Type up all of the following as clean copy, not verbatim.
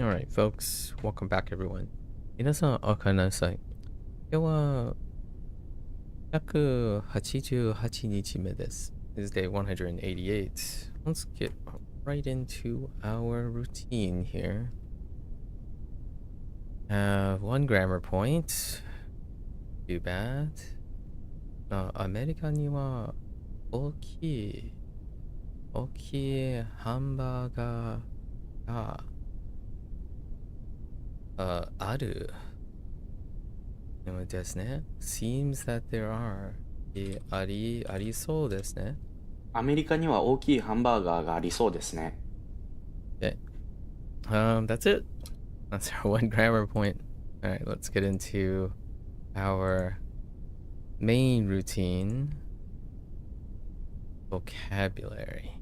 Alright, folks, welcome back, everyone. 皆さん、おかえりなさい。今日は188日目です。This is day 188. Let's get right into our routine here. One grammar point. Too bad. アメリカには大きいハンバーガーがある。ですね。Seems that there are. ありそうですね。アメリカには大きいハンバーガーがありそうですね。Okay. That's it. That's our one grammar point. All right, let's get into our main routine. Vocabulary.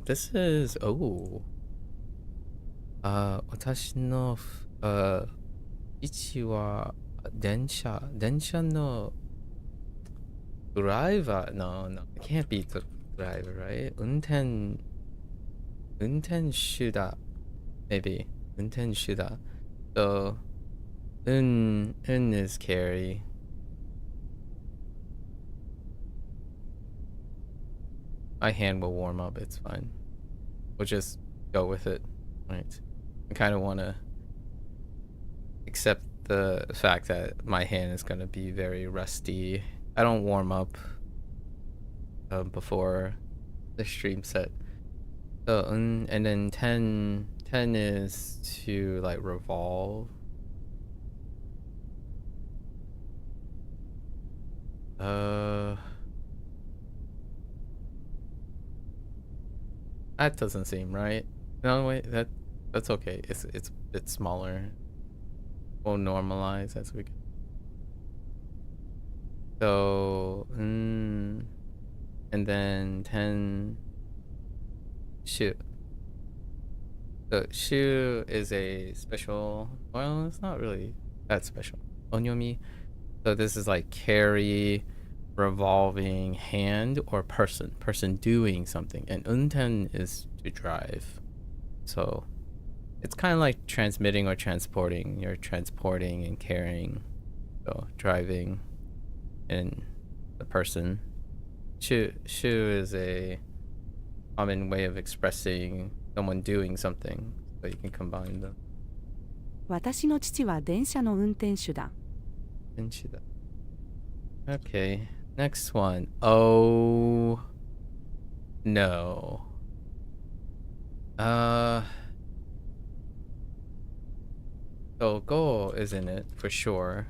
This is私の父は電車のdriver. No, it can't be the driver, right? 運転手だ maybe 運転手だ so 運 is carry. My hand will warm up, it's fine. We'll just go with it. Right. I kind of want to accept the fact that my hand is going to be very rusty. I don't warm up before the stream set. So, and then 10 is to like revolve. That doesn't seem right. No, wait, that's okay. It's a bit smaller. We'll normalize as we go. So, and then 10 shoe. So shoe is a special. Well, it's not really that special. Onyomi. So this is like carry, revolving hand, or person doing something, and unten is to drive. So it's kind of like transmitting or transporting. You're transporting and carrying, so driving and the person. Shu is a common way of expressing someone doing something, so you can combine them. 私の父は電車の運転手だ。Okay, next one. Oh no. So go is in it for sure.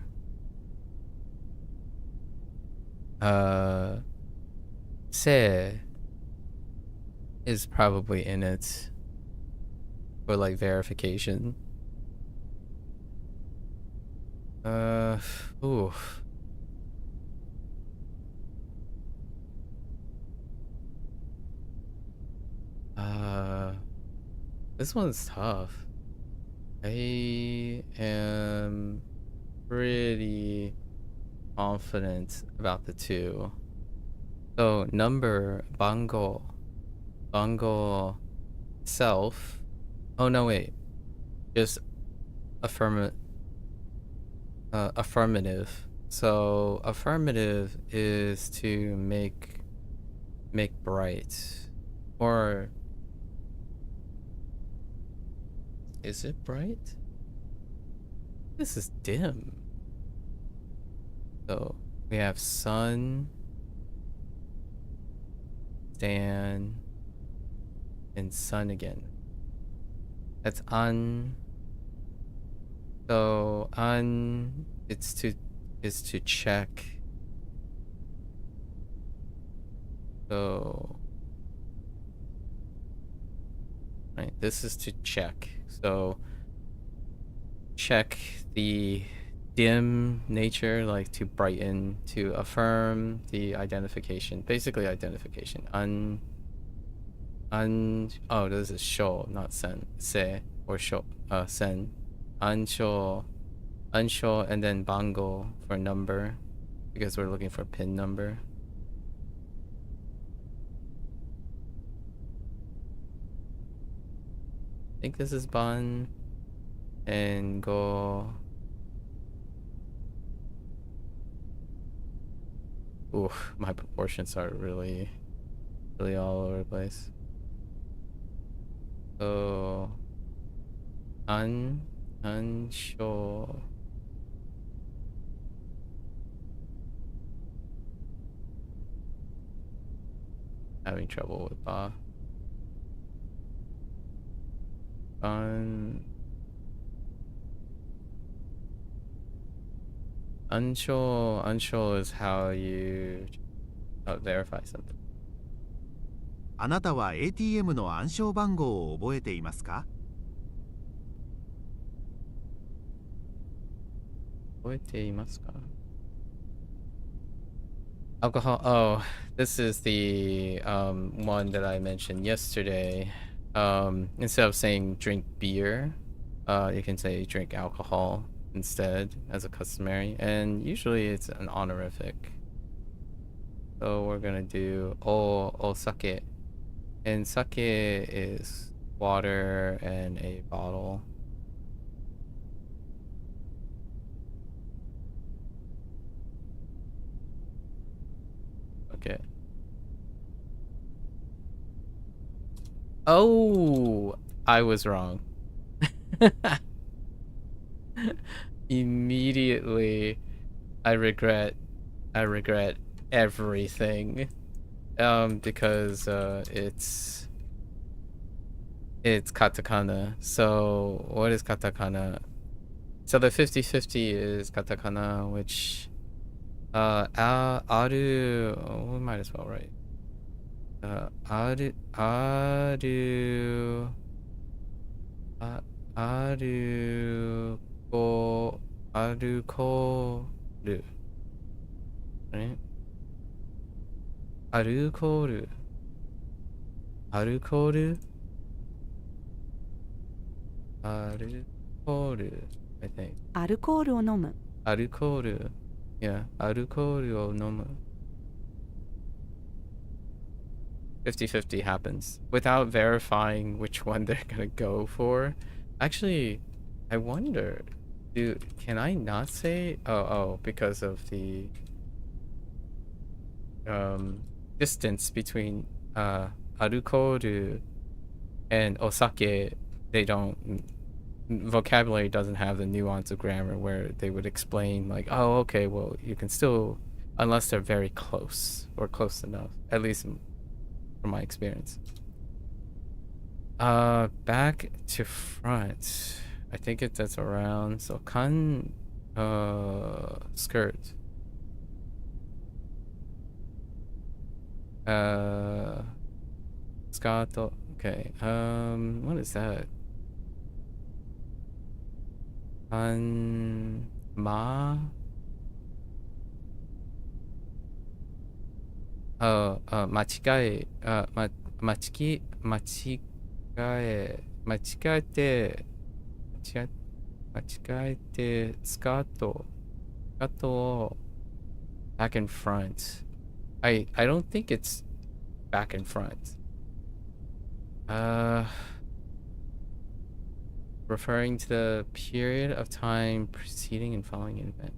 Se is probably in it for like verification. Oof. This one's tough. I am pretty confident about the two. So number, bango self. Oh no, wait. Just affirmative. So affirmative is to make bright. Or is it bright? This is dim. So we have sun, stand, and sun again. That's un. So un is to check. So right, this is to check. So check the dim nature, like to brighten, to affirm the identification. Basically identification. Oh, this is sho, not sen. Se or sho, sen. Unsho, and then bango for number, because we're looking for pin number. think this is bun. And go. Ooh, my proportions are really all over the place. So unsure. Having trouble with ba. Unsure is how you verify something. あなたは ATM の暗証番号を覚えていますか？覚えていますか? Alcohol. Oh, this is the one that I mentioned yesterday. Instead of saying drink beer, you can say drink alcohol instead as a customary, and usually it's an honorific. So we're gonna do osake, and sake is water and a bottle. Okay. Oh, I was wrong. Immediately, I regret everything. Because it's katakana. So what is katakana? So the 50-50 is katakana, which aru, we might as well write. Aru arukoru. Right? Arukoru. Arukoru. Arukoru, I think. アルコールを飲む。 Arukoru. Yeah, arukoru o nomu. 50-50 happens without verifying which one they're gonna go for. Actually, I wonder, can I not say? Oh, because of the distance between arukoru and osake, they don't, vocabulary doesn't have the nuance of grammar where they would explain like, oh, okay, well, you can still, unless they're very close or close enough, at least from my experience. Back to front. I think that's around, so skirt. Scato. Okay. What is that? Ma. Machikai. Machikae. Machikaete. Scato. Scato. Back and front. I don't think it's back and front. Referring to the period of time preceding and following an event.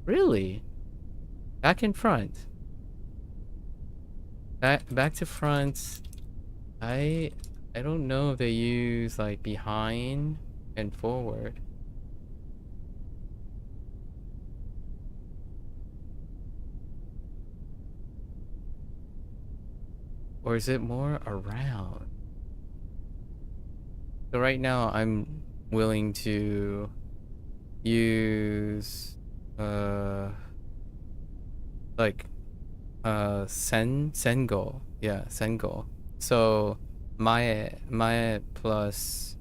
Really? Back and front. Back to front. I don't know if they use like behind and forward. Or is it more around? So right now I'm willing to use like sengo. Yeah, sengo. So mae plus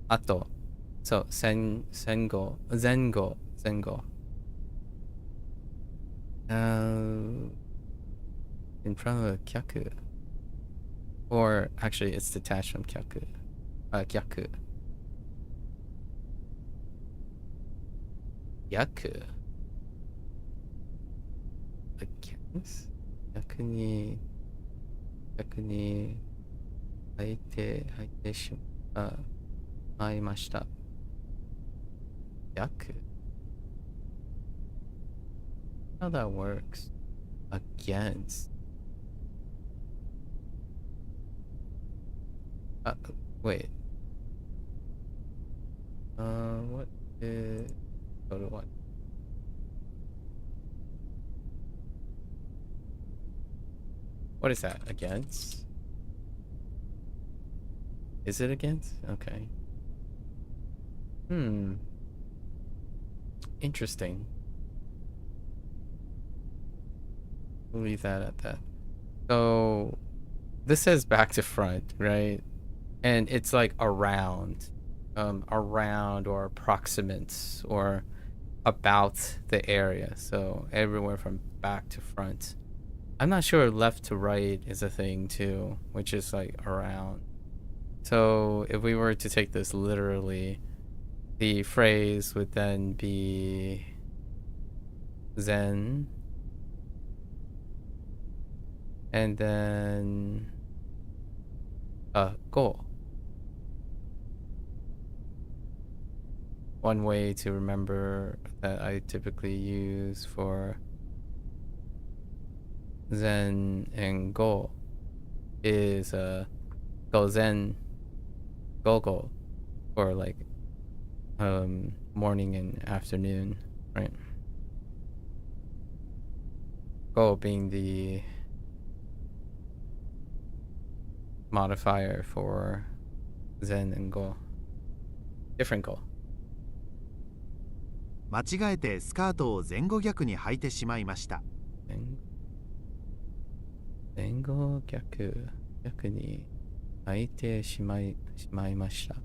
ato. So zengo. In front of kyaku. Or actually it's detached from kyaku. Gyaku. Gyaku. Against? Gyaku ni 相手し会いました。逆 How that works. Against. Wait. What is... Go to what? What is that? Against? Is it against? Okay. Interesting. We'll leave that at that. So this says back to front, right? And it's like around or approximate or about the area. So everywhere from back to front. I'm not sure left to right is a thing too, which is like around. So if we were to take this literally, the phrase would then be Zen. And then go. One way to remember that I typically use for Zen and go is go Zen, go, or like morning and afternoon, right? Go being the modifier for Zen and go. Different go. 間違えてスカートを前後逆に履いてしまいました。前後逆に履いてしまいました。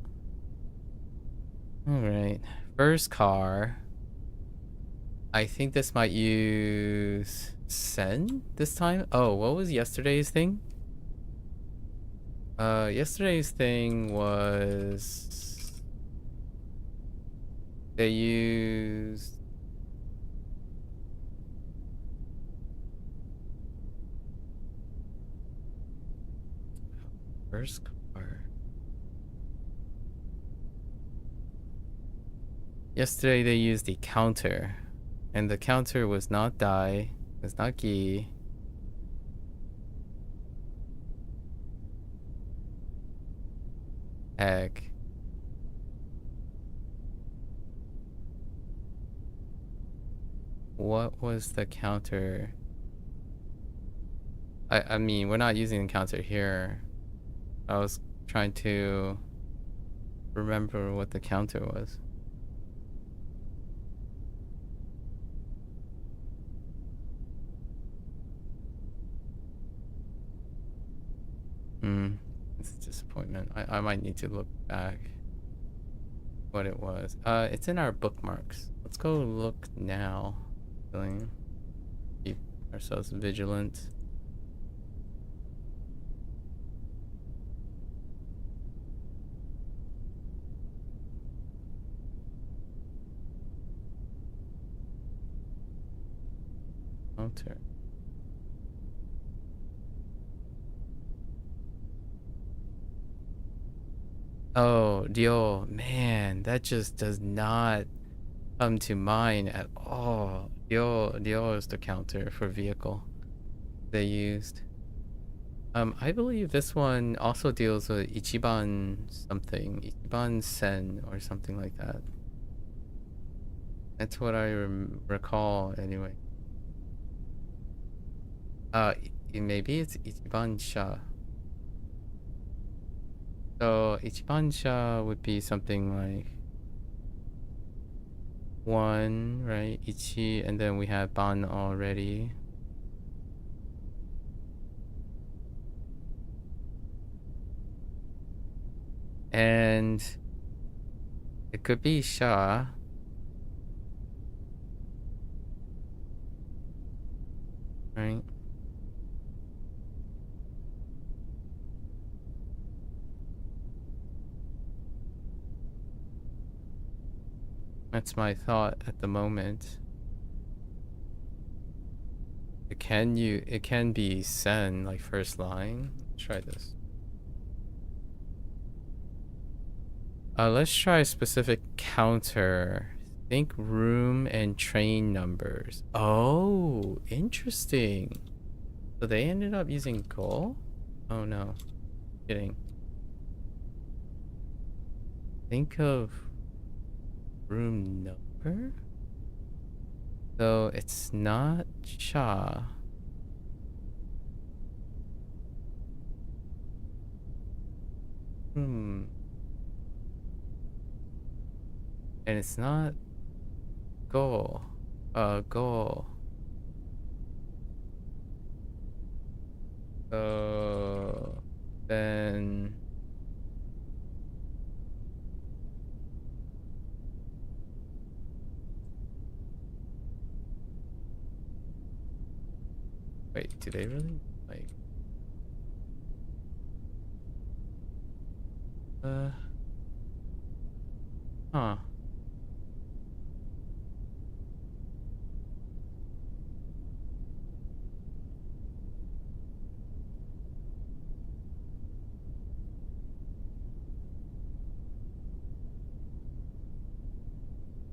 Alright. First car. I think this might use sen this time. Oh, what was yesterday's thing? Yesterday's thing was they used first car. Yesterday they used the counter, and the counter was not dai, it's not gi. Egg. What was the counter? I mean, we're not using the counter here. I was trying to remember what the counter was. It's a disappointment. I might need to look back what it was. It's in our bookmarks. Let's go look now. Keep ourselves vigilant. Counter. Oh, Dio, man, that just does not come to mind at all. Dio is the counter for vehicle they used. I believe this one also deals with Ichiban something, Ichiban Sen or something like that. That's what I recall anyway. Maybe it's Ichiban Sha. So Ichiban Sha would be something like 1, right? Ichi, and then we have Ban already. And it could be Sha. Right? That's my thought at the moment. It can be sen, like first line. Let's try this. Let's try a specific counter. Think room and train numbers. Oh, interesting. So they ended up using goal? Oh no. Kidding. Think of room number? So it's not cha. And it's not goal. Goal. So then wait, do they really like huh.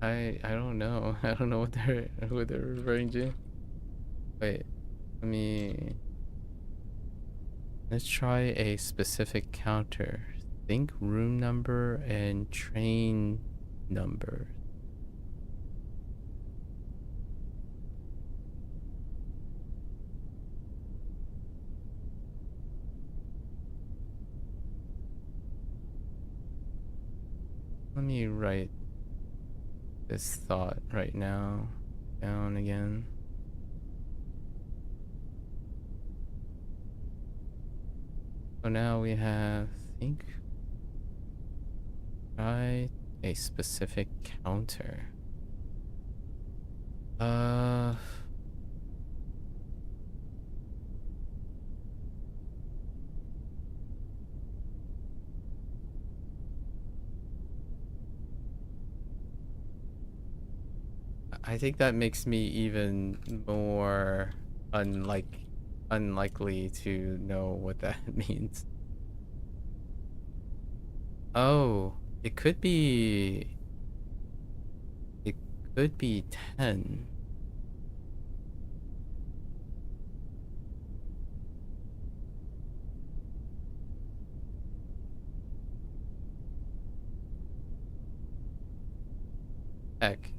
I don't know. I don't know what they're referring to. Wait, let's try a specific counter. Think room number and train number. Let me write this thought right now down again. So now we have think try a specific counter. I think that makes me even more unlikely to know what that means. Oh, it could be 10. Heck.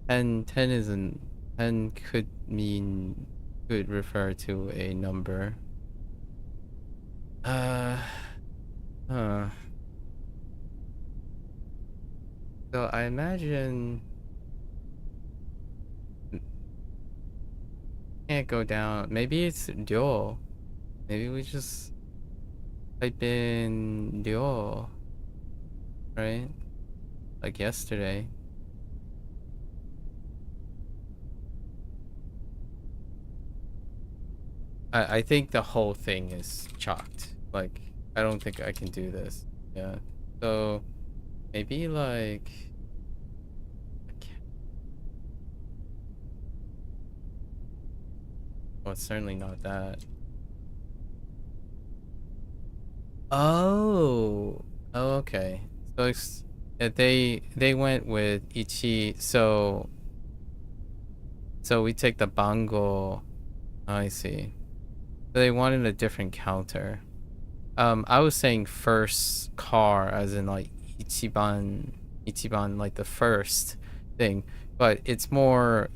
And 10 isn't 10 could refer to a number. So I imagine can't go down. Maybe it's ryo. Maybe we just type in ryo, right? Like yesterday. I think the whole thing is chalked. Like, I don't think I can do this. Yeah. So, maybe like... Well, it's certainly not that. Oh. Oh, okay. So, they went with ichi, so we take the bango. I see. So they wanted a different counter. I was saying first car as in like ichiban, like the first thing, but it's more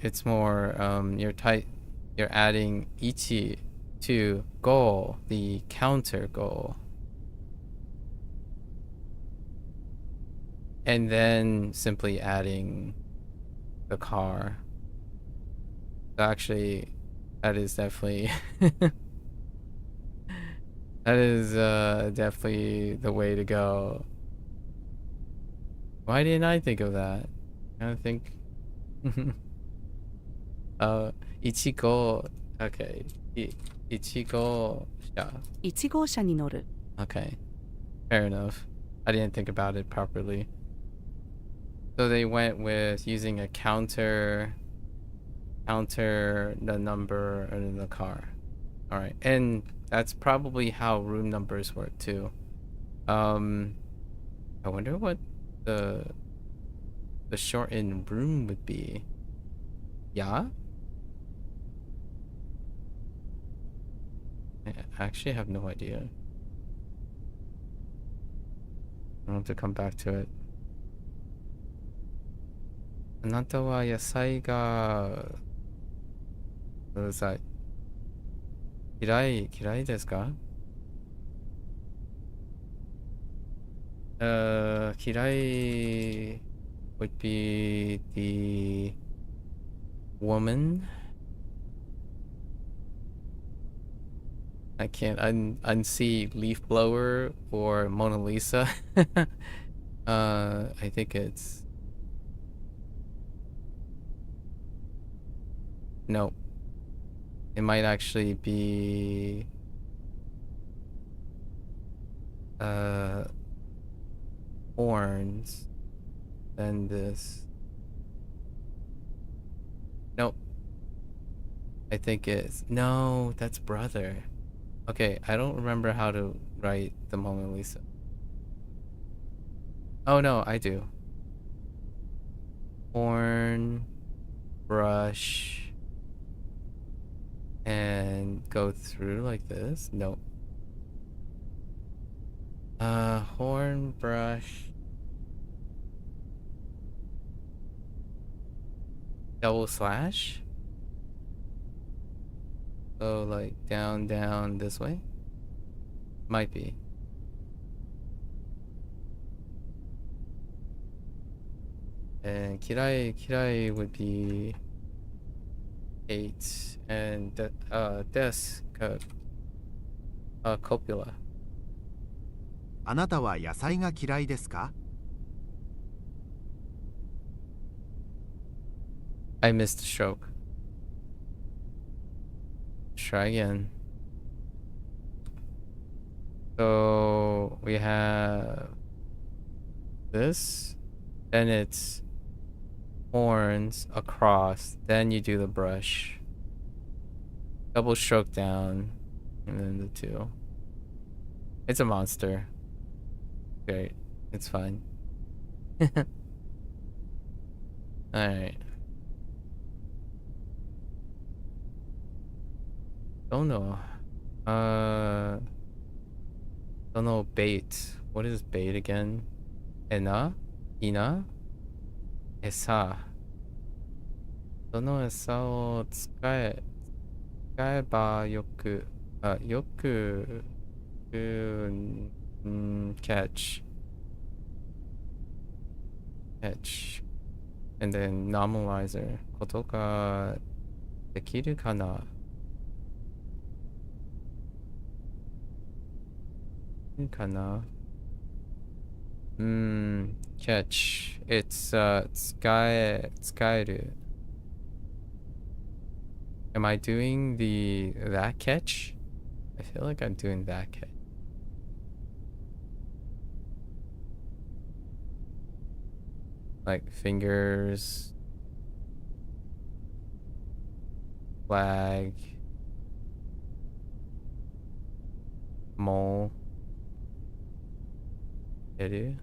you're adding ichi to go, the counter go, and then simply adding the car. So actually, that is definitely that is definitely the way to go. Why didn't I think of that? I think ichigo. Okay. Ichigo. Yeah. 1号車に乗る Okay. Fair enough. I didn't think about it properly. So they went with using a counter counter the number in the car. All right, and that's probably how room numbers work too. I wonder what the shortened room would be. Yeah? I actually have no idea. I'll have to come back to it. あなたは野菜がうるさい。嫌いですか？嫌い would be the woman. I can't unsee Leaf Blower or Mona Lisa. I think it's no. It might actually be horns. Then this. Nope. I think it's no. That's brother. Okay, I don't remember how to write the Mona Lisa. Oh no, I do. Horn, brush, and go through like this. Nope. Horn, brush, double slash. So like down this way. Might be. And kirai would be 8, and des copula. あなたは野菜が嫌いですか？ I missed a stroke. Try again. So we have this, then it's horns across, then you do the brush, double stroke down, and then the 2. It's a monster. Great, it's fine. Alright. Don't know. Don't know bait. What is bait again? Ena? Ina? Esa. その餌を使えばよくcatch and then normalizer ことができるかなcatch. It's 使える. Am I doing that catch? I feel like I'm doing that catch. Like fingers, flag, mole. Edu.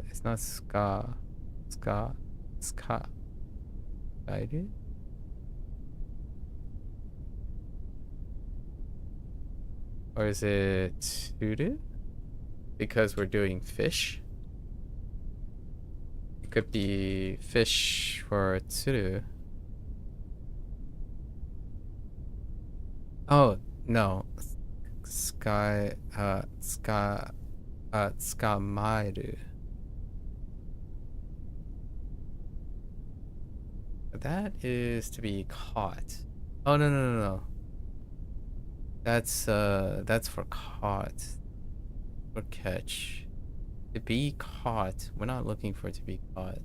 It's not ska. Edu? Or is it tsuru? Because we're doing fish? Could be fish for tsuru. Oh no, tsukamaeru. That is to be caught. Oh no. That's for caught or catch. To be caught. We're not looking for it to be caught.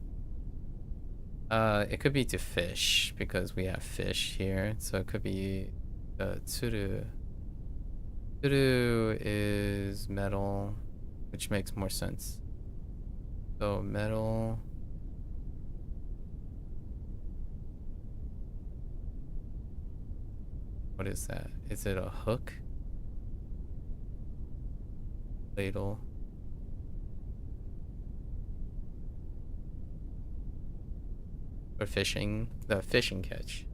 It could be to fish because we have fish here. So it could be tsuru. Tsuru is metal, which makes more sense. So metal. What is that? Is it a hook? Ladle. For fishing, the fishing catch.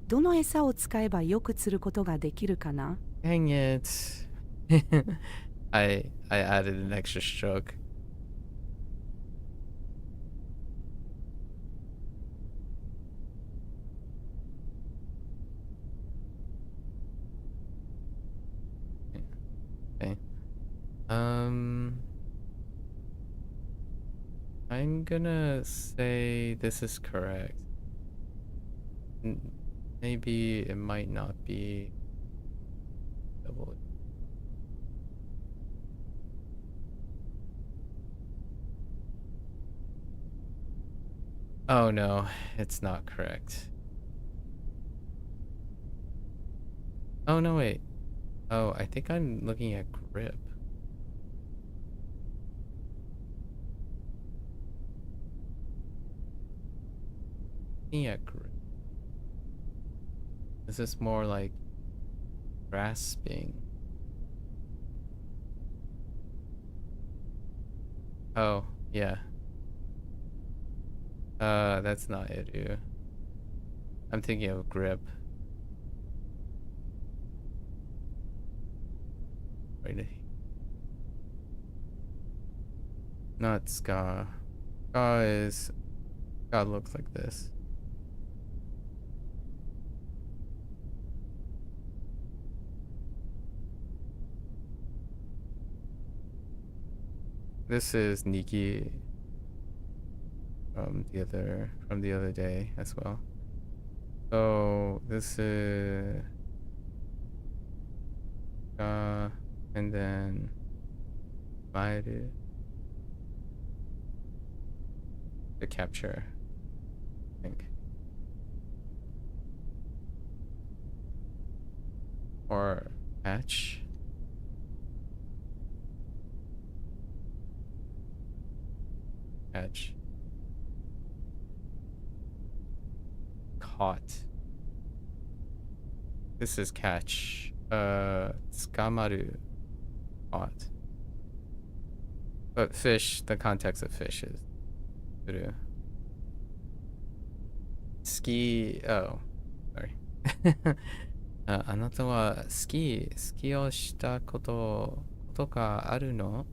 どの餌を使えばよく釣ることができるかな？ Dang it. I added an extra stroke. Okay. I'm gonna say this is correct. Maybe it might not be double. Oh no, it's not correct. Oh no, wait. Oh, I think I'm looking at grip. Looking at grip. Is this more like grasping? Oh, yeah. That's not it. I'm thinking of grip. Right. Not ska. Ska looks like this. This is Nikki from the other day as well. So this is and then Maru, the capture, I think, or catch. Catch. Caught. This is catch. Skamaru. Caught. But fish, the context of fish is suru. Ski. Oh, sorry. あなたはスキーをしたことがあるの？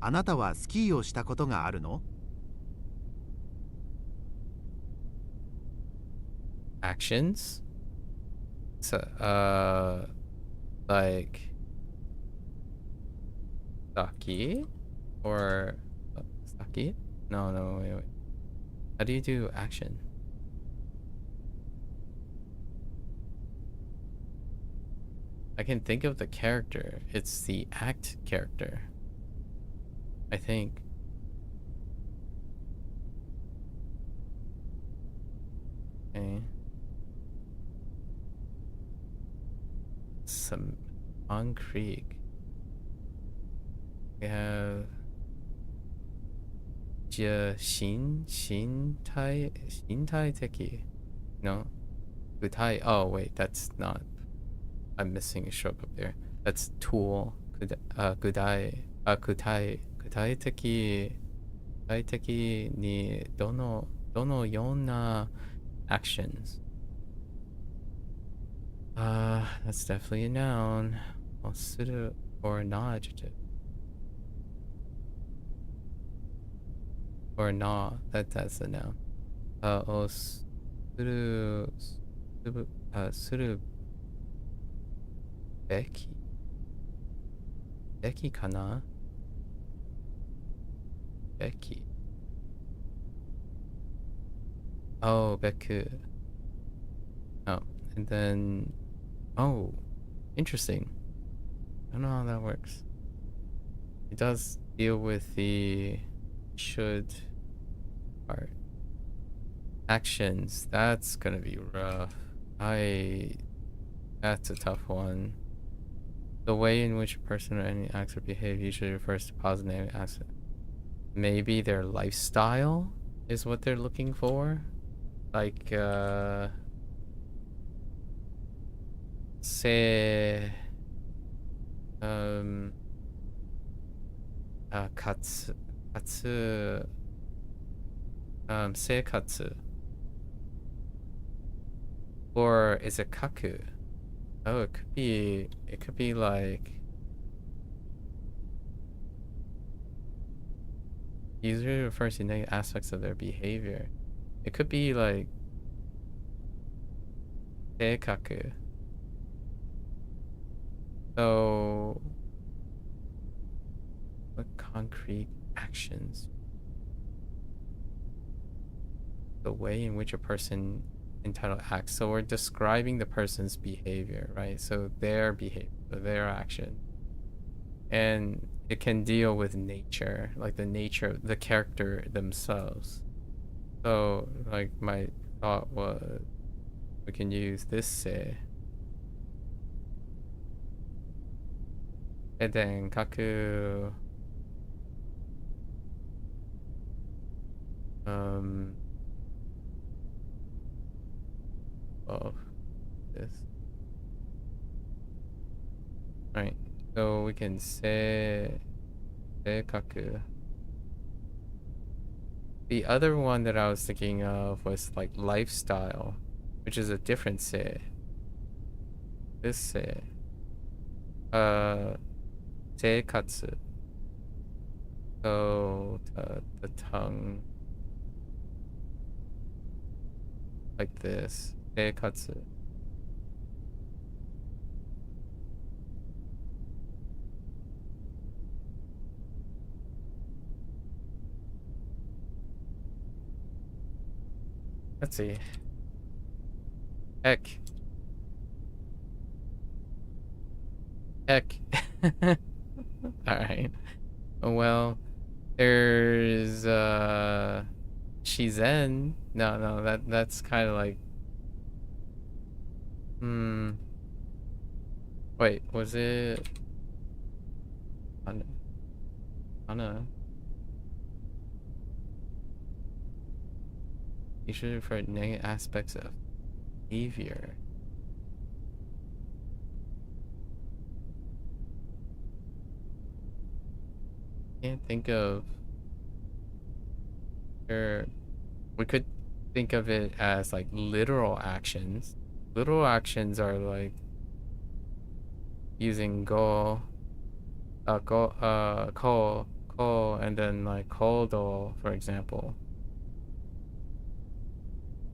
あなたはスキーをしたことがあるの？ Actions? So, like Saki? Or Saki? No, wait. How do you do action? I can think of the character. It's the act character, I think. Okay. Some on Creek. We have Shintai Teki. No. Gutai. Oh wait, that's not. I'm missing a stroke up there. That's tool. Gudai. Kutai teki ni dono yonna actions. That's definitely a noun. Or a na adjective. Or na, that's a noun. Suru Becky kana? Becky. Oh, Beku. Oh, and then oh, interesting. I don't know how that works. It does deal with the should part. Actions. That's gonna be rough. That's a tough one. The way in which a person or any acts or behave usually refers to positive and negative acts. Maybe their lifestyle is what they're looking for. Like, say, seikatsu. Or is it kaku? Oh, it could be like usually refers to negative aspects of their behavior. It could be like seikaku. So what concrete actions? The way in which a person entitled acts. So we're describing the person's behavior, right? So their behavior, their action. And it can deal with nature, like the nature, the character themselves. So like my thought was we can use this say. And then kaku of this. Right. So we can say kaku. The other one that I was thinking of was like lifestyle, which is a different say. This say. Seikatsu. So the tongue. Like this. Seikatsu. Let's see. Heck. Alright. Well, there's Shizen. No, that's kind of like wait, was it Anna? You should refer to negative aspects of behavior. Can't think of. Sure, we could think of it as like literal actions. Literal actions are like using call, and then like kodo, for example.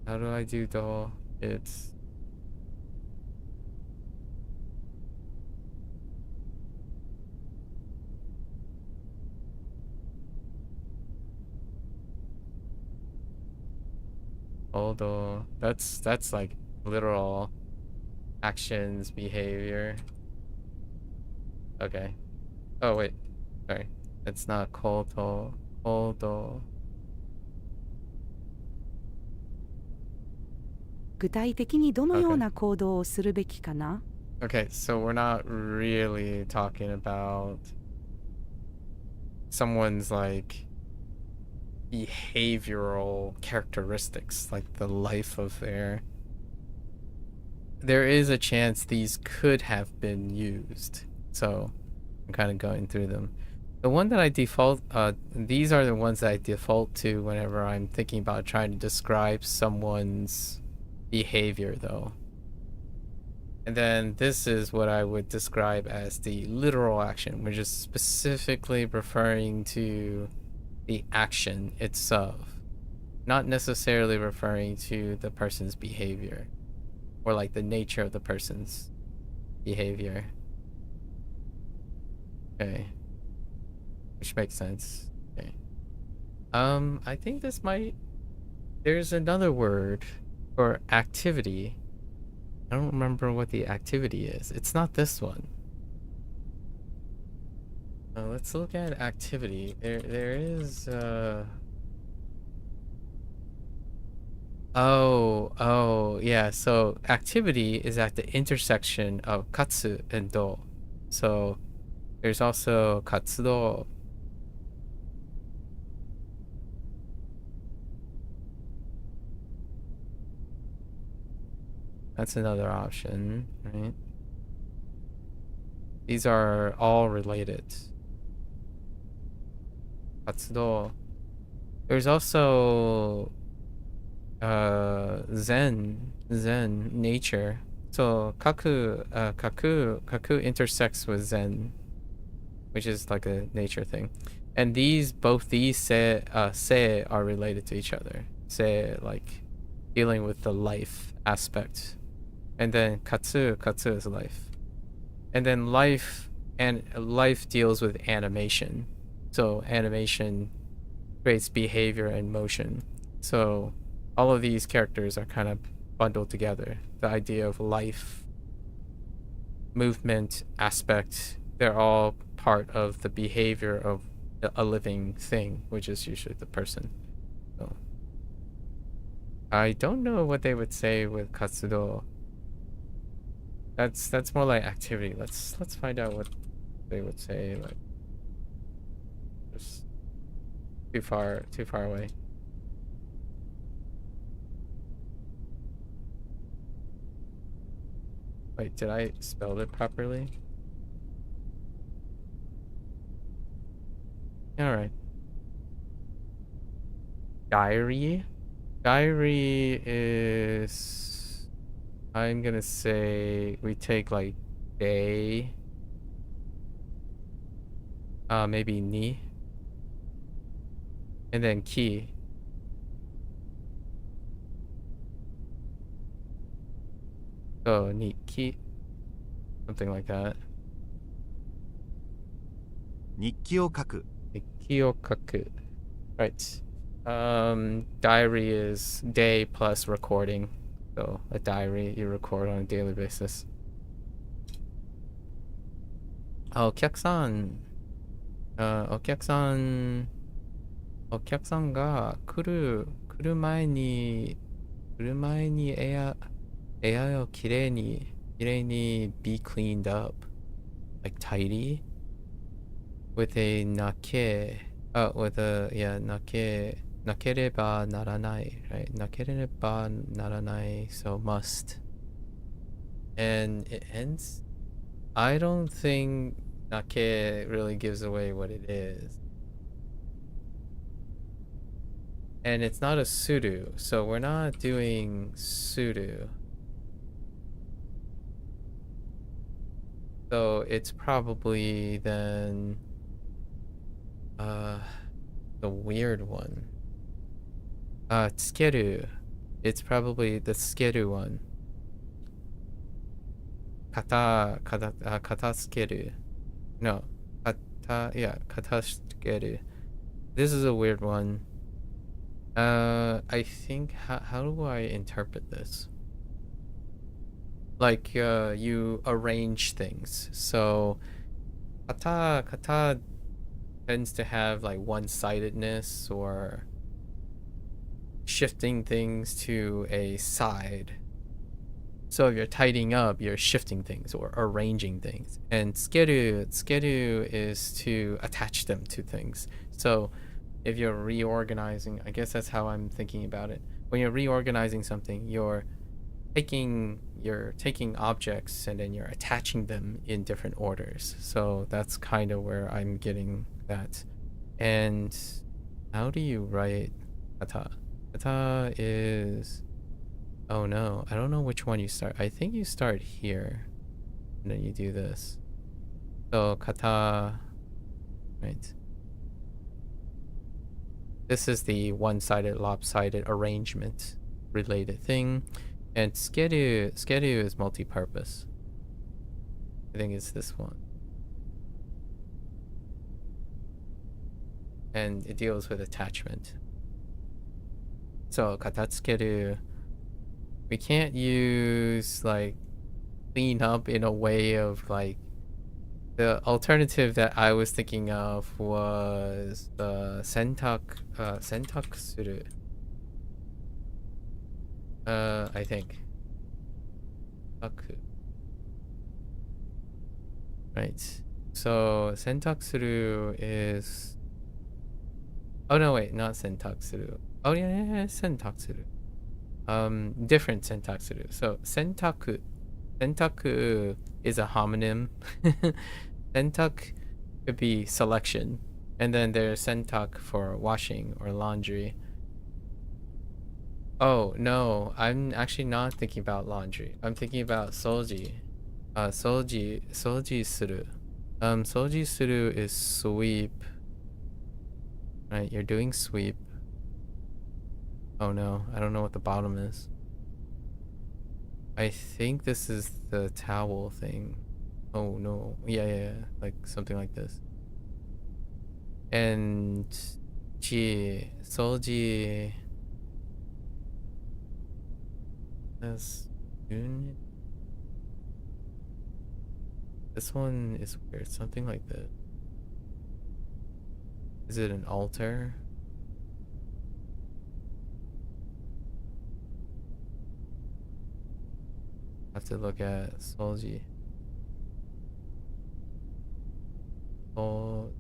How do I do do? It's kodo. That's like literal actions, behavior. Okay. Oh wait, sorry. It's not kodo. Kodo. 具体的にどのような行動をするべきかな？ Okay, so we're not really talking about someone's like behavioral characteristics, like the life of their. There is a chance these could have been used, so I'm kind of going through them. The one that I default, these are the ones that I default to whenever I'm thinking about trying to describe someone's behavior, though. And then this is what I would describe as the literal action, which is specifically referring to the action itself, not necessarily referring to the person's behavior or like the nature of the person's behavior. Okay, which makes sense. Okay. I think this might. There's another word for activity. I don't remember what the activity is. It's not this one. Let's look at activity. There is oh yeah. So activity is at the intersection of katsu and do. So there's also katsudo. That's another option, right? These are all related. Katsudo. There's also zen, nature. So kaku intersects with zen, which is like a nature thing. And both these se are related to each other. Se, like dealing with the life aspect. And then katsu is life. And then life deals with animation. So animation creates behavior and motion. So all of these characters are kind of bundled together. The idea of life, movement, aspect, they're all part of the behavior of a living thing, which is usually the person. So I don't know what they would say with katsudo. That's more like activity. Let's find out what they would say. Like, just too far away. Wait, did I spell it properly? All right. Diary is, I'm gonna say we take like day, maybe ni, and then ki. So ni ki, something like that. 日記を書く Kyokaku. Right. Diary is day plus recording. So a diary you record on a daily basis. お客さんが来る前に部屋をきれいに be cleaned up, like tidy, with a nake,なければならない, right? なければならない, so must. And it ends. I don't think nake really gives away what it is. And it's not a sudo, so we're not doing sudo. So it's probably then the weird one. Tsukeru. It's probably the tsukeru one. Kata tsukeru. No. Kata tsukeru. This is a weird one. I think, how do I interpret this? Like, you arrange things. So, kata tends to have like one-sidedness or shifting things to a side. So if you're tidying up, you're shifting things or arranging things. And tsukeru is to attach them to things. So if you're reorganizing, I guess that's how I'm thinking about it. When you're reorganizing something, you're taking objects and then you're attaching them in different orders. So that's kind of where I'm getting that. And how do you write kata? Kata is, oh no, I don't know which one you start. I think you start here and then you do this. So kata, right? This is the one-sided, lopsided arrangement related thing. And tsukeru is multi-purpose. I think it's this one. And it deals with attachment. So katatsukeru, we can't use like clean up in a way of like the alternative that I was thinking of was the sentak suru. I think. Right. So sentak suru is. Oh no, wait, not sentak suru. Oh yeah, sentak suru. Different sentak suru. So sentaku is a homonym. Sentak could be selection, and then there's sentak for washing or laundry. Oh no, I'm actually not thinking about laundry. I'm thinking about soji. Soji suru. Soji suru is sweep. Right, you're doing sweep. Oh no, I don't know what the bottom is. I think this is the towel thing. Oh no, yeah, like something like this. And soji. This one is weird. Something like this. Is it an altar? I have to look at Solji. Oh,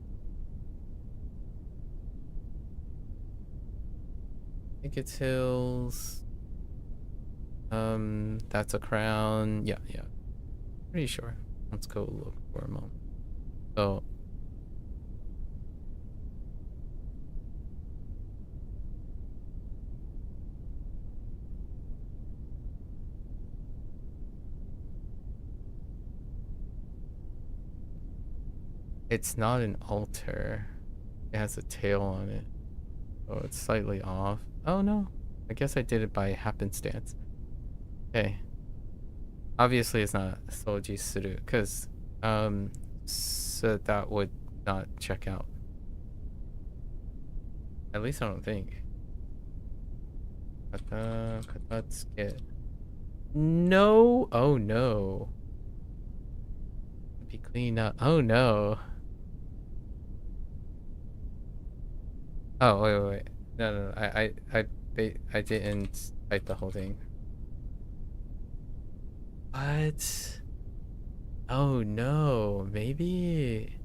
I think it's hills. That's a crown. Yeah. Pretty sure. Let's go look for a moment. So it's not an altar. It has a tail on it. Oh, it's slightly off. Oh no. I guess I did it by happenstance. Okay. Obviously it's not Soji Suru, because so that would not check out. At least I don't think. Katatsuke. No! Oh no. Be cleaned up. Oh no. Oh wait. No. I didn't type the whole thing. What? Oh no. Maybe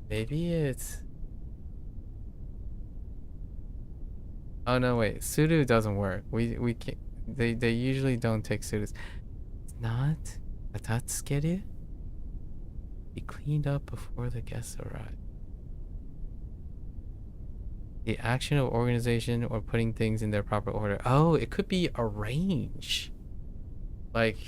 it's. Oh no, wait. Sudo doesn't work. We can't. They usually don't take sudos. It's not. Katatsukeru? Be cleaned up before the guests arrive. The action of organization or putting things in their proper order. Oh, it could be arrange. Like,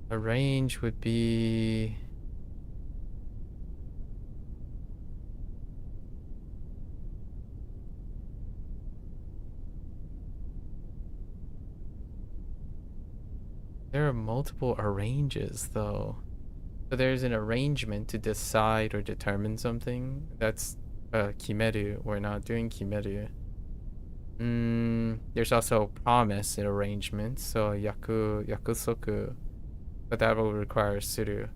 arrange would be. There are multiple arranges, though. So there's an arrangement to decide or determine something. That's kimeru. We're not doing kimeru. There's also promise in arrangement. So yakusoku. But that will require suru.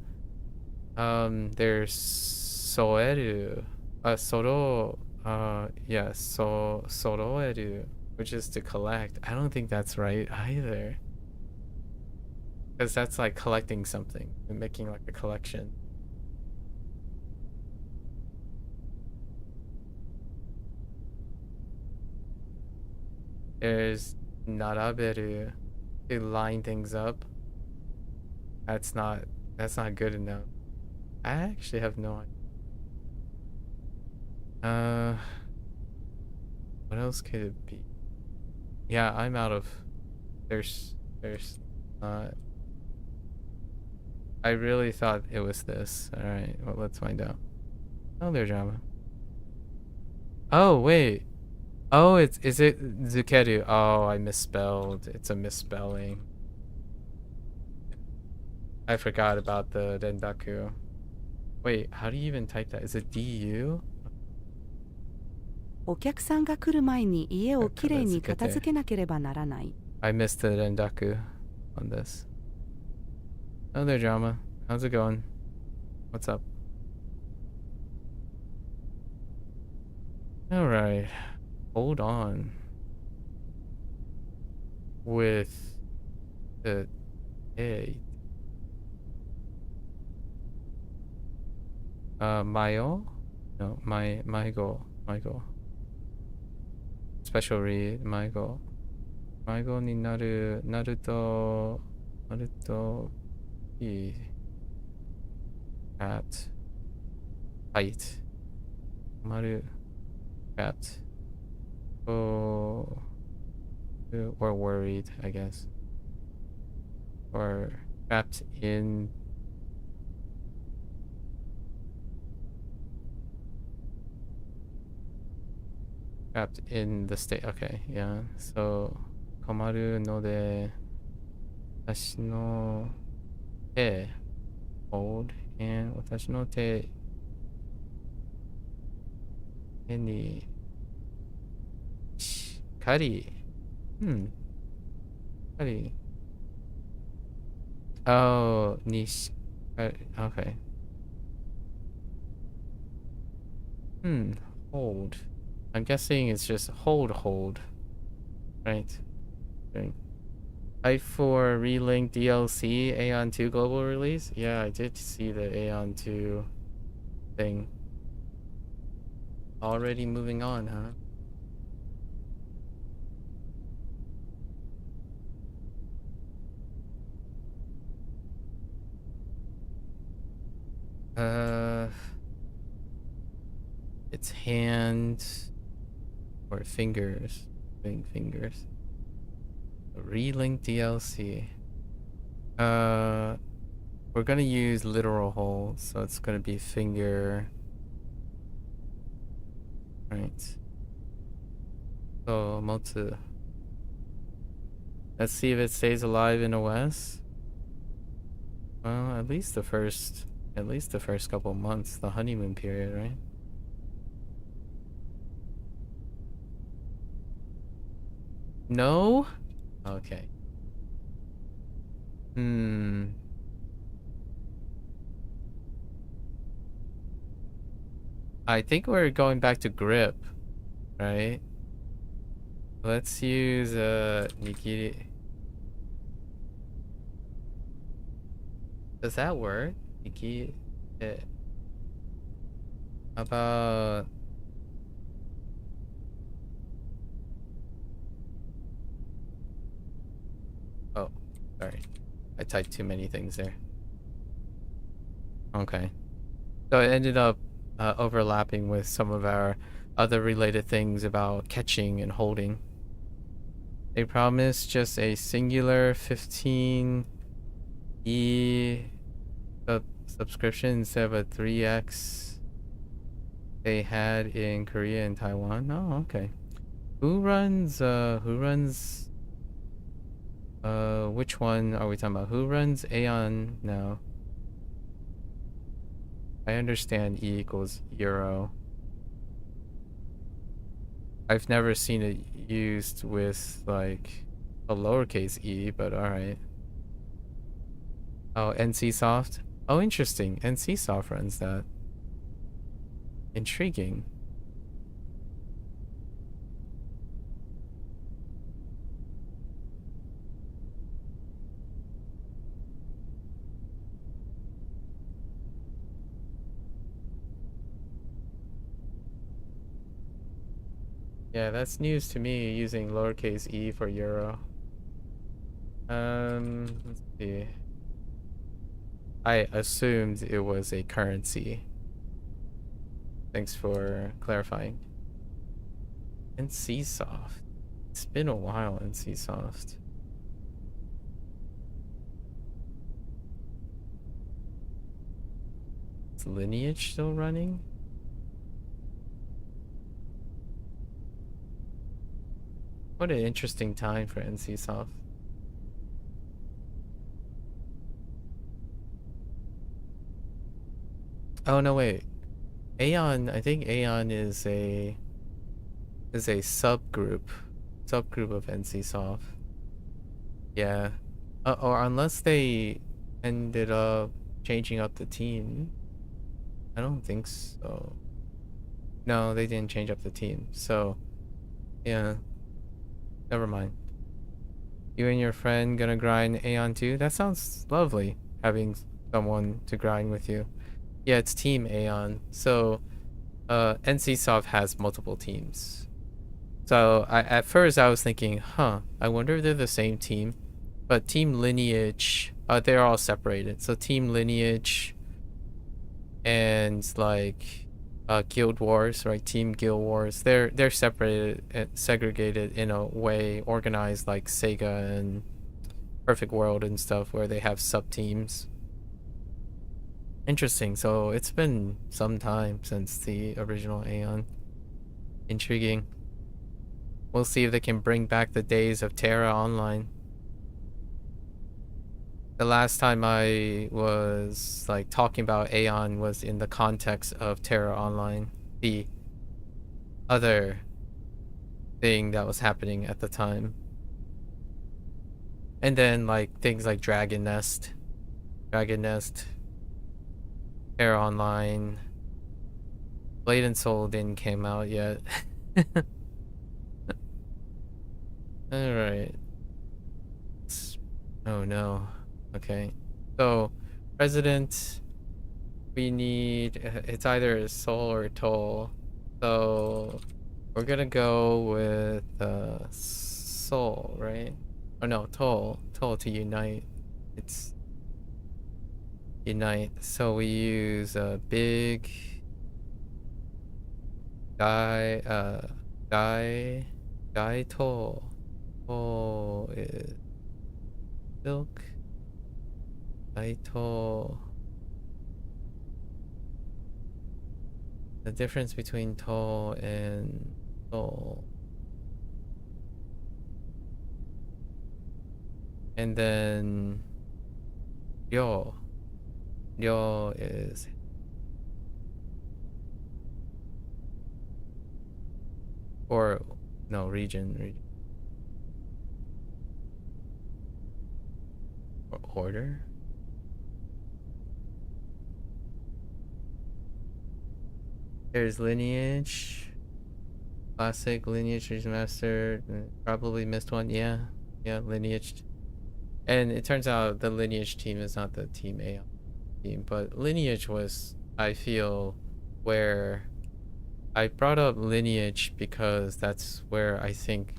There's soeru. Soro. Soroeru. Which is to collect. I don't think that's right either. Because that's like collecting something and making like a collection. There's naraberu to line things up. That's not good enough. I actually have no idea. What else could it be? Yeah, I'm out of. There's not. I really thought it was this. Alright, well, let's find out. Oh, there's drama. Oh, wait. Oh, is it Zukeru? Oh, I misspelled. It's a misspelling. I forgot about the Rendaku. Wait, how do you even type that? Is it DU? お客さんが来る前に家をきれいに片付けなければならない。I missed the Rendaku on this. Oh there, Drama. How's it going? What's up? Alright. Hold on. With the A. Mayo? No, my goal. Special read, my goal. My goal になるといい at height 丸 at or worried, I guess, or trapped in the state. Okay, yeah. So 困るので私の手 hold and 私の手にしっかりOh, niche. Okay. Hold. I'm guessing it's just hold. Right. Hype for Relink DLC Aeon 2 global release? Yeah, I did see the Aeon 2 thing. Already moving on, huh? It's hand or fingers. Fingers. Relink DLC. We're gonna use literal hold, so it's gonna be finger. Right. So Motsu. Let's see if it stays alive in OS. Well, at least the first couple months, the honeymoon period, right? No? Okay. I think we're going back to grip, right? Let's use Nikiri. Does that work? Nikiri. About oh, sorry. I typed too many things there. Okay. So it ended up overlapping with some of our other related things about catching and holding. They promised just a singular 15E subscription instead of a 3x they had in Korea and Taiwan. Oh, okay. Who runs which one are we talking about? Who runs Aeon now? I understand E equals euro. I've never seen it used with like a lowercase e, but alright. Oh, NCSoft? Oh, interesting. NCSoft runs that. Intriguing. Yeah, that's news to me, using lowercase e for euro. Let's see. I assumed it was a currency. Thanks for clarifying. NCSoft. It's been a while, NCSoft. Is Lineage still running? What an interesting time for NCSoft. Oh no, wait. Aeon, I think Aeon is a is a subgroup of NCSoft. Yeah. Or unless they ended up changing up the team. I don't think so. No, they didn't change up the team. So, yeah. Never mind. You and your friend gonna grind Aeon too? That sounds lovely, having someone to grind with you. Yeah, it's Team Aeon. So, NCSoft has multiple teams. So, at first I was thinking, I wonder if they're the same team. But Team Lineage, they're all separated. So Team Lineage and like Guild Wars, right? Team Guild Wars, they're separated and segregated in a way, organized like Sega and Perfect World and stuff, where they have sub teams. Interesting. So it's been some time since the original Aeon. Intriguing. We'll see if they can bring back the days of Terra Online. The last time I was like talking about Aeon was in the context of Terra Online, the other thing that was happening at the time. And then like things like Dragon Nest, Terra Online, Blade and Soul didn't came out yet. Alright. Oh no. Okay. So, President, we need, it's either Soul or Toll. So, we're gonna go with Soul, right? Oh no, Toll to unite. It's unite. So we use a big Toll. Toll is Silk. Toll. The difference between Toll and Soul. And then Ryo. Ryo is or no, region. Or order. There's Lineage, Classic, Lineage, Region Master. Probably missed one. Yeah, Lineage. And it turns out the Lineage team is not the Team Aeon team, but Lineage was, I feel, where I brought up Lineage because that's where I think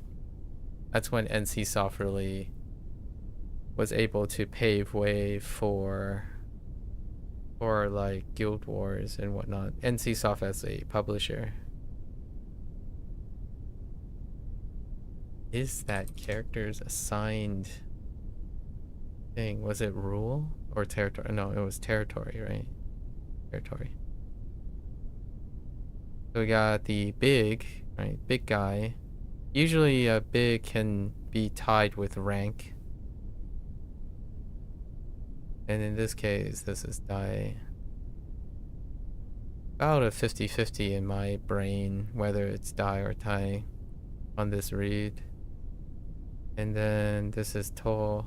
that's when NCSoft really was able to pave way for like Guild Wars and whatnot. NCSoft as a publisher. Is that character's assigned thing? Was it rule or territory? No, it was territory, right? Territory. So we got the big, right? Big guy. Usually a big can be tied with rank. And in this case, this is die. About a 50-50 in my brain, whether it's die or tie on this read. And then this is Toll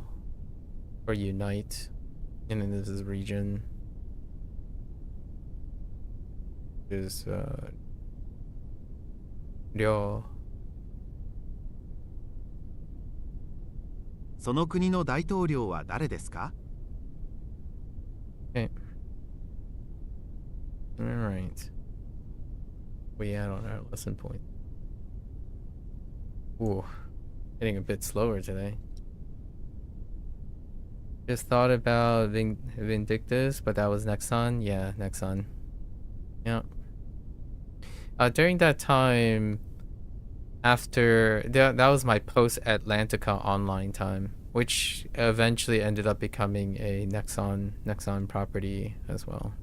or unite. And then this is region. Is Ryo. その国の大統領は誰ですか? Okay. Alright. We add on our lesson point. Ooh. Getting a bit slower today. Just thought about Vindictus, but that was Nexon. Yeah, Nexon. Yeah. During that time, after that was my post Atlantica online time, which eventually ended up becoming a Nexon property as well.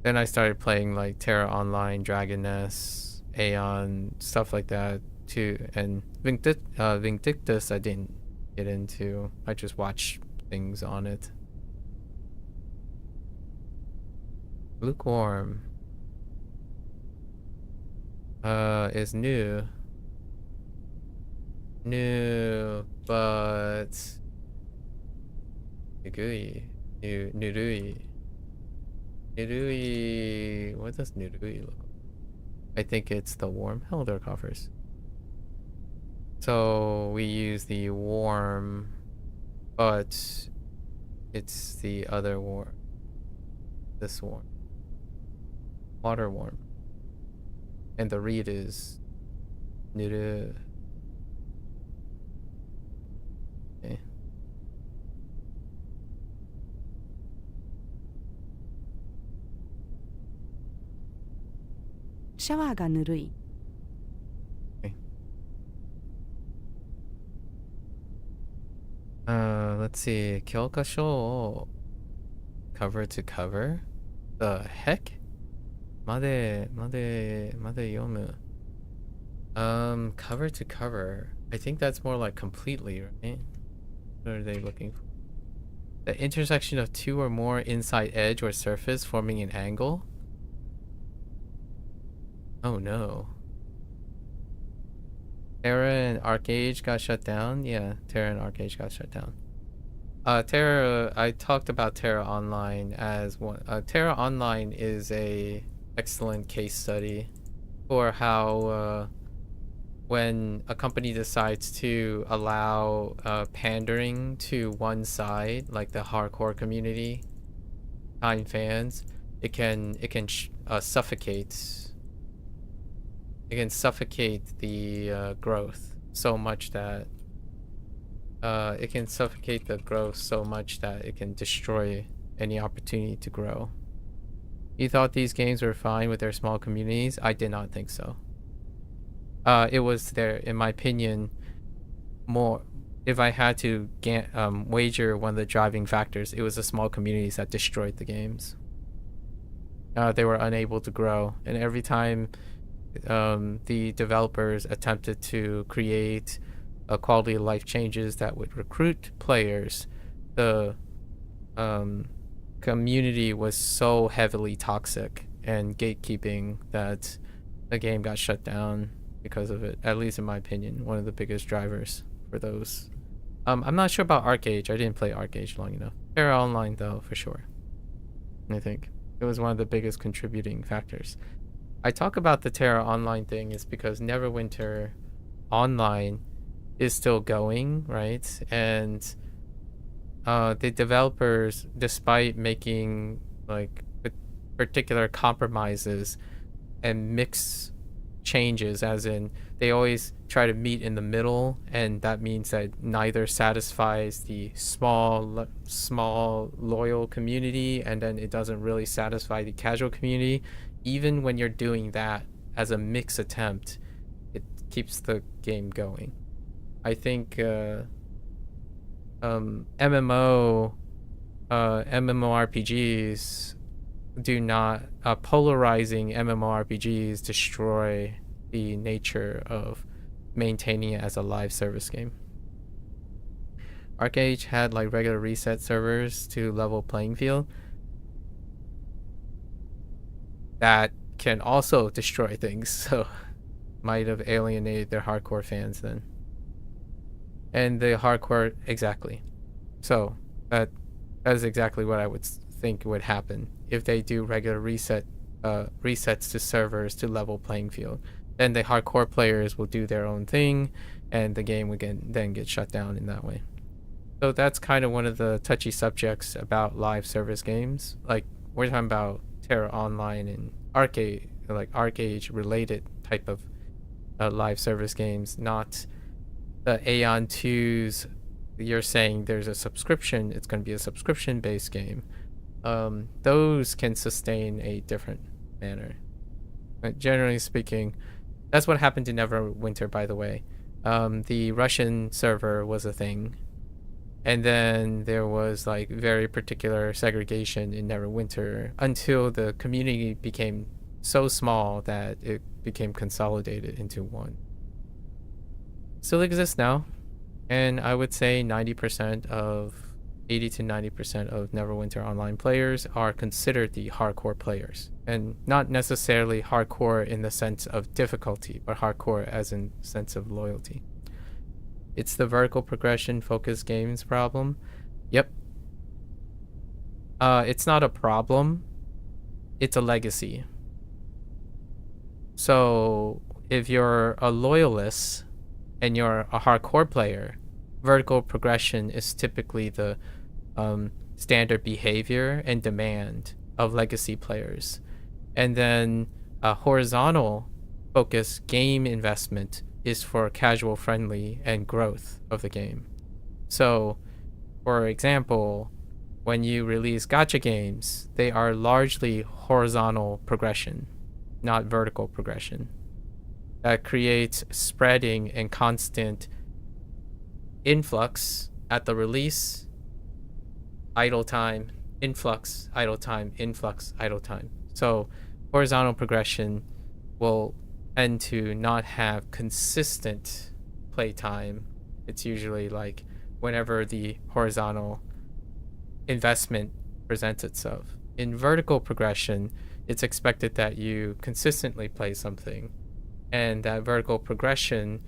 Then I started playing like Terra Online, Dragon Nest, Aeon, stuff like that too. And Vindictus I didn't get into. I just watched things on it. Lukewarm. is new. New, but Nurui. Nurui. Nurui. What does Nurui look like? I think it's the warm. Hello there, coffers. So we use the warm, but it's the other warm. This warm. Water warm. And the read is Nuru. Okay. シャワーがぬるい。Let's see. 教科書を cover to cover? The heck? まで読む。Cover to cover. I think that's more like completely, right? What are they looking for? The intersection of two or more inside edge or surface forming an angle? Oh no. Terra and Arcade got shut down? Yeah, Terra and Arcade got shut down. Terra, I talked about Terra Online as one. Terra Online is a excellent case study for how when a company decides to allow pandering to one side, like the hardcore community, kind fans, it can suffocate. It can suffocate the growth so much that it can suffocate the growth so much that it can destroy any opportunity to grow. You thought these games were fine with their small communities? I did not think so. It was there, in my opinion, more. If I had to wager one of the driving factors, it was the small communities that destroyed the games. They were unable to grow, and every time the developers attempted to create quality of life changes that would recruit players, the community was so heavily toxic and gatekeeping that the game got shut down because of it, at least in my opinion. One of the biggest drivers for those. I'm not sure about Arcade. I didn't play Arcade long enough. Terra Online though, for sure. I think it was one of the biggest contributing factors. I talk about the Terra Online thing is because Neverwinter Online is still going, right? And the developers, despite making like particular compromises and mix changes, as in they always try to meet in the middle, and that means that neither satisfies the small loyal community, and then it doesn't really satisfy the casual community. Even when you're doing that as a mix attempt, it keeps the game going. I think MMORPGs do not polarizing MMORPGs destroy the nature of maintaining it as a live service game. Arcade had like regular reset servers to level playing field. That can also destroy things, so might have alienated their hardcore fans then. And the hardcore, exactly. So that is exactly what I would think would happen if they do regular resets to servers to level playing field. Then the hardcore players will do their own thing, and the game would then get shut down in that way. So that's kind of one of the touchy subjects about live service games. Like, we're talking about Terra Online and Arcade, like Arcade related type of live service games, not the Aeon 2s. You're saying there's a subscription, it's going to be a subscription based game. Those can sustain a different manner. But generally speaking, that's what happened to Neverwinter, by the way. The Russian server was a thing, and then there was like very particular segregation in Neverwinter until the community became so small that it became consolidated into one. Still exists now, and I would say 80 to 90% of Neverwinter Online players are considered the hardcore players. and not necessarily hardcore in the sense of difficulty, but hardcore as in sense of loyalty. It's the vertical progression focused games problem. Yep. It's not a problem. It's a legacy. So if you're a loyalist and you're a hardcore player, vertical progression is typically the standard behavior and demand of legacy players. And then horizontal focused game investment is for casual friendly and growth of the game. So, for example, when you release gacha games, they are largely horizontal progression, not vertical progression. That creates spreading and constant influx at the release, idle time, influx, idle time, influx, idle time. So horizontal progression will tend to not have consistent playtime. It's usually like whenever the horizontal investment presents itself. In vertical progression, it's expected that you consistently play something, and that vertical progression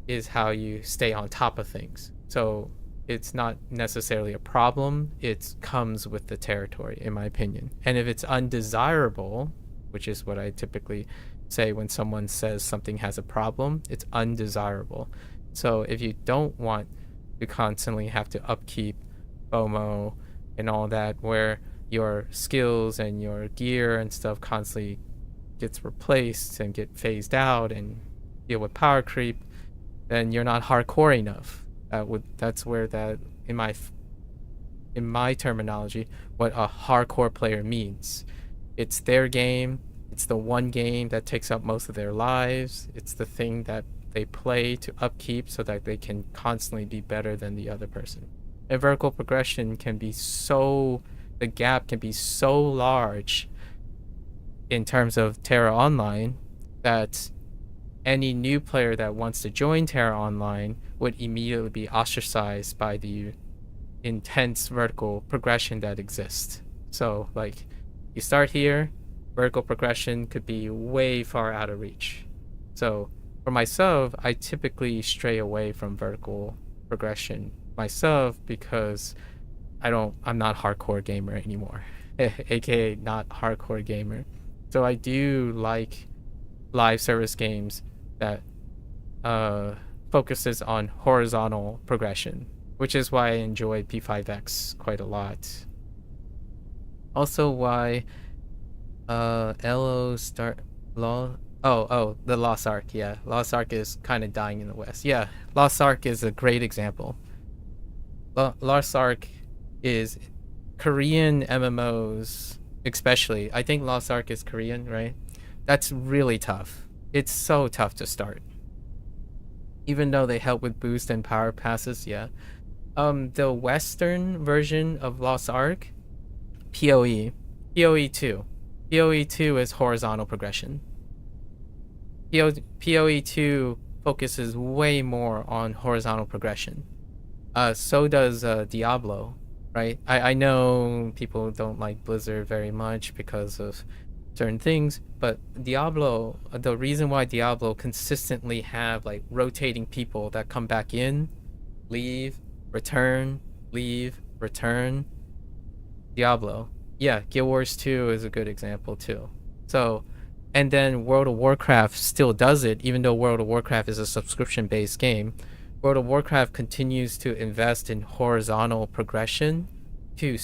is how you stay on top of things. So it's not necessarily a problem, it comes with the territory, in my opinion. And if it's undesirable, which is what I typically say when someone says something has a problem, it's undesirable. So if you don't want to constantly have to upkeep FOMO and all that, where your skills and your gear and stuff constantly gets replaced and get phased out and deal with power creep, then you're not hardcore enough. That's where that in my terminology, what a hardcore player means. It's their game. It's the one game that takes up most of their lives. It's the thing that they play to upkeep so that they can constantly be better than the other person. And vertical progression can be the gap can be so large in terms of Terra Online that any new player that wants to join Terra Online would immediately be ostracized by the intense vertical progression that exists. So like you start here, vertical progression could be way far out of reach. So for myself, I typically stray away from vertical progression myself because I'm not hardcore gamer anymore, aka not hardcore gamer. So I do like live service games that focuses on horizontal progression, which is why I enjoy P5X quite a lot. Also why the Lost Ark. Yeah, Lost Ark is kind of dying in the West. Yeah, Lost Ark is a great example. Lost Ark is Korean MMOs, especially. I think Lost Ark is Korean, right? That's really tough. It's so tough to start. Even though they help with boost and power passes, yeah. The Western version of Lost Ark, PoE 2. PoE 2 is horizontal progression. PoE 2 focuses way more on horizontal progression. So does Diablo, right? I know people don't like Blizzard very much because of certain things, but Diablo, the reason why Diablo consistently have like rotating people that come back in, leave, return, leave, return. Diablo. Yeah, Guild Wars 2 is a good example too. So, and then World of Warcraft still does it, even though World of Warcraft is a subscription-based game. World of Warcraft continues to invest in horizontal progression to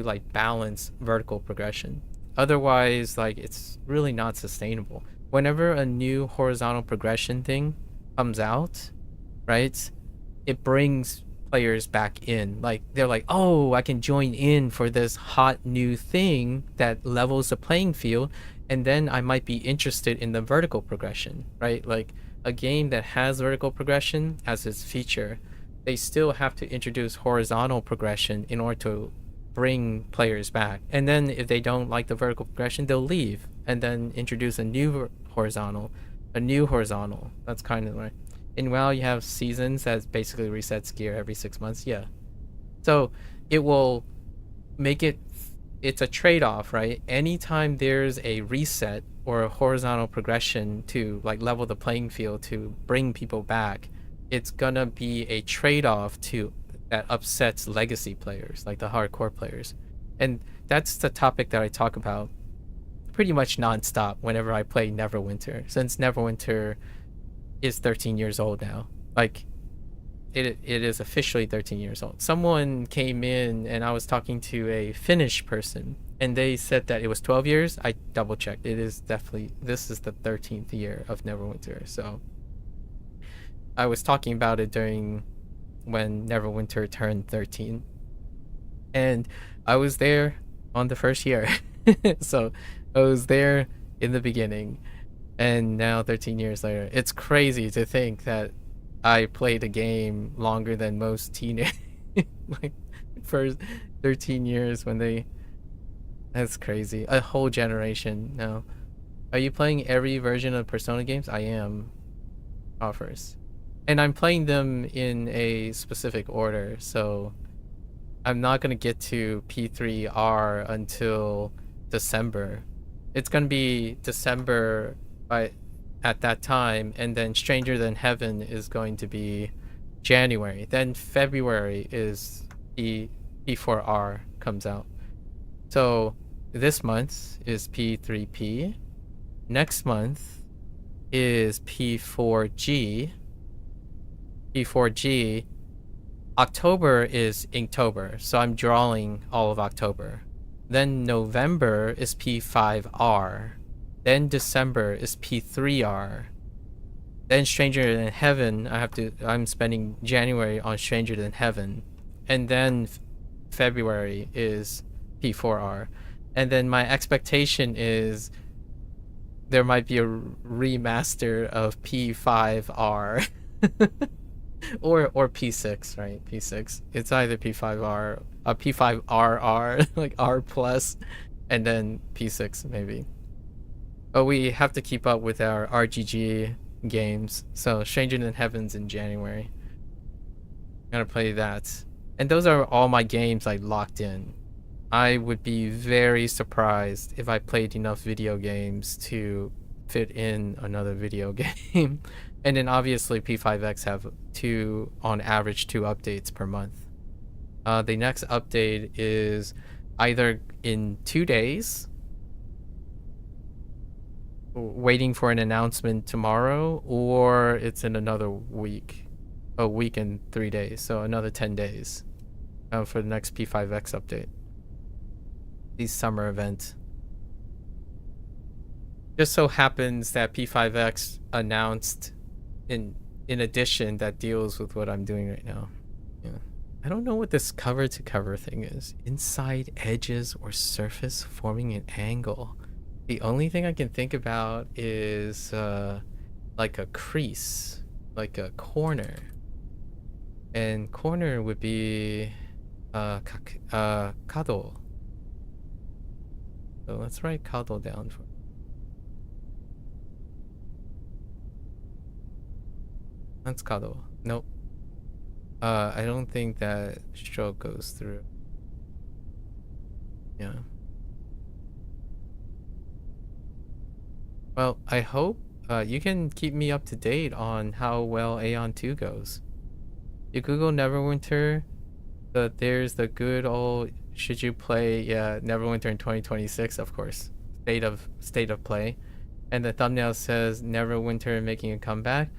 like balance vertical progression. Otherwise, like, it's really not sustainable. Whenever a new horizontal progression thing comes out, right, it brings players back in. Like, they're like, oh, I can join in for this hot new thing that levels the playing field, and then I might be interested in the vertical progression, right? Like, a game that has vertical progression as its feature, they still have to introduce horizontal progression in order to bring players back. And then if they don't like the vertical progression, they'll leave and then introduce a new horizontal. That's kind of like, and while you have seasons that basically resets gear every 6 months, yeah. So it will make it it's a trade-off, right? Anytime there's a reset or a horizontal progression to like level the playing field to bring people back, it's gonna be a trade-off to that upsets legacy players, like the hardcore players. And that's the topic that I talk about pretty much nonstop whenever I play Neverwinter, since Neverwinter is 13 years old now. Like, it is officially 13 years old. Someone came in and I was talking to a Finnish person and they said that it was 12 years. I double checked. It is definitely, this is the 13th year of Neverwinter. So I was talking about it during when Neverwinter turned 13. And I was there on the first year. So I was there in the beginning. And now 13 years later, it's crazy to think that I played a game longer than most teenage, like for 13 years when they, that's crazy. A whole generation now. Are you playing every version of Persona games? I am. Offers. And I'm playing them in a specific order, so I'm not going to get to P3R until December. It's going to be December at that time, and then Stranger Than Heaven is going to be January. Then February is P4R comes out. So this month is P3P. Next month is P4G. P4G. October is Inktober, so I'm drawing all of October. Then November is P5R. Then December is P3R. Then Stranger Than Heaven, I'm spending January on Stranger Than Heaven. And then February is P4R. And then my expectation is there might be a remaster of P5R. or P6, right? P6. It's either P5R, P5RR, like R plus, and then P6 maybe. But we have to keep up with our RGG games. So Stranger Than Heaven's in January. I'm gonna play that. And those are all my games like locked in. I would be very surprised if I played enough video games to fit in another video game. And then obviously P5X have on average 2 updates per month. The next update is either in 2 days, waiting for an announcement tomorrow, or it's in another week, a week and 3 days, so another 10 days for the next P5X update. The summer event. Just so happens that P5X announced in addition that deals with what I'm doing right now. Yeah. I don't know what this cover to cover thing is. Inside edges or surface forming an angle. The only thing I can think about is like a crease, like a corner. And corner would be kado. So let's write kado down for. That's kado. Nope. I don't think that stroke goes through. Yeah. Well, I hope you can keep me up to date on how well Aeon 2 goes. You Google Neverwinter, there's the good old should you play Neverwinter in 2026, of course. State of play. And the thumbnail says Neverwinter making a comeback.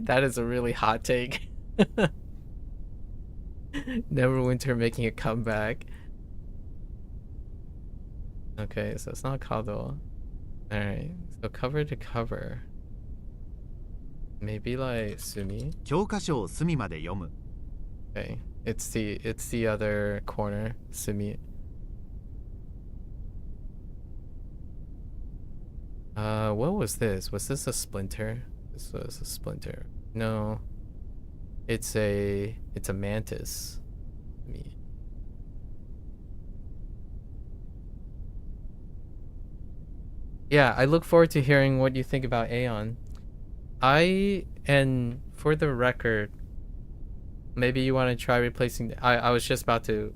That is a really hot take. Neverwinter making a comeback. Okay, so it's not Kado. Alright, so cover to cover. Maybe like Sumi? 教科書を隅まで読む Okay, it's the other corner, Sumi. What was this? Was this a splinter? This was a splinter. No. It's a mantis. Yeah, I look forward to hearing what you think about Aeon. And for the record, maybe you want to try replacing. I was just about to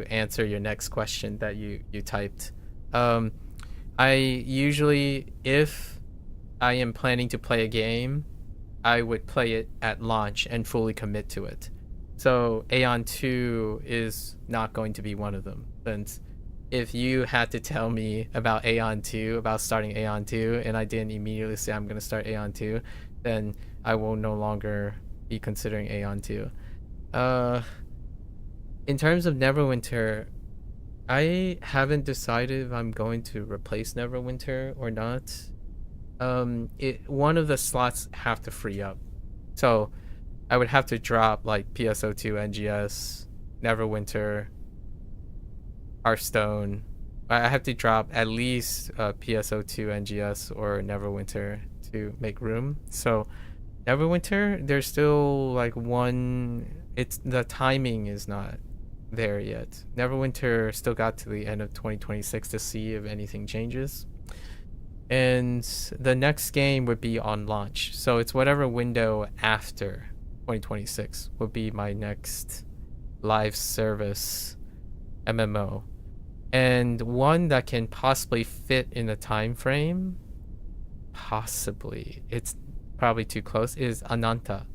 answer your next question that you typed. I usually, if I am planning to play a game, I would play it at launch and fully commit to it. So Aeon 2 is not going to be one of them. Since if you had to tell me about Aeon 2, about starting Aeon 2, and I didn't immediately say I'm going to start Aeon 2, then I will no longer be considering Aeon 2. In terms of Neverwinter, I haven't decided if I'm going to replace Neverwinter or not. One of the slots have to free up, so I would have to drop like PSO2 NGS, Neverwinter, Hearthstone. I have to drop at least PSO2 NGS or Neverwinter to make room. So Neverwinter, there's still like the timing is not there yet. Neverwinter still got to the end of 2026 to see if anything changes. And the next game would be on launch. So it's whatever window after 2026 would be my next live service MMO. And one that can possibly fit in the time frame, possibly, it's probably too close, is Ananta.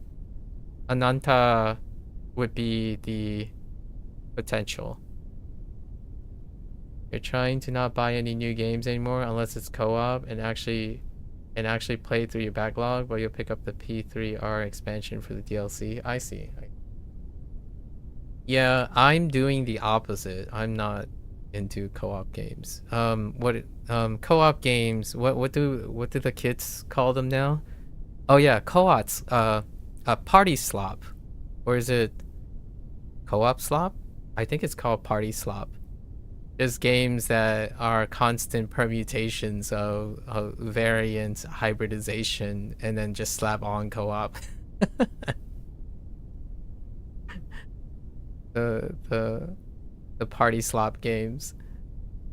Ananta would be the potential. You're trying to not buy any new games anymore unless it's co-op and actually play through your backlog, but you'll pick up the P3R expansion for the DLC. I see. Yeah, I'm doing the opposite. I'm not into co-op games. Co-op games, what do the kids call them now? Oh yeah, co-ops, a party slop. Or is it co-op slop? I think it's called party slop. Just games that are constant permutations of variant hybridization and then just slap on co-op. the party slop games.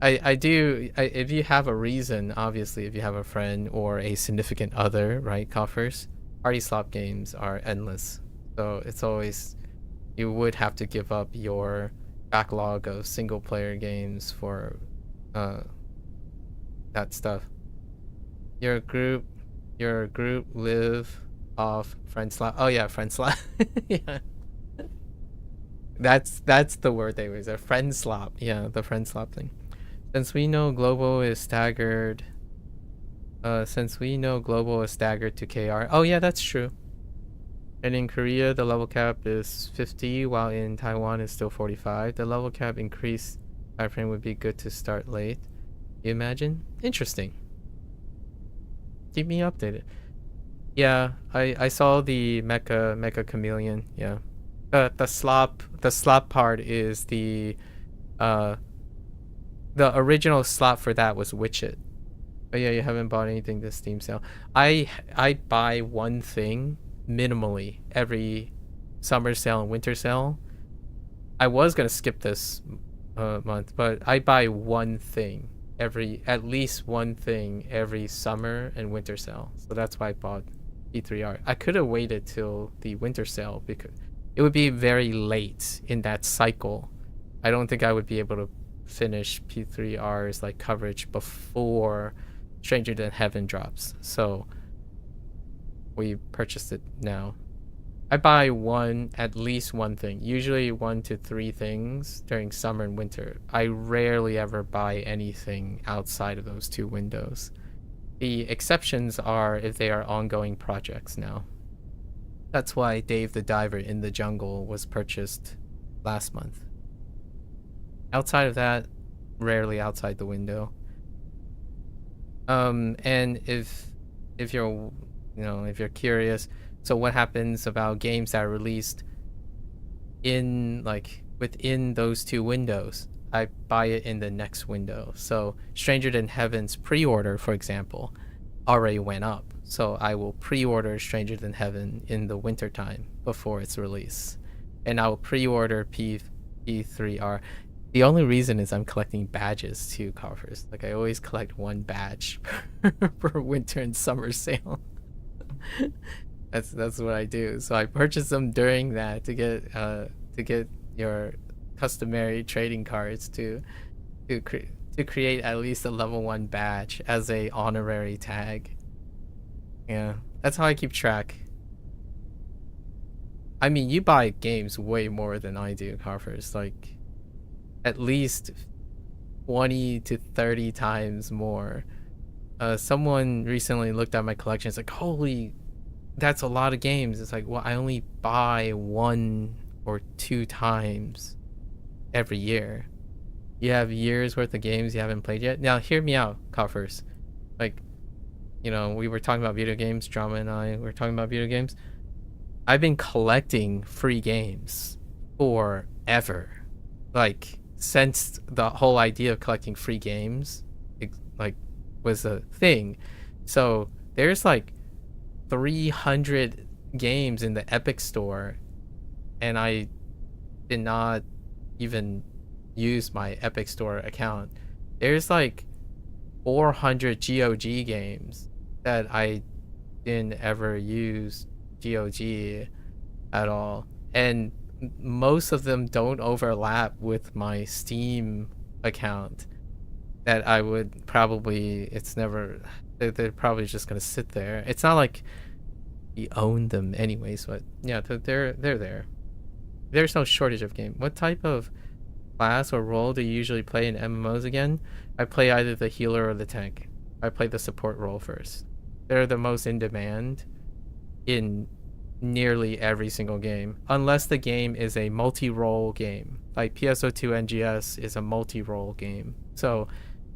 If you have a reason, obviously if you have a friend or a significant other, right, coffers, party slop games are endless. So it's always, you would have to give up your backlog of single player games for that stuff. Your group live off friend slap. Oh yeah, friend slap. Yeah. That's the word they use. A friend slap. Yeah, the friend slap thing. Since we know global is staggered to KR. Oh yeah, that's true. And in Korea, the level cap is 50, while in Taiwan it's still 45. The level cap increased timeframe would be good to start late. You imagine? Interesting. Keep me updated. Yeah, I saw the Mecha Chameleon. Yeah, the slop part is the original slot for that was Witchit. Oh yeah, you haven't bought anything this Steam sale. I buy one thing minimally every summer sale and winter sale. I was gonna skip this month, but I buy one thing at least one thing every summer and winter sale. So that's why I bought P3R. I could have waited till the winter sale because it would be very late in that cycle. I don't think I would be able to finish P3R's like coverage before Stranger Than Heaven drops. So we purchased it now. I buy at least one thing, usually 1 to 3 things during summer and winter. I rarely ever buy anything outside of those 2 windows. The exceptions are if they are ongoing projects now. That's why Dave the Diver in the Jungle was purchased last month. Outside of that, rarely outside the window. And if you're curious, so what happens about games that are released within those 2 windows? I buy it in the next window. So Stranger Than Heaven's pre-order, for example, already went up. So I will pre-order Stranger Than Heaven in the wintertime before its release. And I will pre-order P3R. The only reason is I'm collecting badges too, coffers. Like I always collect 1 badge per winter and summer sale. That's what I do. So I purchase them during that to get your customary trading cards to create at least a level 1 badge as a honorary tag. Yeah, that's how I keep track. I mean, you buy games way more than I do, Carvers. Like, at least 20 to 30 times more. Someone recently looked at my collection. It's like, holy, that's a lot of games. It's like, well, I only buy 1 or 2 times every year. You have years worth of games you haven't played yet. Now, hear me out, Coffers. Like, you know, we were talking about video games. Drama and I were talking about video games. I've been collecting free games forever. Like, since the whole idea of collecting free games, like, was a thing. So there's like 300 games in the Epic Store, and I did not even use my Epic Store account. There's like 400 GOG games that I didn't ever use GOG at all, and most of them don't overlap with my Steam account that I would probably, they're probably just gonna sit there. It's not like we own them anyways, but yeah, they're there. There's no shortage of game. What type of class or role do you usually play in MMOs again? I play either the healer or the tank. I play the support role first. They're the most in demand in nearly every single game, unless the game is a multi-role game. Like PSO2 NGS is a multi-role game, so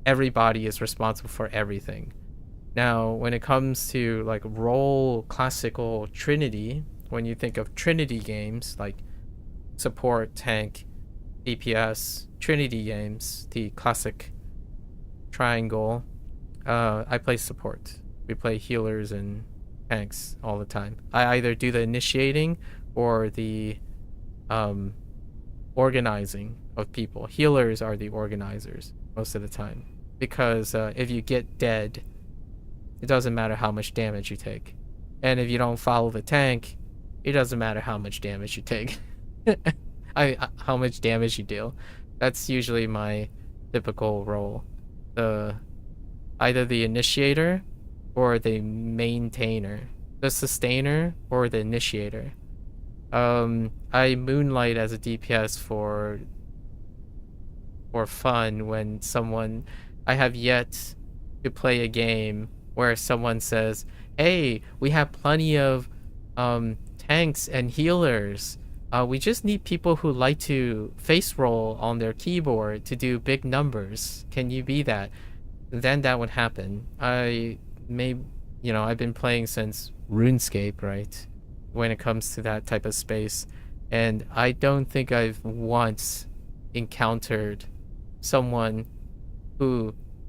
everybody is responsible for everything. Now, when it comes to like role classical Trinity, when you think of Trinity games like support, tank, DPS, Trinity games, the classic triangle, I play support. We play healers and tanks all the time. I either do the initiating or the organizing of people. Healers are the organizers most of the time, because if you get dead, it doesn't matter how much damage you take, and if you don't follow the tank, it doesn't matter how much damage you take. How much damage you deal. That's usually my typical role. Either the initiator or the maintainer, the sustainer or the initiator. I moonlight as a DPS for fun when I have yet to play a game where someone says, hey, we have plenty of tanks and healers. We just need people who like to face roll on their keyboard to do big numbers. Can you be that? Then that would happen. I've been playing since RuneScape, right? When it comes to that type of space. And I don't think I've once encountered someone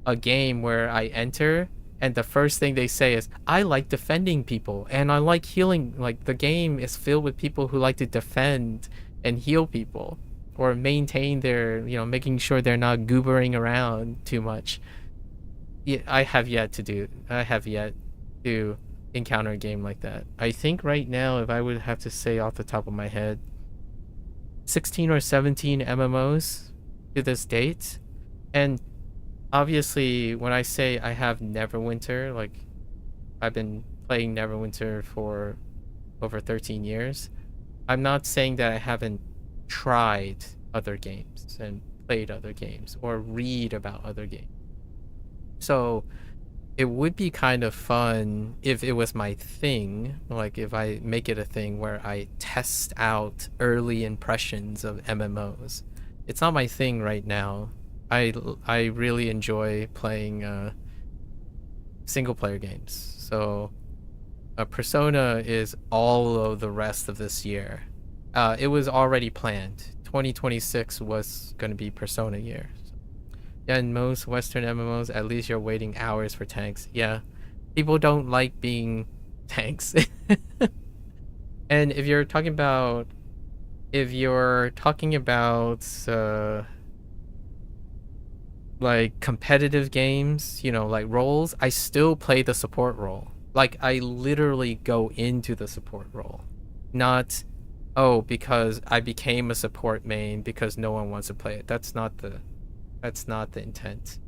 a game where I enter and the first thing they say is, I like defending people and I like healing. Like, the game is filled with people who like to defend and heal people or maintain their, making sure they're not goobering around too much. Yeah, I have yet to encounter a game like that. I think right now, if I would have to say off the top of my head, 16 or 17 MMOs to this date. And obviously, when I say I have Neverwinter, like, I've been playing Neverwinter for over 13 years, I'm not saying that I haven't tried other games and played other games or read about other games. So it would be kind of fun if it was my thing, like if I make it a thing where I test out early impressions of MMOs. It's not my thing right now. I really enjoy playing single player games. So Persona is all of the rest of this year. It was already planned. 2026 was going to be Persona year. Yeah, in most Western MMOs, at least you're waiting hours for tanks. Yeah, people don't like being tanks. And if you're talking about like competitive games, like roles, I still play the support role. Like, I literally go into the support role. Not, oh, because I became a support main because no one wants to play it. That's not the intent.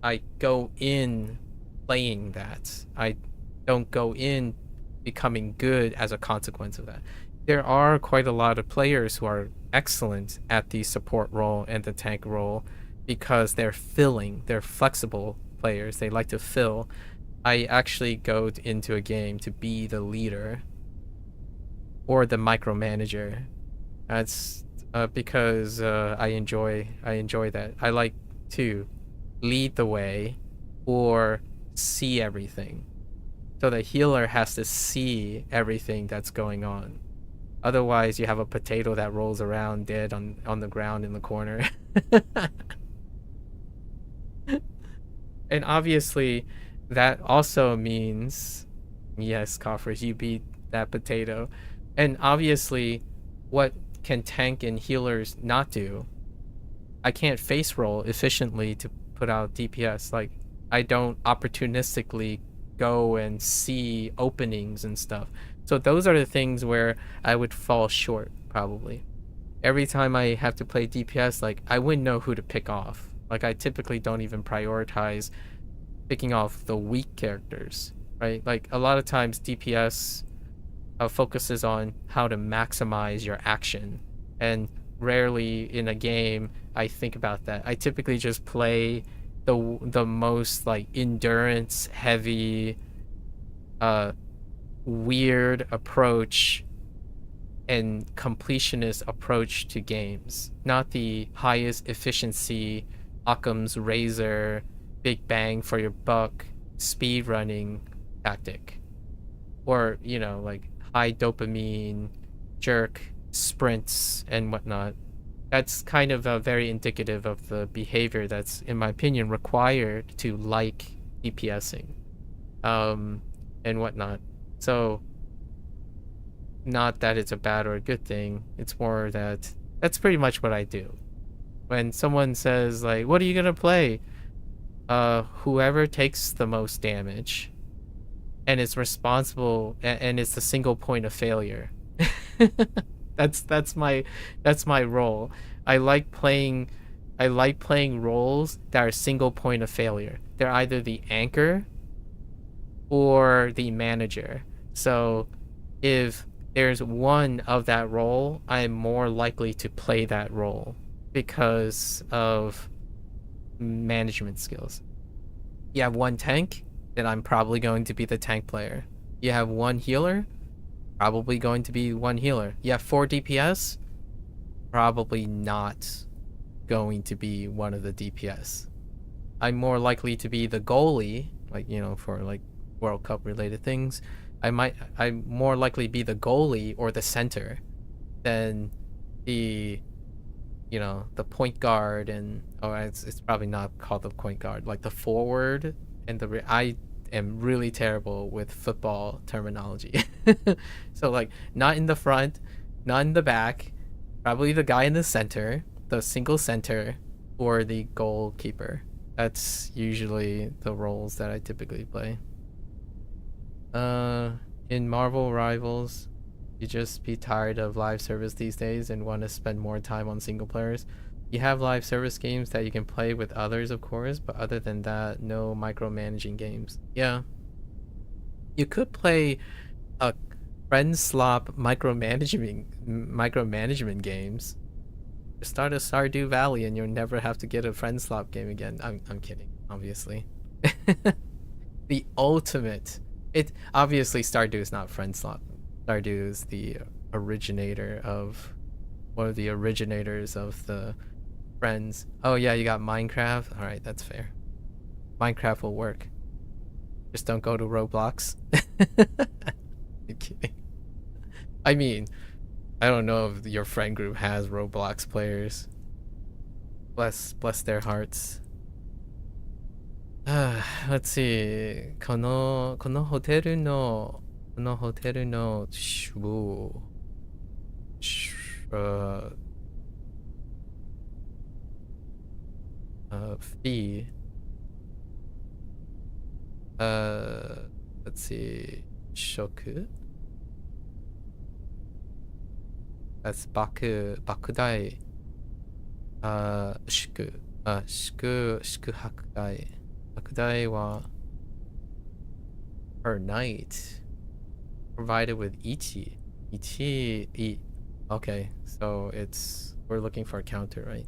I go in playing that. I don't go in becoming good as a consequence of that. There are quite a lot of players who are excellent at the support role and the tank role because they're flexible players. They like to fill. I actually go into a game to be the leader or the micromanager. That's because I enjoy that. I like to lead the way or see everything. So the healer has to see everything that's going on. Otherwise, you have a potato that rolls around dead on the ground in the corner. And obviously, that also means, yes, Coffers, you beat that potato. And obviously, what can tank and healers not do? I can't face roll efficiently to put out DPS. Like, I don't opportunistically go and see openings and stuff. So those are the things where I would fall short, probably. Every time I have to play DPS, like, I wouldn't know who to pick off. Like, I typically don't even prioritize picking off the weak characters, right? Like, a lot of times DPS focuses on how to maximize your action, and rarely in a game I think about that. I typically just play the most like endurance heavy weird approach and completionist approach to games, not the highest efficiency Occam's razor big bang for your buck speed running tactic, or like high dopamine jerk sprints and whatnot. That's kind of very indicative of the behavior that's, in my opinion, required to like DPSing and whatnot. So not that it's a bad or a good thing, it's more that that's pretty much what I do. When someone says like, what are you gonna play? Whoever takes the most damage and is responsible and it's the single point of failure. That's my role. I like playing roles that are single point of failure. They're either the anchor or the manager. So if there's one of that role, I'm more likely to play that role because of management skills. You have one tank, then I'm probably going to be the tank player. You have one healer, probably going to be one healer. You have 4 DPS, probably not going to be one of the DPS. I'm more likely to be the goalie, like, for like World Cup related things. I'm more likely be the goalie or the center than the the point guard, and it's probably not called the point guard, like the forward and I am really terrible with football terminology. So like not in the front, not in the back, probably the guy in the center, the single center, or the goalkeeper. That's usually the roles that I typically play. In Marvel Rivals, you just be tired of live service these days and want to spend more time on single players. You have live service games that you can play with others, of course, but other than that, no micromanaging games. Yeah. You could play a friend slop micromanagement games. Start a Stardew Valley and you'll never have to get a friend slop game again. I'm kidding, obviously. The ultimate. Obviously Stardew is not friend slop. Stardew is the originator of one of the originators of the friends. Oh yeah, you got Minecraft. All right, that's fair. Minecraft will work. Just don't go to Roblox. I'm kidding. I mean, I don't know if your friend group has Roblox players. Bless their hearts. Let's see. このホテルのfee let's see. Shoku. That's bakudai. Shikuhakudai. Bakudai wa per night. Provided with ichi. Okay, so we're looking for a counter, right?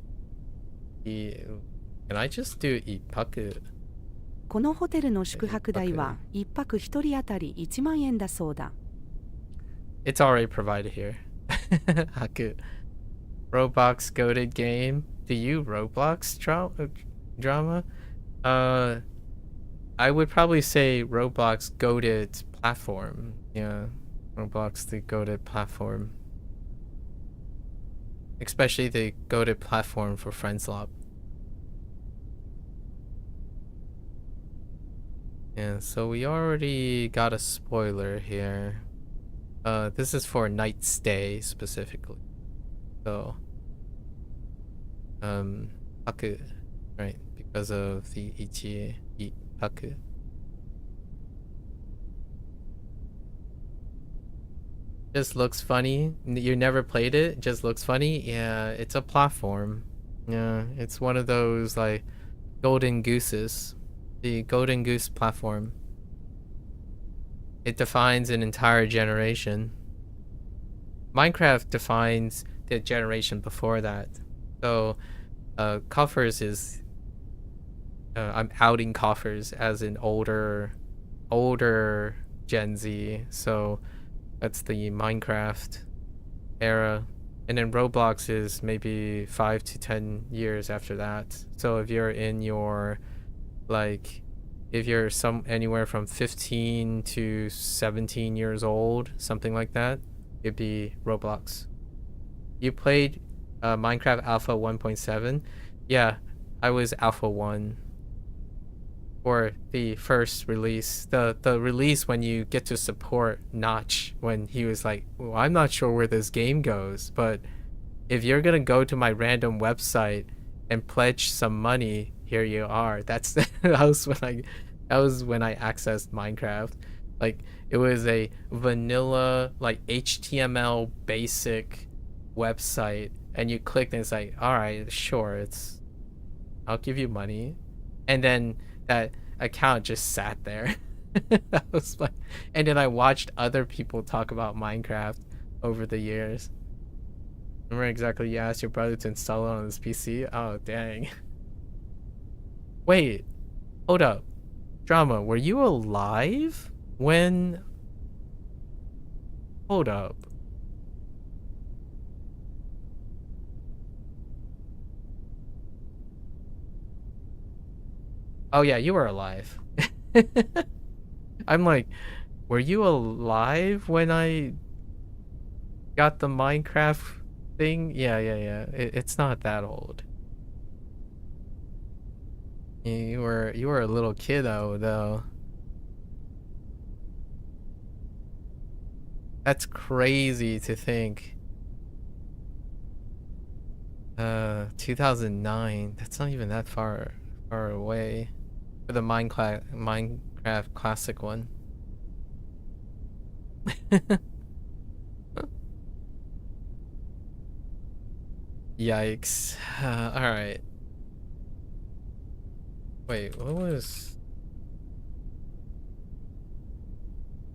Can I just do ippaku? このホテルの宿泊代は1泊1人当たり1万円だそうだ。It's already provided here. Haku. Roblox goated game. Do you Roblox drama? I would probably say Roblox goated platform. Yeah, Roblox the goated platform. Especially the goated platform for Friendslop. Yeah, so we already got a spoiler here. This is for night stay specifically. So, paku, right? Because of the ichi paku. Just looks funny. You never played it? Just looks funny? Yeah, it's a platform. Yeah, it's one of those like golden gooses. The golden goose platform. It defines an entire generation. Minecraft defines the generation before that. So, Coffers is... I'm outing Coffers as an older Gen Z. So, that's the Minecraft era. And then Roblox is maybe 5 to 10 years after that. So if you're in your... like, if you're anywhere from 15 to 17 years old, something like that, it'd be Roblox. You played Minecraft Alpha 1.7? Yeah, I was Alpha 1. Or the first release. The release when you get to support Notch, when he was like, well, I'm not sure where this game goes, but if you're gonna go to my random website and pledge some money, here you are. That was when I accessed Minecraft. Like, it was a vanilla, like, HTML basic website, and you clicked and it's like, all right, sure, I'll give you money. And then that account just sat there. That was like, and then I watched other people talk about Minecraft over the years. Remember exactly, you asked your brother to install it on his PC? Oh, dang. Wait, hold up. Drama, were you alive when... Hold up. Oh yeah, you were alive. I'm like, were you alive when I got the Minecraft thing? Yeah. It's not that old. You were a little kiddo though. That's crazy to think. 2009. That's not even that far away. For the Minecraft classic one. Yikes. Alright. Wait, what was...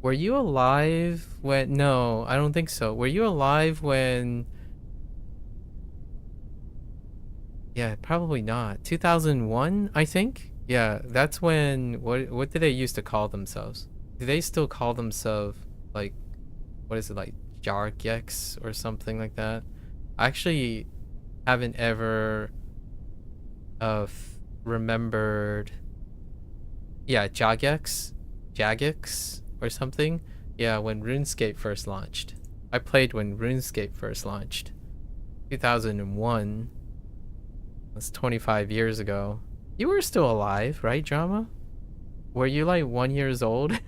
Were you alive when... No, I don't think so. Were you alive when... Yeah, probably not. 2001, I think? Yeah, that's when... What did they used to call themselves? Do they still call themselves, like... What is it, like, Jargex or something like that? I actually haven't ever... remembered... Yeah, Jagex or something. Yeah, when RuneScape first launched. I played when RuneScape first launched. 2001. That's 25 years ago. You were still alive, right, Drama? Were you like 1 year old?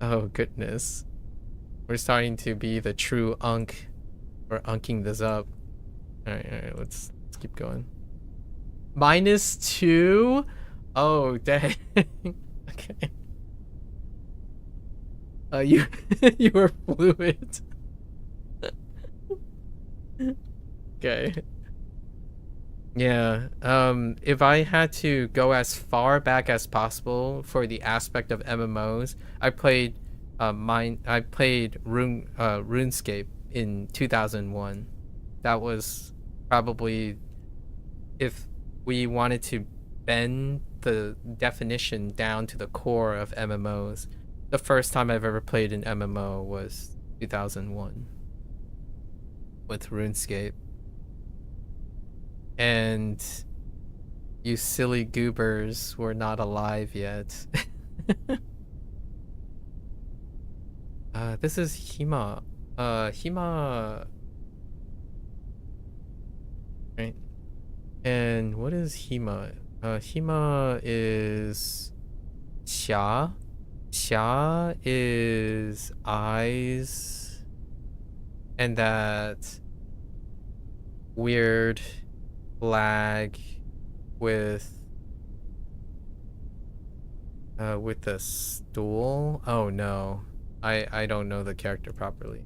Oh goodness. We're starting to be the true Unk. We're unking this up. Alright, let's keep going. -2? Oh, dang. Okay. You you were fluid. Okay. Yeah. If I had to go as far back as possible for the aspect of MMOs, I played RuneScape in 2001. That was probably, if we wanted to bend the definition down to the core of MMOs, the first time I've ever played an MMO was 2001 with RuneScape. And you silly goobers were not alive yet. This is Hima. Hima. Right. And what is Hima? Hima is Xia. Xia is eyes. And that weird flag with the stool. Oh no. I don't know the character properly.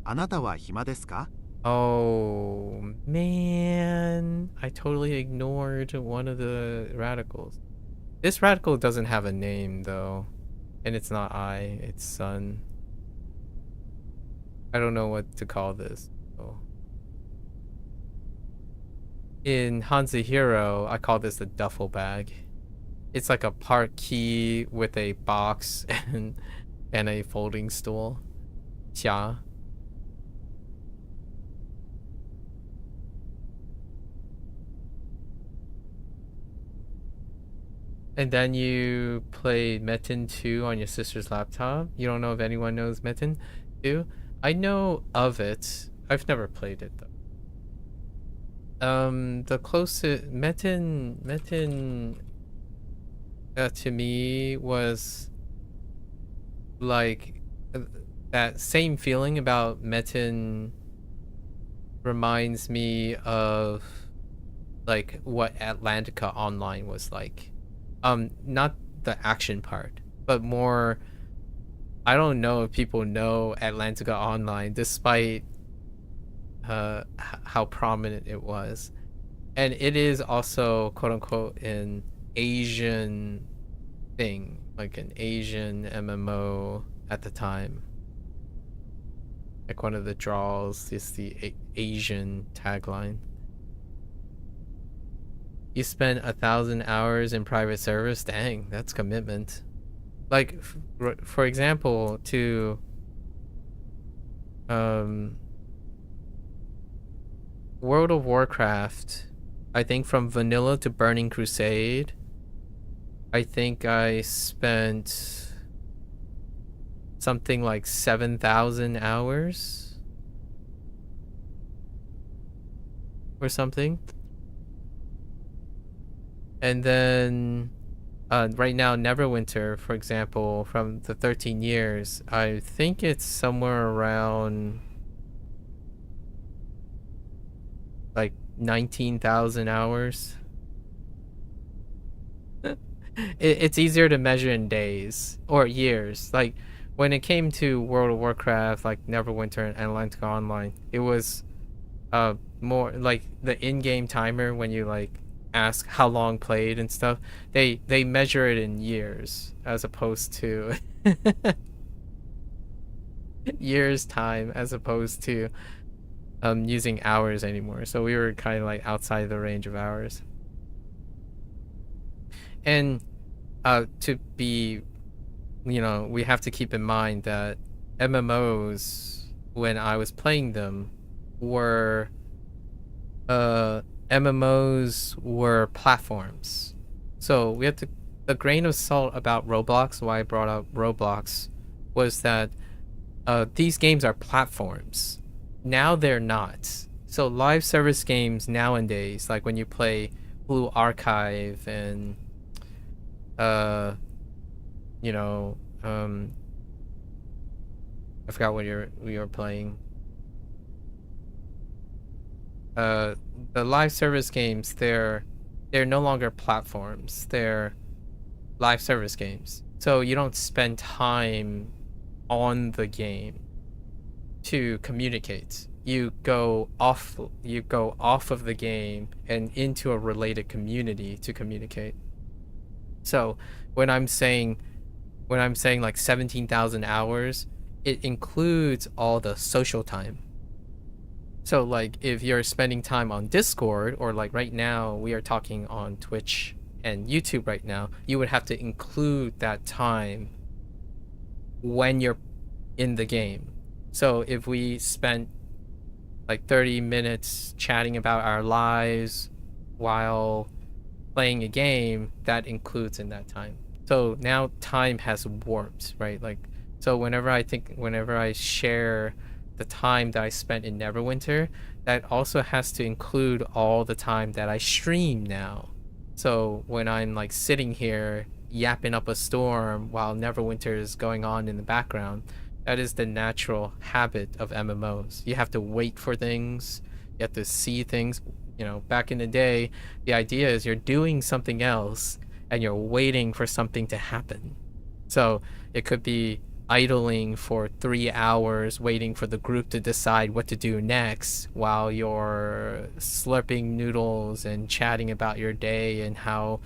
あなたは暇ですか? Oh man, I totally ignored one of the radicals. This radical doesn't have a name though, and it's not I, it's Sun. I don't know what to call this. Oh. In HanziHero, I call this the duffel bag. It's like a park key with a box and a folding stool. Xia. And then you played Metin 2 on your sister's laptop. You don't know if anyone knows Metin 2? I know of it. I've never played it though. The closest Metin to me was like that same feeling about Metin reminds me of like what Atlantica Online was like. Not the action part, but more, I don't know if people know Atlantica Online despite how prominent it was. And it is also quote unquote an Asian thing, like an Asian MMO at the time. Like one of the draws is the Asian tagline. You spent 1,000 hours in private service? Dang, that's commitment. Like, for example, to World of Warcraft, I think from vanilla to Burning Crusade, I think I spent something like 7,000 hours or something. And then right now, Neverwinter, for example, from the 13 years, I think it's somewhere around like 19,000 hours. It's easier to measure in days or years. Like when it came to World of Warcraft, like Neverwinter and Atlantica Online, it was more like the in-game timer when you like ask how long played and stuff. They measure it in years as opposed to years time as opposed to using hours anymore. So we were kind of like outside the range of hours. And to be, you know, we have to keep in mind that MMOs, when I was playing them, were MMOs were platforms. So we have to, the grain of salt about Roblox, why I brought up Roblox, was that these games are platforms. Now they're not. So live service games nowadays, like when you play Blue Archive and you know, I forgot what we were playing. The live service games, they're they're no longer platforms. They're live service games. So you don't spend time on the game to communicate. You go off of the game and into a related community to communicate. So when I'm saying like 17,000 hours, it includes all the social time. So like if you're spending time on Discord, or like right now we are talking on Twitch and YouTube right now, you would have to include that time when you're in the game. So if we spent like 30 minutes chatting about our lives while playing a game, that includes in that time. So now time has warped, right? Like, so whenever I share the time that I spent in Neverwinter, that also has to include all the time that I stream now. So when I'm like sitting here yapping up a storm while Neverwinter is going on in the background, that is the natural habit of MMOs. You have to wait for things, you have to see things. You know, back in the day, the idea is you're doing something else and you're waiting for something to happen. So it could be idling for 3 hours waiting for the group to decide what to do next while you're slurping noodles and chatting about your day and how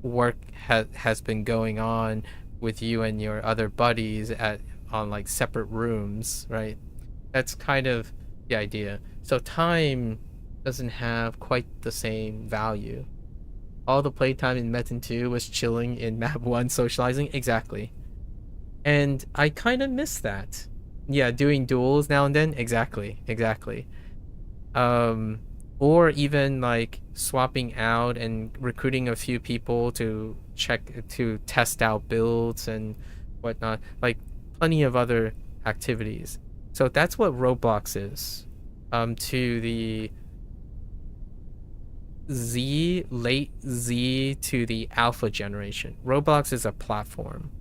work has been going on with you and your other buddies on like separate rooms, right? That's kind of the idea. So time doesn't have quite the same value. All the playtime in Metin 2 was chilling in map 1 socializing. Exactly. And I kind of miss that. Yeah, doing duels now and then. Exactly. Or even like swapping out and recruiting a few people to test out builds and whatnot. Like plenty of other activities. So that's what Roblox is. To the late Z to the alpha generation. Roblox is a platform.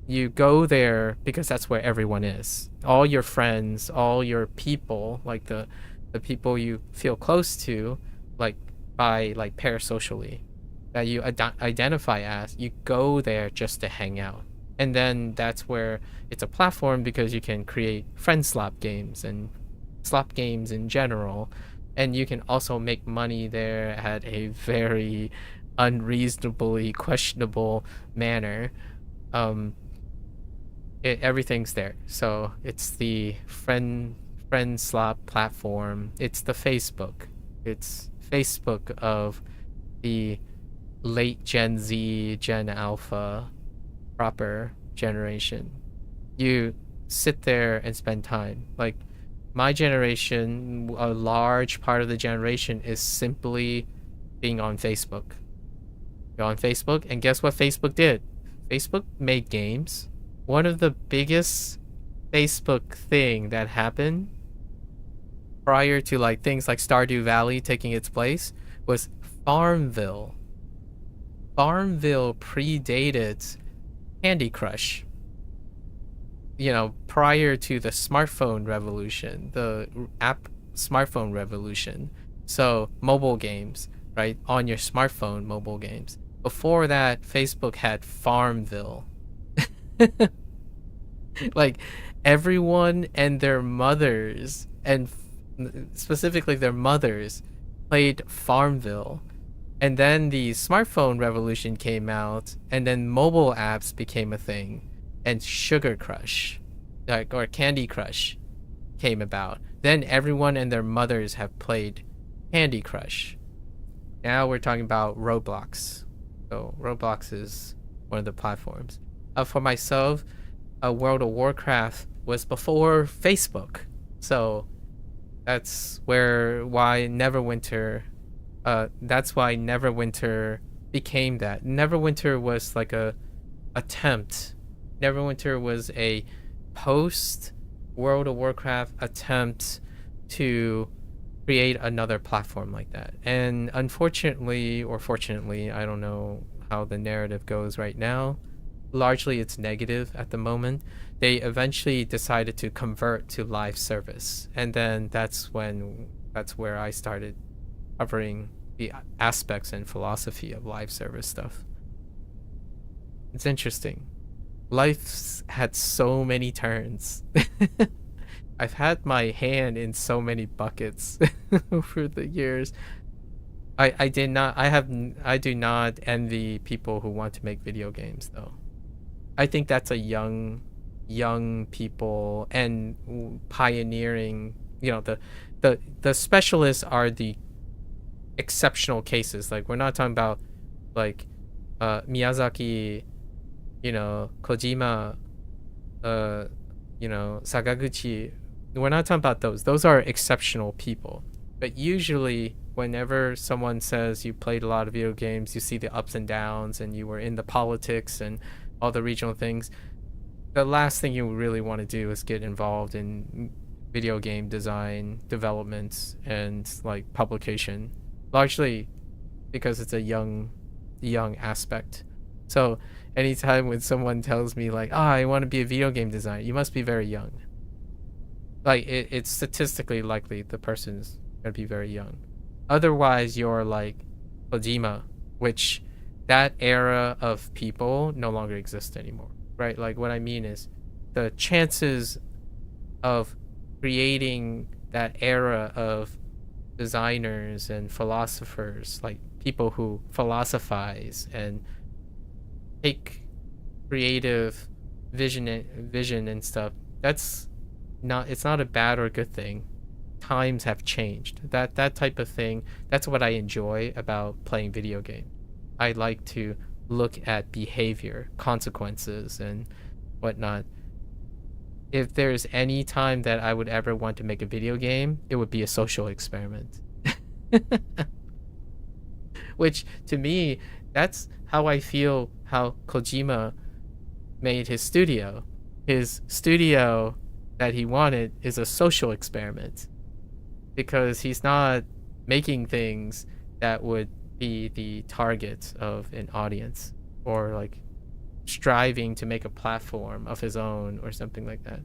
You go there because that's where everyone is. All your friends, all your people, like the people you feel close to, like by like parasocially, that you identify as, you go there just to hang out. And then that's where it's a platform because you can create friend slap games and slap games in general. And you can also make money there at a very unreasonably questionable manner. Everything's there. So it's the friend slap platform. It's the Facebook. It's Facebook of the late Gen Z, Gen Alpha proper generation. You sit there and spend time. Like my generation, a large part of the generation is simply being on Facebook. You're on Facebook, and guess what Facebook did? Facebook made games. One of the biggest Facebook thing that happened prior to like things like Stardew Valley taking its place was Farmville. Farmville predated Candy Crush. You know, prior to the smartphone revolution, the app smartphone revolution. So mobile games, right? On your smartphone, mobile games. Before that, Facebook had Farmville. Like everyone and their mothers, and specifically their mothers, played Farmville. And then the smartphone revolution came out, and then mobile apps became a thing. And Sugar Crush, or Candy Crush, came about. Then everyone and their mothers have played Candy Crush. Now we're talking about Roblox. So Roblox is one of the platforms. For myself, World of Warcraft was before Facebook. So that's why Neverwinter became that. Neverwinter was like a attempt. Neverwinter was a post World of Warcraft attempt to create another platform like that. And unfortunately, or fortunately, I don't know how the narrative goes right now, largely it's negative at the moment. They eventually decided to convert to live service, and then that's where I started covering the aspects and philosophy of live service stuff. It's interesting. Life's had so many turns. I've had my hand in so many buckets over the years. I do not envy people who want to make video games though. I think that's a young people and pioneering, you know, the specialists are the exceptional cases. Like, we're not talking about like Miyazaki, you know, Kojima, you know, Sakaguchi. We're not talking about those. Those are exceptional people. But usually whenever someone says you played a lot of video games, you see the ups and downs and you were in the politics and all the regional things, the last thing you really want to do is get involved in video game design, development, and like publication, largely because it's a young aspect. So anytime when someone tells me like, I want to be a video game designer, you must be very young. Like, it's statistically likely the person's gonna be very young. Otherwise, you're like Kojima, which that era of people no longer exist anymore, right? Like, what I mean is the chances of creating that era of designers and philosophers, like people who philosophize and take creative vision and stuff, it's not a bad or good thing. Times have changed. That type of thing, that's what I enjoy about playing video games. I like to look at behavior, consequences, and whatnot. If there's any time that I would ever want to make a video game, it would be a social experiment. Which, to me, that's how I feel how Kojima made his studio. His studio that he wanted is a social experiment, because he's not making things that would be the target of an audience, or like striving to make a platform of his own or something like that.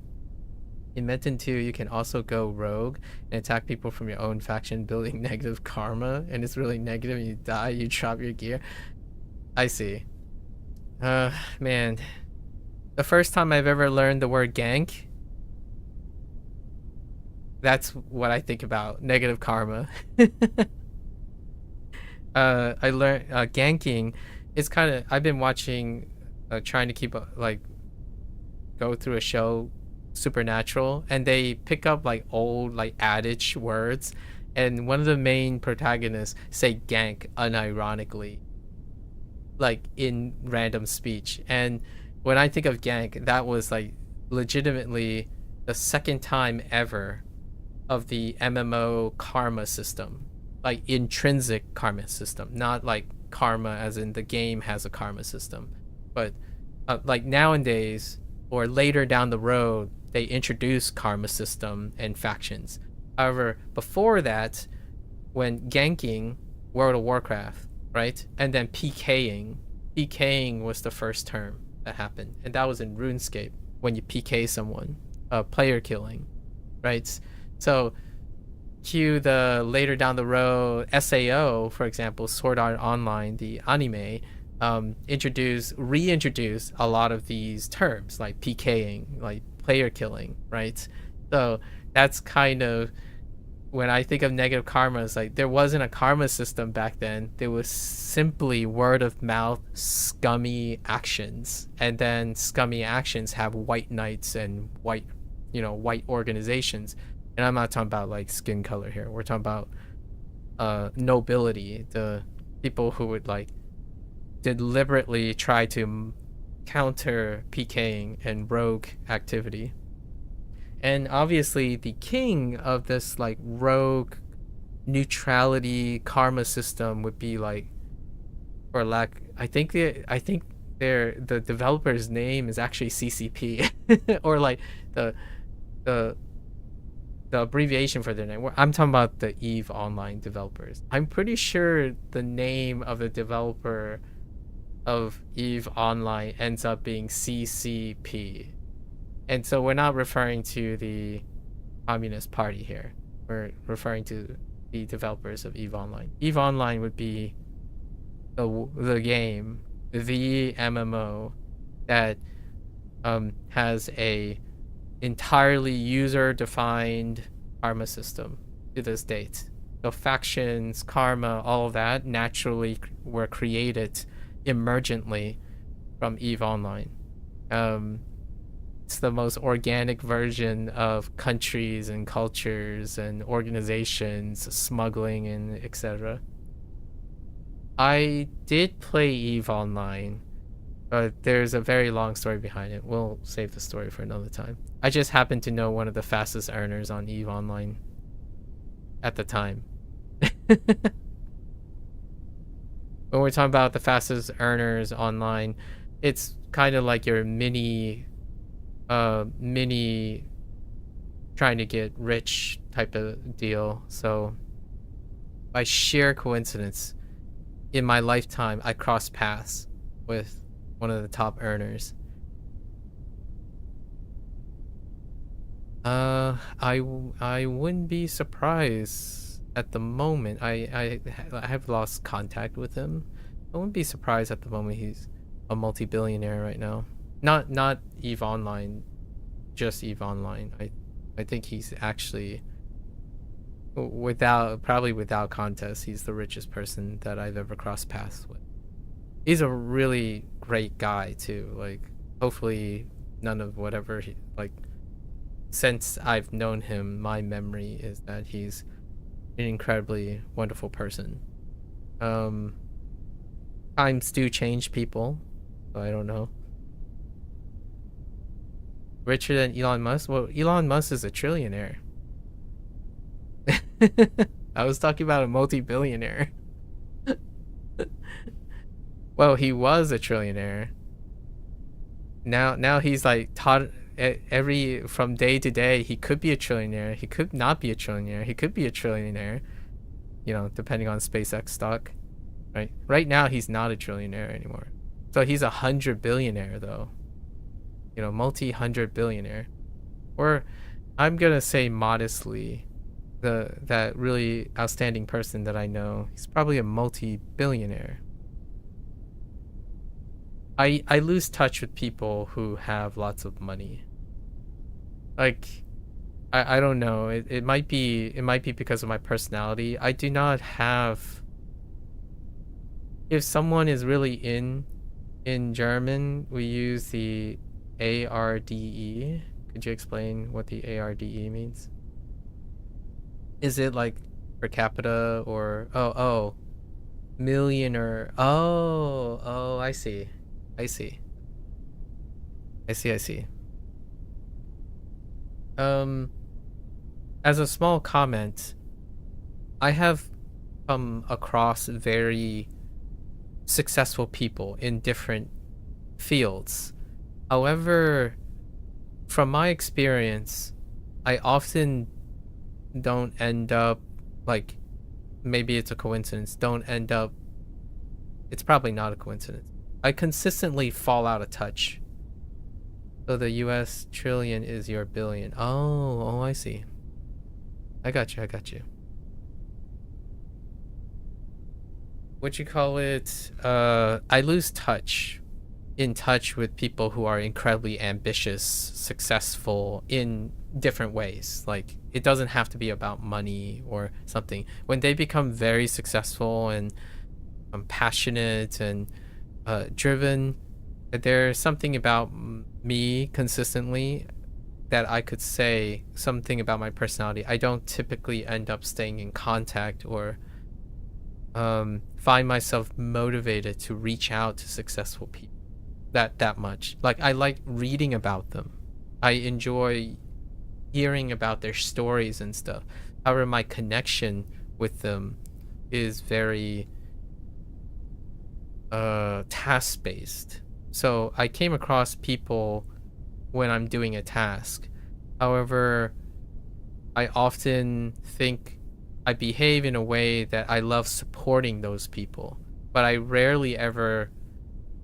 In Meten 2, you can also go rogue and attack people from your own faction, building negative karma, and it's really negative and you die, you drop your gear. I see. Man. The first time I've ever learned the word gank, that's what I think about, negative karma. I learned ganking is kind of, I've been watching, trying to keep go through a show, Supernatural, and they pick up like old like adage words, and one of the main protagonists say gank unironically, like in random speech. And when I think of gank, that was like legitimately the second time ever of the MMO karma system, like intrinsic karma system, not like karma as in the game has a karma system, but like nowadays or later down the road they introduce karma system and factions. However, before that, when ganking, World of Warcraft, right, and then PKing was the first term that happened, and that was in RuneScape when you PK someone, player killing, right? So cue the later down the road SAO, for example, Sword Art Online, the anime, reintroduce a lot of these terms like PKing, like player killing, right? So that's kind of when I think of negative karma, it's like there wasn't a karma system back then. There was simply word of mouth, scummy actions, and then scummy actions have white knights and white organizations. And I'm not talking about like skin color here. We're talking about nobility, the people who would like deliberately try to counter PKing and rogue activity. And obviously the king of this like rogue neutrality karma system would be like, or lack, I think the developer's name is actually CCP or like the abbreviation for their name. I'm talking about the EVE Online developers. I'm pretty sure the name of the developer of EVE Online ends up being CCP. And so we're not referring to the Communist Party here. We're referring to the developers of EVE Online. EVE Online would be the game, the MMO that has a entirely user-defined karma system to this date. So factions, karma, all of that naturally were created emergently from EVE Online. It's the most organic version of countries and cultures and organizations, smuggling and etc. I did play EVE Online, but there's a very long story behind it. We'll save the story for another time. I just happened to know one of the fastest earners on EVE Online at the time. When we're talking about the fastest earners online, it's kind of like your mini trying to get rich type of deal. So by sheer coincidence, in my lifetime, I crossed paths with one of the top earners. I wouldn't be surprised at the moment. I have lost contact with him. I wouldn't be surprised at the moment he's a multi-billionaire right now. Not EVE Online, just EVE Online. I think he's actually, probably without contest, he's the richest person that I've ever crossed paths with. He's a really great guy too. Like, hopefully none of whatever he, like, since I've known him, my memory is that he's an incredibly wonderful person. Times do change people, so I don't know. Richer than Elon Musk? Well, Elon Musk is a trillionaire. I was talking about a multi-billionaire. Well, he was a trillionaire. Now he's like taught from day to day. He could be a trillionaire. He could not be a trillionaire. He could be a trillionaire. You know, depending on SpaceX stock. Right. Right now he's not a trillionaire anymore. So he's 100 billionaire though. You know, multi-100 billionaire. Or I'm gonna say modestly, that really outstanding person that I know, he's probably a multi-billionaire. I lose touch with people who have lots of money. Like, I don't know. It might be because of my personality. I do not have. If someone is really in German, we use the ARDE. Could you explain what the ARDE means? Is it like per capita or million or I see. As a small comment, I have come across very successful people in different fields. However, from my experience, I often don't end up, like, maybe it's a coincidence, it's probably not a coincidence. I consistently fall out of touch. So the US trillion is your billion. Oh, I see. I got you. What you call it? I lose touch with people who are incredibly ambitious, successful in different ways. Like, it doesn't have to be about money or something. When they become very successful and passionate and driven, there's something about me consistently that I could say something about my personality. I don't typically end up staying in contact or find myself motivated to reach out to successful people that much. Like, I like reading about them. I enjoy hearing about their stories and stuff. However, my connection with them is very task-based. So I came across people when I'm doing a task. However, I often think I behave in a way that I love supporting those people, but I rarely ever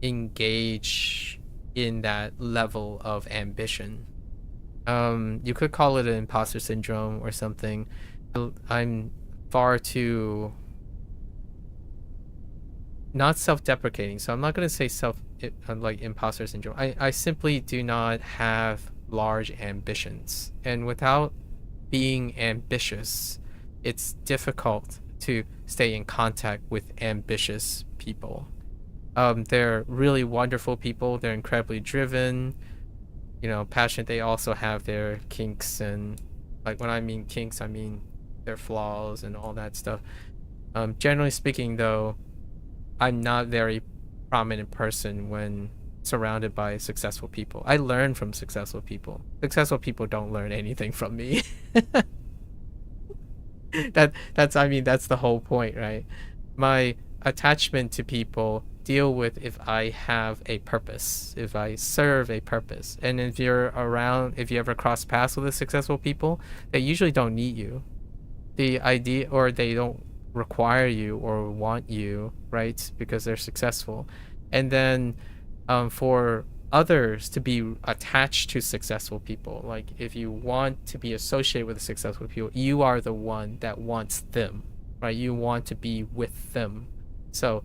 engage in that level of ambition. You could call it an imposter syndrome or something. I'm far too not self-deprecating. So I'm not going to say like imposter syndrome. I simply do not have large ambitions, and without being ambitious, it's difficult to stay in contact with ambitious people. They're really wonderful people. They're incredibly driven, passionate. They also have their kinks, and like when I mean kinks, I mean their flaws and all that stuff. Generally speaking, though, I'm not very prominent person when surrounded by successful people. I learn from successful people. Successful people don't learn anything from me. That's the whole point, right? My attachment to people deal with if I have a purpose, if I serve a purpose. And if you ever cross paths with successful people, they usually don't need you. The idea, or they don't require you or want you, right? Because they're successful. And then for others to be attached to successful people, like if you want to be associated with successful people, you are the one that wants them, right? You want to be with them. So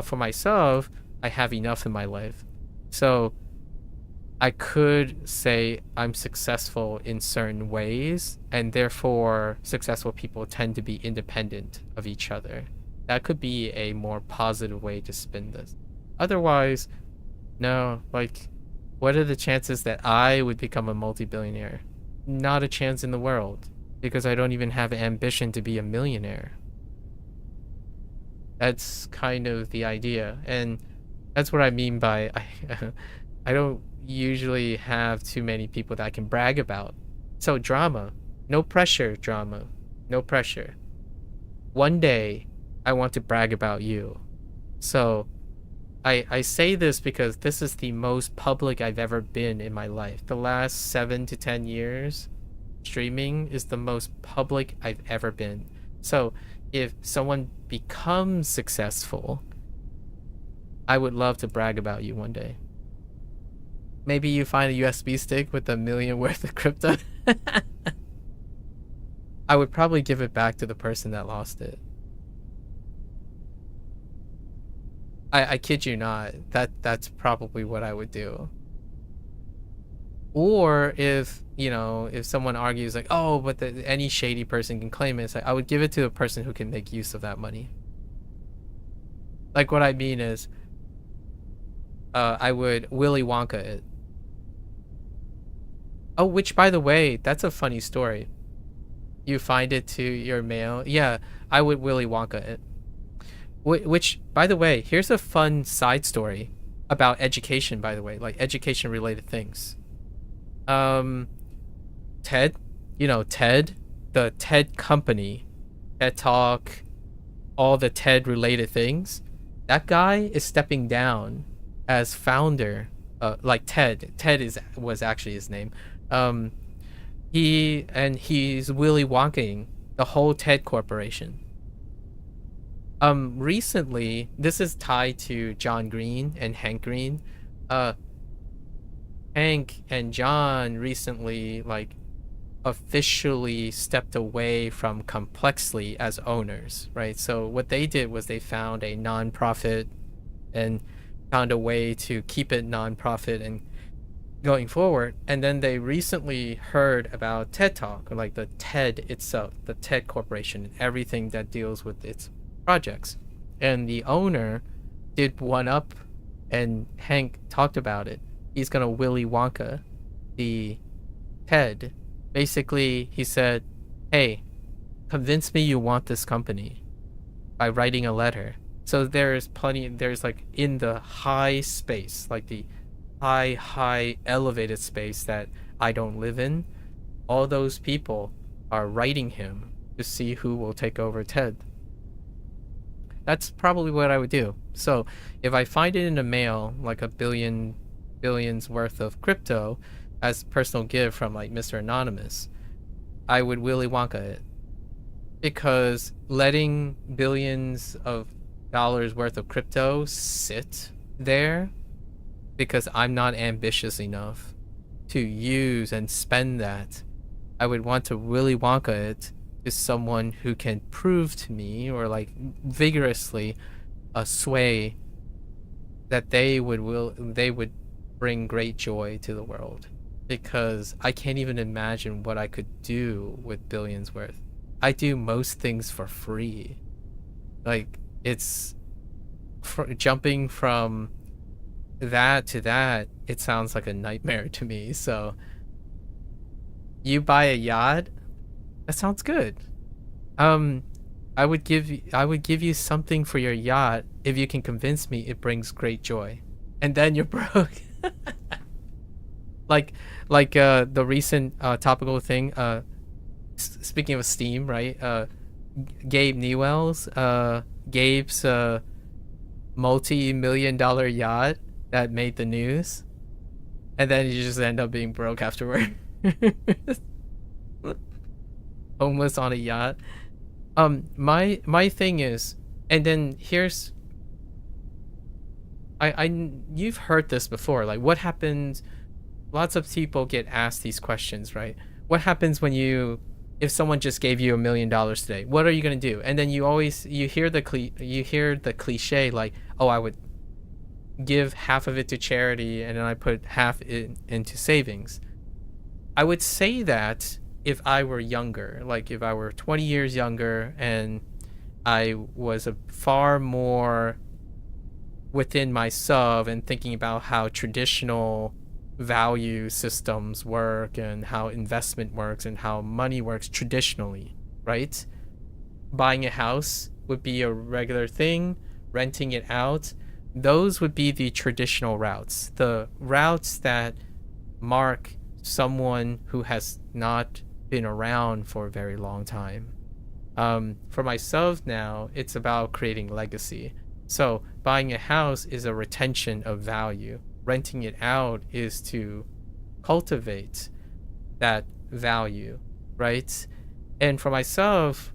for myself, I have enough in my life, so I could say I'm successful in certain ways, and therefore successful people tend to be independent of each other. That could be a more positive way to spin this. Otherwise, no, like, what are the chances that I would become a multi-billionaire? Not a chance in the world, because I don't even have ambition to be a millionaire. That's kind of the idea, and that's what I mean by I don't usually have too many people that I can brag about. So drama, no pressure, drama, no pressure. One day I want to brag about you. So I say this because this is the most public I've ever been in my life. The last 7 to 10 years, streaming is the most public I've ever been. So if someone becomes successful, I would love to brag about you one day. Maybe you find a USB stick with $1 million worth of crypto. I would probably give it back to the person that lost it. I kid you not. That's probably what I would do. Or if someone argues like, oh, but any shady person can claim it, it's like, I would give it to a person who can make use of that money. Like, what I mean is, I would Willy Wonka it. Oh, which, by the way, that's a funny story. You find it to your mail. Yeah, I would Willy Wonka it. Which, by the way, here's a fun side story about education, by the way, like education related things. TED, TED, the TED company, TED Talk, all the TED related things. That guy is stepping down as founder, like TED. Was actually his name. He's Willy Wonking the whole TED Corporation. Recently, this is tied to John Green and Hank Green. Hank and John recently, like, officially stepped away from Complexly as owners, right? So what they did was they found a nonprofit and found a way to keep it nonprofit and going forward. And then they recently heard about TED Talk, or like the TED itself, the TED Corporation, and everything that deals with its projects. And the owner did one up, and Hank talked about it. He's gonna Willy Wonka the TED. Basically, he said, hey, convince me you want this company by writing a letter. So there's like in the high space, like the high elevated space that I don't live in, all those people are writing him to see who will take over TED. That's probably what I would do. So if I find it in the mail, like billions worth of crypto as personal gift from like Mr. Anonymous, I would Willy Wonka it. Because letting billions of dollars worth of crypto sit there, because I'm not ambitious enough to use and spend that, I would want to Willy Wonka it to someone who can prove to me or like vigorously sway that they would bring great joy to the world, because I can't even imagine what I could do with billions worth. I do most things for free. Like, it's jumping from that to that, it sounds like a nightmare to me. So you buy a yacht, that sounds good. I would give you something for your yacht if you can convince me it brings great joy, and then you're broke. like the recent topical thing. Speaking of Steam, right? Gabe Newell's Gabe's multi-million-dollar yacht that made the news, and then you just end up being broke afterward. Homeless on a yacht. My thing is, and then here's, you've heard this before, like what happens, lots of people get asked these questions, right? What happens when if someone just gave you $1 million today, what are you gonna do? And then you hear the cliche like, oh, I would give half of it to charity and then I put half into savings. I would say that if I were younger, like if I were 20 years younger and I was a far more within myself and thinking about how traditional value systems work and how investment works and how money works traditionally, right? Buying a house would be a regular thing, renting it out, those would be the traditional routes, the routes that mark someone who has not been around for a very long time. For myself now, it's about creating legacy. So buying a house is a retention of value. Renting it out is to cultivate that value, right? And for myself,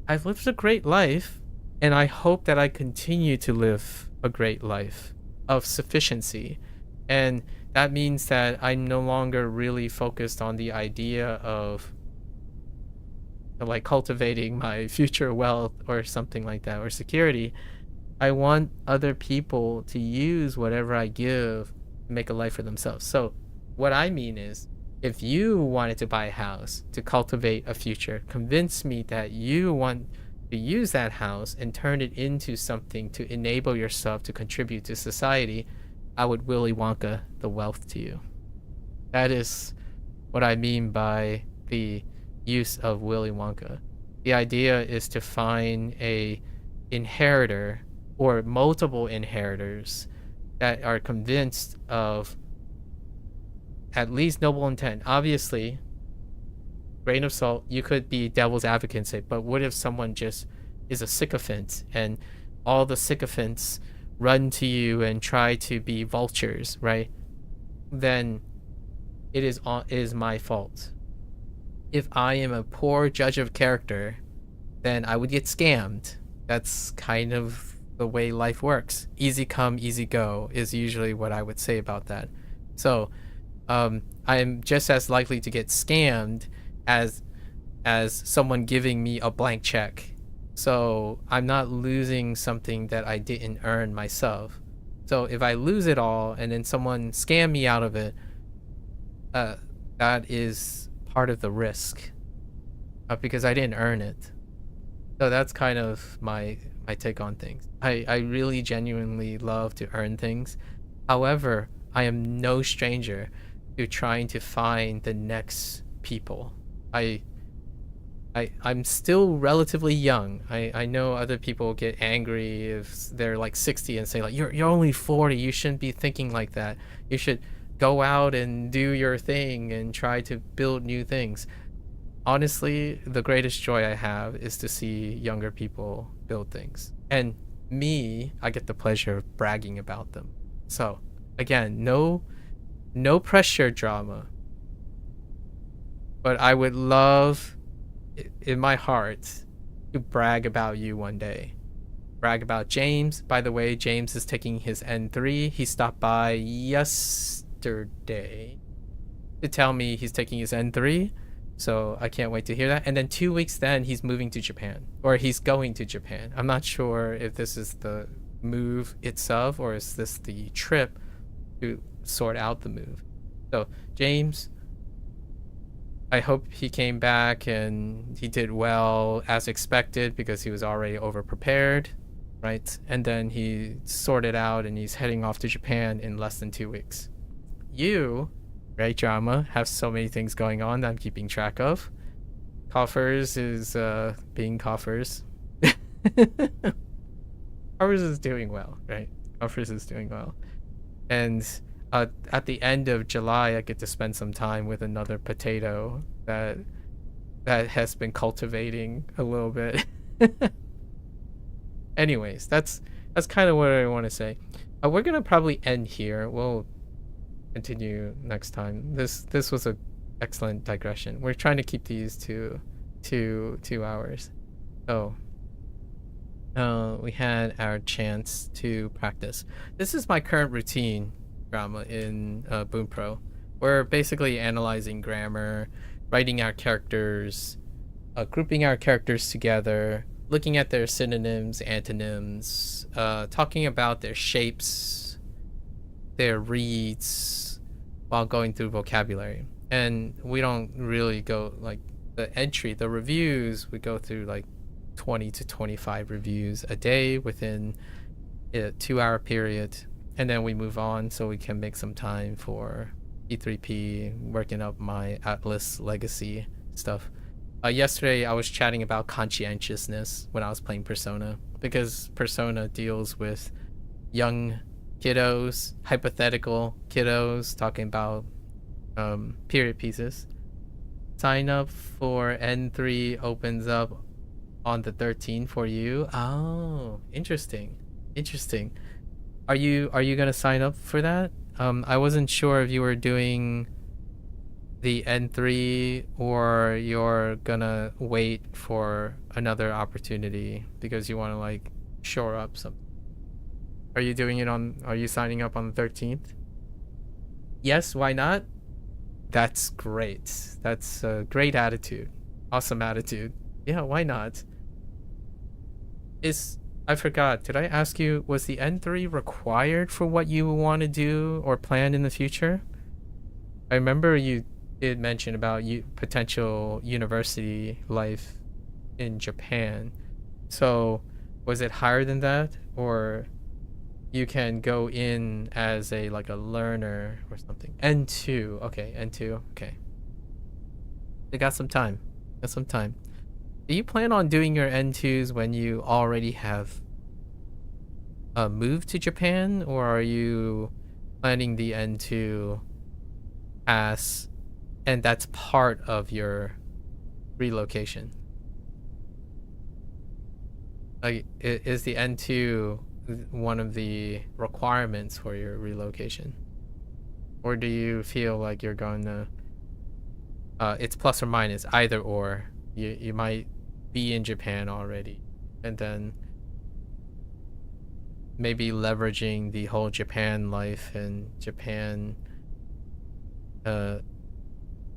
I've lived a great life, and I hope that I continue to live a great life of sufficiency. And that means that I'm no longer really focused on the idea of like cultivating my future wealth or something like that, or security. I want other people to use whatever I give to make a life for themselves. So what I mean is, if you wanted to buy a house to cultivate a future, convince me that you want to use that house and turn it into something to enable yourself to contribute to society, I would Willy Wonka the wealth to you. That is what I mean by the use of Willy Wonka. The idea is to find a inheritor or multiple inheritors that are convinced of at least noble intent. Obviously, grain of salt, you could be devil's advocate and say, but what if someone just is a sycophant and all the sycophants run to you and try to be vultures, right? Then it is my fault. If I am a poor judge of character, then I would get scammed. That's kind of the way life works. Easy come, easy go is usually what I would say about that. So I'm just as likely to get scammed as someone giving me a blank check. So I'm not losing something that I didn't earn myself. So if I lose it all and then someone scam me out of it, that is part of the risk, because I didn't earn it. So that's kind of my take on things. I really genuinely love to earn things. However, I am no stranger to trying to find the next people. I'm still relatively young. I know other people get angry if they're like 60 and say like, you're only 40, you shouldn't be thinking like that. You should go out and do your thing and try to build new things. Honestly, the greatest joy I have is to see younger people build things. And me, I get the pleasure of bragging about them. So again, no pressure drama. But I would love, in my heart, to brag about you one day. Brag about James. By the way, James is taking his N3. He stopped by yesterday to tell me he's taking his N3. So I can't wait to hear that. And then 2 weeks then he's moving to Japan, or he's going to Japan. I'm not sure if this is the move itself or is this the trip to sort out the move. So James, I hope he came back and he did well as expected because he was already over prepared, right? And then he sorted out and he's heading off to Japan in less than 2 weeks. You, right, Drama, have so many things going on that I'm keeping track of. Coffers is being Coffers. Coffers is doing well, right? Coffers is doing well. And at the end of July, I get to spend some time with another potato that has been cultivating a little bit. Anyways, that's kind of what I want to say. We're gonna probably end here. We'll continue next time. This was a excellent digression. We're trying to keep these to 2 hours. So we had our chance to practice. This is my current routine, Drama, in Bunpro. We're basically analyzing grammar, writing our characters, grouping our characters together, looking at their synonyms, antonyms, talking about their shapes, their reads, while going through vocabulary. And we don't really go like the reviews, we go through like 20 to 25 reviews a day within a 2-hour period, and then we move on so we can make some time for E3P, working up my ATLUS legacy stuff. Yesterday I was chatting about conscientiousness when I was playing Persona, because Persona deals with young kiddos, hypothetical kiddos, talking about period pieces. Sign up for N3 opens up on the 13th for you. Oh, interesting. Are you gonna sign up for that? I wasn't sure if you were doing the N3 or you're gonna wait for another opportunity because you want to like shore up something. Are you signing up on the 13th? Yes, why not? That's great. That's a great attitude. Awesome attitude. Yeah, why not? I forgot, did I ask you, was the N3 required for what you want to do or plan in the future? I remember you did mention about potential university life in Japan. So was it higher than that, or you can go in as a learner or something? N2, okay, N2, okay. They got some time. Do you plan on doing your N2s when you already have moved to Japan, or are you planning the N2 pass and that's part of your relocation? Like, is the N2 one of the requirements for your relocation? Or do you feel like you're going to... it's plus or minus, either or. You might be in Japan already, and then maybe leveraging the whole Japan life and Japan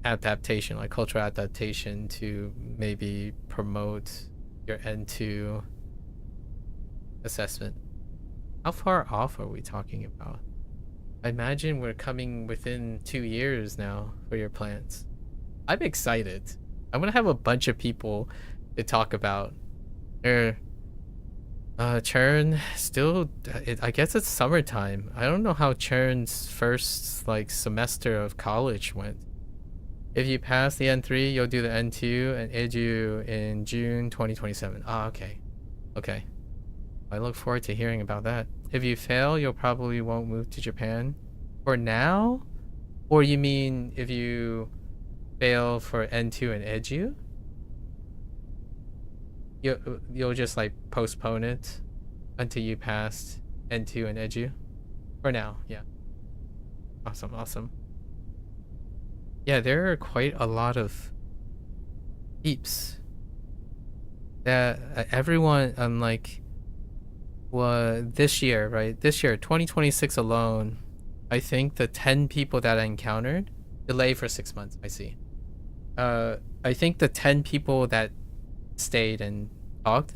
adaptation, like cultural adaptation, to maybe promote your N2 assessment. How far off are we talking about? I imagine we're coming within 2 years now for your plans. I'm excited. I'm gonna have a bunch of people to talk about. Churn still, I guess it's summertime. I don't know how Churn's first semester of college went. If you pass the N3, you'll do the N2 and Edu in June 2027. Okay. I look forward to hearing about that. If you fail, you'll probably won't move to Japan for now? Or you mean if you fail for N2 and Edu, you'll just postpone it until you pass N2 and Edu? For now, yeah. Awesome. Yeah, there are quite a lot of peeps that everyone, this year, right? This year, 2026 alone, I think the 10 people that I encountered delay for 6 months. I see. I think the 10 people that stayed and talked,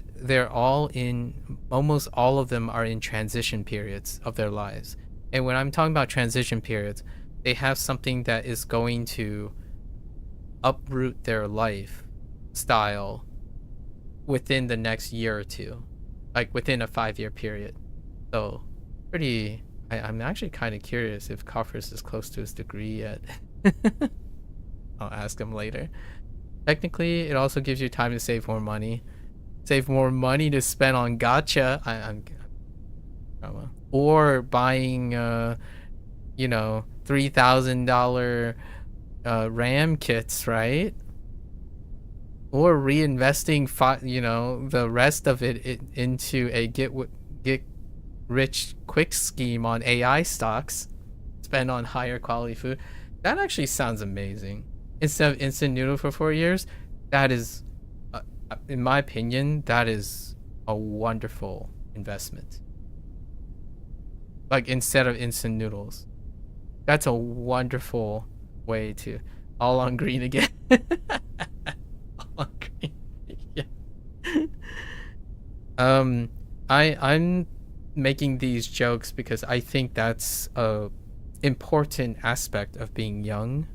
almost all of them are in transition periods of their lives. And when I'm talking about transition periods, they have something that is going to uproot their lifestyle within the next year or two, like within a 5-year period. So I'm actually kind of curious if Coffers is close to his degree yet. I'll ask him later. Technically, it also gives you time to save more money. Save more money to spend on gacha. Or buying, $3,000 RAM kits, right? Or reinvesting, the rest of it into a get rich quick scheme on AI stocks. Spend on higher quality food. That actually sounds amazing. Instead of instant noodle for 4 years, that is, in my opinion, that is a wonderful investment. Like, instead of instant noodles, that's a wonderful way to all on green again. All on green. Yeah. I'm making these jokes because I think that's a important aspect of being young.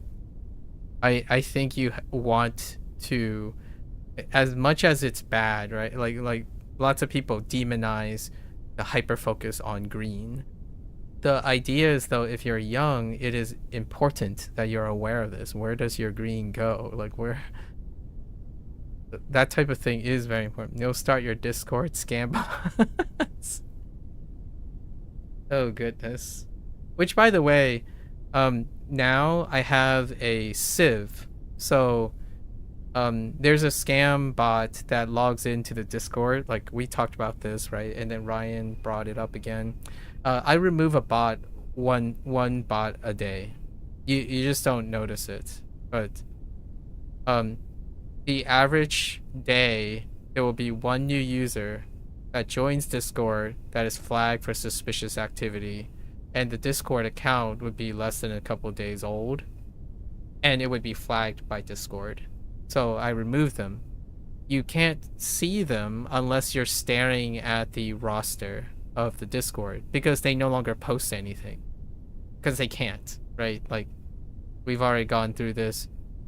I think you want to, as much as it's bad, right? Like lots of people demonize the hyper focus on green. The idea is, though, if you're young, it is important that you're aware of this. Where does your green go? Like, where? That type of thing is very important. You'll start your Discord scam bots. Oh goodness. Which, by the way, now I have a sieve. So there's a scam bot that logs into the Discord. Like, we talked about this, right? And then Ryan brought it up again. I remove a bot, one bot a day. You just don't notice it. But the average day, there will be one new user that joins Discord that is flagged for suspicious activity, and the Discord account would be less than a couple days old, and it would be flagged by Discord. So I remove them. You can't see them unless you're staring at the roster of the Discord, because they no longer post anything, because they can't, right? Like, we've already gone through this.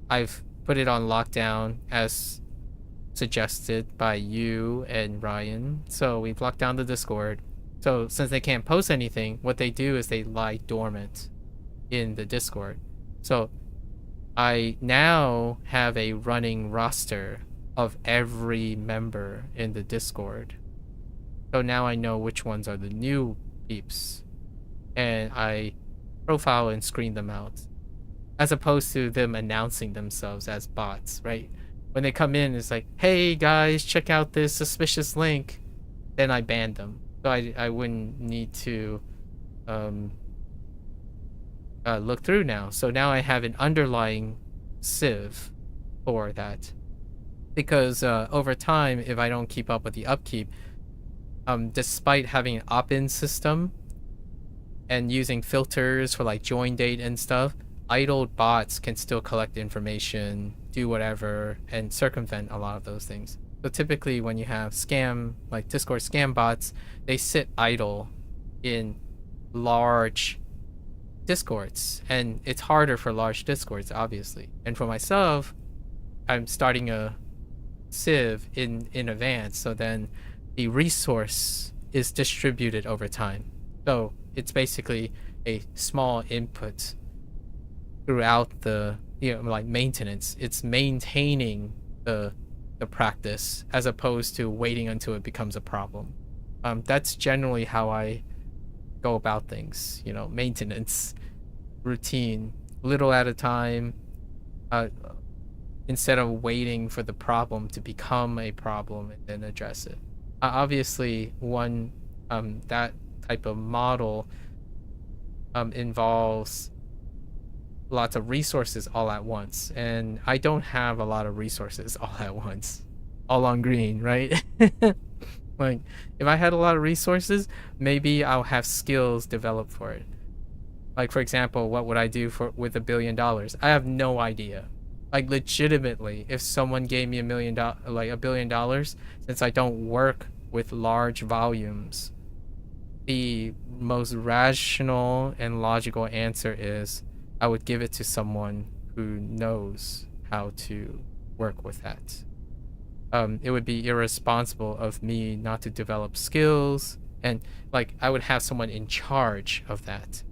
I've put it on lockdown as suggested by you and Ryan. So we've locked down the Discord. So since they can't post anything, what they do is they lie dormant in the Discord. So I now have a running roster of every member in the Discord. So now I know which ones are the new peeps, and I profile and screen them out, as opposed to them announcing themselves as bots, right? When they come in, it's like, hey guys, check out this suspicious link. Then I ban them. So I wouldn't need to look through now. So now I have an underlying sieve for that. Because over time, if I don't keep up with the upkeep, despite having an opt-in system and using filters for like join date and stuff, idle bots can still collect information, do whatever, and circumvent a lot of those things. So typically when you have like Discord scam bots, they sit idle in large Discords, and it's harder for large Discords, obviously. And for myself, I'm starting a sieve in advance, so then the resource is distributed over time. So it's basically a small input throughout the, like maintenance. It's maintaining the practice as opposed to waiting until it becomes a problem. That's generally how I go about things, maintenance, routine, little at a time, instead of waiting for the problem to become a problem and then address it. Obviously, that type of model involves lots of resources all at once, and I don't have a lot of resources all at once, all on green, right? Like, if I had a lot of resources, maybe I'll have skills developed for it. Like, for example, what would I do with $1 billion? I have no idea. Like legitimately, if someone gave me $1 billion, since I don't work with large volumes, the most rational and logical answer is I would give it to someone who knows how to work with that. It would be irresponsible of me not to develop skills, and like I would have someone in charge of that.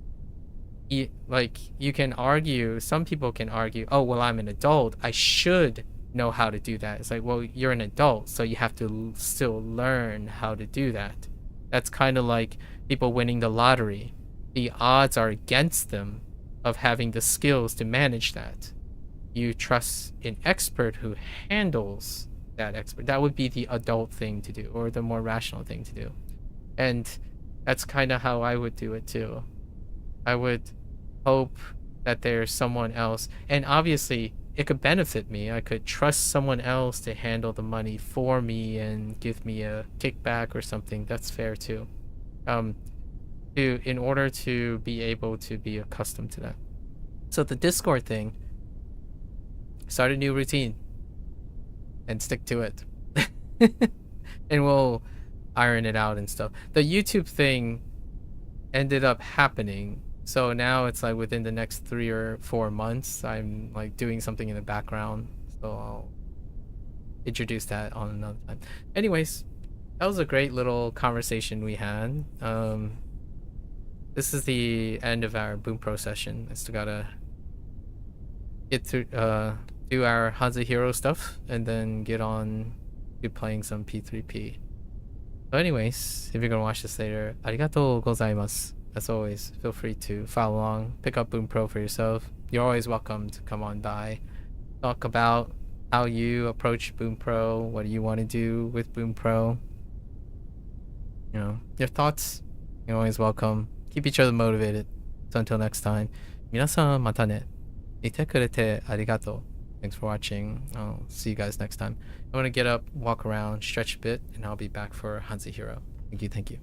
Like you can argue, some people can argue, oh well, I'm an adult, I should know how to do that. It's like, well, you're an adult, so you have to still learn how to do that. That's kind of like people winning the lottery. The odds are against them of having the skills to manage that. You trust an expert who handles that expert. That would be the adult thing to do, or the more rational thing to do. And that's kind of how I would do it too. I would hope that there's someone else, and obviously it could benefit me. I could trust someone else to handle the money for me and give me a kickback or something. That's fair too. In order to be able to be accustomed to that. So the Discord thing, start a new routine and stick to it. And we'll iron it out and stuff. The YouTube thing ended up happening, so now it's like within the next 3 or 4 months I'm like doing something in the background, so I'll introduce that on another time. Anyways, that was a great little conversation we had. This is the end of our Bunpro session. I still gotta get through do our HanziHero stuff and then get on to playing some P3P. So anyways, if you're gonna watch this later, arigatou gozaimasu. As always, feel free to follow along, pick up Bunpro for yourself. You're always welcome to come on by, talk about how you approach Bunpro, what do you want to do with Bunpro. You know, your thoughts, you're always welcome. Keep each other motivated. So until next time, 皆さんまたね。いてくれてありがとう. Thanks for watching. I'll see you guys next time. I'm gonna get up, walk around, stretch a bit, and I'll be back for HanziHero. Thank you.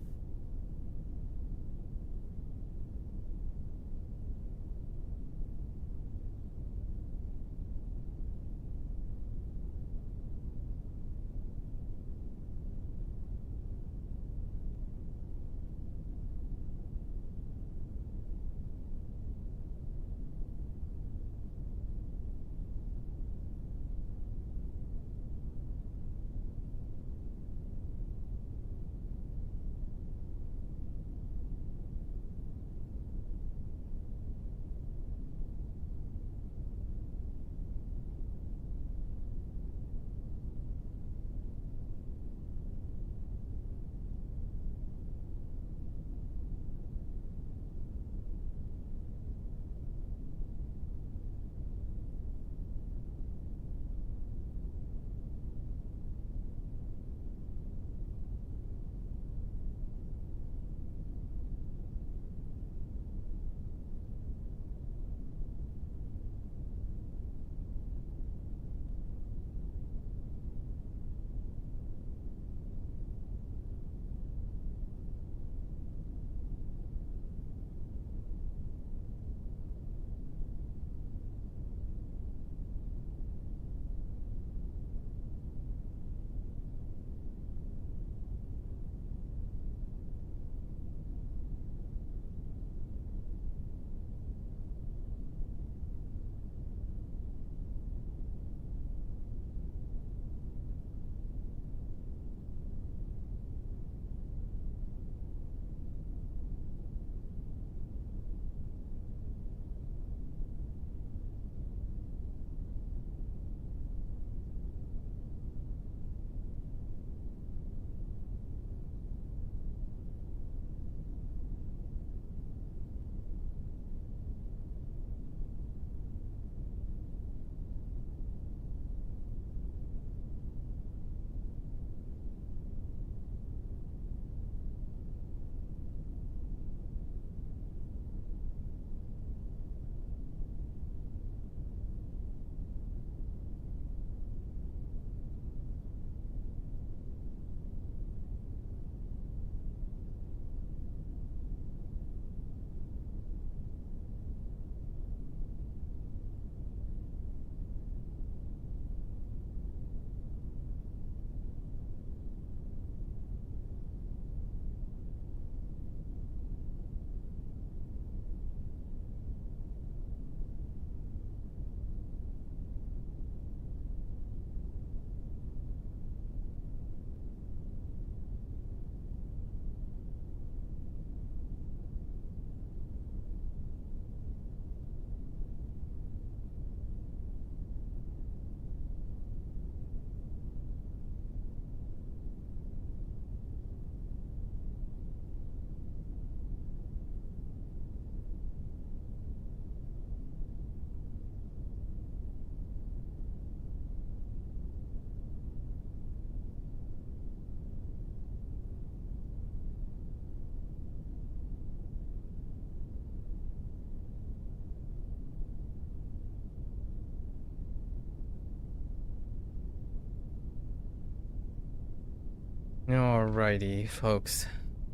Alrighty, folks.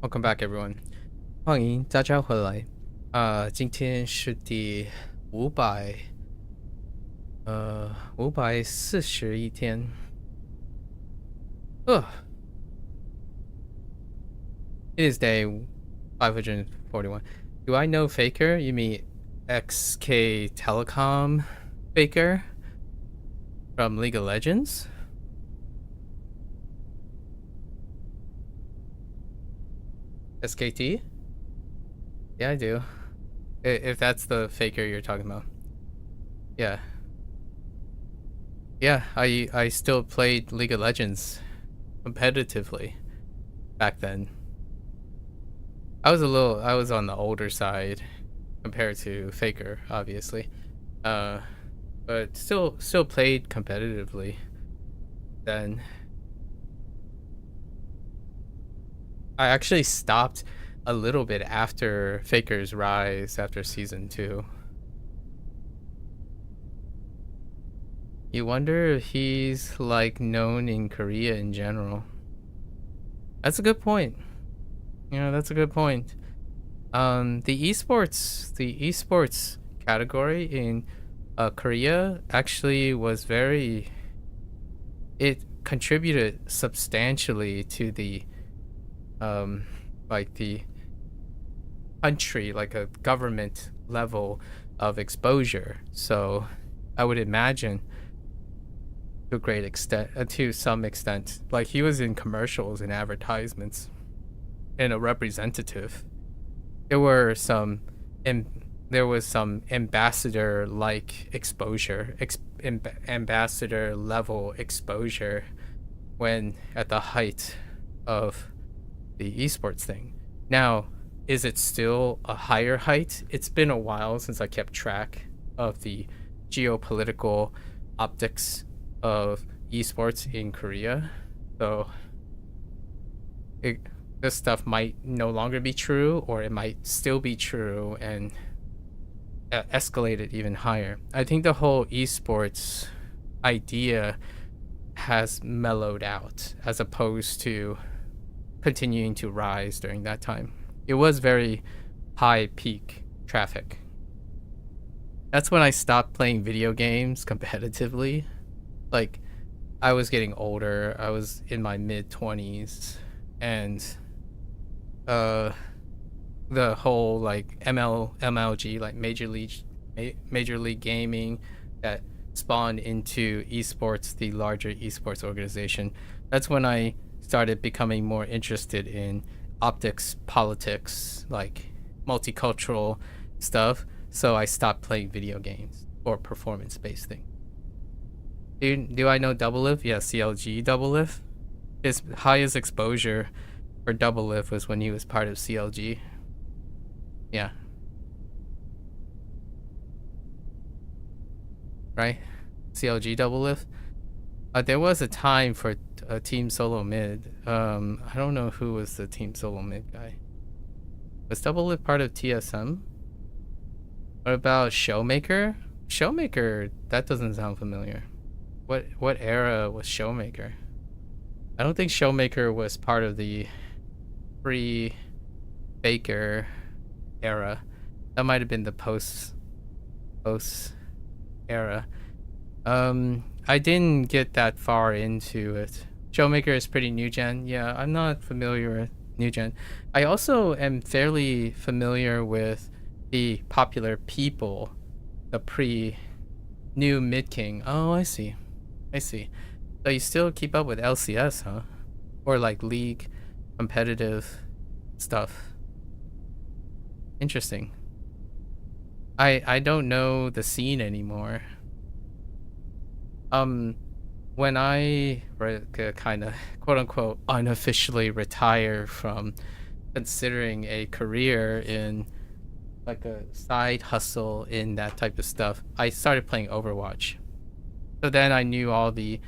Welcome back, everyone. 欢迎大家回来。今天是第541天。It is day 541. Do I know Faker? You mean XK Telecom Faker from League of Legends? SKT? Yeah, I do. If that's the Faker you're talking about. Yeah. Yeah, I still played League of Legends competitively back then. I was on the older side compared to Faker, obviously. But still played competitively then. I actually stopped a little bit after Faker's rise after season 2. You wonder if he's like known in Korea in general. That's a good point. Yeah, that's a good point. The esports category in Korea actually was it contributed substantially to the like the country, like a government level of exposure. So I would imagine to a great extent, to some extent, like he was in commercials and advertisements and a representative. There was some ambassador like exposure, ambassador level exposure when at the height of the esports thing. Now, is it still a higher height? It's been a while since I kept track of the geopolitical optics of esports in Korea. So this stuff might no longer be true, or it might still be true and escalate it even higher. I think the whole esports idea has mellowed out as opposed to continuing to rise during that time. It was very high peak traffic. That's when I stopped playing video games competitively. Like, I was getting older. I was in my mid-20s, and the whole like MLG, like Major League Gaming, that spawned into esports, the larger esports organization. That's when I started becoming more interested in optics, politics, like multicultural stuff. So I stopped playing video games or performance-based things. Do I know Doublelift? Yeah, CLG Doublelift. His highest exposure for Doublelift was when he was part of CLG. Yeah. Right? CLG Doublelift. There was a time for a Team Solo Mid. I don't know who was the Team Solo Mid guy. Was Doublelift part of TSM? What about Showmaker? Showmaker, that doesn't sound familiar. What era was Showmaker? I don't think Showmaker was part of the pre-Faker era. That might have been the post era. I didn't get that far into it. Showmaker is pretty new gen. Yeah, I'm not familiar with new gen. I also am fairly familiar with the popular people, the new mid king. Oh, I see. So you still keep up with LCS, huh? Or like League competitive stuff. Interesting. I don't know the scene anymore. When I kind of quote unquote unofficially retire from considering a career in like a side hustle in that type of stuff, I started playing Overwatch. So then I knew all the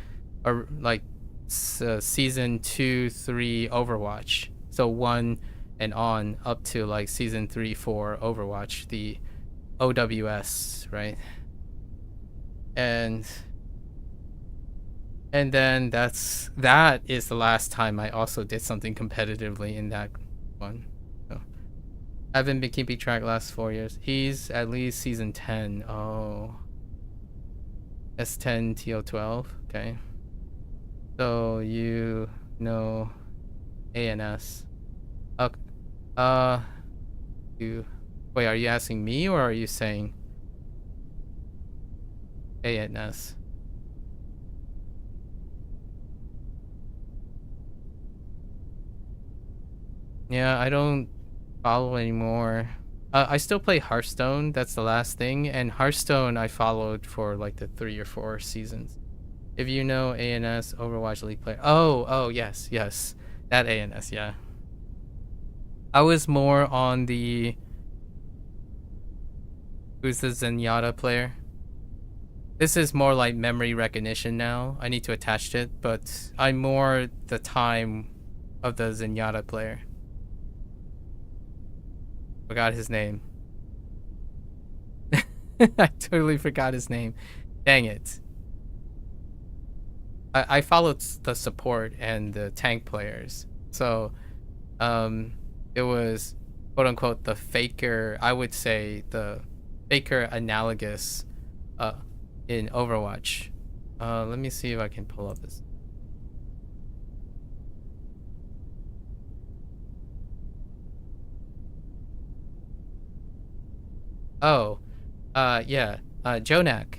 season 2, 3 Overwatch. So 1 and on up to like season 3, 4 Overwatch, the OWS, right? And And then that is the last time I also did something competitively in that one. So I haven't been keeping track last 4 years. He's at least season 10. Oh. S10 TO12. Okay. So you know ANS. Okay. Wait, are you asking me or are you saying ANS? Yeah, I don't follow anymore. I still play Hearthstone. That's the last thing. And Hearthstone I followed for like the 3 or 4 seasons. If you know ANS, Overwatch League player. Oh, yes. That ANS, yeah. I was more on the... Who's the Zenyatta player? This is more like memory recognition now. I need to attach it, but I'm more the time of the Zenyatta player. Forgot his name. I totally forgot his name. Dang it. I followed the support and the tank players. So it was quote unquote the faker, I would say the faker analogous in Overwatch. Let me see if I can pull up this. Oh, yeah, Jonak.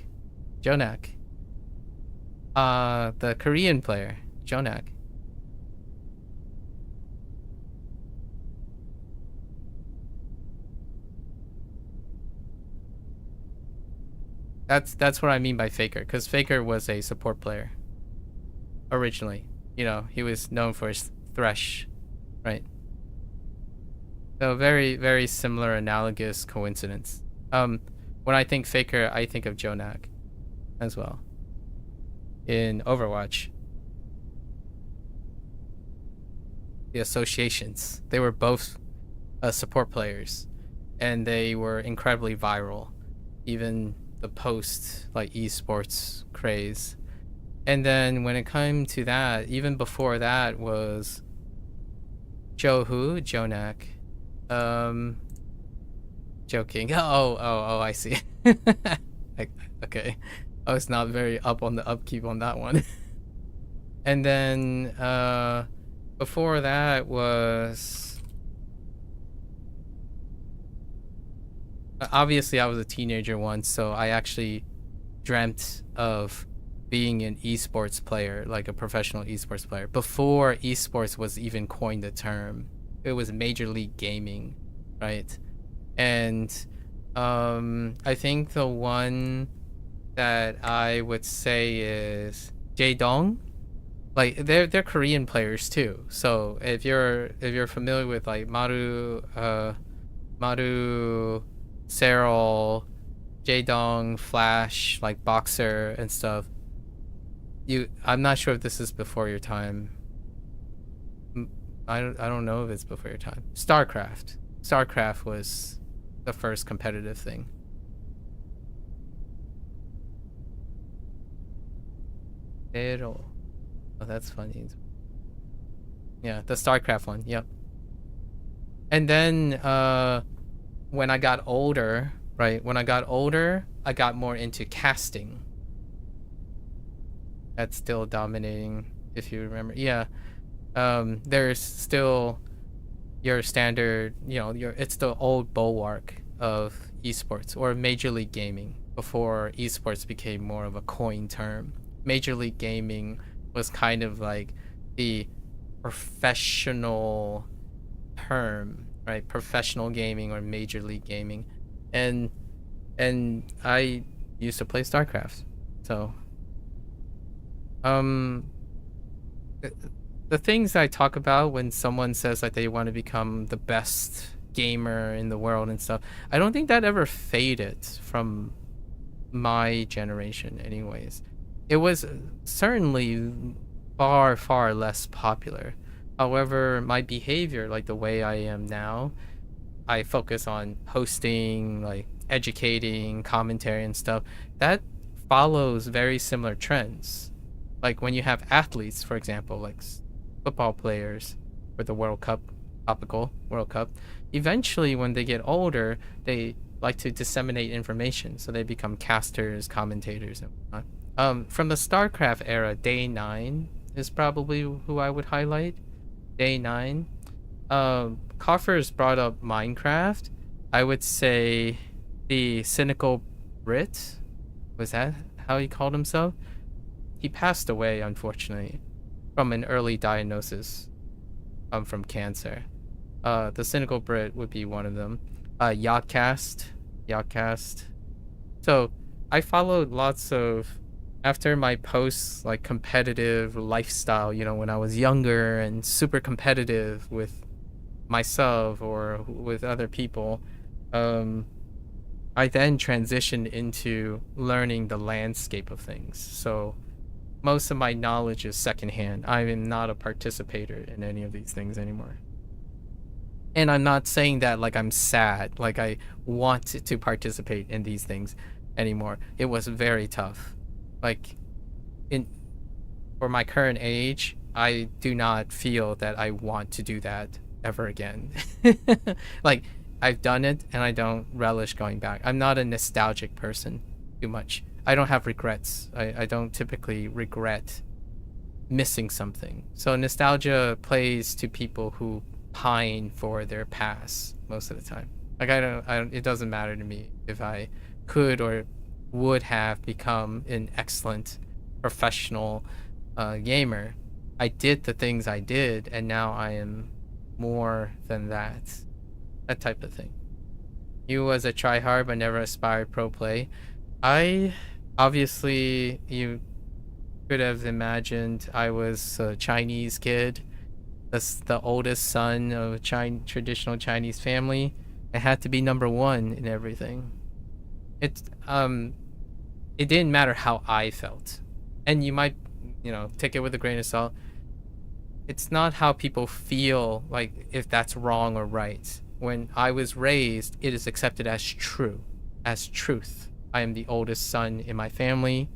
The Korean player, Jonak. That's what I mean by faker, because Faker was a support player originally. You know, he was known for his thresh, right? So very, very similar, analogous coincidence. When I think faker, I think of Jonak as well in Overwatch. The associations, they were both support players, and they were incredibly viral, even the post like esports craze. And then when it came to that, even before that was Jonak. Joking. Oh, I see. Okay. I was not very up on the upkeep on that one. And then before that was obviously I was a teenager once, so I actually dreamt of being an esports player, like a professional esports player, before esports was even coined the term. It was Major League Gaming, right? And I think the one that I would say is Jae-dong. Like they're Korean players too. So if you're familiar with like Maru, Serral, Jae-dong, Flash, like Boxer and stuff, I'm not sure if this is before your time. I don't know if it's before your time. StarCraft was the first competitive thing. Pero, oh, that's funny. Yeah, the StarCraft one. Yep. And then when I got older, right? When I got older, I got more into casting. That's still dominating, if you remember. Yeah. There's still your standard, it's the old bulwark of esports or Major League Gaming before esports became more of a coin term. Major League Gaming was kind of like the professional term, right? Professional gaming or Major League Gaming. And I used to play StarCraft. So the things I talk about when someone says like they want to become the best gamer in the world and stuff, I don't think that ever faded from my generation anyways. It was certainly far, far less popular. However, my behavior, like the way I am now, I focus on hosting, like educating, commentary and stuff, that follows very similar trends. Like when you have athletes, for example, like football players for the World Cup, topical World Cup, eventually when they get older, they like to disseminate information, so they become casters, commentators, and whatnot. From the StarCraft era, Day 9 is probably who I would highlight. Day 9. Coffer's brought up Minecraft. I would say the cynical Brit, was that how he called himself? He passed away, unfortunately, from an early diagnosis from cancer. The cynical Brit would be one of them. Yachtcast. So I followed lots of, after my post like competitive lifestyle, you know, when I was younger and super competitive with myself or with other people, I then transitioned into learning the landscape of things. So most of my knowledge is secondhand. I am not a participator in any of these things anymore. And I'm not saying that like I'm sad, like I want to participate in these things anymore. It was very tough. Like for my current age, I do not feel that I want to do that ever again. Like I've done it and I don't relish going back. I'm not a nostalgic person too much. I don't have regrets. I don't typically regret missing something. So nostalgia plays to people who pine for their past most of the time. Like I don't, it doesn't matter to me if I could or would have become an excellent professional gamer. I did the things I did and now I am more than that. That type of thing. You was a tryhard but never aspired pro play. I obviously, you could have imagined I was a Chinese kid. That's the oldest son of a traditional Chinese family. I had to be number one in everything. It didn't matter how I felt. And you might, you know, take it with a grain of salt. It's not how people feel, like if that's wrong or right. When I was raised, it is accepted as true, as truth. I am the oldest son in my family,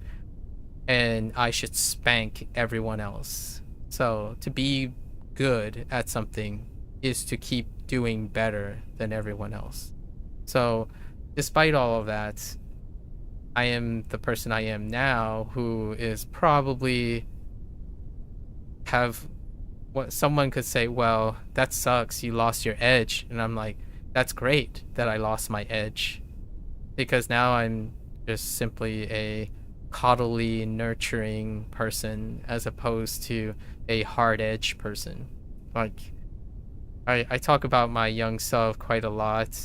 and I should spank everyone else. So to be good at something is to keep doing better than everyone else. So despite all of that, I am the person I am now, who is probably have what someone could say, well, that sucks, you lost your edge. And I'm like, that's great that I lost my edge, because now I'm just simply a coddly, nurturing person as opposed to a hard edge person. Like I talk about my young self quite a lot,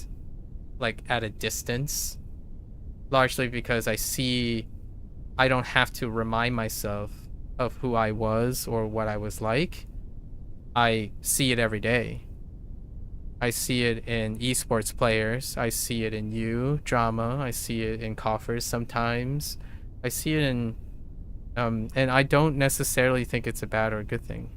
like at a distance, largely because I don't have to remind myself of who I was or what I was like. I see it every day. I see it in esports players. I see it in you, drama. I see it in coffers sometimes. I see it in, and I don't necessarily think it's a bad or a good thing.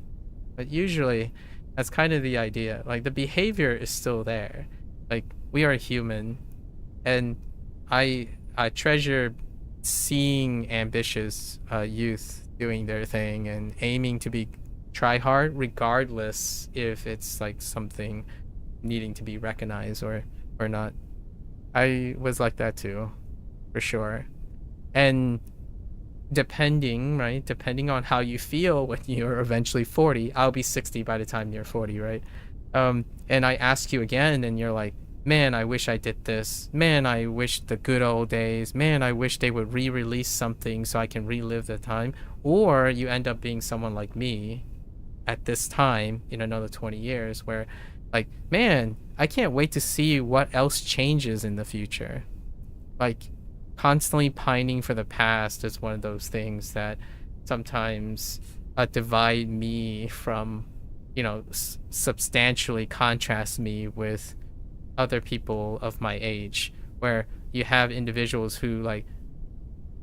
But usually, that's kind of the idea. Like, the behavior is still there. Like, we are human. And I treasure seeing ambitious youth doing their thing and aiming to be try hard, regardless if it's like something needing to be recognized or not. I was like that too, for sure. And depending on how you feel when you're eventually 40, I'll be 60 by the time you're 40, right? And I ask you again and you're like, man, I wish I did this. Man, I wish the good old days. Man, I wish they would re-release something so I can relive the time. Or you end up being someone like me at this time in another 20 years where, like, man, I can't wait to see what else changes in the future. Like, constantly pining for the past is one of those things that sometimes divide me from, you know, substantially contrast me with other people of my age, where you have individuals who, like,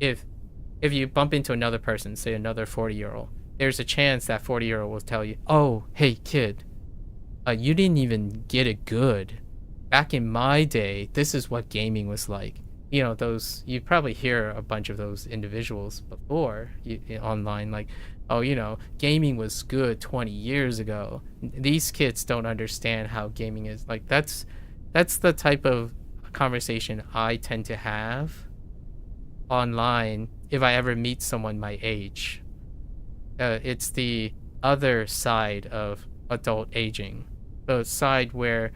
if you bump into another person, say another 40-year-old, there's a chance that 40-year-old will tell you, oh, hey kid, you didn't even get it good. Back in my day, this is what gaming was like. you know, those, you probably hear a bunch of those individuals before online, like, oh, you know, gaming was good 20 years ago. These kids don't understand how gaming is. Like, that's the type of conversation I tend to have online if I ever meet someone my age. It's the other side of adult aging, the side where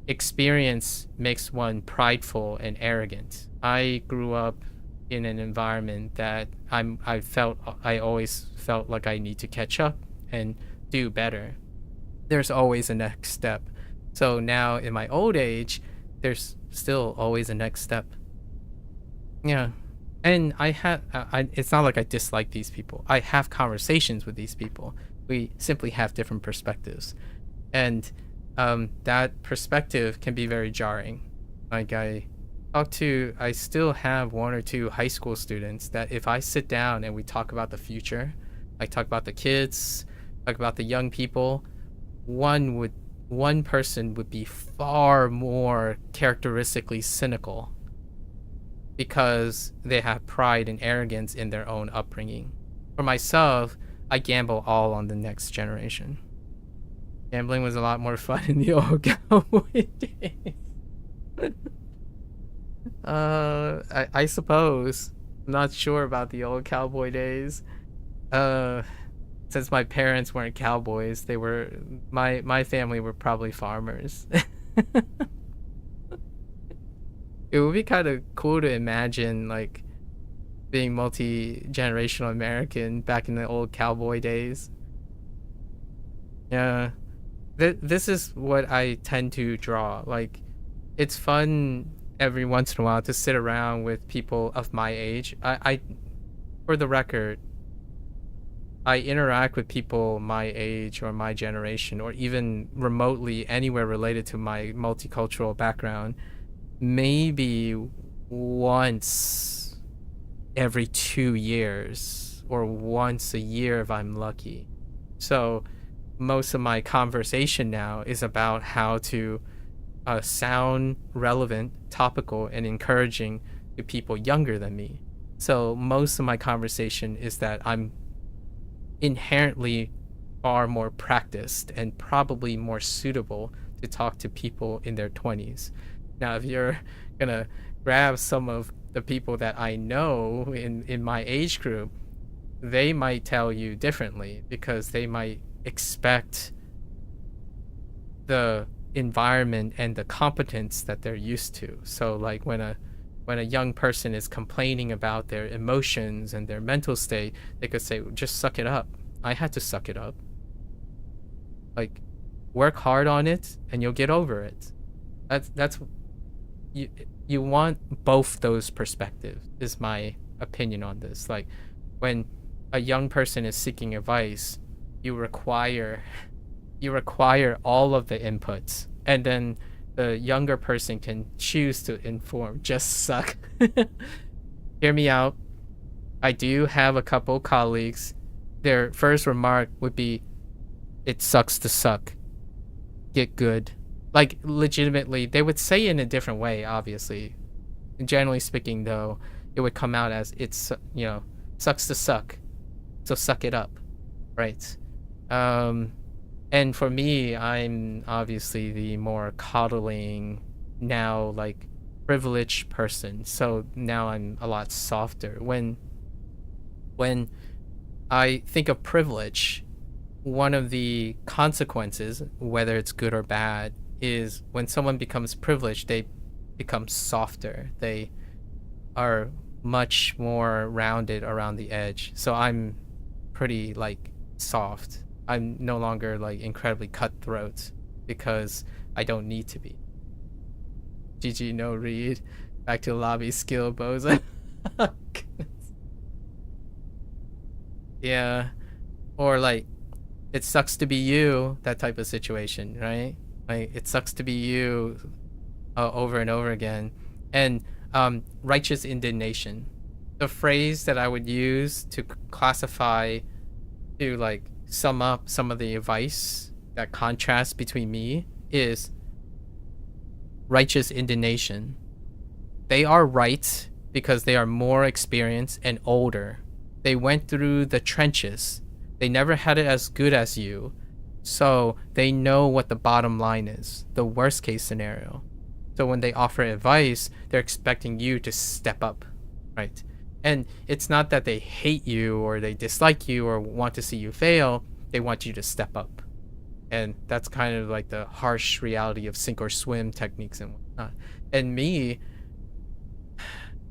experience makes one prideful and arrogant. I grew up in an environment that I always felt like I need to catch up and do better. There's always a next step. So now in my old age, there's still always a next step. Yeah. And it's not like I dislike these people. I have conversations with these people. We simply have different perspectives. And that perspective can be very jarring. Like, I still have one or two high school students that if I sit down and we talk about the future, like talk about the kids, talk about the young people, one person would be far more characteristically cynical because they have pride and arrogance in their own upbringing. For myself, I gamble all on the next generation. Gambling was a lot more fun in the old cowboy days. I suppose. I'm not sure about the old cowboy days. Since my parents weren't cowboys, they were my family were probably farmers. It would be kind of cool to imagine, like, being multi-generational American back in the old cowboy days. Yeah. This is what I tend to draw. Like, it's fun every once in a while to sit around with people of my age. I for the record, I interact with people my age or my generation or even remotely anywhere related to my multicultural background maybe once every 2 years or once a year if I'm lucky. So most of my conversation now is about how to sound relevant, topical, and encouraging to people younger than me. So most of my conversation is that I'm inherently far more practiced and probably more suitable to talk to people in their 20s. Now, if you're gonna grab some of the people that I know in my age group, they might tell you differently because they might expect the environment and the competence that they're used to. So like when a young person is complaining about their emotions and their mental state, they could say, just suck it up. I had to suck it up. Like, work hard on it and you'll get over it. That's you want both those perspectives, is my opinion on this. Like, when a young person is seeking advice, you require all of the inputs, and then the younger person can choose to inform. Just suck. Hear me out. I do have a couple colleagues. Their first remark would be, "It sucks to suck. Get good." Like, legitimately, they would say it in a different way, obviously. Generally speaking, though, it would come out as, it's, you know, sucks to suck. So suck it up, right? And for me, I'm obviously the more coddling, now, like, privileged person. So now I'm a lot softer. When I think of privilege, one of the consequences, whether it's good or bad, is when someone becomes privileged, they become softer. They are much more rounded around the edge. So I'm pretty, like, soft. I'm no longer, like, incredibly cutthroat because I don't need to be. GG, no read. Back to lobby skill, boza. Yeah. Or, like, it sucks to be you, that type of situation, right? Like, it sucks to be you over and over again. And righteous indignation. The phrase that I would use to classify, to, like, sum up some of the advice that contrasts between me is righteous indignation. they are right because they are more experienced and older. They went through the trenches. They never had it as good as you. So they know what the bottom line is, the worst case scenario. So when they offer advice, they're expecting you to step up, right? And it's not that they hate you or they dislike you or want to see you fail. They want you to step up. And that's kind of like the harsh reality of sink or swim techniques and whatnot. And me,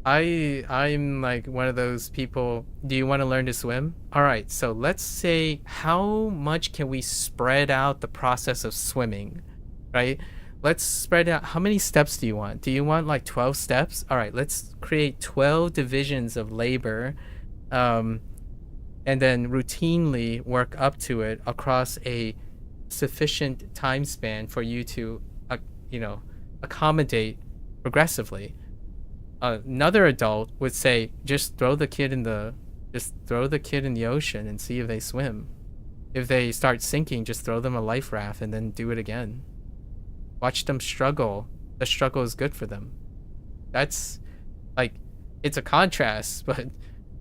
I'm like one of those people, do you want to learn to swim? All right, so let's say how much can we spread out the process of swimming, right? Let's spread out, how many steps do you want? Do you want like 12 steps? All right, let's create 12 divisions of labor, and then routinely work up to it across a sufficient time span for you to, accommodate progressively. Another adult would say, just throw the kid in the ocean and see if they swim. If they start sinking, just throw them a life raft and then do it again. Watch them struggle. The struggle is good for them. That's like, it's a contrast, but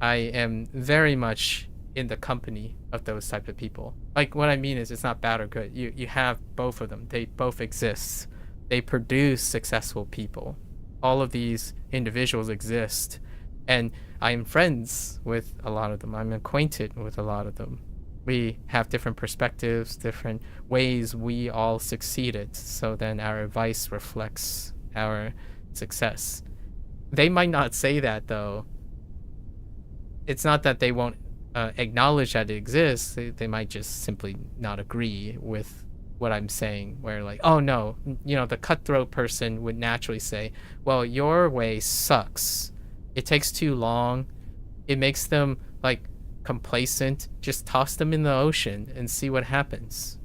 I am very much in the company of those type of people. Like, what I mean is, it's not bad or good. You have both of them. They both exist. They produce successful people. All of these individuals exist, and I am friends with a lot of them. I'm acquainted with a lot of them. We have different perspectives, different ways we all succeeded, so then our advice reflects our success. They might not say that, though. It's not that they won't acknowledge that it exists. They might just simply not agree with what I'm saying, where like, oh no, the cutthroat person would naturally say, well, your way sucks. It takes too long. It makes them like complacent. Just toss them in the ocean and see what happens,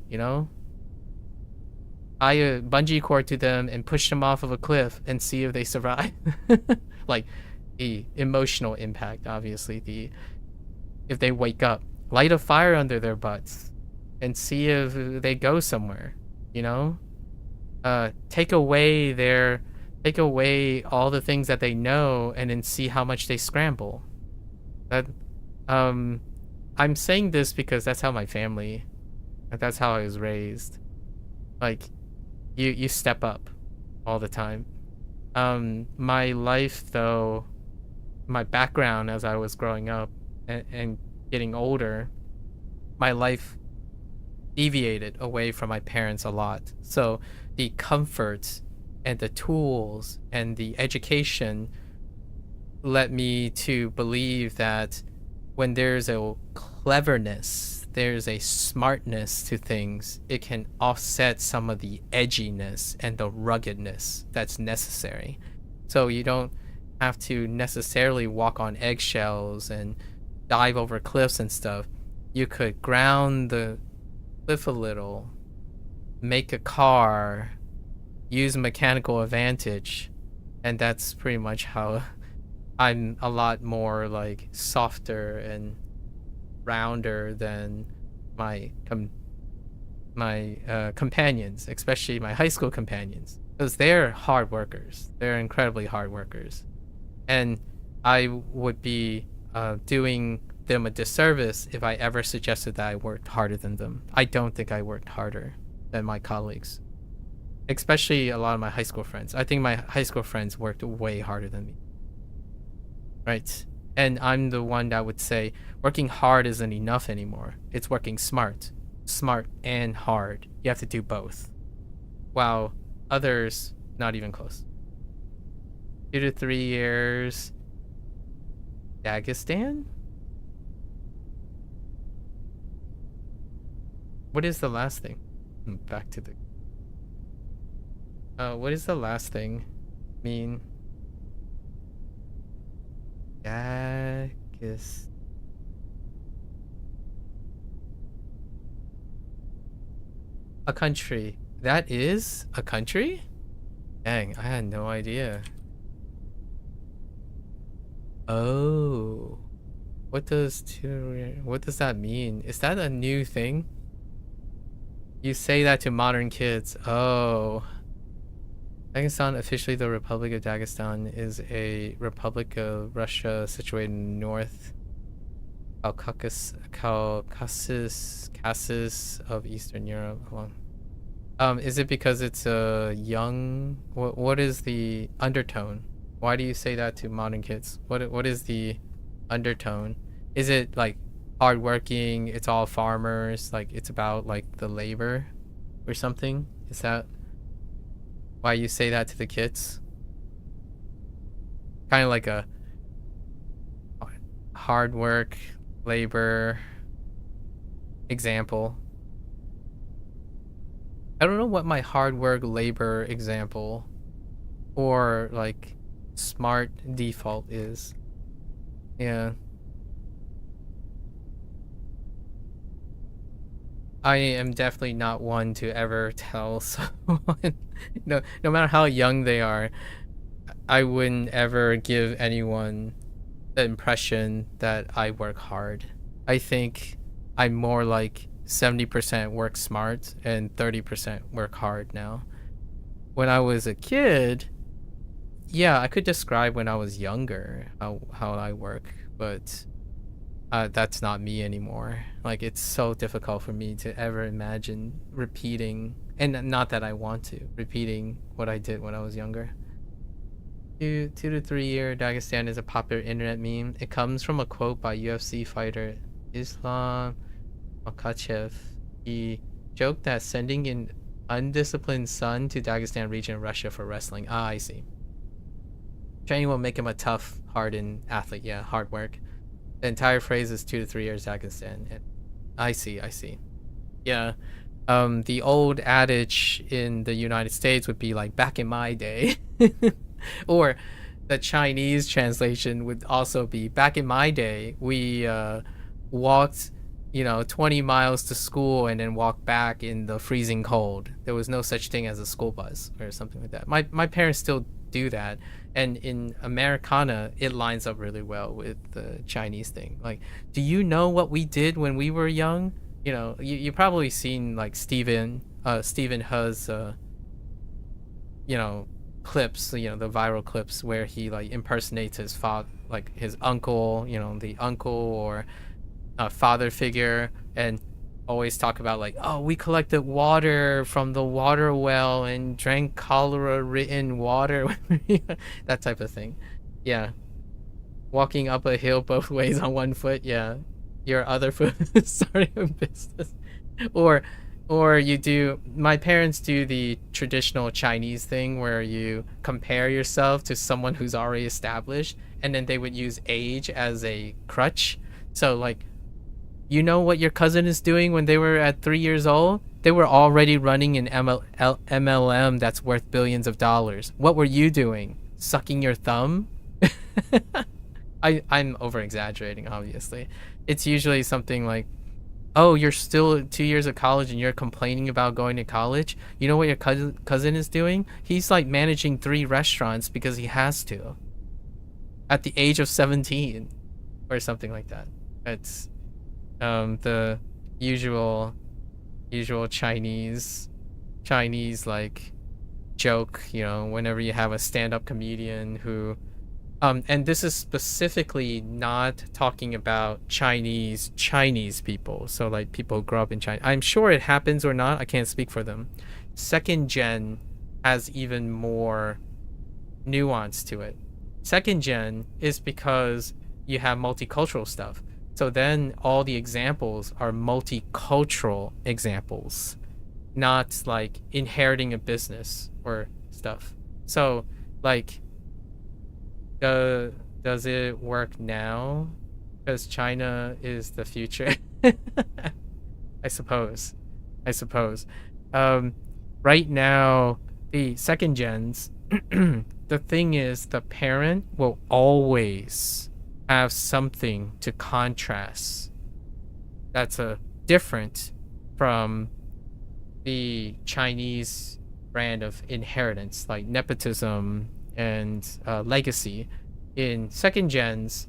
I bungee cord to them and push them off of a cliff and see if they survive. Like the emotional impact, obviously, if they wake up, light a fire under their butts and see if they go somewhere, take away all the things that they know and then see how much they scramble. I'm saying this because that's how that's how I was raised. Like, you step up all the time. My life, though, my background as I was growing up and getting older, my life deviated away from my parents a lot. So the comfort and the tools and the education led me to believe that when there's a cleverness, there's a smartness to things, it can offset some of the edginess and the ruggedness that's necessary. So you don't have to necessarily walk on eggshells and dive over cliffs and stuff. You could ground the cliff a little, make a car, use mechanical advantage, and that's pretty much how I'm a lot more like softer and rounder than my companions, especially my high school companions, because they're hard workers. They're incredibly hard workers, and I would be doing them a disservice if I ever suggested that I worked harder than them. I don't think I worked harder than my colleagues, especially a lot of my high school friends. I think my high school friends worked way harder than me, right? And I'm the one that would say working hard isn't enough anymore. It's working smart and hard. You have to do both, while others not even close. 2 to 3 years. Dagestan? What is the last thing? Back to the... what does the last thing mean? Dagest... A country. That is a country? Dang, I had no idea. Oh. What does that mean? Is that a new thing? You say that to modern kids. Oh. Dagestan, officially the Republic of Dagestan, is a republic of Russia situated in North Caucasus of Eastern Europe. Hold on. Is it because it's a young? What is the undertone? Why do you say that to modern kids? What is the undertone? Is it like hardworking? It's all farmers. Like it's about like the labor, or something? Is that why you say that to the kids? Kind of like a hard work, labor example. I don't know what my hard work, labor example or like smart default is. Yeah. I am definitely not one to ever tell someone, no matter how young they are, I wouldn't ever give anyone the impression that I work hard. I think I'm more like 70% work smart and 30% work hard now. When I was a kid, yeah, I could describe when I was younger how I work, but that's not me anymore. Like it's so difficult for me to ever imagine repeating, and not that I want to, repeating what I did when I was younger. 2 to 3 year Dagestan is a popular internet meme. It comes from a quote by UFC fighter Islam Makhachev. He joked that sending an undisciplined son to Dagestan region of Russia for wrestling. Ah, I see. Training will make him a tough, hardened athlete. Yeah, hard work. The entire phrase is 2 to 3 years Dagestan. I see. Yeah. The old adage in the United States would be like, back in my day. Or the Chinese translation would also be, back in my day, we walked 20 miles to school and then walked back in the freezing cold. There was no such thing as a school bus or something like that. My parents still do that, and in Americana it lines up really well with the Chinese thing. Like, do you know what we did when we were young? You probably seen like Stephen Hu's clips, the viral clips where he like impersonates his father, like his uncle, the uncle or father figure, and always talk about like, oh, we collected water from the water well and drank cholera-ridden water. That type of thing. Yeah. Walking up a hill both ways on one foot. Yeah. Your other foot is starting a business. Or my parents do the traditional Chinese thing where you compare yourself to someone who's already established, and then they would use age as a crutch. So like, what your cousin is doing when they were at 3 years old? They were already running an MLM that's worth billions of dollars. What were you doing? Sucking your thumb? I'm over exaggerating, obviously. It's usually something like, oh, you're still 2 years of college and you're complaining about going to college? You know what your cousin is doing? He's like managing 3 restaurants because he has to. At the age of 17 or something like that. It's the usual Chinese like joke, whenever you have a stand-up comedian who and this is specifically not talking about Chinese people, so like people who grow up in China. I'm sure it happens or not, I can't speak for them. Second gen has even more nuance to it. Second gen is because you have multicultural stuff. So then all the examples are multicultural examples, not like inheriting a business or stuff. So like, does it work now? Because China is the future. I suppose. Right now, the second gens, the thing is, the parent will always have something to contrast that's different from the Chinese brand of inheritance, like nepotism and legacy. In second gens,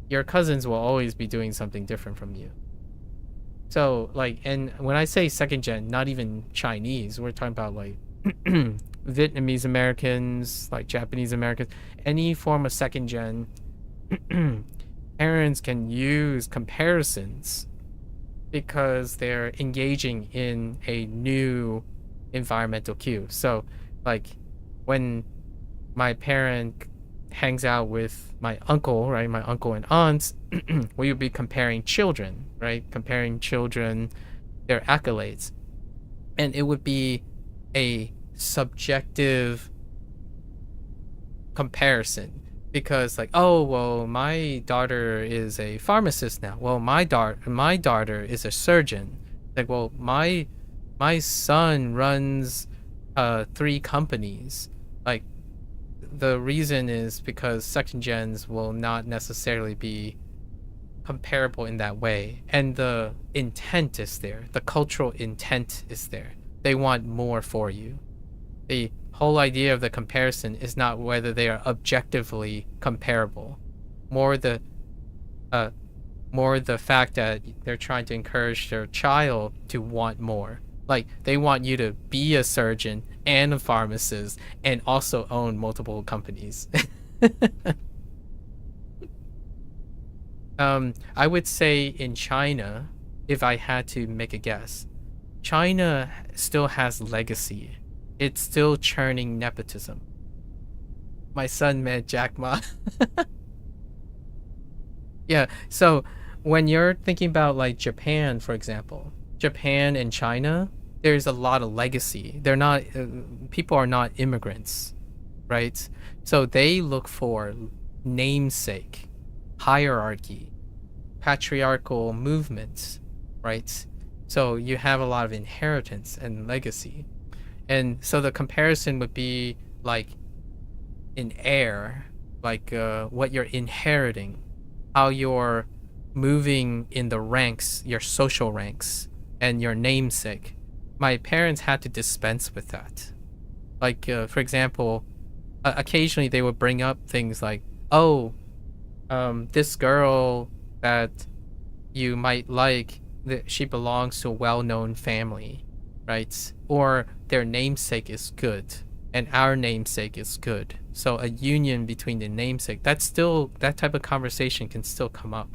your cousins will always be doing something different from you. So like, and when I say second gen, not even Chinese, we're talking about like Vietnamese Americans, like Japanese Americans, any form of second gen, parents can use comparisons because they're engaging in a new environmental cue. So, like, when my parent hangs out with my uncle, right, my uncle and aunts, we would be comparing children, right, comparing children, their accolades. And it would be a subjective comparison because, like, oh, well, my daughter is a pharmacist now. Well, my daughter is a surgeon. Like, well, my son runs 3 companies. Like, the reason is because second gens will not necessarily be comparable in that way, and the intent is there. The cultural intent is there. They want more for you. The whole idea of the comparison is not whether they are objectively comparable, more the fact that they're trying to encourage their child to want more. Like, they want you to be a surgeon and a pharmacist and also own multiple companies. I would say in China, if I had to make a guess, China still has legacy. It's still churning nepotism. My son met Jack Ma. Yeah, so when you're thinking about, like, Japan, for example, Japan and China, there's a lot of legacy. They're not, people are not immigrants, right? So they look for namesake, hierarchy, patriarchal movements, right? So you have a lot of inheritance and legacy. And so the comparison would be like an heir, like what you're inheriting, how you're moving in the ranks, your social ranks, and your namesake. My parents had to dispense with that. Like, for example, occasionally they would bring up things like, oh, this girl that you might like, she belongs to a well-known family, right? Or their namesake is good and our namesake is good. So a union between the namesake, that type of conversation can still come up.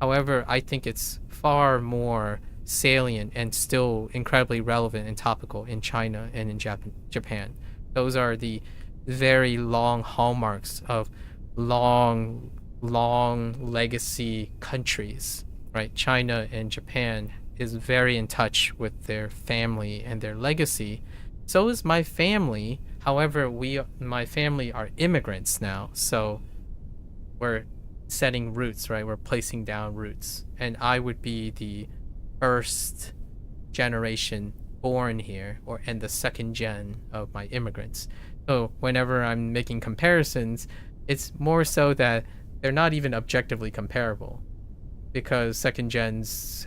However, I think it's far more salient and still incredibly relevant and topical in China and in Japan. Those are the very long hallmarks of long legacy countries, right? China and Japan is very in touch with their family and their legacy. So is my family. However, my family are immigrants now, so we're setting roots, right? We're placing down roots. And I would be the first generation born here, and the second gen of my immigrants. So whenever I'm making comparisons, it's more so that they're not even objectively comparable, because second gens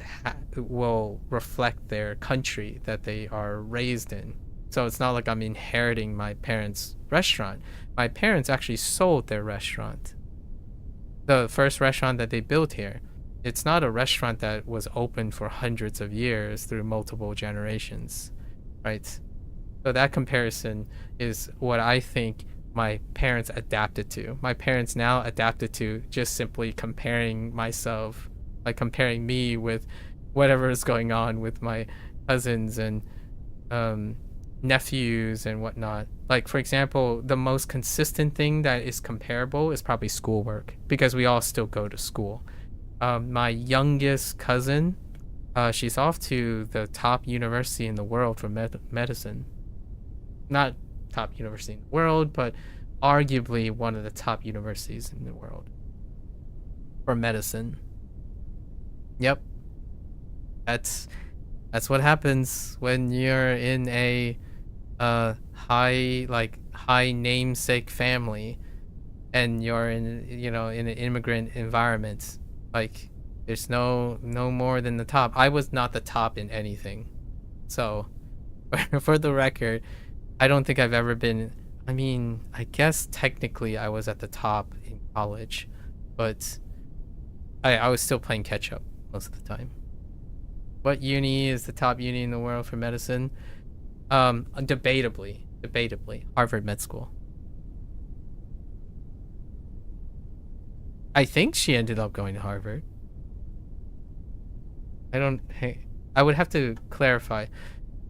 will reflect their country that they are raised in. So it's not like I'm inheriting my parents' restaurant. My parents actually sold their restaurant. The first restaurant that they built here, it's not a restaurant that was open for hundreds of years through multiple generations, right? So that comparison is what I think my parents adapted to. My parents now adapted to just simply comparing myself, like comparing me with whatever is going on with my cousins and nephews and whatnot. Like, for example, the most consistent thing that is comparable is probably schoolwork, because we all still go to school. My youngest cousin, she's off to the top university in the world for medicine. Not top university in the world, but arguably one of the top universities in the world for medicine. Yep. That's what happens when you're in a high namesake family and you're in an immigrant environment. Like, there's no more than the top. I was not the top in anything. So for the record, I don't think I've ever been, I mean, I guess technically I was at the top in college, but I was still playing catch up most of the time. What uni is the top uni in the world for medicine? Debatably, Harvard Med School. I think she ended up going to Harvard. I would have to clarify.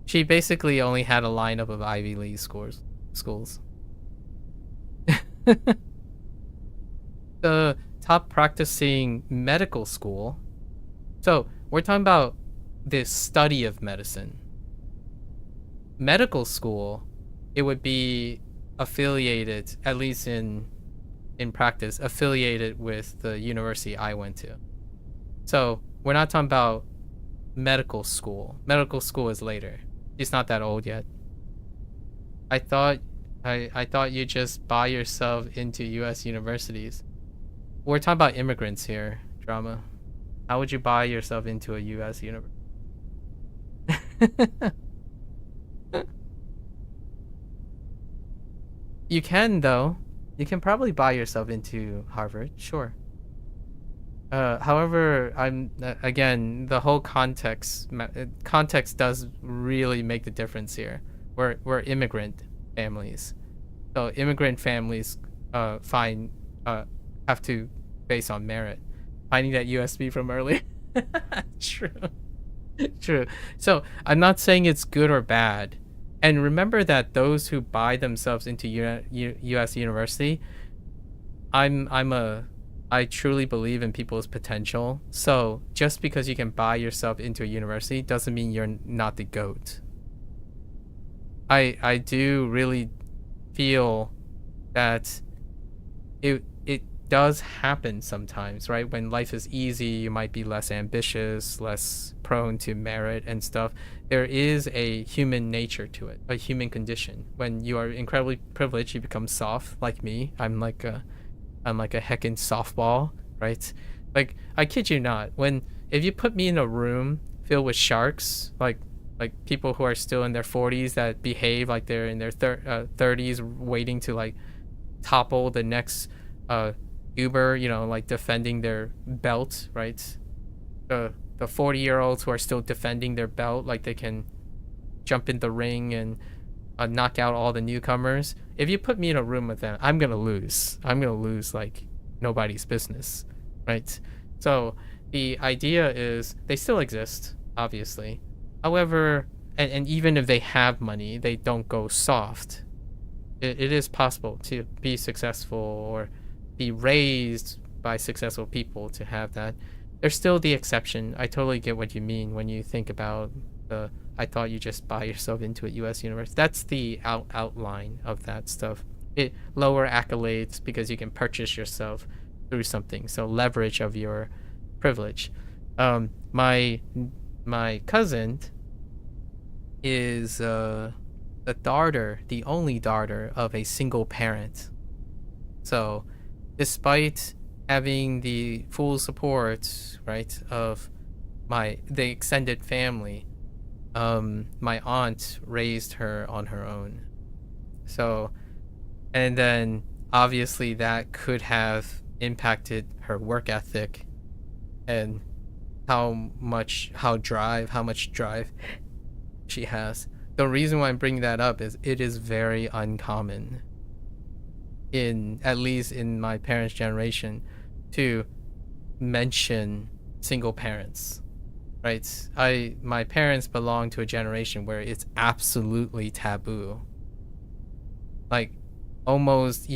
She basically only had a lineup of Ivy League schools. The top practicing medical school. So we're talking about the study of medicine. Medical school, it would be affiliated, at least in practice, affiliated with the university I went to. So we're not talking about medical school. Medical school is later. She's not that old yet. I thought you just buy yourself into U.S. universities. We're talking about immigrants here, drama. How would you buy yourself into a U.S. university? You can, though. You can probably buy yourself into Harvard, sure. However, again, the whole context does really make the difference here. We're immigrant families, so immigrant families have to base on merit. Finding that USB from earlier. True. So I'm not saying it's good or bad. And remember that those who buy themselves into U.S. university, I truly believe in people's potential. So just because you can buy yourself into a university doesn't mean you're not the GOAT. I do really feel that it does happen sometimes, right? When life is easy, you might be less ambitious, less prone to merit and stuff. There is a human nature to it, a human condition. When you are incredibly privileged, you become soft, like me. I'm like a heckin' softball, right? Like, I kid you not. If you put me in a room filled with sharks, like people who are still in their 40s that behave like they're in their 30s, waiting to like topple the next Uber, like defending their belt, right? The 40-year-olds who are still defending their belt, like they can jump in the ring and knock out all the newcomers. If you put me in a room with them, I'm gonna lose like nobody's business, right? So the idea is they still exist, obviously. However, and even if they have money, they don't go soft. It is possible to be successful or be raised by successful people to have that. There's still the exception. I totally get what you mean when you think about I thought you just buy yourself into a U.S. university. That's the outline of that stuff. It lower accolades because you can purchase yourself through something. So leverage of your privilege. My cousin is the only daughter of a single parent. So despite having the full support, right, of the extended family, my aunt raised her on her own. So, and then obviously that could have impacted her work ethic and how much drive she has. The reason why I'm bringing that up is it is very uncommon, at least in my parents' generation, to mention single parents, right? My parents belong to a generation where it's absolutely taboo, like almost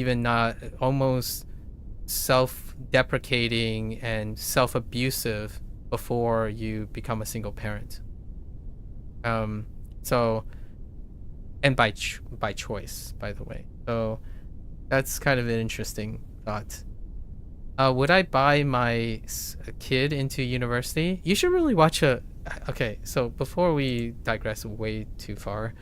self-deprecating and self-abusive before you become a single parent. So, and by choice, by the way. So that's kind of an interesting thought. Would I buy my kid into university? You should really watch okay, so before we digress way too far,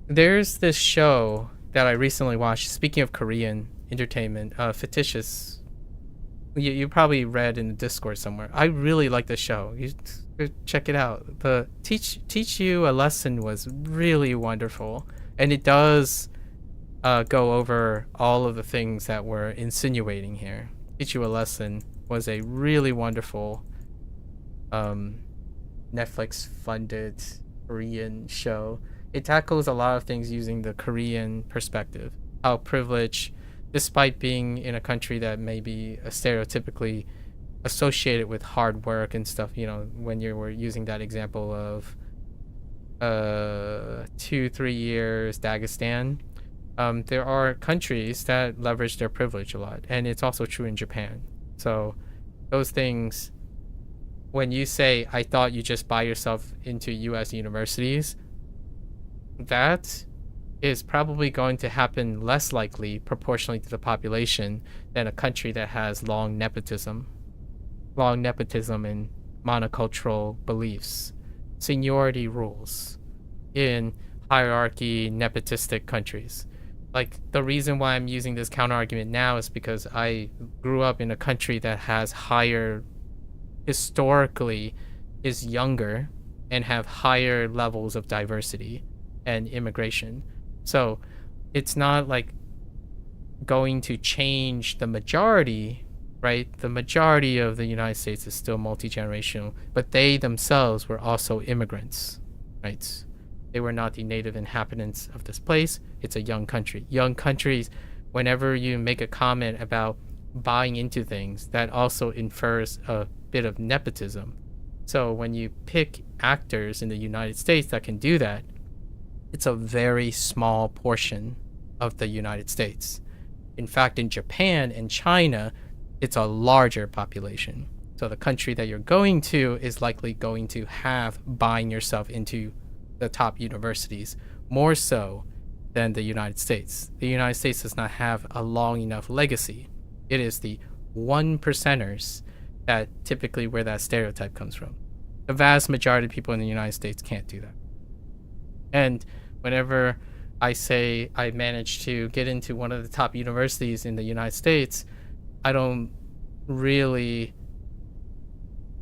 there's this show that I recently watched, speaking of Korean entertainment, Fictitious. You probably read in the Discord somewhere. I really like the show. You check it out. The Teach You a Lesson was really wonderful, and it does go over all of the things that we're insinuating here. Teach You a Lesson was a really wonderful Netflix funded Korean show. It tackles a lot of things using the Korean perspective. How privilege, despite being in a country that may be stereotypically associated with hard work and stuff, when you were using that example of 2-3 years Dagestan, there are countries that leverage their privilege a lot, and it's also true in Japan. So those things, when you say, I thought you just buy yourself into US universities, that is probably going to happen less likely proportionally to the population than a country that has long nepotism and monocultural beliefs, seniority rules in hierarchy, nepotistic countries. Like, the reason why I'm using this counter argument now is because I grew up in a country that has historically is younger and have higher levels of diversity and immigration. So it's not like going to change the majority, right? The majority of the United States is still multi-generational, but they themselves were also immigrants, right? They were not the native inhabitants of this place. It's a young country. Young countries, whenever you make a comment about buying into things, that also infers a bit of nepotism. So when you pick actors in the United States that can do that, it's a very small portion of the United States. In fact, in Japan and China, it's a larger population. So the country that you're going to is likely going to have buying yourself into the top universities more so than the United States. The United States does not have a long enough legacy. It is the 1%ers that typically where that stereotype comes from. The vast majority of people in the United States can't do that. And whenever I say I managed to get into one of the top universities in the United States, I don't really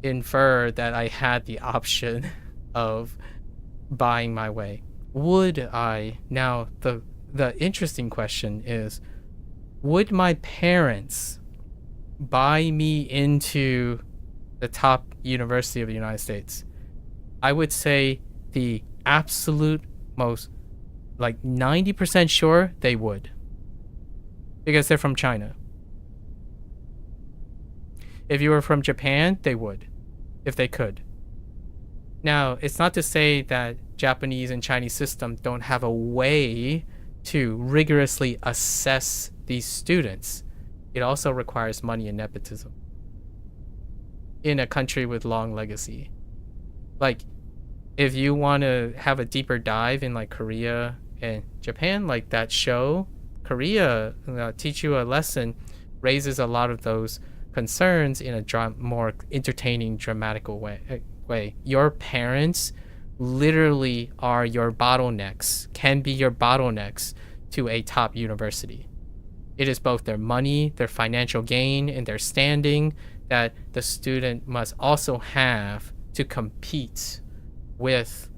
infer that I had the option of buying my way. Would I? Now, the interesting question is, would my parents buy me into the top university of the United States? I would say the absolute most, like 90% sure they would, because they're from China. If you were from Japan, they would, if they could. Now, it's not to say that Japanese and Chinese systems don't have a way to rigorously assess these students. It also requires money and nepotism in a country with long legacy. Like, if you want to have a deeper dive in like Korea and Japan, like that show, Korea Teach You a Lesson, raises a lot of those concerns in a more entertaining, dramatical way. Your parents literally are your bottlenecks, can be your bottlenecks to a top university. It is both their money, their financial gain, and their standing that the student must also have to compete with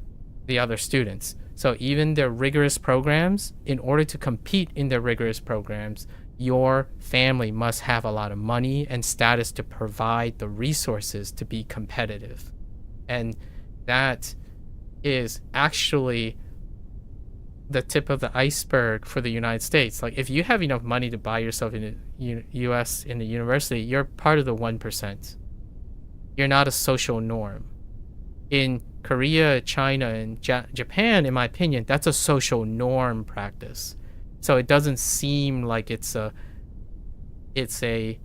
the other students. So even their rigorous programs, in order to compete in their rigorous programs, your family must have a lot of money and status to provide the resources to be competitive. And that is actually the tip of the iceberg for the United States. Like, if you have enough money to buy yourself in the US in the university, you're part of the 1%. You're not a social norm. In Korea, China, and Japan, in my opinion, that's a social norm practice. So it doesn't seem like is a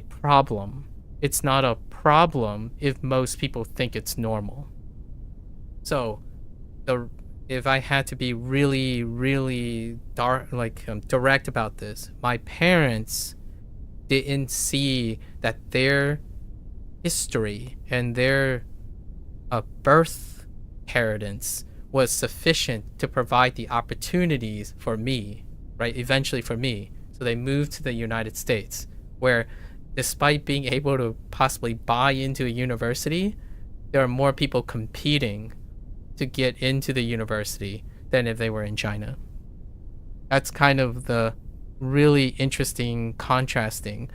problem. It's not a problem if most people think it's normal. So if I had to be really, really direct about this, my parents didn't see that their history and their birth inheritance was sufficient to provide the opportunities for me, right? Eventually for me. So they moved to the United States, where despite being able to possibly buy into a university, there are more people competing to get into the university than if they were in China. That's kind of the really interesting, contrasting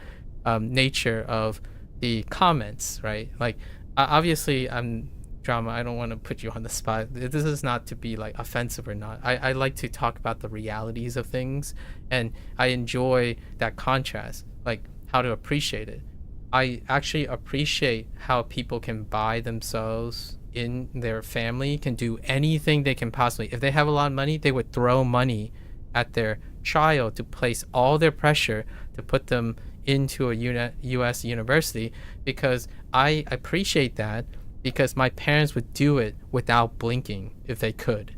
nature of the comments, right? Like, obviously, I'm drama. I don't want to put you on the spot. This is not to be like offensive or not. I like to talk about the realities of things, and I enjoy that contrast, like how to appreciate it. I actually appreciate how people can buy themselves in their family, can do anything they can possibly. If they have a lot of money, they would throw money at their child to place all their pressure to put them into a US university, because I appreciate that, because my parents would do it without blinking if they could,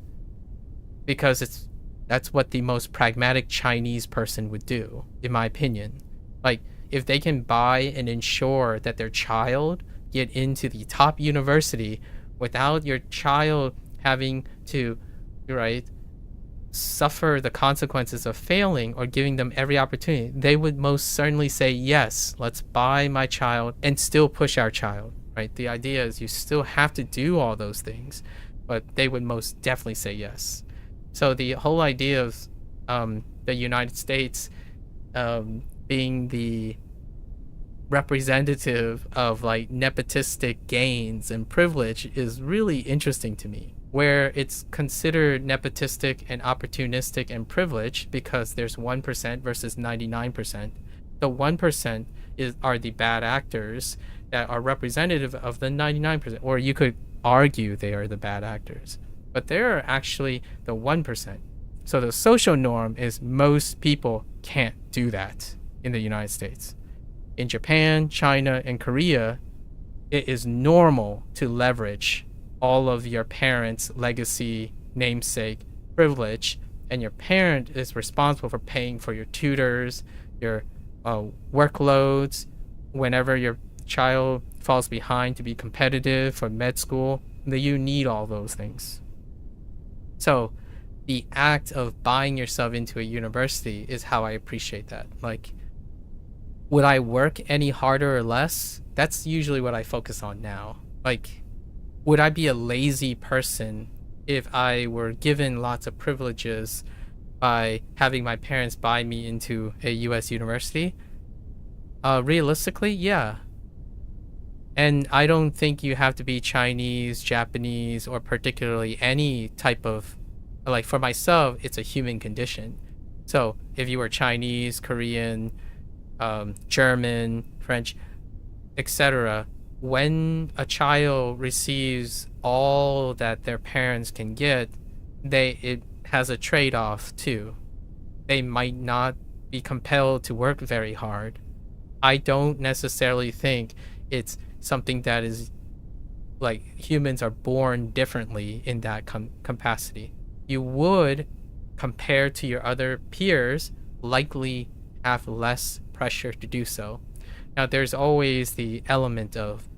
because that's what the most pragmatic Chinese person would do, in my opinion. Like, if they can buy and ensure that their child get into the top university without your child having to, right, suffer the consequences of failing, or giving them every opportunity, they would most certainly say, yes, let's buy my child, and still push our child, right? The idea is you still have to do all those things, but they would most definitely say yes. So the whole idea of the United States being the representative of like nepotistic gains and privilege is really interesting to me, where it's considered nepotistic and opportunistic and privileged because there's 1% versus 99%. The 1% are the bad actors that are representative of the 99%, or you could argue they are the bad actors, but they're actually the 1%. So the social norm is most people can't do that in the United States. In Japan, China, and Korea, it is normal to leverage all of your parents' legacy, namesake, privilege, and your parent is responsible for paying for your tutors, your workloads, whenever your child falls behind to be competitive for med school, that you need all those things. So the act of buying yourself into a university is how I appreciate that. Like, would I work any harder or less? That's usually what I focus on now. Like, would I be a lazy person if I were given lots of privileges by having my parents buy me into a US university? Realistically, yeah. And I don't think you have to be Chinese, Japanese, or particularly any type of, like, for myself, it's a human condition. So if you were Chinese, Korean, German, French, etc., when a child receives all that their parents can get, it has a trade-off too. They might not be compelled to work very hard. I don't necessarily think it's something that is like humans are born differently in that capacity. You would, compared to your other peers, likely have less pressure to do so. Now, there's always the element of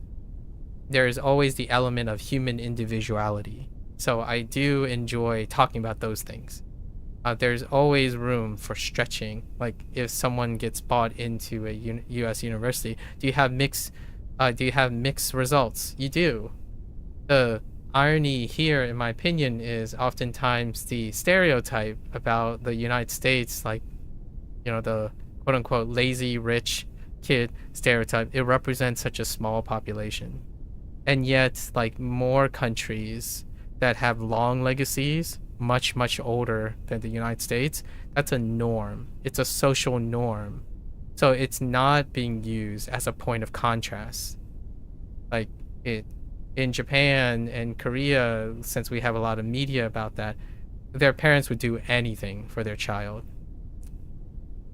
human individuality. So I do enjoy talking about those things. There's always room for stretching. Like, if someone gets bought into a U.S. university, do you have mixed results? You do. The irony here, in my opinion, is oftentimes the stereotype about the United States, like, the quote-unquote lazy rich kid stereotype. It represents such a small population, and yet, like, more countries that have long legacies, much older than the United States, that's a norm. It's a social norm. So it's not being used as a point of contrast. Like, in Japan and Korea, since we have a lot of media about that, their parents would do anything for their child.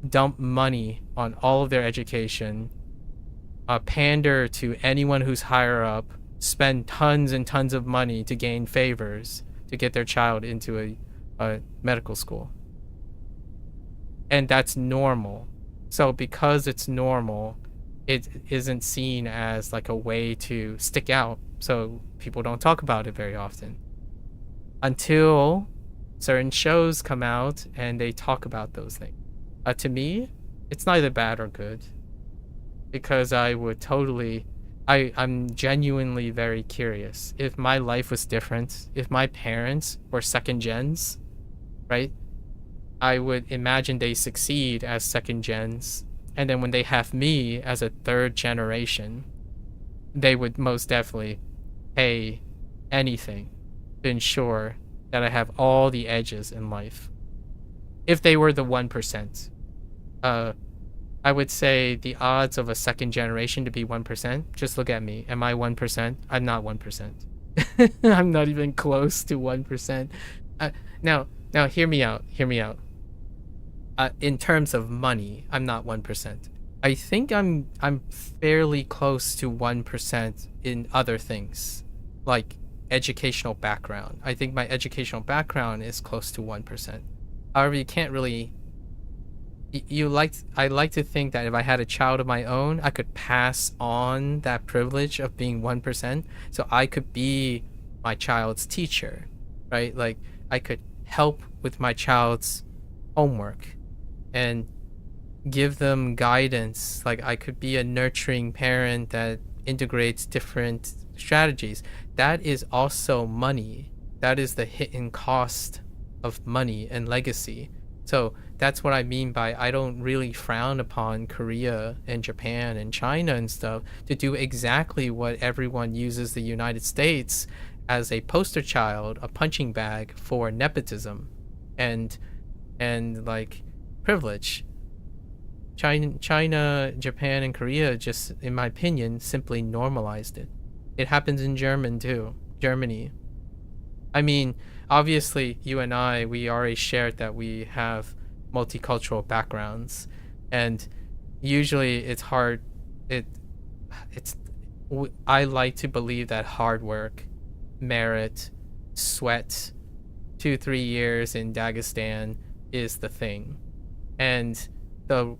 Dump money on all of their education, pander to anyone who's higher up, spend tons and tons of money to gain favors to get their child into a medical school. And that's normal. So because it's normal, it isn't seen as like a way to stick out. So people don't talk about it very often until certain shows come out and they talk about those things. To me, it's neither bad or good, because I'm genuinely very curious. If my life was different, if my parents were second gens, right, I would imagine they succeed as second gens, and then when they have me as a third generation, they would most definitely pay anything to ensure that I have all the edges in life. If they were the 1%, I would say the odds of a second generation to be 1%, just look at me. Am I 1%? I'm not 1%. I'm not even close to 1%. Now, hear me out. In terms of money, I'm not 1%. I think I'm fairly close to 1% in other things, like educational background. I think my educational background is close to 1%. However, you can't really. I like to think that if I had a child of my own, I could pass on that privilege of being 1%, so I could be my child's teacher, right? Like I could help with my child's homework and give them guidance. Like I could be a nurturing parent that integrates different strategies. That is also money. That is the hidden cost of money and legacy. So that's what I mean by I don't really frown upon Korea and Japan and China and stuff to do exactly what everyone uses the United States as a poster child, a punching bag for nepotism and like privilege. China, Japan, and Korea just, in my opinion, simply normalized it. It happens in Germany. I mean, obviously, you and I, we already shared that we have multicultural backgrounds, and usually it's hard. I like to believe that hard work, merit, sweat, 2-3 years in Dagestan is the thing, and the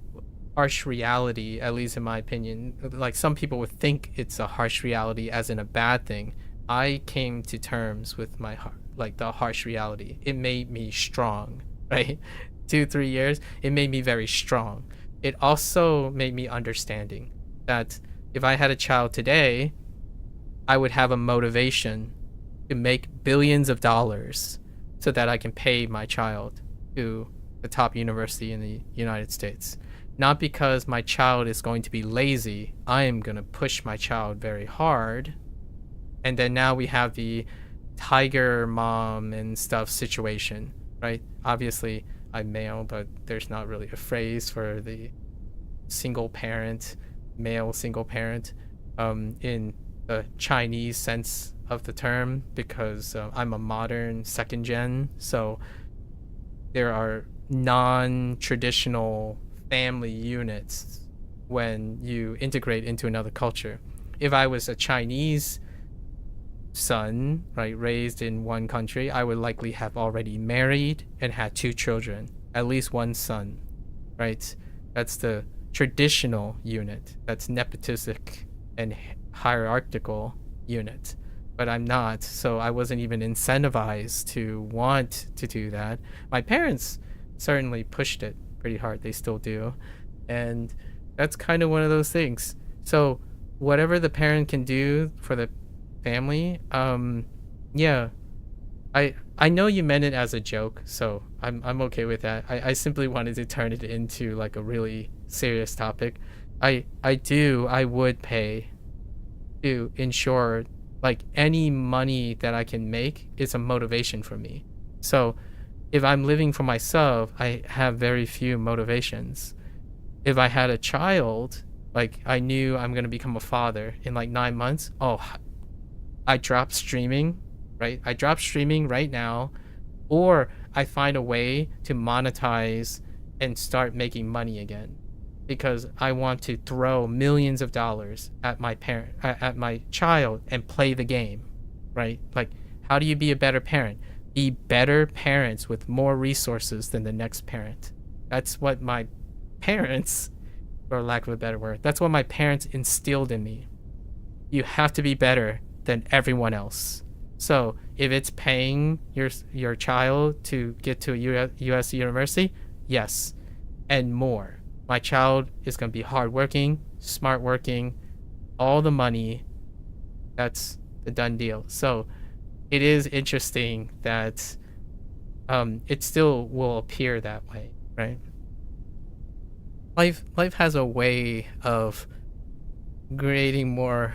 harsh reality, at least in my opinion, like some people would think it's a harsh reality as in a bad thing. I came to terms with my heart, like the harsh reality. It made me strong, right? 2-3 years, it made me very strong. It also made me understanding that if I had a child today, I would have a motivation to make billions of dollars so that I can pay my child to the top university in the United States. Not because my child is going to be lazy. I am going to push my child very hard. And then now we have the tiger mom and stuff situation, right? Obviously, I'm male, but there's not really a phrase for the male single parent in the Chinese sense of the term, because I'm a modern second gen. So there are non-traditional family units when you integrate into another culture. If I was a Chinese son, right, raised in one country, I would likely have already married and had 2 children, at least 1 son, right? That's the traditional unit. That's nepotistic and hierarchical unit. But I'm not, so I wasn't even incentivized to want to do that. My parents certainly pushed it pretty hard. They still do. And that's kind of one of those things. So whatever the parent can do for the family, yeah. I know you meant it as a joke, so I'm okay with that. I simply wanted to turn it into like a really serious topic. I would pay to ensure like any money that I can make is a motivation for me. So if I'm living for myself, I have very few motivations. If I had a child, like I knew I'm going to become a father in like 9 months, I drop streaming, right? I drop streaming right now, or I find a way to monetize and start making money again, because I want to throw millions of dollars at my child and play the game, right? Like, how do you be a better parent? Be better parents with more resources than the next parent. That's what my parents, for lack of a better word, that's what my parents instilled in me. You have to be better than everyone else. So if it's paying your child to get to a U.S. university, yes, and more. My child is going to be hardworking, smart working, all the money. That's the done deal. So it is interesting that it still will appear that way, right? Life has a way of creating more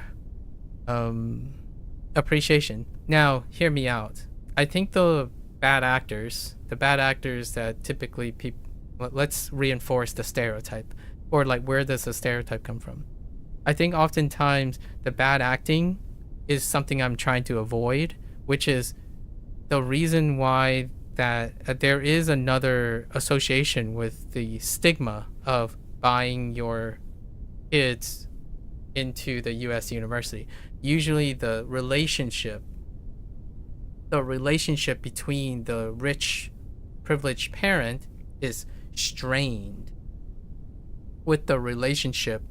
appreciation. Now, hear me out. I think the bad actors that typically people, let's reinforce the stereotype, or like, where does the stereotype come from? I think oftentimes the bad acting is something I'm trying to avoid, which is the reason why that there is another association with the stigma of buying your kids into the US university. Usually the relationship between the rich privileged parent is strained with the relationship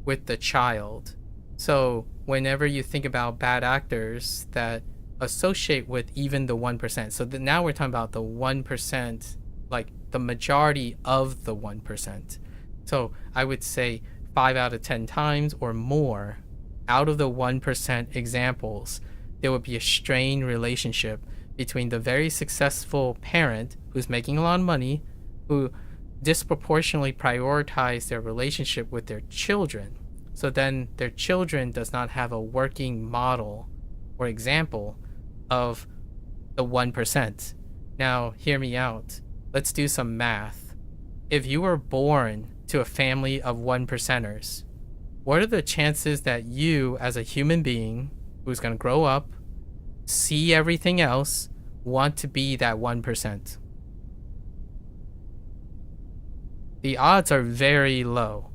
with the child. So whenever you think about bad actors that associate with even the 1%, so now we're talking about the 1%, like the majority of the 1%. So I would say 5 out of 10 times or more out of the 1% examples, there would be a strained relationship between the very successful parent who's making a lot of money, who disproportionately prioritize their relationship with their children. So then their children does not have a working model or example of the 1%. Now, hear me out. Let's do some math. If you were born to a family of 1%ers, what are the chances that you, as a human being who's going to grow up, see everything else, want to be that 1%? The odds are very low.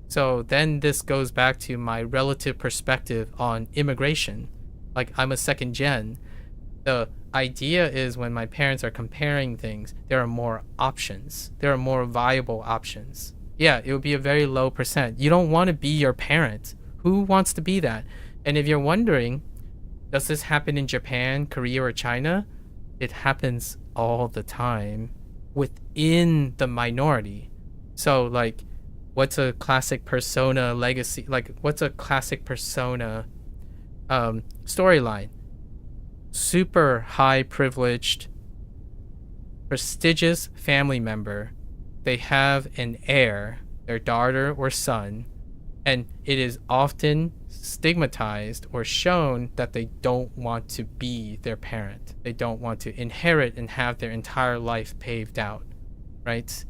So then this goes back to my relative perspective on immigration. Like, I'm a second gen. The idea is when my parents are comparing things, there are more options. There are more viable options. Yeah, it would be a very low percent. You don't want to be your parent. Who wants to be that? And if you're wondering, does this happen in Japan, Korea, or China? It happens all the time within the minority. So, like, what's a classic persona legacy? Like, what's a classic persona storyline? Super high privileged, prestigious family member. They have an heir, their daughter or son, and it is often stigmatized or shown that they don't want to be their parent. They don't want to inherit and have their entire life paved out, right?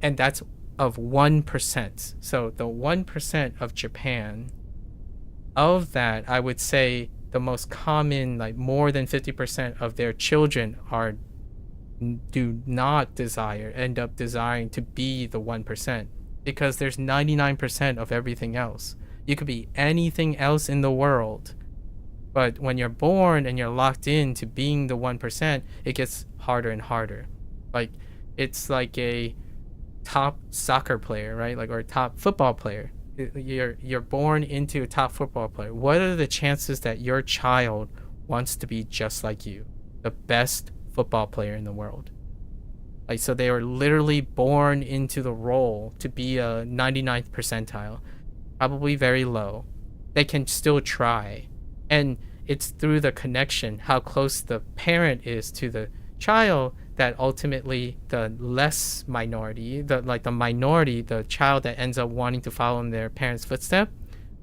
And that's of 1%. So the 1% of Japan, of that, I would say the most common, like more than 50% of their children do not end up desiring to be the 1%, because there's 99% of everything else. You could be anything else in the world, but when you're born and you're locked into being the 1%, it gets harder and harder. Like, it's like a top soccer player, right? Like, or a top football player. You're born into a top football player. What are the chances that your child wants to be just like you, the best football player in the world? Like, so they are literally born into the role to be a 99th percentile. Probably very low. They can still try, and it's through the connection, how close the parent is to the child, that ultimately the less minority, the minority, the child that ends up wanting to follow in their parents' footsteps,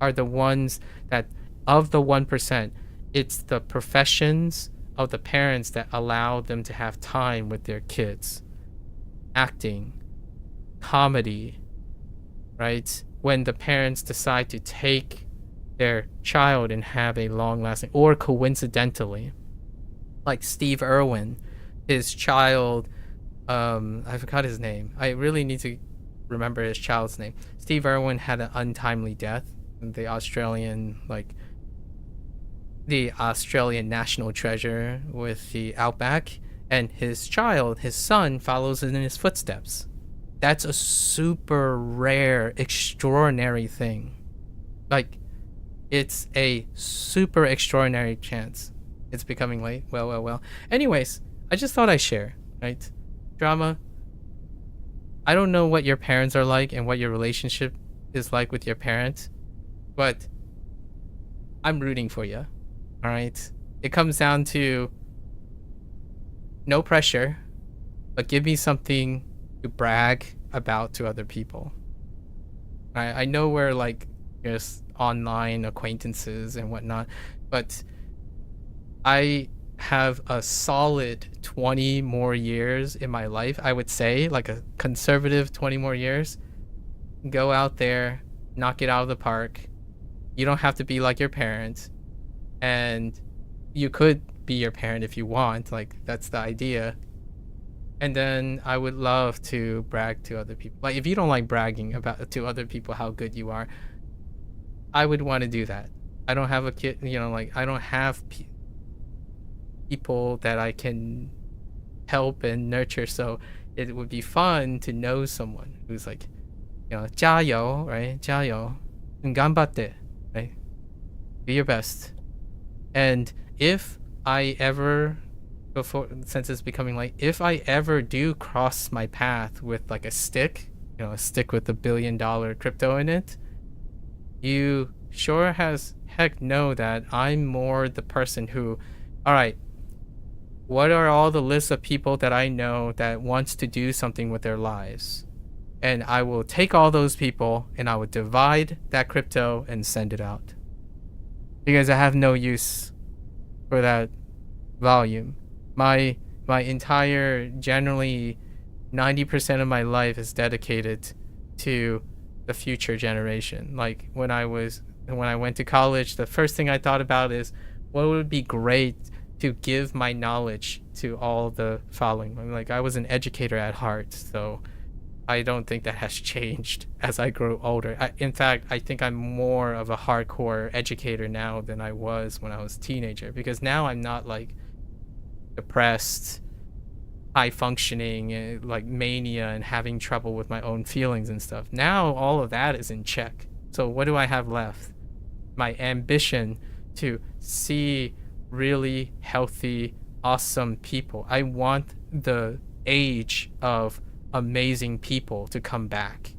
are the ones that, of the 1%, it's the professions of the parents that allow them to have time with their kids. Acting, comedy, right? When the parents decide to take their child and have a long-lasting, or coincidentally, like Steve Irwin, his child, I forgot his name. I really need to remember his child's name. Steve Irwin had an untimely death. The Australian national treasure with the outback, and his son, follows in his footsteps. That's a super rare, extraordinary thing. Like, it's a super extraordinary chance. It's becoming late. Well. Anyways, I just thought I'd share, right? Drama. I don't know what your parents are like and what your relationship is like with your parents, but I'm rooting for you, all right? It comes down to no pressure, but give me something to brag about to other people. I know we're like just online acquaintances and whatnot, but I have a solid 20 more years in my life, I would say, like a conservative 20 more years. Go out there, knock it out of the park. You don't have to be like your parents, and you could be your parent if you want, like that's the idea. And then I would love to brag to other people. Like if you don't like bragging about to other people how good you are, I would want to do that. I don't have a kid, like I don't have people that I can help and nurture, so it would be fun to know someone who's like, 加油, right? 加油. 頑張って, right? Do your best. And if I ever, since it's becoming like, if I ever do cross my path with like a stick, a stick with $1 billion crypto in it, you sure as heck know that I'm more the person who, all right, what are all the lists of people that I know that wants to do something with their lives? And I will take all those people and I would divide that crypto and send it out. Because I have no use for that volume. My entire, generally 90% of my life is dedicated to the future generation. Like when I went to college, the first thing I thought about is what would be great to give my knowledge to all the following. Like I was an educator at heart, so I don't think that has changed as I grow older. In fact, I think I'm more of a hardcore educator now than I was when I was a teenager, because now I'm not like depressed, high functioning, like mania and having trouble with my own feelings and stuff. Now all of that is in check. So what do I have left? My ambition to see really healthy, awesome people. I want the age of amazing people to come back,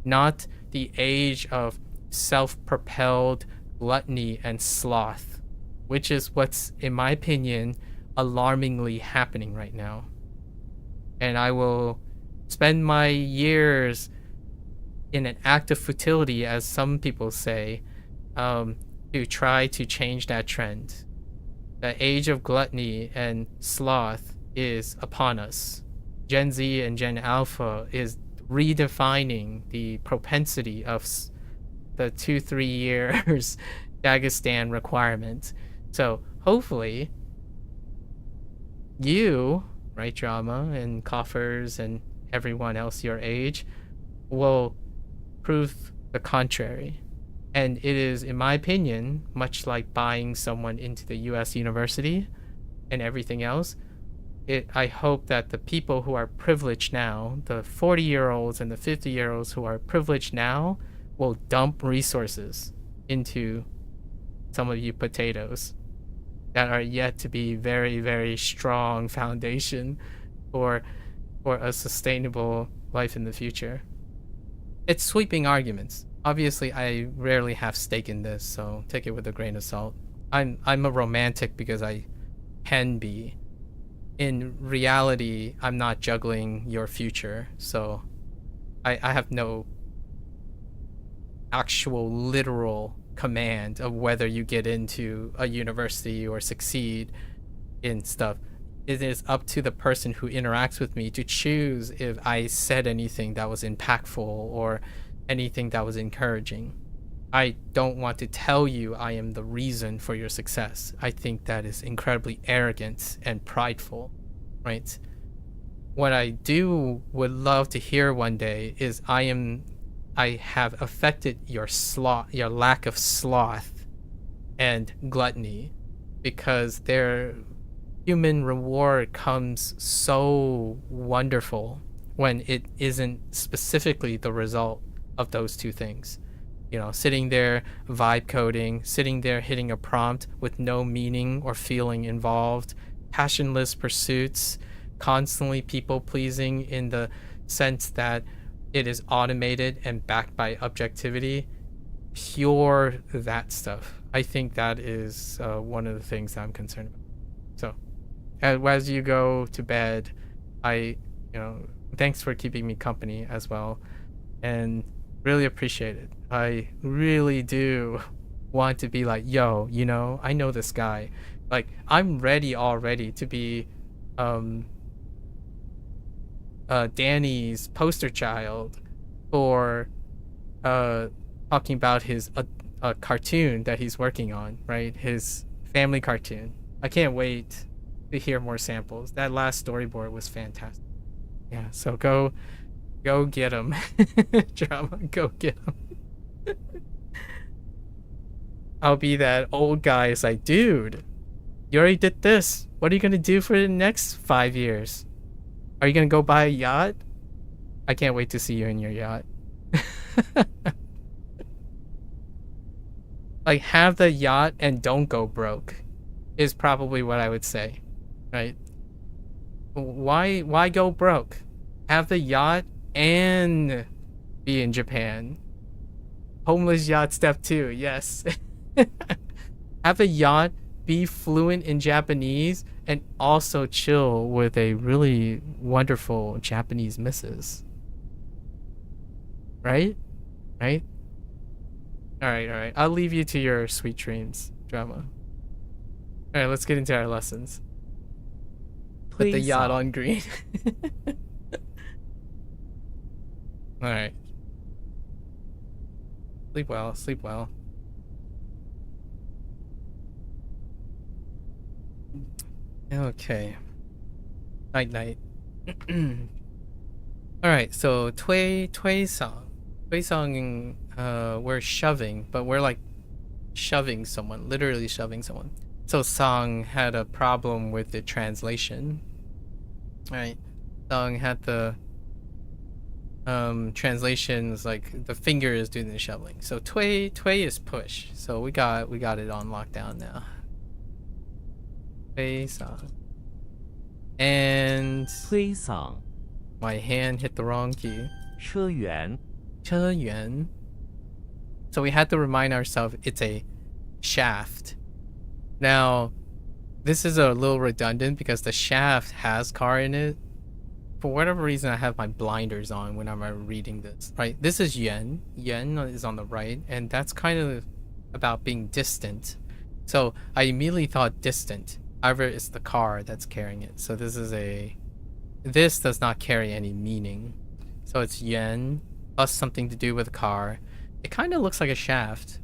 not the age of self-propelled gluttony and sloth, which is what's, in my opinion, alarmingly happening right now. And I will spend my years in an act of futility, as some people say, to try to change that trend. The age of gluttony and sloth is upon us. Gen Z and Gen Alpha is redefining the propensity of the 2-3 years Dagestan requirement. So hopefully you, right, Drama and Coffers and everyone else your age, will prove the contrary. And it is, in my opinion, much like buying someone into the US university and everything else, I hope that the people who are privileged now, the 40-year-olds and the 50-year-olds who are privileged now, will dump resources into some of you potatoes that are yet to be very, very strong foundation for a sustainable life in the future. It's sweeping arguments. Obviously, I rarely have stake in this, so take it with a grain of salt. I'm a romantic because I can be. In reality, I'm not juggling your future, so I have no actual literal command of whether you get into a university or succeed in stuff. It is up to the person who interacts with me to choose if I said anything that was impactful or anything that was encouraging. I don't want to tell you I am the reason for your success. I think that is incredibly arrogant and prideful, right? What I would love to hear one day is I have affected your lack of sloth and gluttony, because their human reward comes so wonderful when it isn't specifically the result of those two things. Sitting there vibe coding, sitting there hitting a prompt with no meaning or feeling involved, passionless pursuits, constantly people pleasing in the sense that it is automated and backed by objectivity, pure that stuff. I think that is one of the things that I'm concerned about. So as you go to bed, thanks for keeping me company as well, and really appreciate it. I really do want to be like, yo, you know, I know this guy. Like, I'm ready already to be Danny's poster child for talking about his cartoon that he's working on, right? His family cartoon. I can't wait to hear more samples. That last storyboard was fantastic. Yeah, so go get him. Drama, go get him. I'll be that old guy. It's like, dude, you already did this. What are you gonna do for the next 5 years? Are you gonna go buy a yacht? I can't wait to see you in your yacht. Like, have the yacht and don't go broke is probably what I would say, right? Why go broke? Have the yacht and be in Japan. Homeless yacht step 2, yes. Have a yacht, be fluent in Japanese, and also chill with a really wonderful Japanese missus. Right? Right? Alright. I'll leave you to your sweet dreams, Drama. Alright, let's get into our lessons. Put the yacht on green. Alright. Sleep well, sleep well. Okay. Night night. Alright, so Tway song. Tway song, we're shoving, but we're like shoving someone, literally shoving someone. So Song had a problem with the translation. Right. Song had the translations like the finger is doing the shoveling. So Tway is push. So we got it on lockdown now. Tway Song. And 推搡 my hand hit the wrong key. 车辕 车辕. So we had to remind ourselves it's a shaft. Now, this is a little redundant because the shaft has car in it. For whatever reason, I have my blinders on when I'm reading this. Right? This is yuan. Yuan is on the right, and that's kind of about being distant. So I immediately thought distant. However, it's the car that's carrying it. So this does not carry any meaning. So it's yuan plus something to do with a car. It kind of looks like a shaft.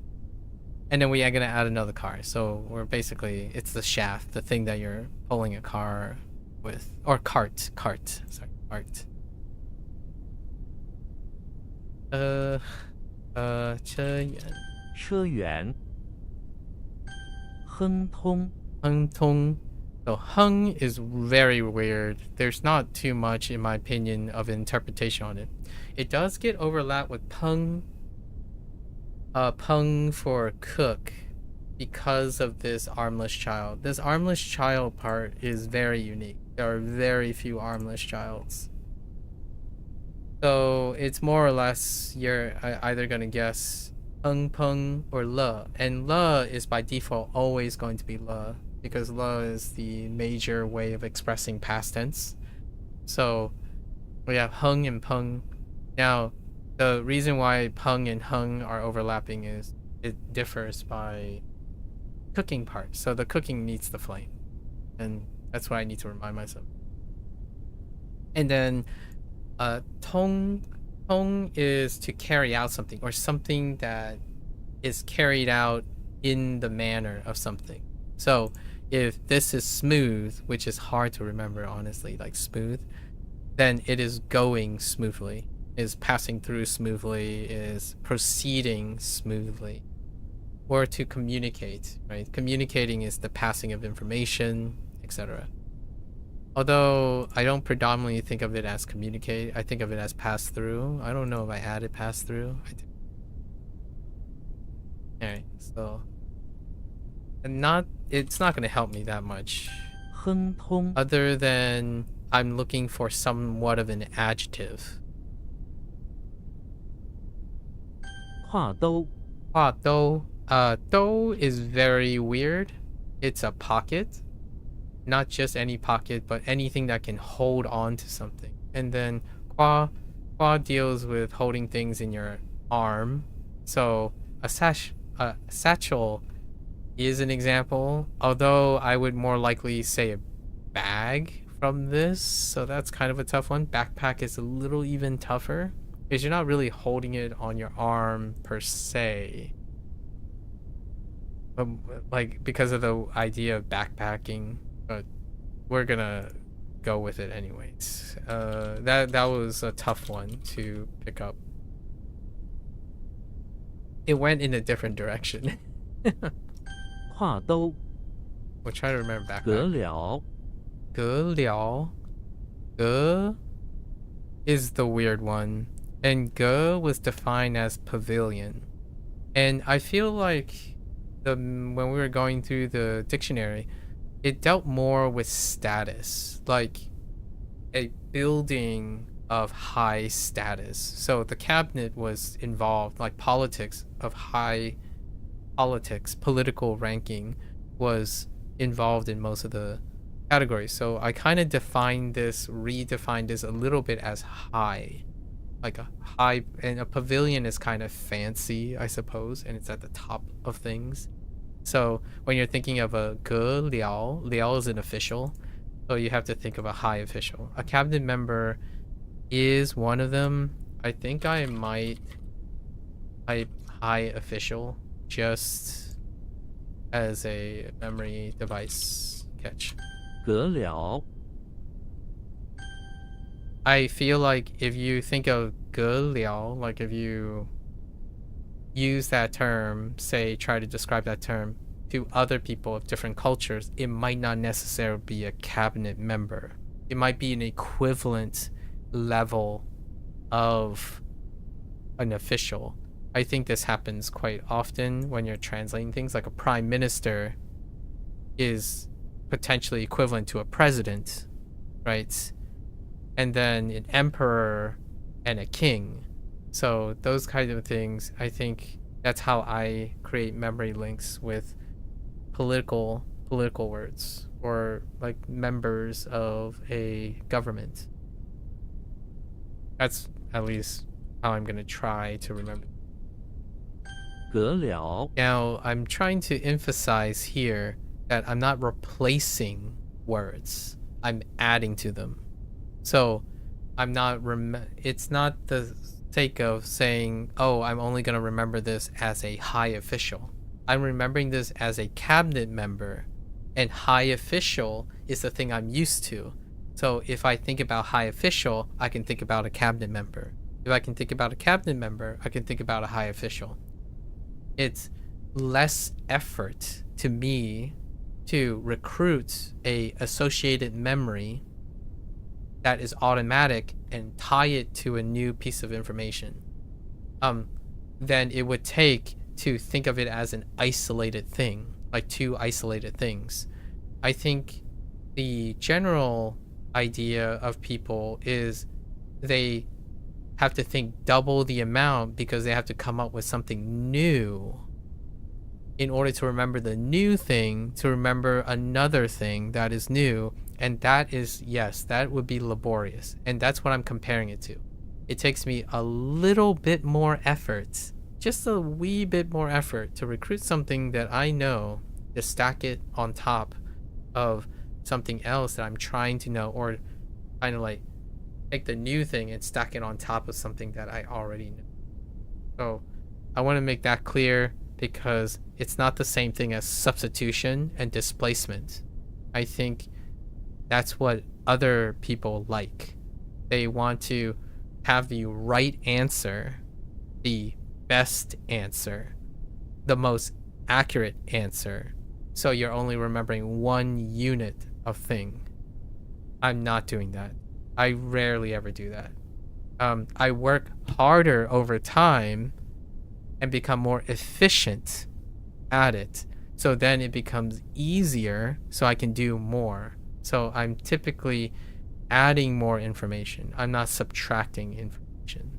And then we are going to add another car. So we're basically, it's the shaft, the thing that you're pulling a car with. Or cart. Sorry, cart. 车辕 车辕 亨通 Hung Tong. So Hung is very weird. There's not too much, in my opinion, of interpretation on it. It does get overlapped with Pung. Pung for cook because of this armless child. This armless child part is very unique. There are very few armless childs. So it's more or less you're either going to guess Pung or Le. And Le is by default always going to be Le because Le is the major way of expressing past tense. So we have Hung and Pung. Now, the reason why Pung and Hung are overlapping is it differs by cooking part. So the cooking needs the flame. And that's what I need to remind myself. And then Tong is to carry out something or something that is carried out in the manner of something. So if this is smooth, which is hard to remember honestly, like smooth, then it is going smoothly. Is passing through smoothly, is proceeding smoothly. Or to communicate, right? Communicating is the passing of information, etc. Although I don't predominantly think of it as communicate, I think of it as pass through. I don't know if I added pass through. I do. Alright, so it's not going to help me that much. 亨通 Other than I'm looking for somewhat of an adjective. 画兜 Do. Do is very weird. It's a pocket. Not just any pocket, but anything that can hold on to something. And then Kwa deals with holding things in your arm. So a Satchel is an example, although I would more likely say a bag from this, so that's kind of a tough one. Backpack is a little even tougher because you're not really holding it on your arm per se, but like because of the idea of backpacking, but we're gonna go with it anyways. That was a tough one to pick up. It went in a different direction. 画兜 We'll try to remember 阁 backpack. 僚 Ge liao. Ge is the weird one. And ge was defined as pavilion. And I feel like when we were going through the dictionary, it dealt more with status, like a building of high status. So the cabinet was involved, like politics of high politics, political ranking was involved in most of the categories. So I kind of redefined this a little bit as high, like a high, and a pavilion is kind of fancy, I suppose, and it's at the top of things. So when you're thinking of a ge liao, liao is an official, so you have to think of a high official. A cabinet member is one of them. I think I might type high official just as a memory device catch. 阁僚 I feel like if you think of ge liao, like if you use that term, say try to describe that term to other people of different cultures, it might not necessarily be a cabinet member. It might be an equivalent level of an official. I think this happens quite often when you're translating things, like a prime minister is potentially equivalent to a president, right? And then an emperor and a king. So those kinds of things, I think that's how I create memory links with political words, or like members of a government. That's at least how I'm gonna try to remember. 阁僚 Now, I'm trying to emphasize here that I'm not replacing words. I'm adding to them. So, I'm not it's not the sake of saying, oh, I'm only going to remember this as a high official. I'm remembering this as a cabinet member, and high official is the thing I'm used to. So, if I think about high official, I can think about a cabinet member. If I can think about a cabinet member, I can think about a high official. It's less effort to me to recruit a associated memory that is automatic and tie it to a new piece of information than it would take to think of it as an isolated thing, like two isolated things. I think the general idea of people is they have to think double the amount because they have to come up with something new in order to remember the new thing, to remember another thing that is new. And that is, yes, that would be laborious. And that's what I'm comparing it to. It takes me a little bit more effort, just a wee bit more effort, to recruit something that I know, to stack it on top of something else that I'm trying to know, or kind of like take the new thing and stack it on top of something that I already know. So I want to make that clear, because it's not the same thing as substitution and displacement. I think that's what other people like. They want to have the right answer, the best answer, the most accurate answer. So you're only remembering one unit of thing. I'm not doing that. I rarely ever do that. I work harder over time and become more efficient at it. So then it becomes easier, so I can do more. So I'm typically adding more information. I'm not subtracting information.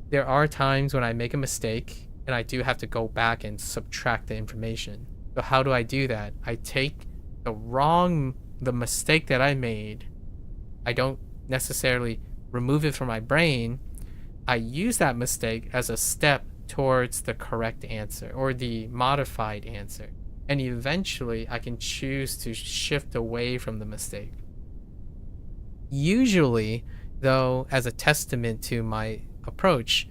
There are times when I make a mistake and I do have to go back and subtract the information. So how do I do that? I take the mistake that I made. I don't necessarily remove it from my brain. I use that mistake as a step towards the correct answer or the modified answer. And eventually I can choose to shift away from the mistake. Usually, though, as a testament to my approach,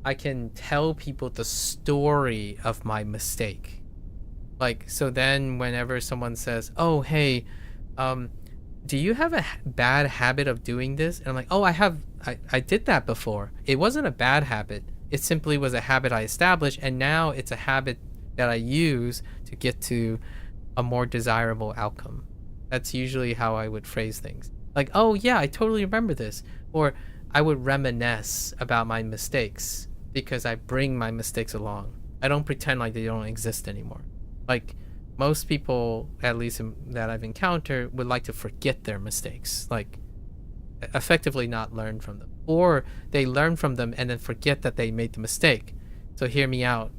I can tell people the story of my mistake. Like, so then whenever someone says, oh, hey, do you have a bad habit of doing this? And I'm like, oh, I did that before. It wasn't a bad habit. It simply was a habit I established, and now it's a habit that I use to get to a more desirable outcome. That's usually how I would phrase things. Like, oh yeah, I totally remember this. Or I would reminisce about my mistakes because I bring my mistakes along. I don't pretend like they don't exist anymore. Like, most people, at least that I've encountered, would like to forget their mistakes. Like, effectively not learn from them. Or they learn from them and then forget that they made the mistake. So hear me out.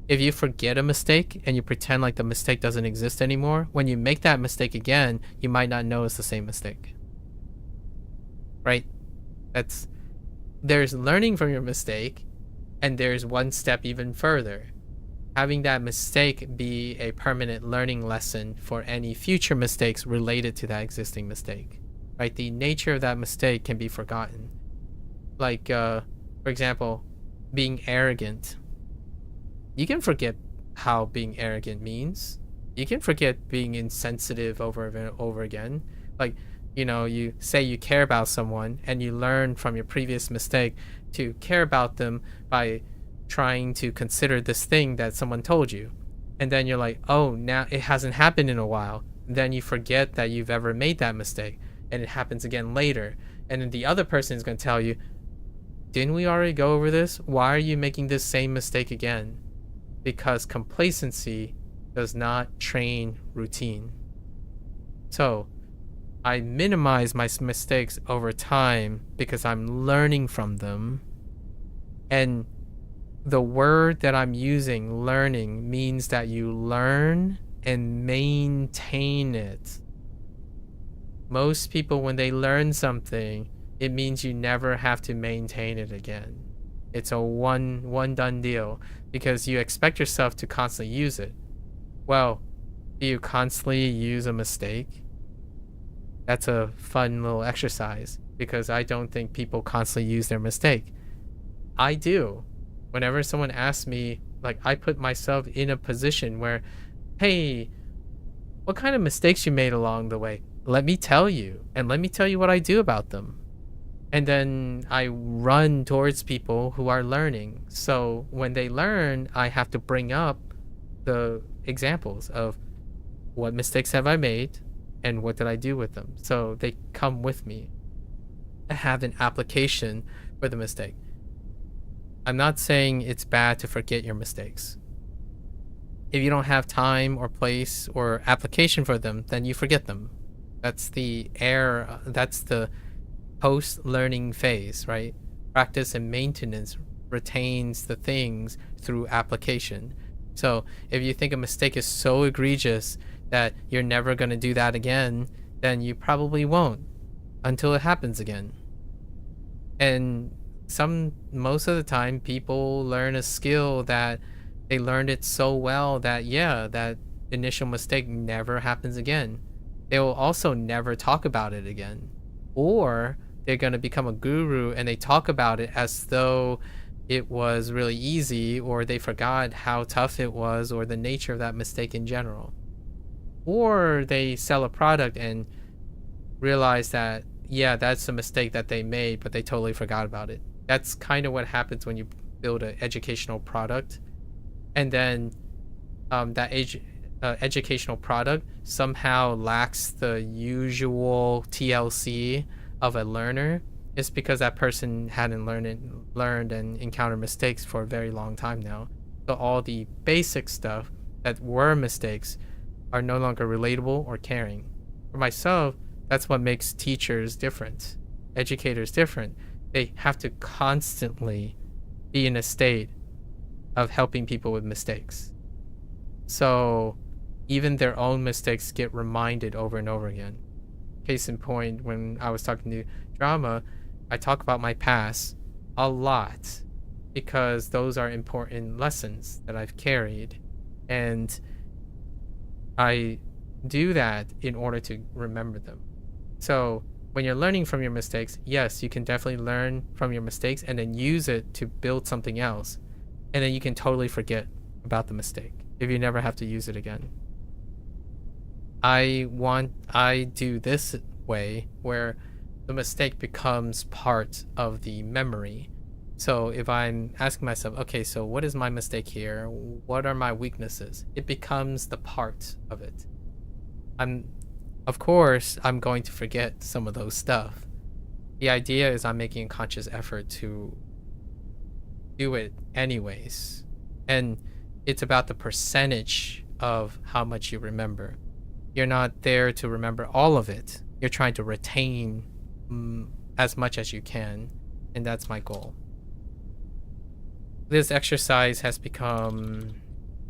If you forget a mistake and you pretend like the mistake doesn't exist anymore, when you make that mistake again, you might not know it's the same mistake. Right? There's learning from your mistake, and there's one step even further. Having that mistake be a permanent learning lesson for any future mistakes related to that existing mistake. Right? The nature of that mistake can be forgotten. Like, for example, being arrogant. You can forget how being arrogant means. You can forget being insensitive over and over again. Like, you know, you say you care about someone and you learn from your previous mistake to care about them by trying to consider this thing that someone told you. And then you're like, oh, now it hasn't happened in a while. And then you forget that you've ever made that mistake, and it happens again later. And then the other person is going to tell you, didn't we already go over this? Why are you making this same mistake again? Because complacency does not train routine. So I minimize my mistakes over time because I'm learning from them. And the word that I'm using, learning, means that you learn and maintain it. Most people, when they learn something, it means you never have to maintain it again. It's a one done deal because you expect yourself to constantly use it. Well, do you constantly use a mistake? That's a fun little exercise because I don't think people constantly use their mistake. I do. Whenever someone asks me, like, I put myself in a position where, hey, what kind of mistakes you made along the way? Let me tell you, and let me tell you what I do about them. And then I run towards people who are learning. So when they learn, I have to bring up the examples of what mistakes have I made and what did I do with them. So they come with me. I have an application for the mistake. I'm not saying it's bad to forget your mistakes. If you don't have time or place or application for them, then you forget them. That's the post-learning phase, right? Practice and maintenance retains the things through application. So if you think a mistake is so egregious that you're never going to do that again, then you probably won't until it happens again. And most of the time, people learn a skill that they learned it so well that, yeah, that initial mistake never happens again. They will also never talk about it again. Or they're going to become a guru and they talk about it as though it was really easy, or they forgot how tough it was or the nature of that mistake in general. Or they sell a product and realize that, yeah, that's a mistake that they made, but they totally forgot about it. That's kind of what happens when you build an educational product. And then that educational product somehow lacks the usual TLC of a learner. It's because that person hadn't learned and encountered mistakes for a very long time now. So all the basic stuff that were mistakes are no longer relatable or caring. For myself, that's what makes teachers different, educators different. They have to constantly be in a state of helping people with mistakes. So even their own mistakes get reminded over and over again. Case in point, when I was talking to Drama, I talk about my past a lot. because those are important lessons that I've carried, and I do that in order to remember them. So when you're learning from your mistakes, yes, you can definitely learn from your mistakes and then use it to build something else, and then you can totally forget about the mistake if you never have to use it again. I do this way where the mistake becomes part of the memory. So if I'm asking myself, okay, so what is my mistake here? What are my weaknesses? It becomes the part of it. Of course, I'm going to forget some of those stuff. The idea is I'm making a conscious effort to do it anyways. And it's about the percentage of how much you remember. You're not there to remember all of it. You're trying to retain as much as you can. And that's my goal. This exercise has become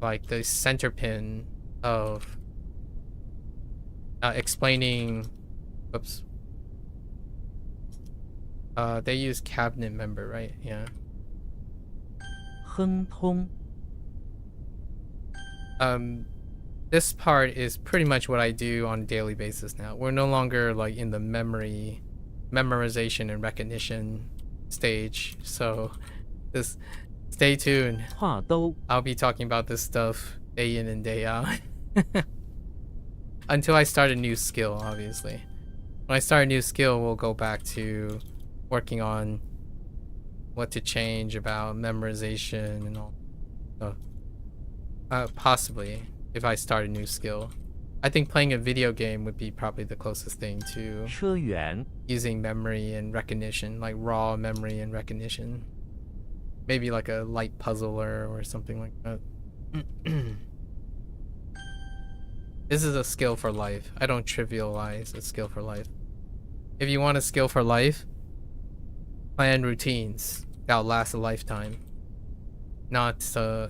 like the center pin of explaining. Oops. They use cabinet member, right? Yeah. 亨通 This part is pretty much what I do on a daily basis now. We're no longer like in the memorization and recognition stage. So just stay tuned. 话都 I'll be talking about this stuff day in and day out. Until I start a new skill, obviously. When I start a new skill, we'll go back to working on what to change about memorization and all. So, possibly, if I start a new skill. I think playing a video game would be probably the closest thing to 车员 using memory and recognition, like raw memory and recognition. Maybe like a light puzzler or something like that. This is a skill for life. I don't trivialize a skill for life. If you want a skill for life, plan routines that'll last a lifetime. Not,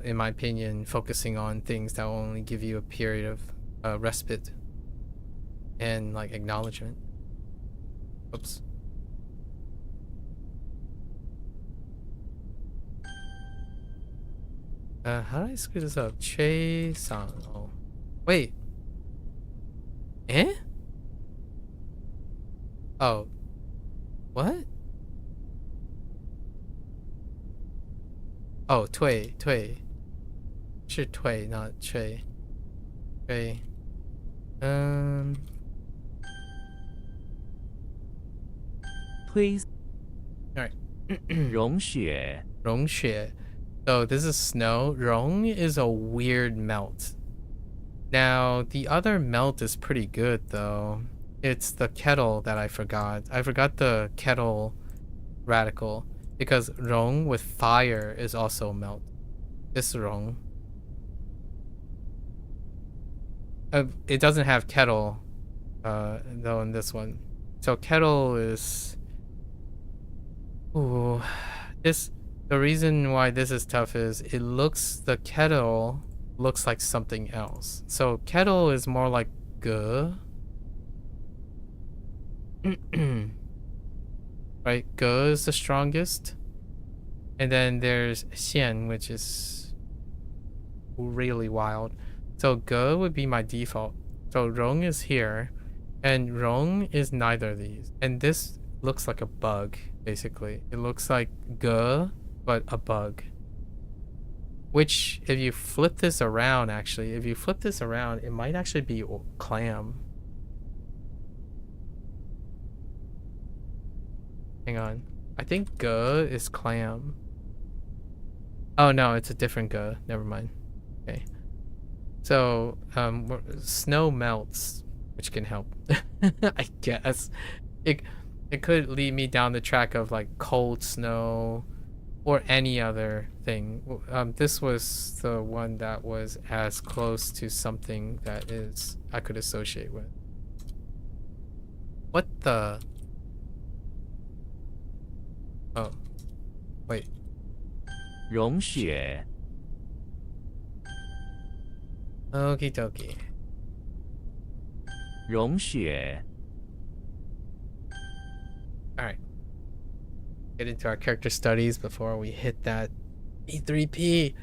in my opinion, focusing on things that will only give you a period of respite and like acknowledgement. Oops. How did I screw this up? Che-san. Oh. Wait. Eh? Oh. What? Oh, Tui. Should Tui, not Che. Tui.推 Alright. 融雪 Rongxue. So this is snow. Rong is a weird melt. Now, the other melt is pretty good, though. It's the kettle that I forgot. I forgot the kettle radical. Because rong with fire is also melt. This rong. It doesn't have kettle, though, in this one. So kettle is... Ooh. The reason why this is tough is the kettle looks like something else. So kettle is more like ge. Right? Ge is the strongest. And then there's xian, which is really wild. So ge would be my default. So rong is here. And rong is neither of these. And this looks like a bug, basically. It looks like ge, but a bug. Which, if you flip this around, actually, it might actually be clam. Hang on. I think ge is clam. Oh no, it's a different ge. Never mind. Okay. So, snow melts, which can help. I guess. It could lead me down the track of like cold snow or any other thing. This was the one that was as close to something that I could associate with. What the? Oh, wait. 融雪 Okie dokie. 融雪 All right. Get into our character studies before we hit that E3P.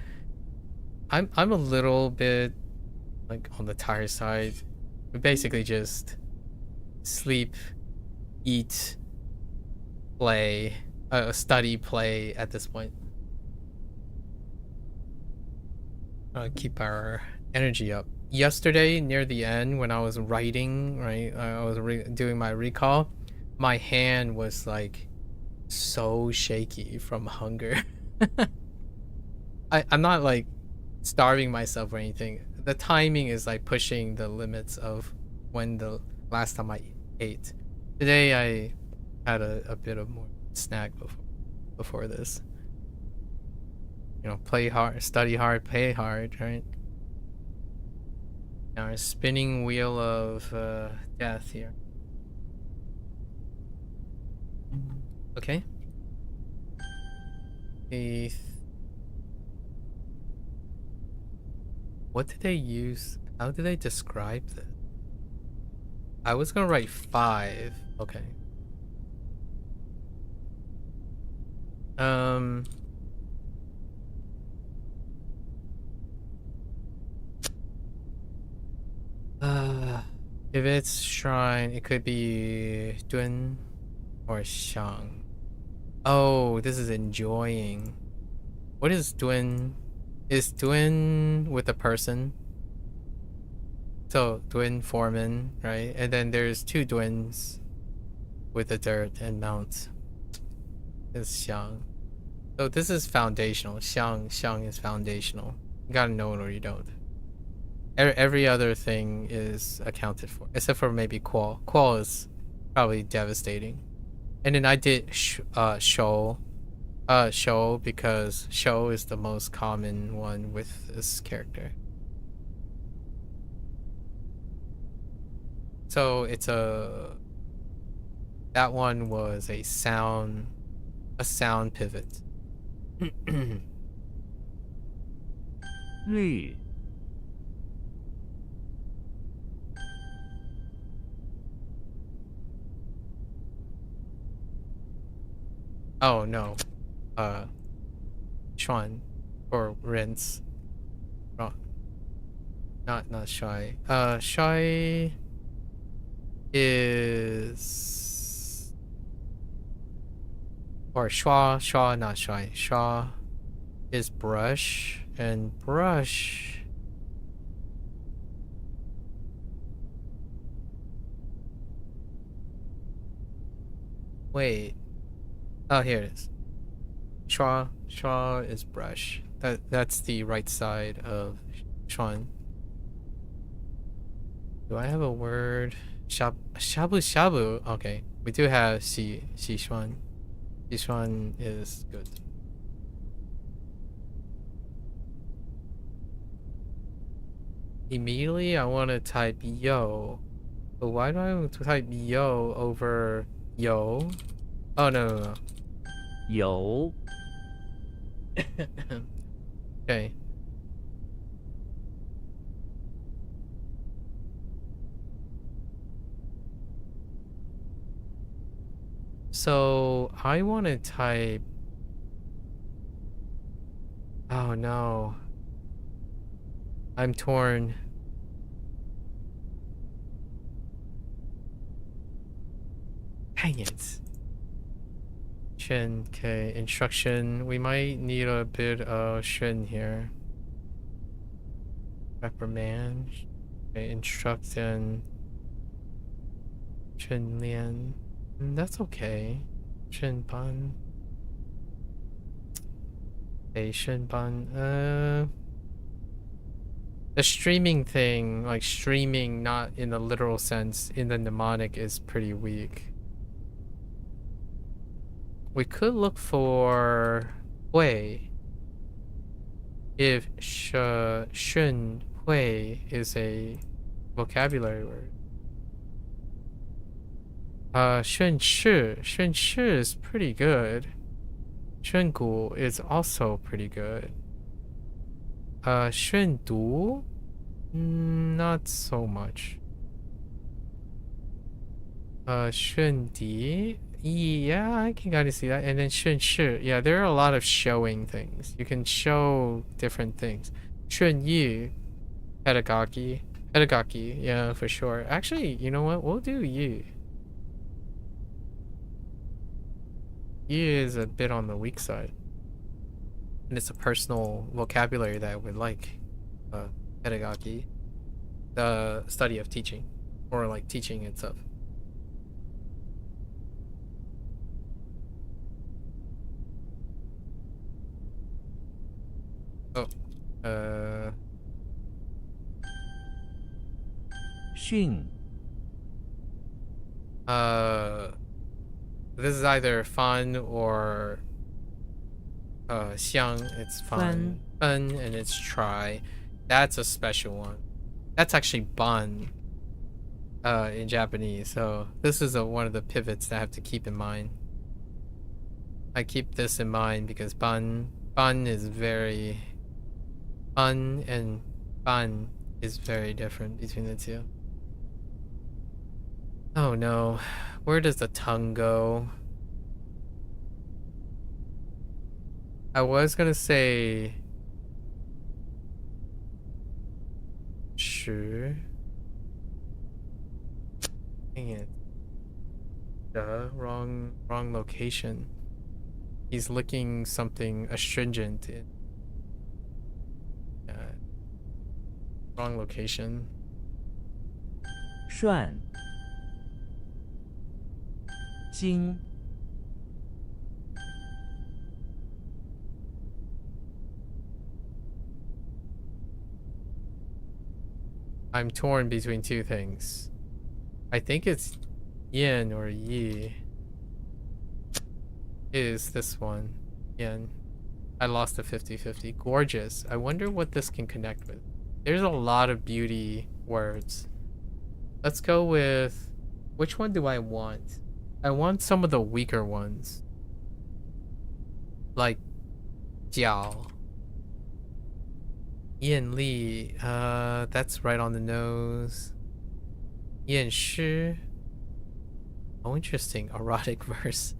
I'm a little bit like on the tired side. We basically just sleep, eat, play, study, play at this point. Keep our energy up. Yesterday, near the end, when I was writing, right, I was doing my recall, my hand was like so shaky from hunger. I'm not like starving myself or anything. The timing is like pushing the limits of when the last time I ate. Today I had a bit of more snack before this. You know, play hard, study hard, play hard, right? Our spinning wheel of death here. Okay. What did they use? How did they describe this? I was gonna write 5. Okay. If it's shrine, it could be Dun or Shang. Oh, this is enjoying. What is Dun? Is Dun with a person? So Dun foreman, right? And then there's 2 Duns with the dirt and mount. This is Xiang. So this is foundational. Xiang is foundational. You gotta know it or you don't. Every other thing is accounted for, except for maybe Qual. Qual is probably devastating. And then I did Shou because Shou is the most common one with this character. So it's that one was a sound pivot. 绿 Oh no. Chuan or rinse. Oh. Not shy. Shy is or schwa not shy. Schwa is brush and brush. Wait. Oh, here it is. Schwa is brush. That's the right side of Chuan. Do I have a word? Shabu. Okay, we do have Xishuan. Xishuan is good. Immediately, I want to type yo. But why do I want to type yo over yo? Oh, no. 有 Okay. So I want to type. Oh no. I'm torn. Dang it. Okay, instruction. We might need a bit of Shin here. Reprimand. Okay, instruct and Shin Lian. That's okay. Shin Ban. Okay, Shin Ban. The streaming thing, like streaming not in the literal sense, in the mnemonic is pretty weak. We could look for Hui. If Shun Hui is a vocabulary word. Shun Shi is pretty good. Shun Gu is also pretty good. Shun Du? Not so much. Shundi. Yeah, I can kind of see that. And then Shunshi. Yeah, there are a lot of showing things. You can show different things. Shunyu. Pedagogy. Pedagogy, yeah, for sure. Actually, you know what? We'll do Yu. Yu is a bit on the weak side. And it's a personal vocabulary that I would like. Pedagogy. The study of teaching. Or like teaching itself. Oh. 训 This is either fun or 香, it's fun. Fun and it's try. That's a special one. That's actually bun in Japanese. So this is one of the pivots that I have to keep in mind. I keep this in mind because bun is very fun and bun is very different between the two. Oh no, where does the tongue go? I was gonna say sure. Dang it. Duh, wrong location. He's licking something astringent in wrong location. 涮精 I'm torn between two things. I think it's yin or yi. Is this one yin? I lost a 50-50. Gorgeous. I wonder what this can connect with. There's a lot of beauty words. Let's go with... Which one do I want? I want some of the weaker ones. Like... Jiao. Yin Li. That's right on the nose. Yin Shi. Oh, interesting. Erotic verse.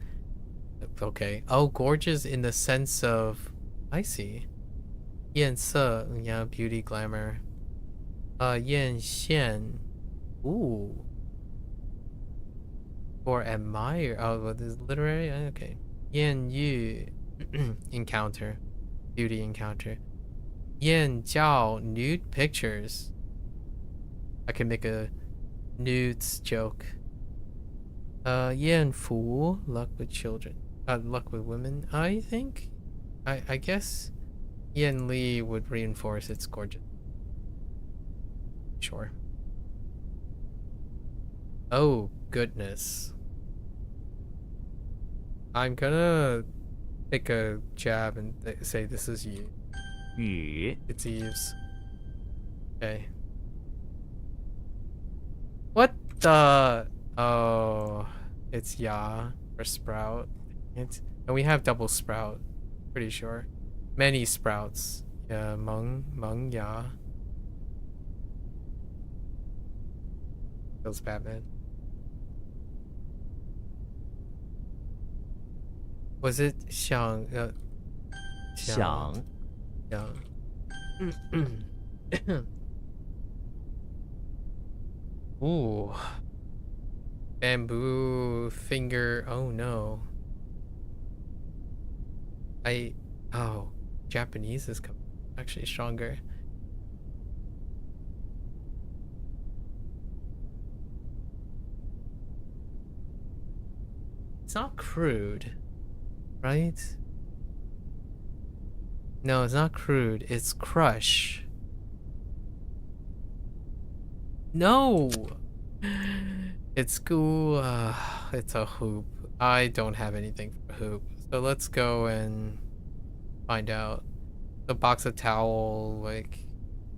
Okay. Oh, gorgeous in the sense of... I see. Yan Se. Yeah, beauty, glamour. Yan Xian. Ooh. Or admire. Oh, what is literary? Okay. Yan Yu. Encounter. Beauty encounter. Yan Jiao. Nude pictures. I can make a nudes joke. Yan Fu. Luck with children. Luck with women, I think. I guess Yan Li would reinforce its gorgeous. Sure. Oh, goodness. I'm gonna take a jab and say this is you. 雨 It's Eve's. Okay. What the? Oh, it's Ya or Sprout. And we have double Sprout. Pretty sure. Many Sprouts. Yeah, Meng Ya. Kills Batman. Was it Xiang? 想 Xiang. Ooh. Bamboo finger. Oh no. Oh, Japanese is actually stronger. It's not crude, right? No, it's not crude. It's crush. No! It's cool. It's a hoop. I don't have anything for hoop. So let's go and find out. The box of towel, like,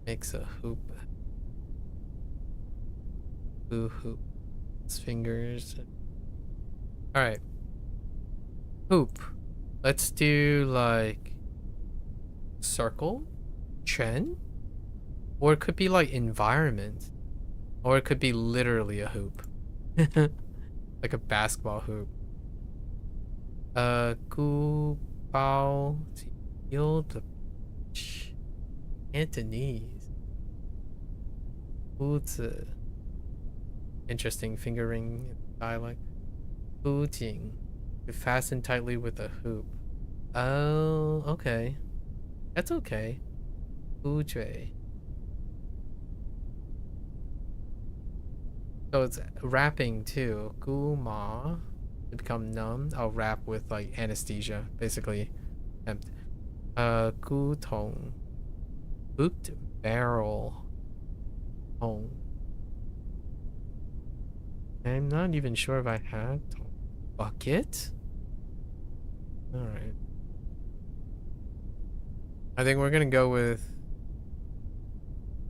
makes a hoop. Hoop. It's fingers. Alright. Hoop. Let's do, like, circle? Chen? Or it could be, like, environment. Or it could be literally a hoop. like a basketball hoop. Gu bao the Cantonese. Zi. Interesting fingering dialect. Jing. To fasten tightly with a hoop. Oh, okay. That's okay. Jue. So it's rapping too. Gu ma. To become numb. I'll rap with like anesthesia, basically. Gu tong. Hooped barrel. Tong. I'm not even sure if I have bucket. All right. I think we're gonna go with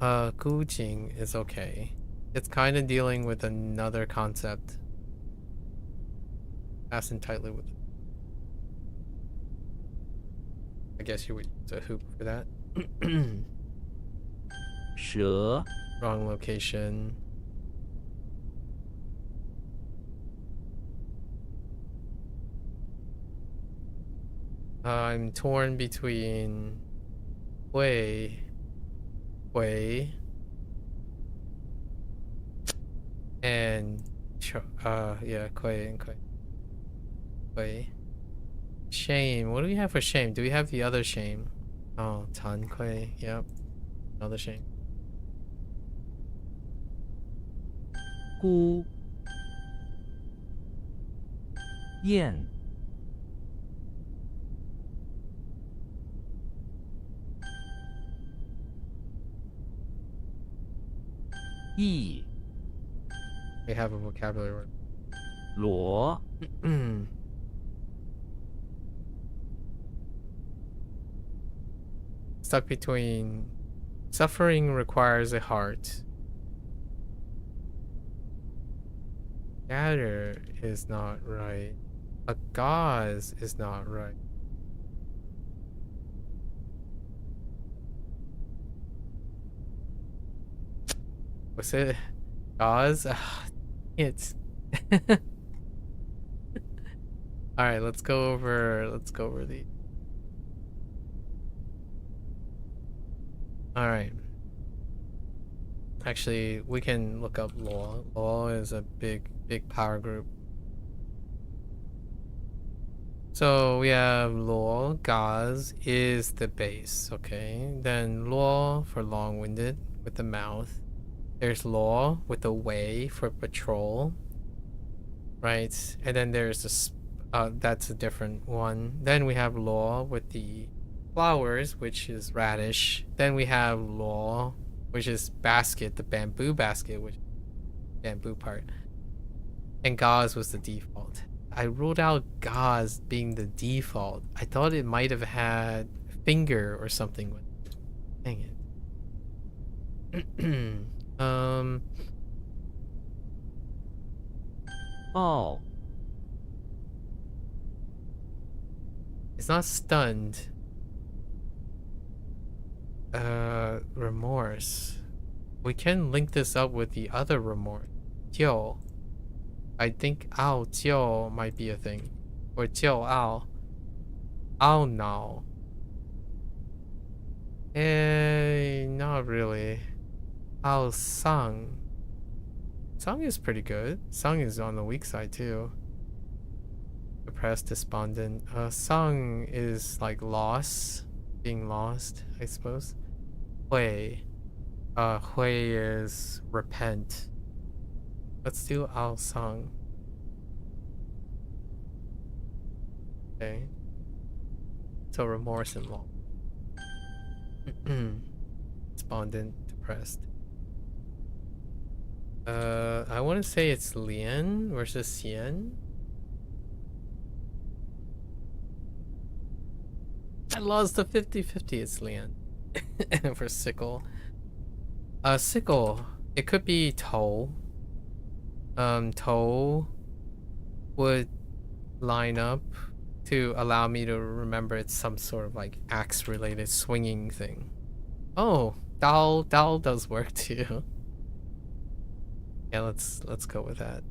Gujing is okay. It's kind of dealing with another concept. Fasten tightly with it. I guess you would use a hoop for that. 蛇 Wrong location. I'm torn between Hui and yeah, Kui and Kui. Shame. What do we have for shame? Do we have the other shame? Oh, Tan Kui. Yep. Another shame. 孤雁 翼 We have a vocabulary word. 螺 Stuck between suffering requires a heart. Scatter is not right. A gauze is not right. Was it gauze? It's all right. Let's go over the. All right. Actually, we can look up law. Law is a big power group. So we have law, gauze is the base, okay? Then law for long-winded with the mouth. There's law with the way for patrol, right? And then there's this, that's a different one. Then we have law with the flowers, which is radish. Then we have law, which is basket, the bamboo basket, which bamboo part. And gauze was the default. I ruled out gauze being the default. I thought it might have had finger or something with it. Dang it. Oh. It's not stunned. Remorse. We can link this up with the other remorse. Jiu. I think ao jiu might be a thing. Or jiu ao. Ao now. Not really. Ao sang. Sang is pretty good. Sang is on the weak side too. Depressed, despondent. Sang is like loss. Being lost, I suppose. Hui. Hui is repent. Let's do Ao Sang. Okay. So remorse and law. Despondent, depressed. I want to say it's Lian versus Xian. I lost the 50-50. It's Lian for sickle. Sickle. It could be toe. Toe would line up to allow me to remember it's some sort of like axe related swinging thing. Oh, Dao does work too. Yeah, let's go with that.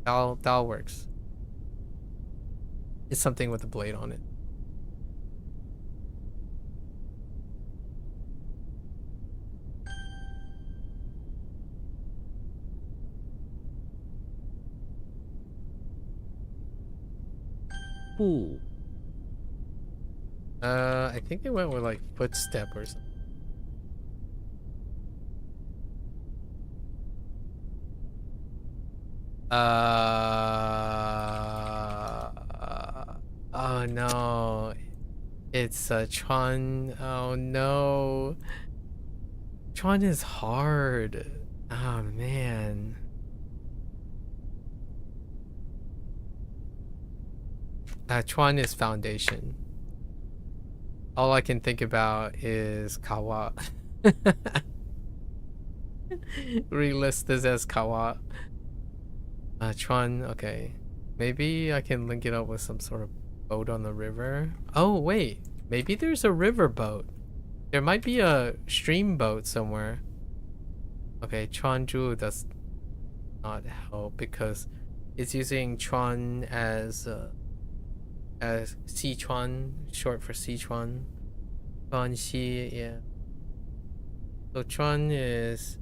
That works. It's something with a blade on it. Bu. I think they went with like footstep or something. Oh no. It's Chuan. Oh no. Chuan is hard. Oh man. Chuan is foundation. All I can think about is Kawa. Relist this as Kawa. Chuan, okay. Maybe I can link it up with some sort of boat on the river. Oh, wait. Maybe there's a river boat. There might be a stream boat somewhere. Okay, Chuanju does not help because it's using Chuan as Sichuan, short for Sichuan. Chuanxi, yeah. So Chuan is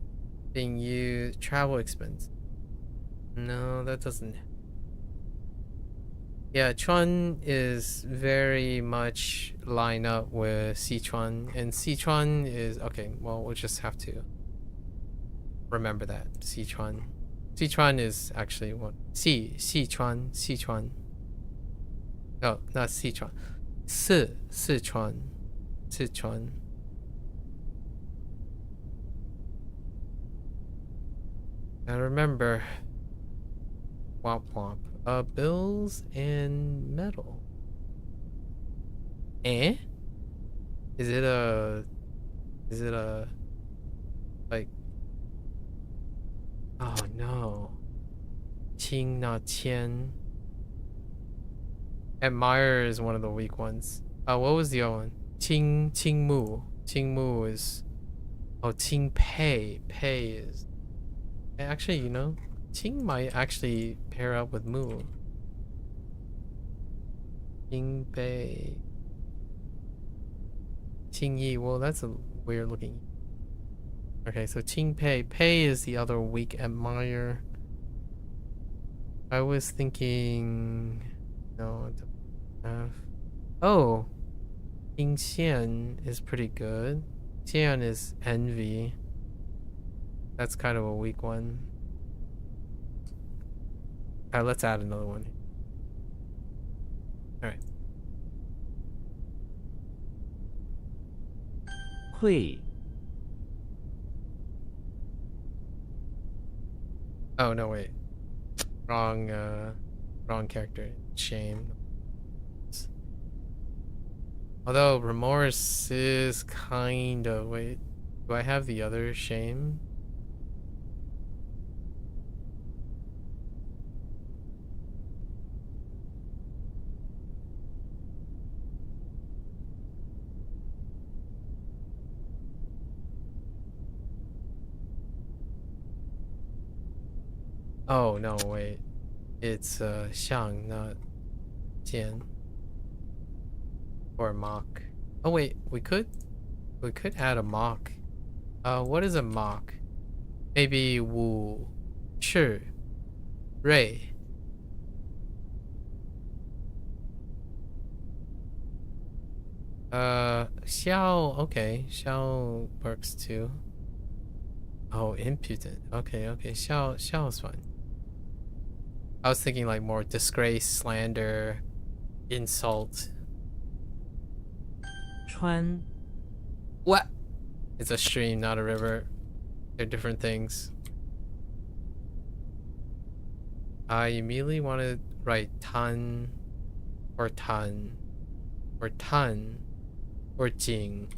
being used travel expense. No, that doesn't. Yeah, Chuan is very much line up with Sichuan, and Sichuan is okay. Well, we'll just have to remember that Sichuan. Sichuan is actually what? Sichuan. No, not Sichuan. Sichuan. I remember. Womp womp. Bills and metal. Eh? Is it a like? Oh no. Qing not qian. Admire is one of the weak ones. What was the other one? Qingmu. Qingmu is. Oh, Qing Pei. Pei is. Actually, you know, Qing might actually pair up with Mu. Qing Pei. Qing Yi. Well, that's a weird looking. Okay, so Qing Pei. Pei is the other weak admire. I was thinking. No. Oh. Qing Xian is pretty good. Xian is envy. That's kind of a weak one. Alright, let's add another one. Alright. Hui. Oh no, wait. Wrong character. Shame. Although remorse is kind of, wait, do I have the other shame? Oh no, wait. It's Xiang, not Jian. Or mock. Oh wait, we could add a mock. What is a mock? Maybe Wu, Shi, Rui. Xiao, okay, Xiao works too. Oh, impudent. Okay, Xiao's fine. I was thinking like more disgrace, slander, insult. Chuan. What? It's a stream, not a river. They're different things. I immediately want to write tan or jing.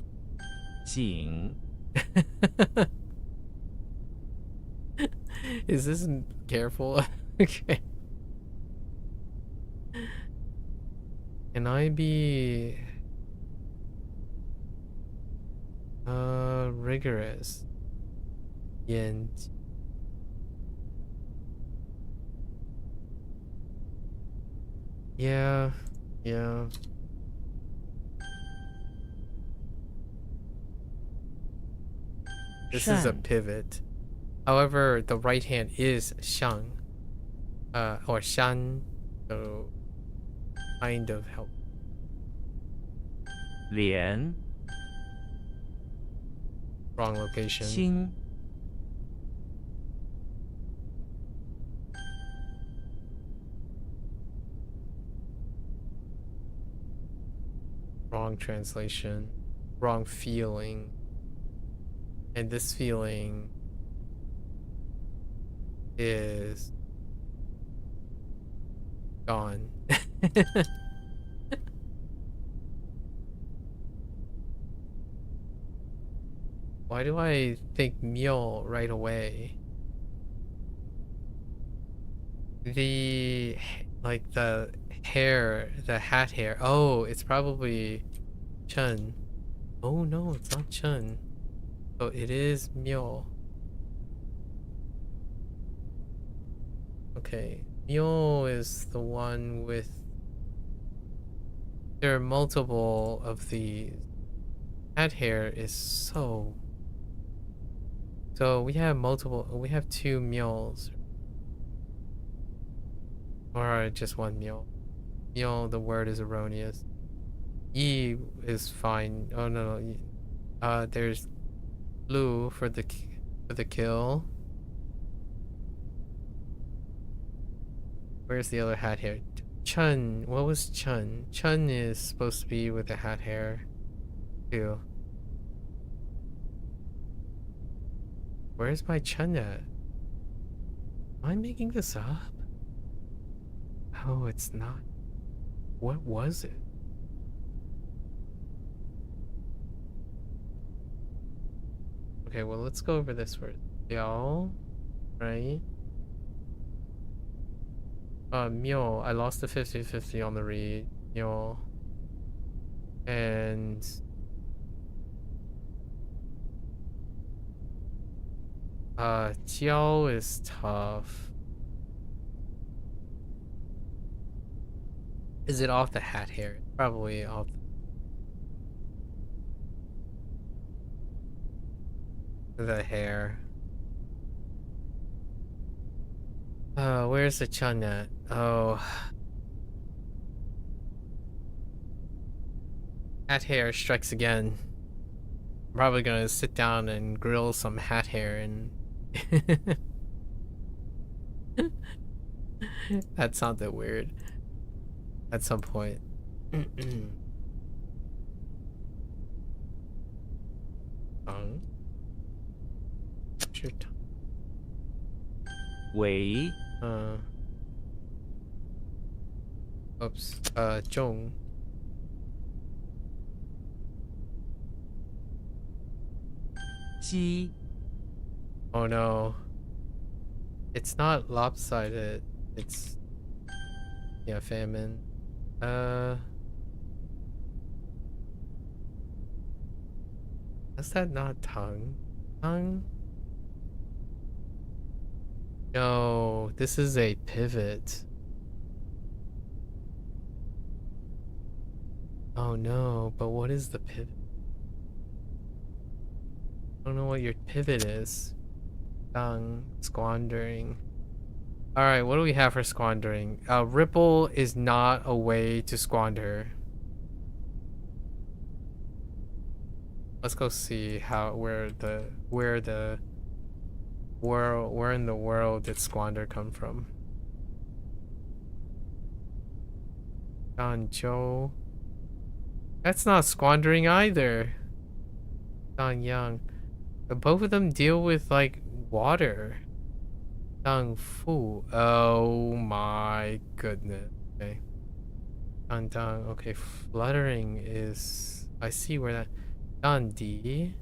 Jing. Is this careful? Okay. Can I be rigorous? Yen. Yeah. Yeah. This is a 善 pivot. However, the right hand is shang, or shan, so kind of help. 连 Wrong location. 心 Wrong translation. Wrong feeling. And this feeling is gone. Why do I think meal right away? The hair, the hat hair. Oh, it's probably Chun. Oh no, it's not Chun. So it is Myo. Okay, Myo is the one with. There are multiple of these. Hat hair is so. So we have multiple. We have two Myols. Or just one Myo. Myo, the word is erroneous. Yi is fine. Oh no, no. There's blue for the kill. Where's the other hat hair? Chun. What was Chun? Chun is supposed to be with the hat hair too. Where's my Chun at? Am I making this up? Oh, it's not. What was it? Okay, well, let's go over this first. Y'all, right? Myo, I lost the 50-50 on the read. Myo. And... Jiao is tough. Is it off the hat hair? Probably off. The hair. Where's the Chun at? Oh. Hat hair strikes again. I'm probably gonna sit down and grill some hat hair and... That sounded weird. At some point. Tongue? What's your tongue? 为 Oops. Zhong. Ji Oh no. It's not lopsided. It's... Yeah, famine. Is that not tongue? Tongue? No, this is a pivot. Oh no, but what is the pivot? I don't know what your pivot is. Tongue, squandering. Alright, what do we have for squandering? Ripple is not a way to squander. Let's go see where in the world did squander come from? Danzhou. That's not squandering either. Danyang. But both of them deal with like water. Dangfu. Oh my goodness. Okay. Dang. Okay, fluttering is... I see where that... Dandi.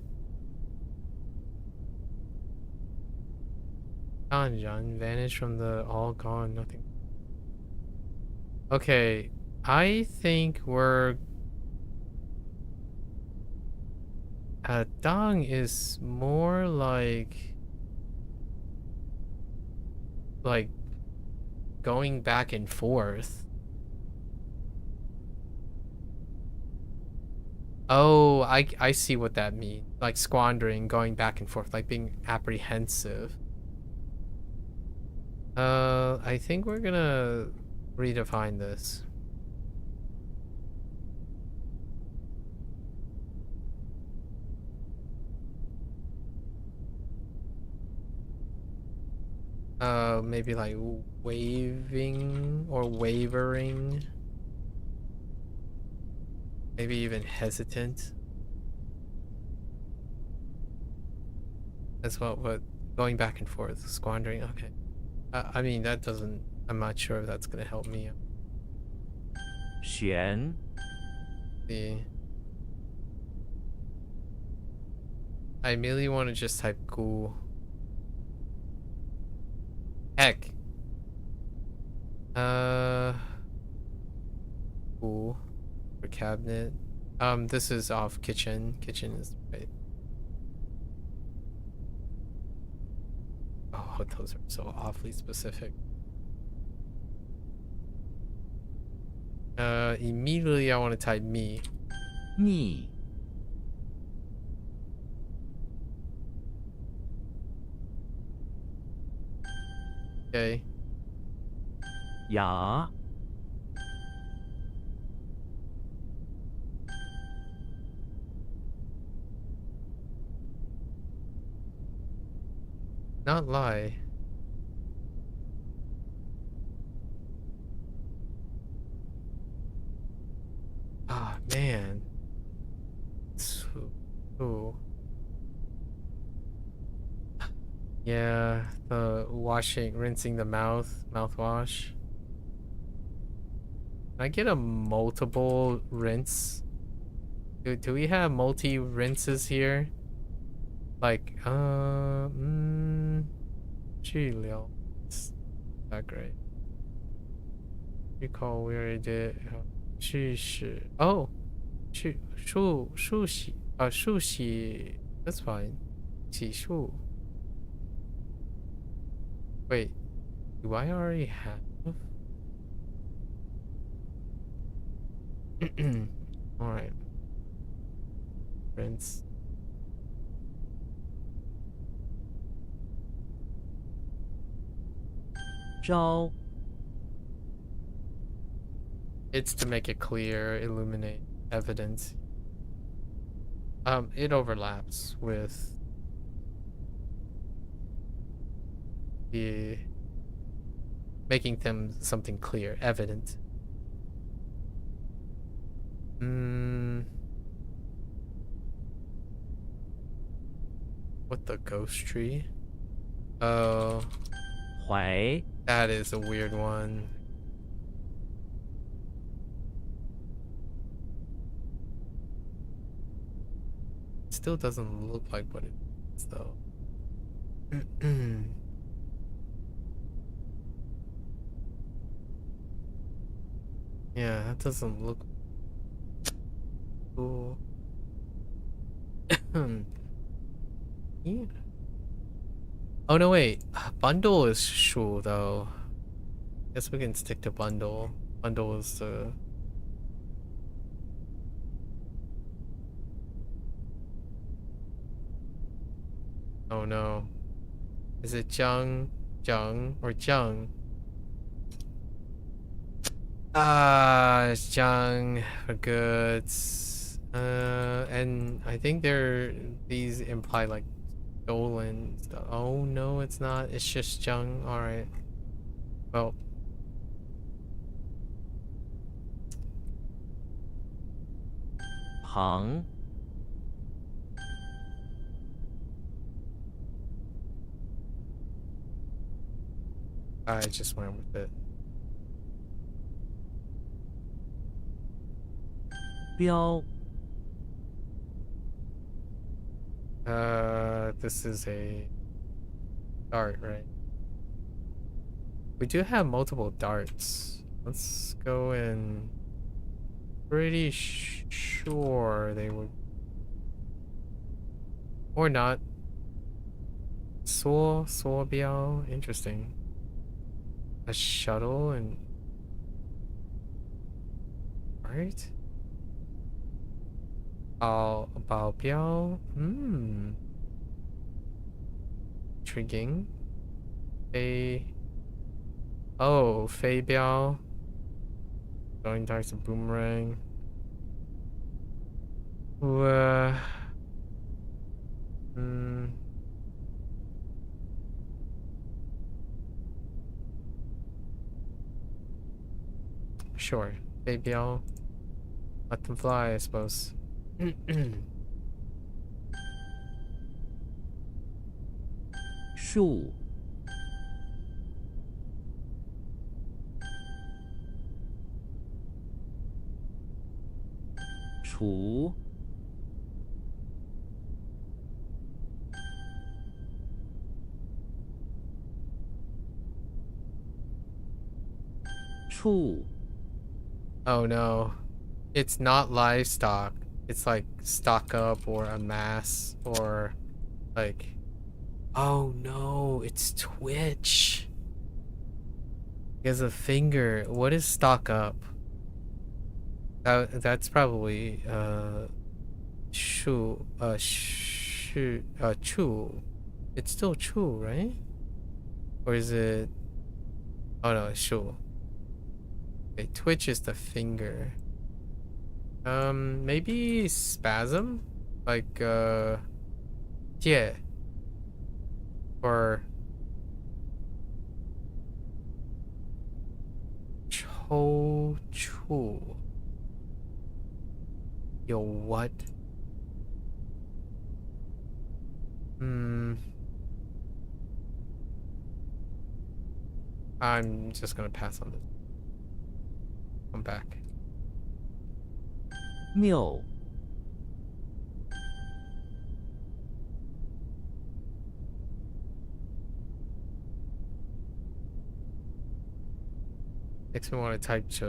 Danjan vanished from the all gone, nothing. Okay, I think we're... Dang is more like going back and forth. Oh, I see what that means. Like squandering, going back and forth, like being apprehensive. I think we're gonna redefine this. Maybe like waving or wavering. Maybe even hesitant. That's what going back and forth, squandering. Okay. I mean, that doesn't, I'm not sure if that's gonna help me. 悬 See. I immediately want to just type gu. Heck. Gu for cabinet. This is off kitchen. Kitchen is right. Oh, those are so awfully specific. Immediately I want to type me. 逆 Okay. 牙 Not lie. Ah, man. Ooh. Yeah, the rinsing the mouthwash. Can I get a multiple rinse? Do we have multi rinses here? Like, 治疗. It's not great. Recall we already did. 去洗. Oh, 漱洗. That's fine. 洗漱. Wait, do I already have? Alright. Rinse. Zhao It's to make it clear, illuminate evidence. It overlaps with the making them something clear, evident. What the ghost tree? Oh, 怀 that is a weird one. Still doesn't look like what it is though. Yeah, that doesn't look cool. Yeah. Oh no, wait. Bundle is shu though. Guess we can stick to bundle. Bundle is the. Oh no. Is it Jung, or Jung? It's Jung for goods. And I think these imply like stolen stuff. Oh no, it's not. It's just Jung. All right. Well. Pang I just went with it. 标 This is a dart, right? We do have multiple darts. Let's go in. Pretty sure they would. Or not. Biao. Interesting. A shuttle and. Right? Bao Biao. Intriguing. Fei. Oh, Fei Biao. Going darts a boomerang. Sure. Fei Biao. Let them fly, I suppose. 树 楚 处 Oh no. It's not livestock. It's like stock up or amass or like. Oh no, it's Twitch. He has a finger. What is stock up? That's probably chu chu. It's still chu, right? Or is it? Oh no, it's shu. Okay, Twitch is the finger. Maybe spasm, like yeah, or cho chu. Yo, what? I'm just gonna pass on this. Come back. 谬 Makes me want to type ch.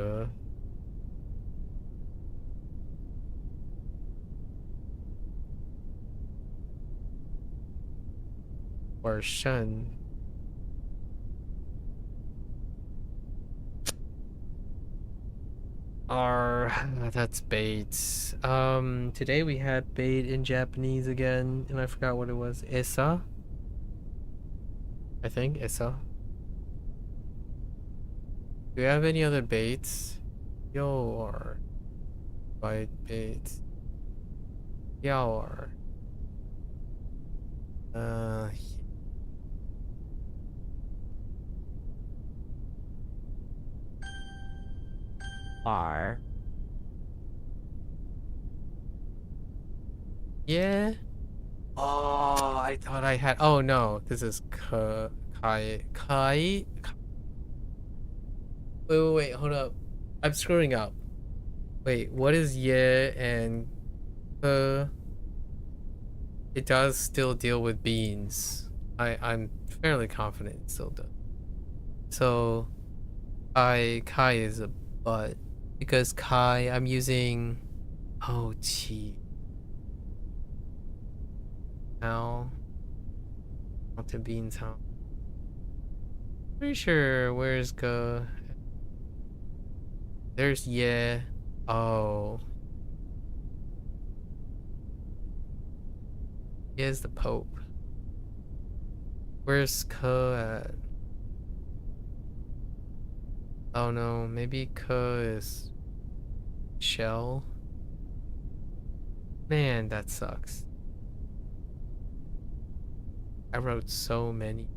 Or shen. That's bait. Today we had bait in Japanese again, and I forgot what it was. Esa? I think Esa. Do we have any other baits? Yor. Bite baits. Yor. R Yeah. Oh, I thought I had. Oh no, this is kai. Wait, hold up. I'm screwing up. Wait, what is yeah and it does still deal with beans. I'm fairly confident it still does. So kai is a but because kai I'm using T. How to beans how pretty sure where's go there's yeah. Oh, here's the Pope. Where's K at? Oh no, maybe K is shell. Man, that sucks. I wrote so many.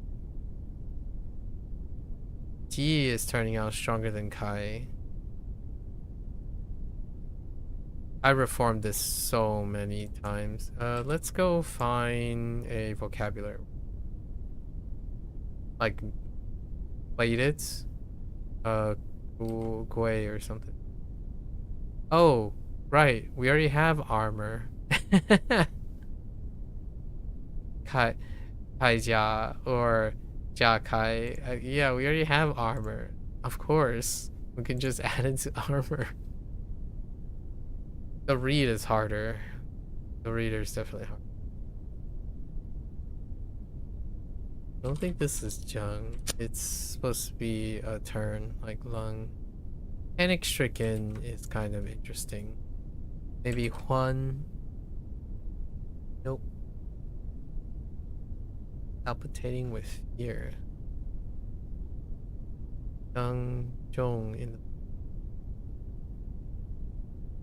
D is turning out stronger than Kai. I reformed this so many times. Let's go find a vocabulary. Like, plated? Gui or something. Oh, right. We already have armor. Kaijia or Jakai. Yeah, we already have armor. Of course. We can just add it to armor. The read is harder. The reader is definitely hard. I don't think this is Jung. It's supposed to be a turn, like Lung. Panic Stricken is kind of interesting. Maybe Huan palpitating with fear. Young Jong in the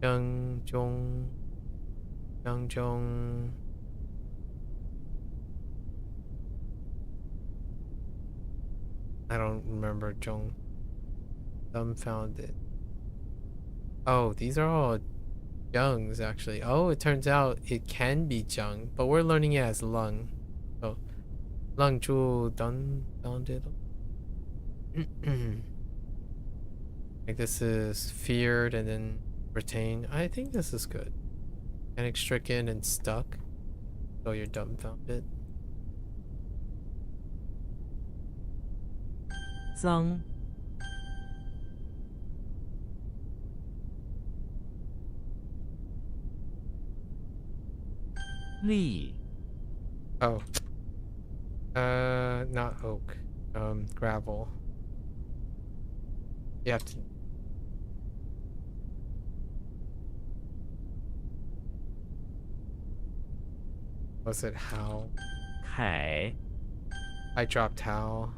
Young Jong I don't remember Jong. Dumbfounded. Oh, these are all Jungs actually. Oh, it turns out it can be Jung, but we're learning it as Lung. So Lung Ju dumbfounded. Like this is feared and then retained. I think this is good. Panic stricken and stuck. So you're dumbfounded. 脏 力 Oh. Not oak. Gravel. You have to. Was it how? 凯 I dropped how.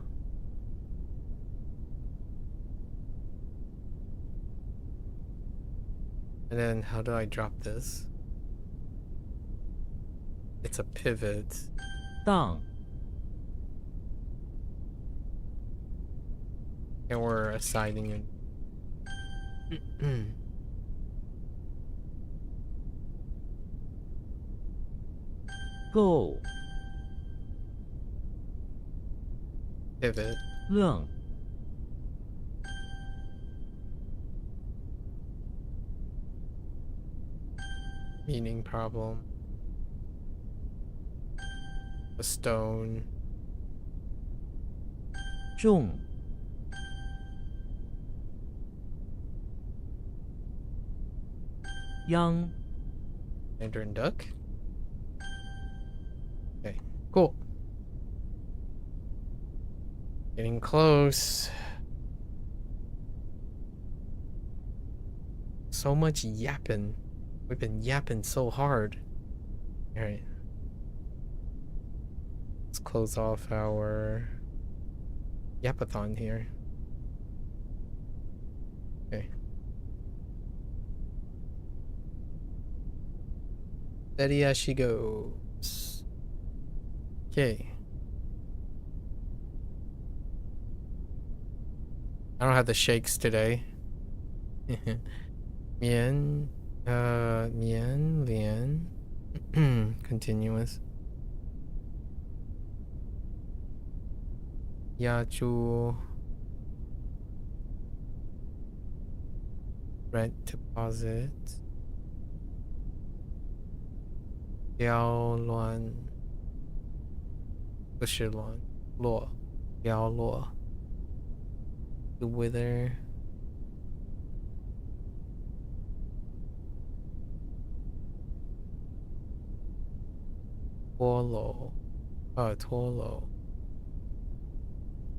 And then how do I drop this? It's a pivot. 荡 And we're assigning it. 够 Pivot. 愣 Meaning problem. A stone. 重 央 Mandarin duck. Okay, cool. Getting close. So much yapping. We've been yapping so hard. Alright. Let's close off our yapathon here. Okay. Steady as she goes. Okay. I don't have the shakes today. Mian, Mian, Lian. Continuous. Yaju. Rent deposit. Yao Luan. 不是乱，落，摇落。The wither. Tolo. Tolo.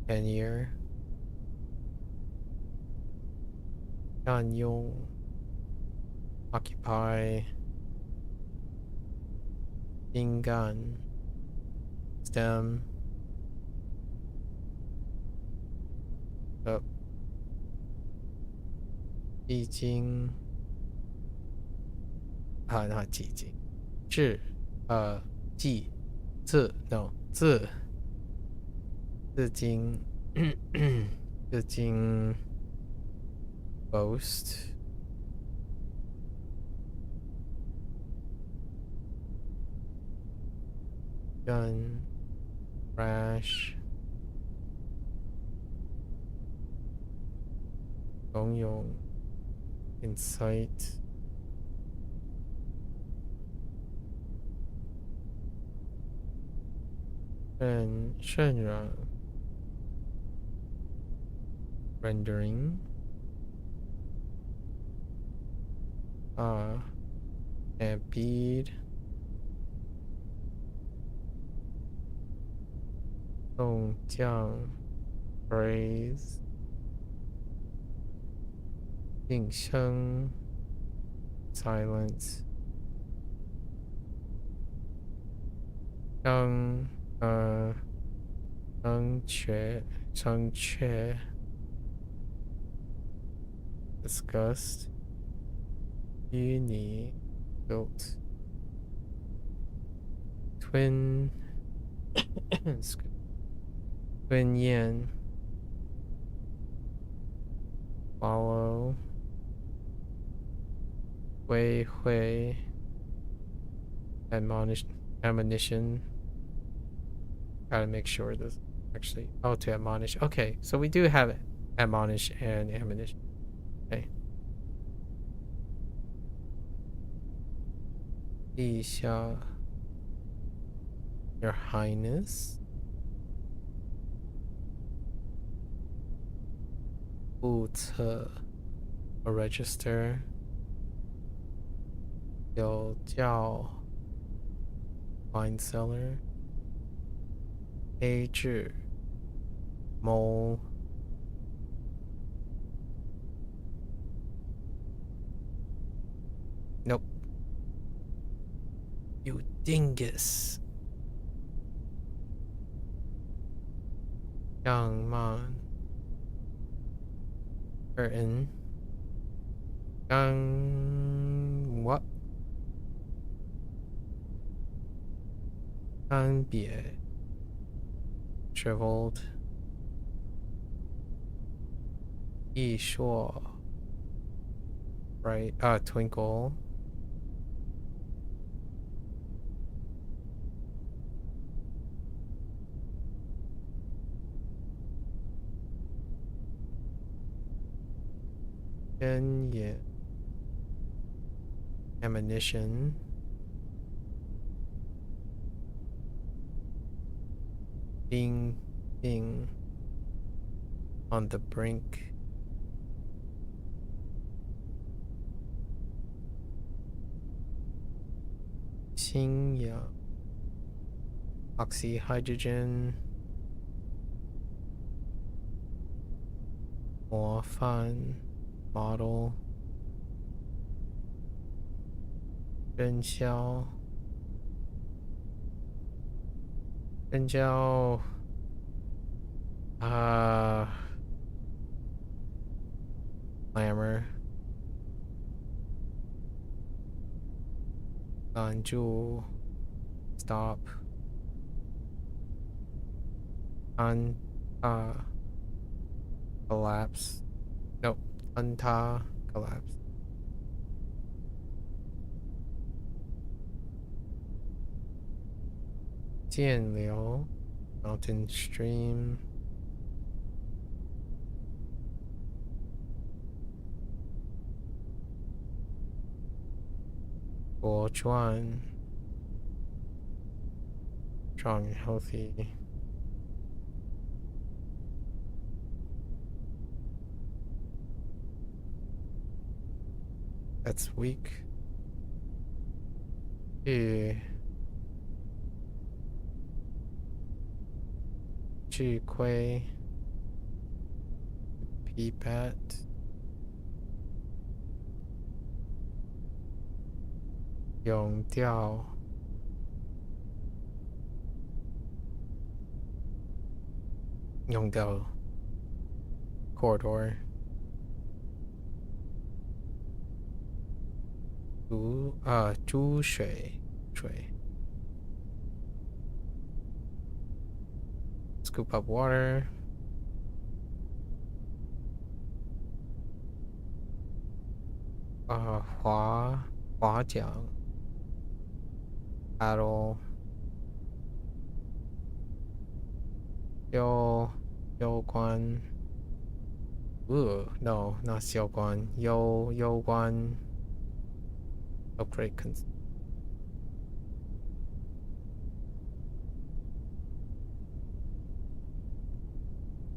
Tenure. Yanyong. Occupy. Ingan. Stem. Up. 已经 not 几经是记字 no 字字经字经 boast gun crash 怂恿 Insight. And 渲染 rendering. Bead. 动降 phrase. 应声 silence 让正确 disgust 与你 guilt twin twin yin follow 会 admonition. Gotta make sure this actually. Oh, to admonish. Okay, so we do have admonish and admonition. Okay. 陛下 Your Highness. 注册 or register. 有教 wine cellar. 黑质 mole. Nope. You dingus. 让慢 curtain. 刚 what? 干瘪 shriveled. 一硕 bright twinkle. 天眼 ammunition. 冰 on the brink. 氢氧 oxyhydrogen. 模范 model. 真销 glamour. 拦住 stop. 安collapse. No, 安踏 collapse. 涧流 mountain stream. 国传 strong and healthy. 'That's weak. 巨亏 peepat. 永调 永调 corridor. 珠水 scoop up water. 划桨 paddle. 攸关 ooh no, not 攸关 攸关 upgrade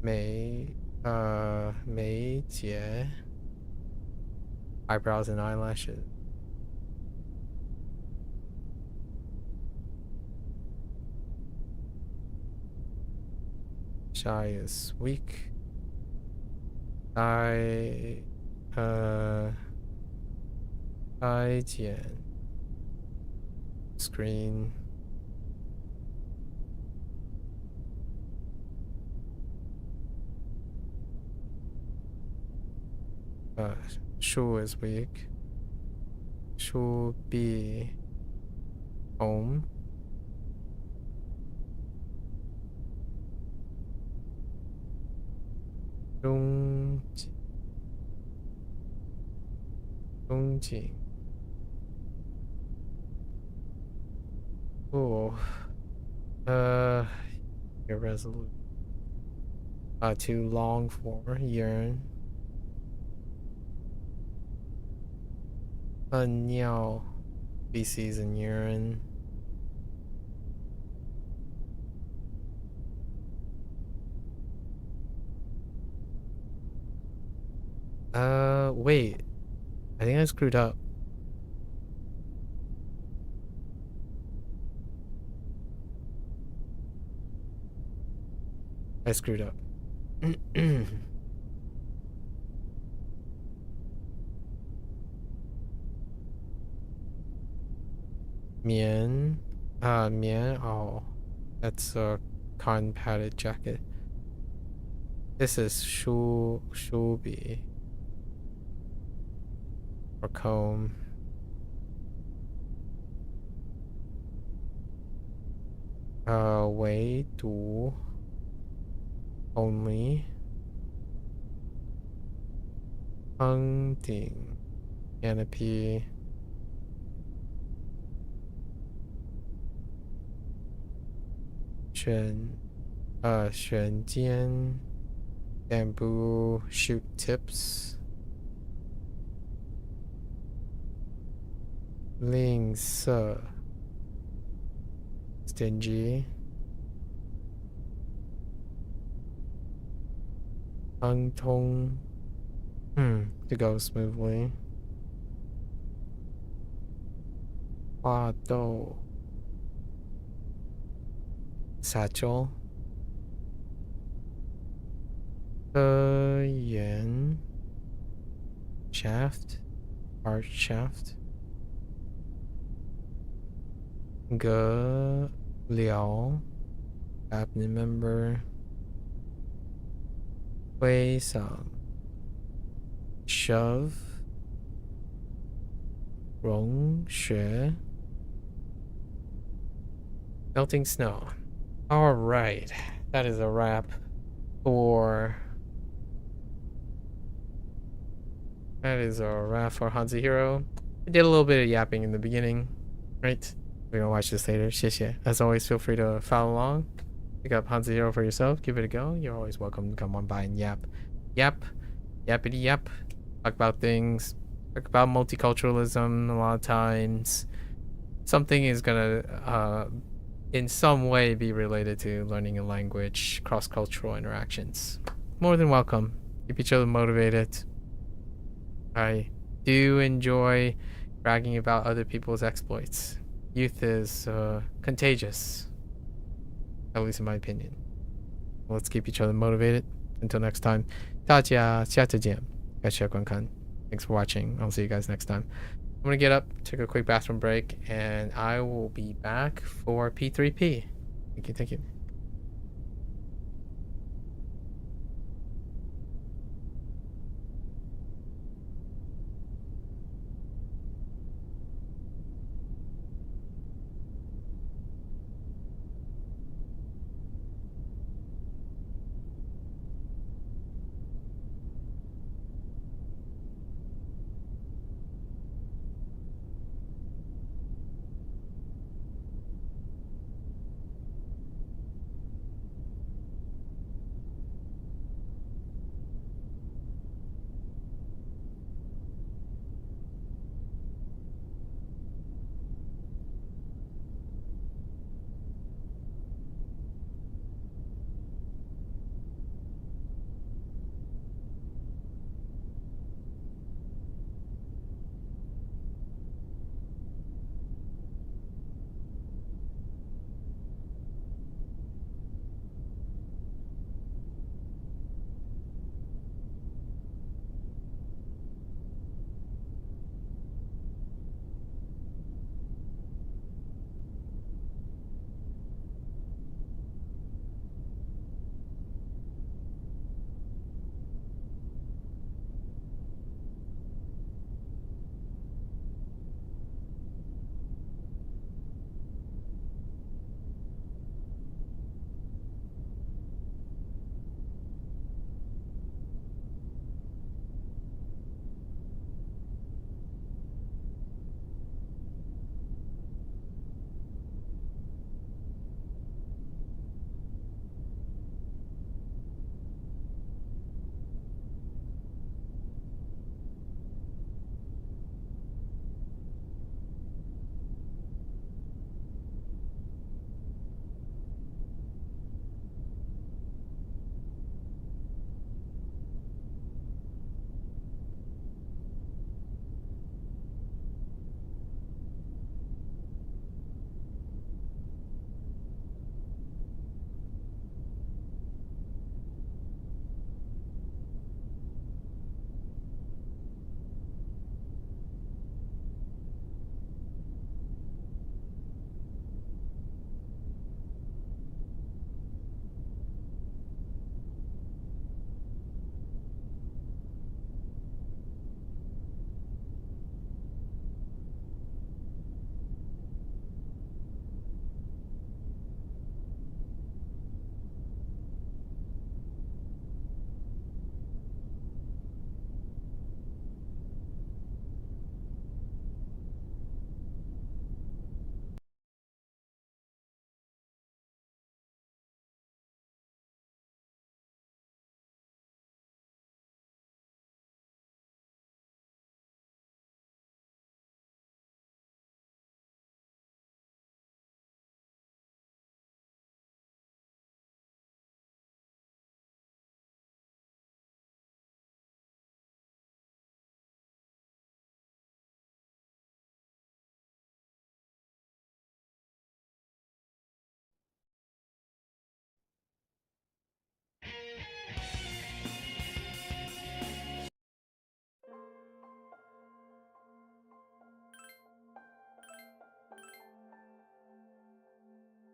眉睫 eyebrows and eyelashes. 下 is weak. 裁剪 screen. Shu is weak. Should be home. Dongjing. Oh. Irresolute. Too long for yearn. 尿 feces and urine. Wait. I think I screwed up. I screwed up. Mian. Mian. Oh, that's a cotton padded jacket. This is Shubi. Or comb. Way to only hunting canopy. Xuan Jian bamboo shoot tips. Ling Se stingy. Hung Tong to go smoothly. Hua Do satchel. Yuan shaft. Arch shaft. Ge Liao cabinet member. Wei Sang shove. Rong Xue melting snow. All right, that is a wrap for HanziHero. I did a little bit of yapping in the beginning, right? We're gonna watch this later. 谢谢. As always, feel free to follow along. Pick up HanziHero for yourself. Give it a go. You're always welcome to come on by and yap. Yappity yap. Talk about things. Talk about multiculturalism a lot of times. Something is gonna in some way be related to learning a language, cross-cultural interactions. More than welcome. Keep each other motivated. I do enjoy bragging about other people's exploits. Youth is contagious, at least in my opinion. Let's keep each other motivated. Until next time, 大家下次见. Thanks for watching. I'll see you guys next time. I'm gonna get up, take a quick bathroom break, and I will be back for P3P. Thank you.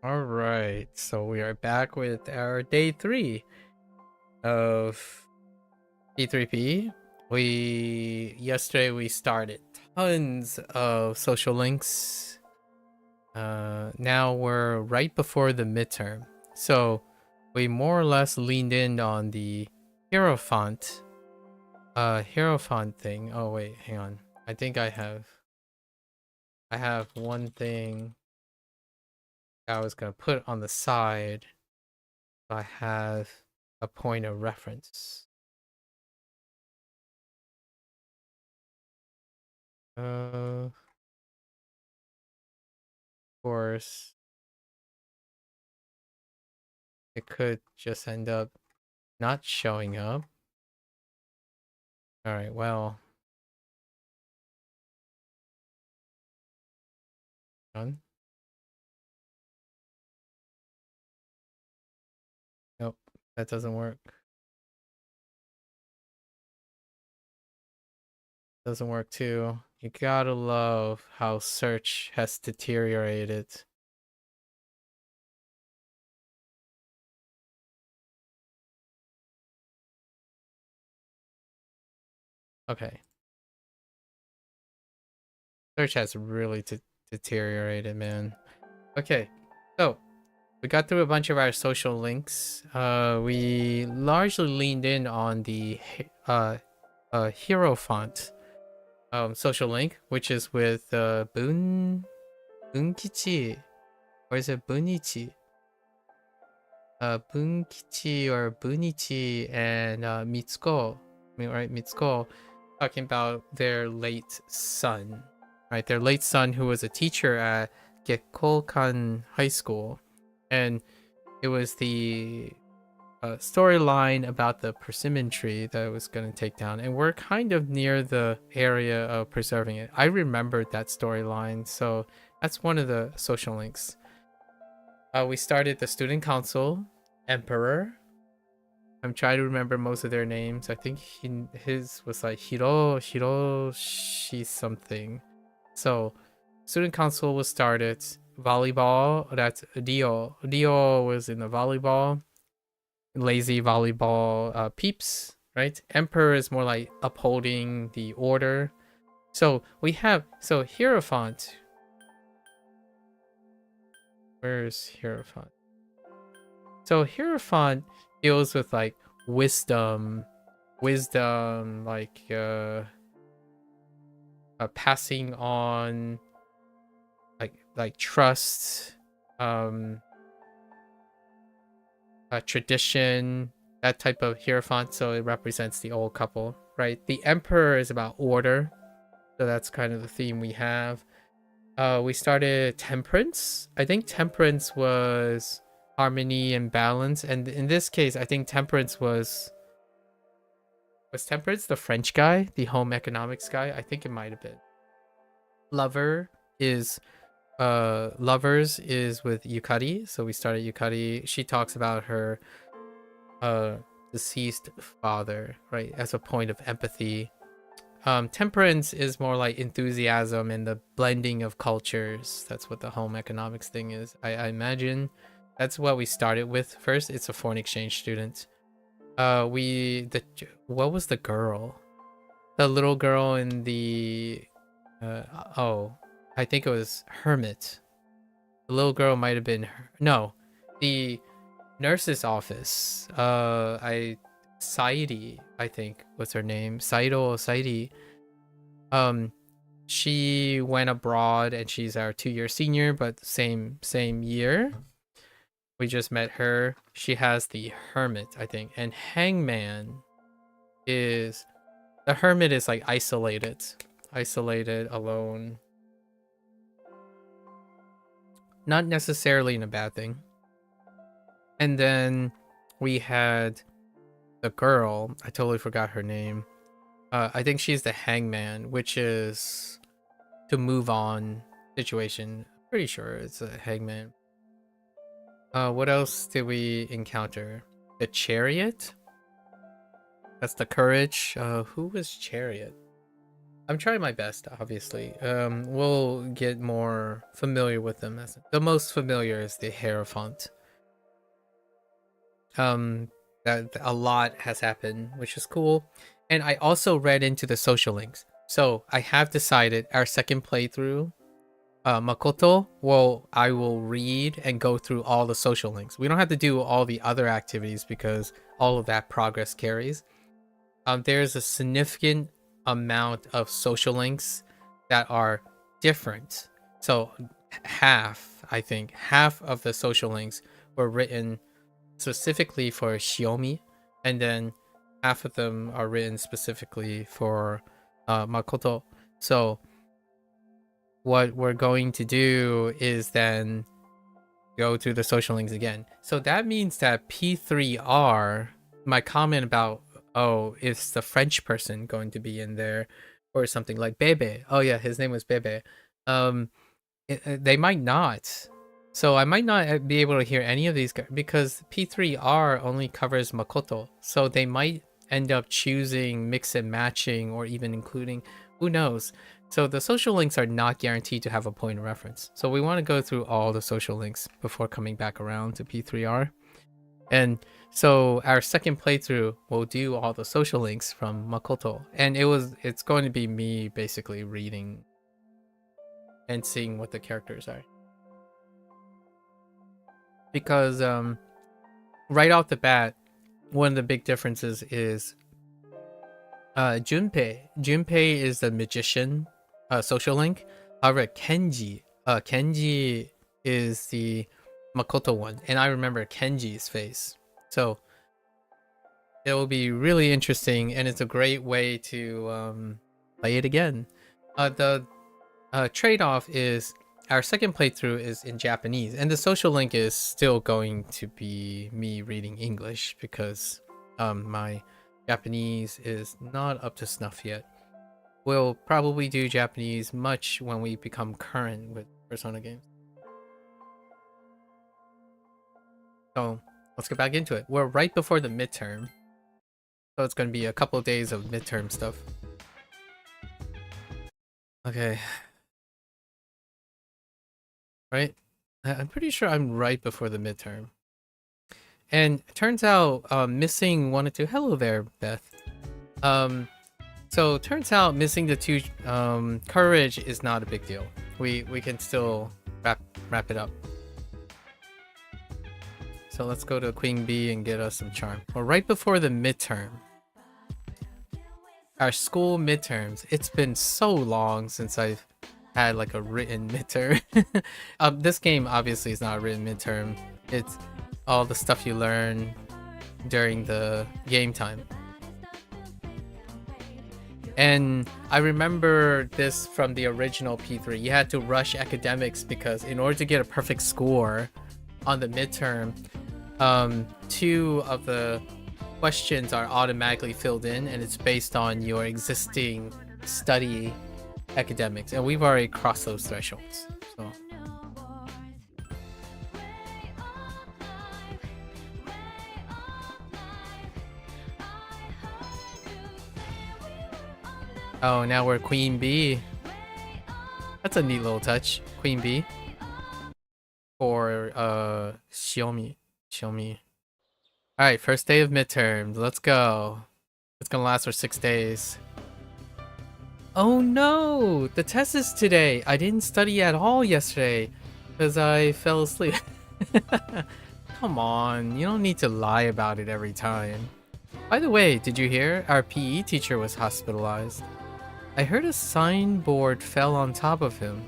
All right, so we are back with our day 3 of P3P. Yesterday we started tons of social links. Now we're right before the midterm, so we more or less leaned in on the Hierophant thing. Oh wait, hang on. I think I have one thing I was gonna put on the side. I have a point of reference. Of course, it could just end up not showing up. All right, well, done. Nope, that doesn't work. Doesn't work too. You gotta love how search has deteriorated. Okay. Search has really deteriorated, man. Okay, so we got through a bunch of our social links. We largely leaned in on the hero font social link, which is with Bunkichi, or is it Bunichi? Bunkichi or Bunichi and Mitsuko, right? Mitsuko, talking about their late son, right? Their late son who was a teacher at Gekkokan High School, and it was the storyline about the persimmon tree that I was going to take down, and we're kind of near the area of preserving it. I remembered that storyline, so that's one of the social links. We started the student council, Emperor. I'm trying to remember most of their names. I think his was like Hiroshi something. So student council was started. Volleyball, that's Dio. Dio was in the volleyball. Lazy volleyball peeps, right? Emperor is more like upholding the order. So we have, so Hierophant. Where's Hierophant? So Hierophant deals with like wisdom, like passing on, like trust, tradition, that type of Hierophant. So it represents the old couple, right? The Emperor is about order, so that's kind of the theme we have. We started Temperance. I think Temperance was harmony and balance, and in this case I think Temperance was Temperance the French guy, the home economics guy? I think it might have been. Lovers is with Yukari, so we started Yukari. She talks about her deceased father, right, as a point of empathy. Temperance is more like enthusiasm and the blending of cultures. That's what the home economics thing is. I imagine that's what we started with first. It's a foreign exchange student. What was the girl? The little girl in the I think it was Hermit. The little girl might have been no, the nurse's office. Saidi, I think was her name. Saidi. She went abroad and she's our 2-year senior, but same year. We just met her. She has the Hermit, I think. And Hangman is the Hermit is like isolated, alone. Not necessarily in a bad thing. And then we had the girl, I totally forgot her name. I think she's the Hangman, which is to move on situation. Pretty sure it's a Hangman. What else did we encounter? The Chariot? That's the Courage. Who was Chariot? I'm trying my best, obviously. We'll get more familiar with them. The most familiar is the Hierophant. That a lot has happened, which is cool. And I also read into the social links. So I have decided our second playthrough, Makoto, I will read and go through all the social links. We don't have to do all the other activities because all of that progress carries. There's a significant amount of social links that are different. So I think half of the social links were written specifically for Xiaomi, and then half of them are written specifically for Makoto. So what we're going to do is then go to the social links again. So that means that P3R, my comment about, oh, is the French person going to be in there or something like Bebe? Oh yeah, his name was Bebe. They might not. So I might not be able to hear any of these because P3R only covers Makoto. So they might end up choosing mix and matching or even including, who knows. So the social links are not guaranteed to have a point of reference. So we want to go through all the social links before coming back around to P3R. And so our second playthrough will do all the social links from Makoto. And it's going to be me basically reading and seeing what the characters are. Because right off the bat, one of the big differences is Junpei. Junpei is the magician social link. However, Kenji is the Makoto one, and I remember Kenji's face. So it will be really interesting, and it's a great way to play it again. The trade-off is our second playthrough is in Japanese, and the social link is still going to be me reading English because my Japanese is not up to snuff yet. We'll probably do Japanese much when we become current with Persona games. So let's get back into it. We're right before the midterm, so it's going to be a couple of days of midterm stuff. Okay. Right? I'm pretty sure I'm right before the midterm. And it turns out missing one or two. Hello there, Beth. So it turns out missing the two courage is not a big deal. We can still wrap it up. So let's go to Queen Bee and get us some charm. We're right before the midterm. Our school midterms. It's been so long since I've had like a written midterm. This game obviously is not a written midterm. It's all the stuff you learn during the game time. And I remember this from the original P3. You had to rush academics because in order to get a perfect score on the midterm, 2 of the questions are automatically filled in, and it's based on your existing study academics, and we've already crossed those thresholds. So oh, now we're Queen Bee. That's a neat little touch. Queen Bee for Xiaomi. Alright, first day of midterms. Let's go. It's gonna last for 6 days. Oh no! The test is today. I didn't study at all yesterday because I fell asleep. Come on, you don't need to lie about it every time. By the way, did you hear? Our PE teacher was hospitalized. I heard a signboard fell on top of him.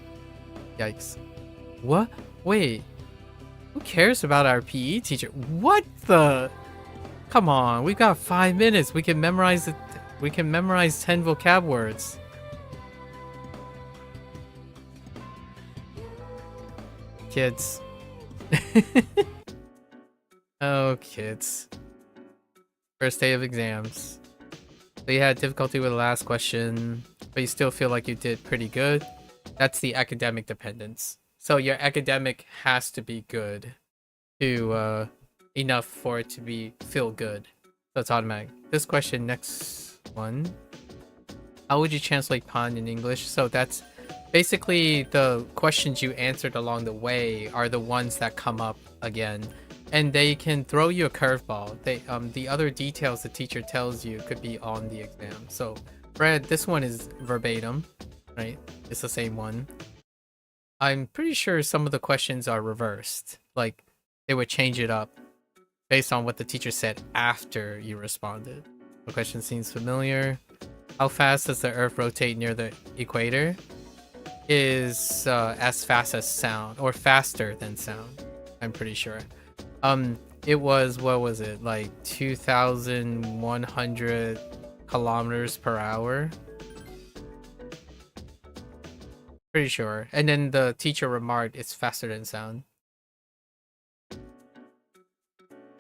Yikes. What? Wait. Who cares about our PE teacher? What the? Come on, we've got 5 minutes. We can memorize it. We can memorize 10 vocab words. Kids. Oh, kids. First day of exams. So you had difficulty with the last question, but you still feel like you did pretty good. That's the academic dependence. So your academic has to be good to enough for it to feel good. So it's automatic. This question, next one. How would you translate pan in English? So that's basically the questions you answered along the way are the ones that come up again. And they can throw you a curveball. The other details the teacher tells you could be on the exam. So, Brad, this one is verbatim, right? It's the same one. I'm pretty sure some of the questions are reversed. Like, they would change it up based on what the teacher said after you responded. The question seems familiar. How fast does the Earth rotate near the equator? Is as fast as sound, or faster than sound. I'm pretty sure. It was, what was it, like 2,100 kilometers per hour? Pretty sure. And then the teacher remarked it's faster than sound.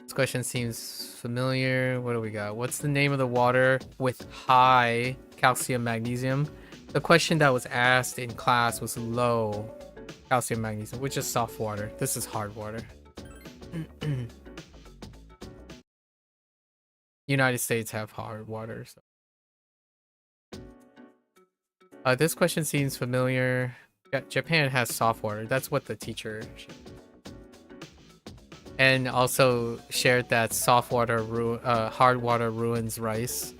This question seems familiar. What do we got? What's the name of the water with high calcium magnesium? The question that was asked in class was low calcium magnesium, which is soft water. This is hard water. United States have hard water. So. This question seems familiar. Yeah, Japan has soft water. That's what the teacher shared. And also shared that soft water, hard water ruins rice.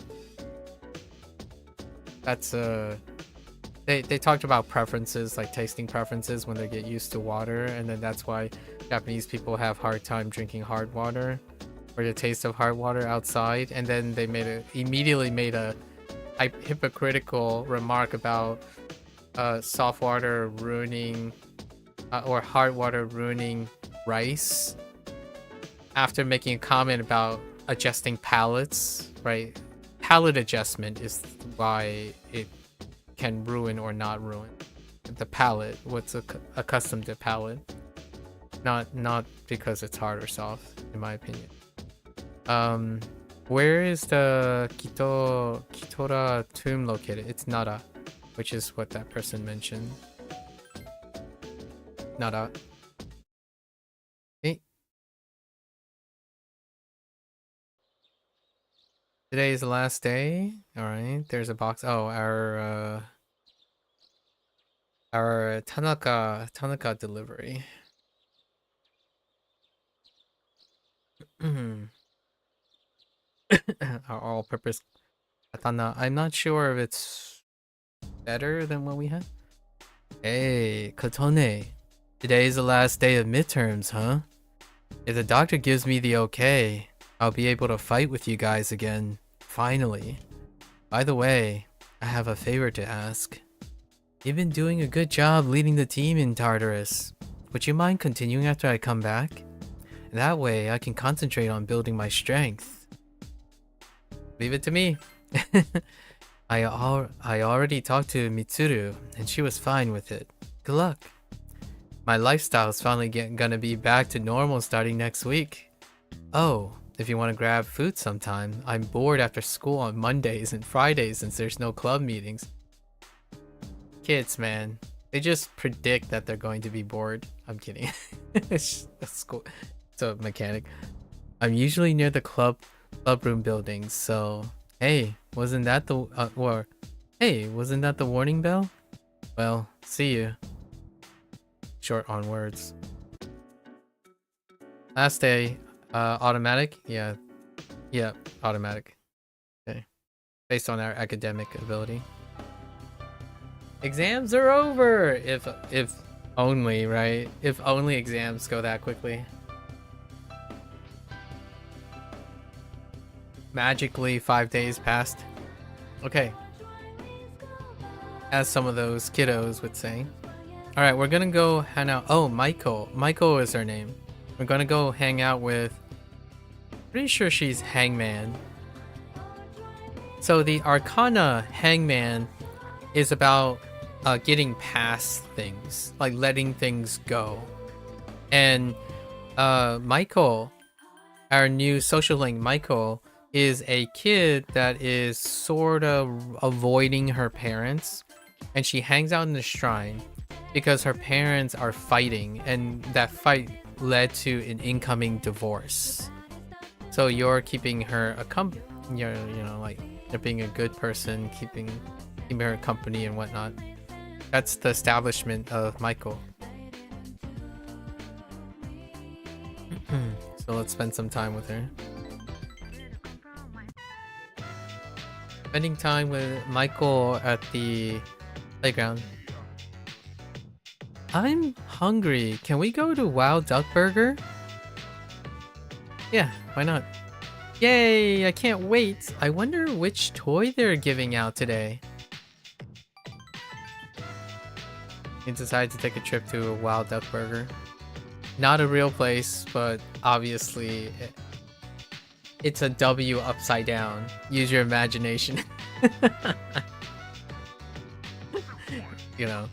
That's they talked about preferences, like tasting preferences when they get used to water, and then that's why Japanese people have hard time drinking hard water or the taste of hard water outside. And then they immediately made a hypocritical remark about soft water ruining or hard water ruining rice after making a comment about adjusting palates, right? Palate adjustment is why it can ruin or not ruin the palate, what's accustomed to palate, not because it's hard or soft, in my opinion. Where is the Kitora tomb located? It's Nara, which is what that person mentioned. Nara. Okay. Today is the last day. All right. There's a box. Oh, our Tanaka delivery. Our all-purpose katana. I'm not sure if it's better than what we have. Hey, Katone. Today is the last day of midterms, huh? If the doctor gives me the okay, I'll be able to fight with you guys again. Finally. By the way, I have a favor to ask. You've been doing a good job leading the team in Tartarus. Would you mind continuing after I come back? That way, I can concentrate on building my strength. Leave it to me. I already talked to Mitsuru, and she was fine with it. Good luck. My lifestyle is finally gonna be back to normal starting next week. Oh, if you want to grab food sometime, I'm bored after school on Mondays and Fridays since there's no club meetings. Kids, man. They just predict that they're going to be bored. I'm kidding. It's school. It's a mechanic. I'm usually near the club room buildings, so hey, wasn't that the warning bell? Well, see you. Short on words. Last day, automatic? Yeah, automatic. Okay, based on our academic ability. Exams are over! If only, right? If only exams go that quickly. Magically 5 days passed. Okay. As some of those kiddos would say. Alright, we're gonna go hang out. Oh, Maiko. Maiko is her name. We're gonna go hang out with... Pretty sure she's Hangman. So the Arcana Hangman is about getting past things. Like letting things go. And Maiko, our new social link, Maiko, is a kid that is sort of avoiding her parents, and she hangs out in the shrine because her parents are fighting, and that fight led to an incoming divorce. So you're keeping her you're like you're being a good person, keeping her company and whatnot. That's the establishment of Michael. So let's spend some time with her. Spending time with Michael at the playground. I'm hungry. Can we go to Wild Duck Burger? Yeah, why not? Yay, I can't wait. I wonder which toy they're giving out today. We decided to take a trip to a Wild Duck Burger. Not a real place, but obviously it's a W upside down. Use your imagination. You know.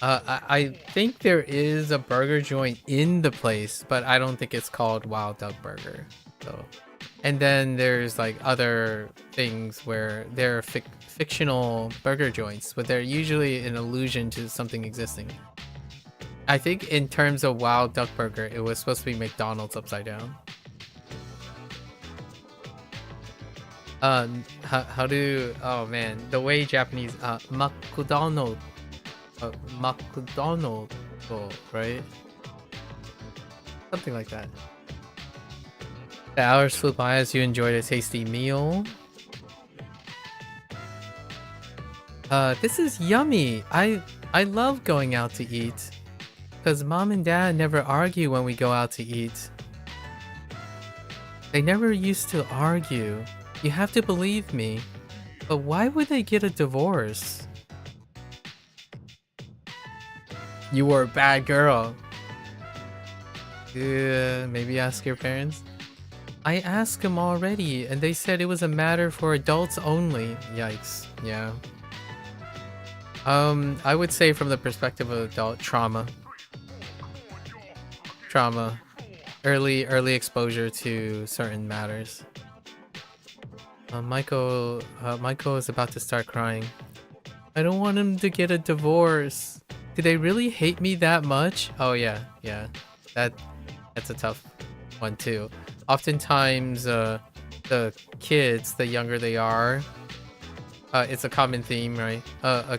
I think there is a burger joint in the place, but I don't think it's called Wild Duck Burger. So, and then there's like other things where they're fictional burger joints, but they're usually an allusion to something existing. I think in terms of Wild Duck Burger, it was supposed to be McDonald's upside down. How do, oh man, the way Japanese, McDonald's. McDonald's, right? Something like that. The hours flew by as you enjoyed a tasty meal. This is yummy. I love going out to eat. Because mom and dad never argue when we go out to eat. They never used to argue. You have to believe me. But why would they get a divorce? You were a bad girl. Maybe ask your parents. I asked them already, and they said it was a matter for adults only. Yikes. Yeah. I would say from the perspective of adult trauma. Early exposure to certain matters. Michael is about to start crying. I don't want him to get a divorce. Do they really hate me that much? Oh yeah. That's a tough one too. Oftentimes, the kids, the younger they are, it's a common theme, right?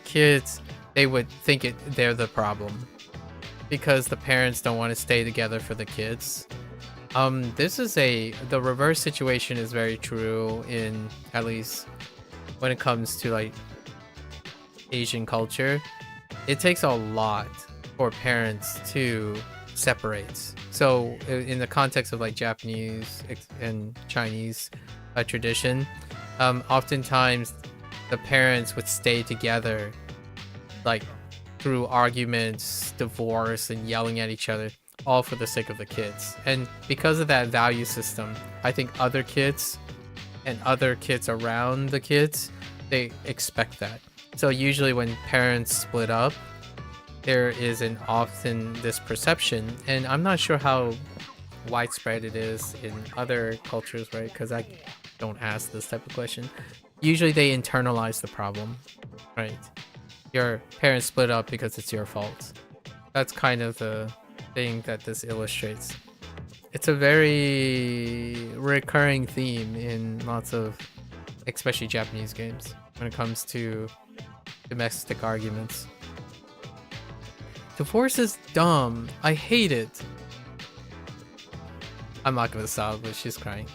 Kids, they would think they're the problem because the parents don't want to stay together for the kids. The reverse situation is very true in, at least when it comes to like Asian culture. It takes a lot for parents to separate. So in the context of like Japanese and Chinese tradition, oftentimes the parents would stay together like through arguments, divorce, and yelling at each other, all for the sake of the kids. And because of that value system, I think other kids and other kids around the kids, they expect that. So usually when parents split up, there is often this perception, and I'm not sure how widespread it is in other cultures, right? Because I don't ask this type of question. Usually they internalize the problem, right? Your parents split up because it's your fault. That's kind of the thing that this illustrates. It's a very recurring theme in lots of, especially Japanese games, when it comes to domestic arguments. Divorce is dumb. I hate it. I'm not gonna sob, but she's crying.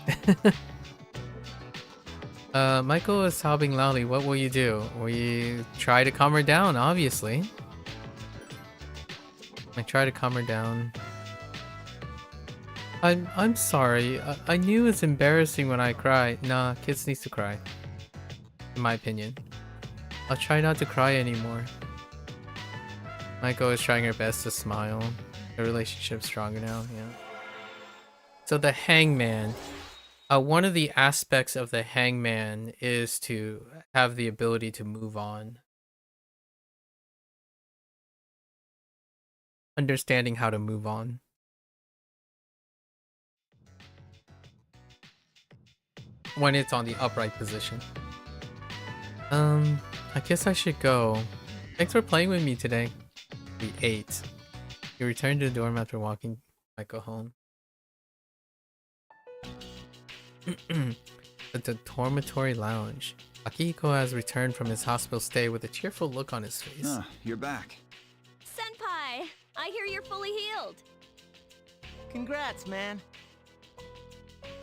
Michael is sobbing loudly. What will you do? Will you try to calm her down? Obviously. I try to calm her down. I'm sorry. I knew it's embarrassing when I cry. Nah, kids need to cry. In my opinion. I'll try not to cry anymore. Michael is trying her best to smile. The relationship's stronger now, yeah. So the hangman. One of the aspects of the hangman is to have the ability to move on. Understanding how to move on. When it's on the upright position. I guess I should go. Thanks for playing with me today. We ate. You returned to the dorm after walking Michael home. The dormitory lounge. Akihiko has returned from his hospital stay with a cheerful look on his face. Ah, you're back. Senpai, I hear you're fully healed. Congrats, man.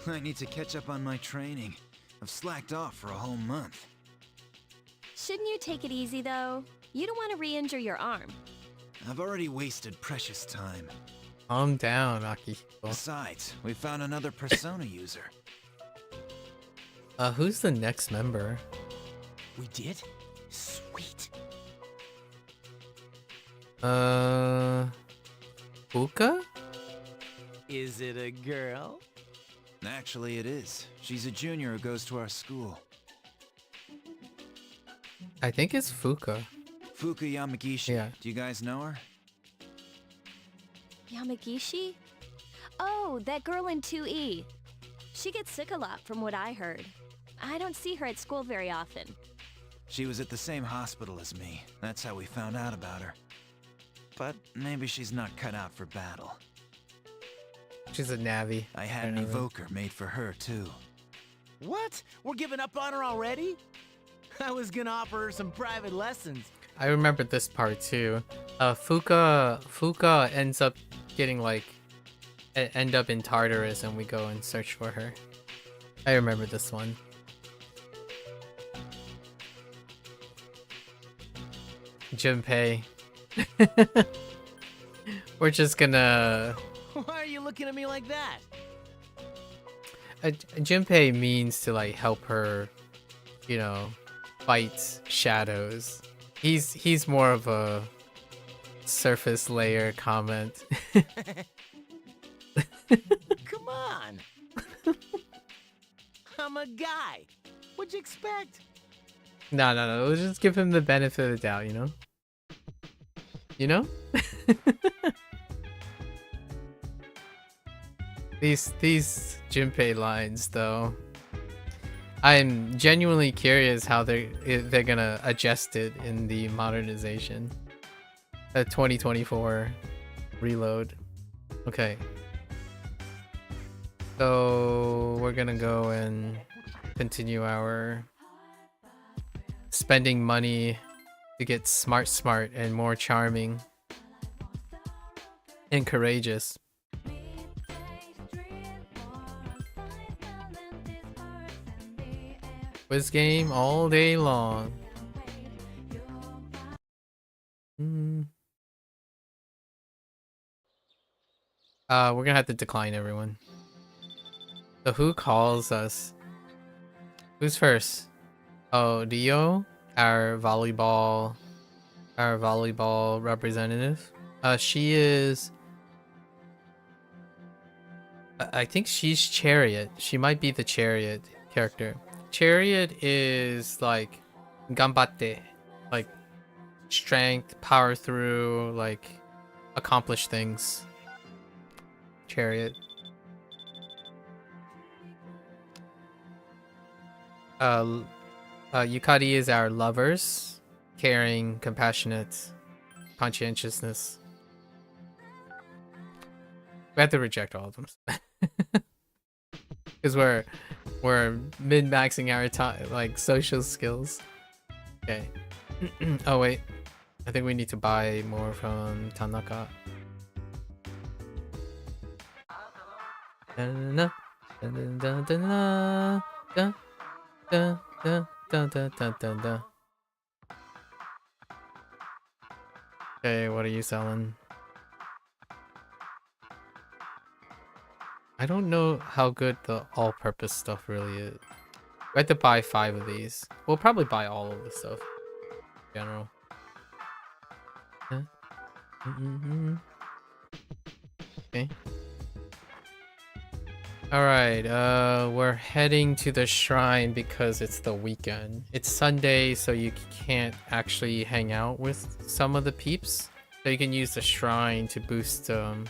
I need to catch up on my training. I've slacked off for a whole month. Shouldn't you take it easy, though? You don't want to re-injure your arm. I've already wasted precious time. Calm down, Akihiko. Besides, we found another Persona user. Who's the next member? We did? Sweet. Fuka? Is it a girl? Actually, it is. She's a junior who goes to our school. I think it's Fuka. Fuka Yamagishi. Yeah. Do you guys know her? Yamagishi? Oh, that girl in 2E. She gets sick a lot from what I heard. I don't see her at school very often. She was at the same hospital as me. That's how we found out about her. But maybe she's not cut out for battle. She's a Navi. I had an evoker made for her, too. What? We're giving up on her already? I was gonna offer her some private lessons. I remember this part too. Fuka ends up getting like end up in Tartarus and we go and search for her. I remember this one. Junpei. We're just gonna... Why are you looking at me like that? Junpei means to like help her, you know, fight shadows. He's more of a surface layer comment. Come on. I'm a guy. What'd you expect? No. We'll just give him the benefit of the doubt, you know? You know? These Junpei lines, though. I'm genuinely curious how they're gonna adjust it in the modernization. 2024 reload. Okay. So we're gonna go and continue our spending money to get smart and more charming and courageous. Quiz game all day long. We're gonna have to decline everyone. So who calls us? Who's first? Oh, Dio, our volleyball representative. She is. I think she's Chariot. She might be the Chariot character. Chariot is like ganbatte, like strength, power through, like accomplish things. Chariot. Yukari is our lovers, caring, compassionate, conscientiousness. We have to reject all of them because we're min-maxing our time, like social skills. Okay. Oh wait, I think we need to buy more from Tanaka. Okay, what are you selling? I don't know how good the all-purpose stuff really is. We have to buy 5 of these. We'll probably buy all of the stuff in general. Okay. Alright, we're heading to the shrine because it's the weekend. It's Sunday, so you can't actually hang out with some of the peeps. So you can use the shrine to boost, to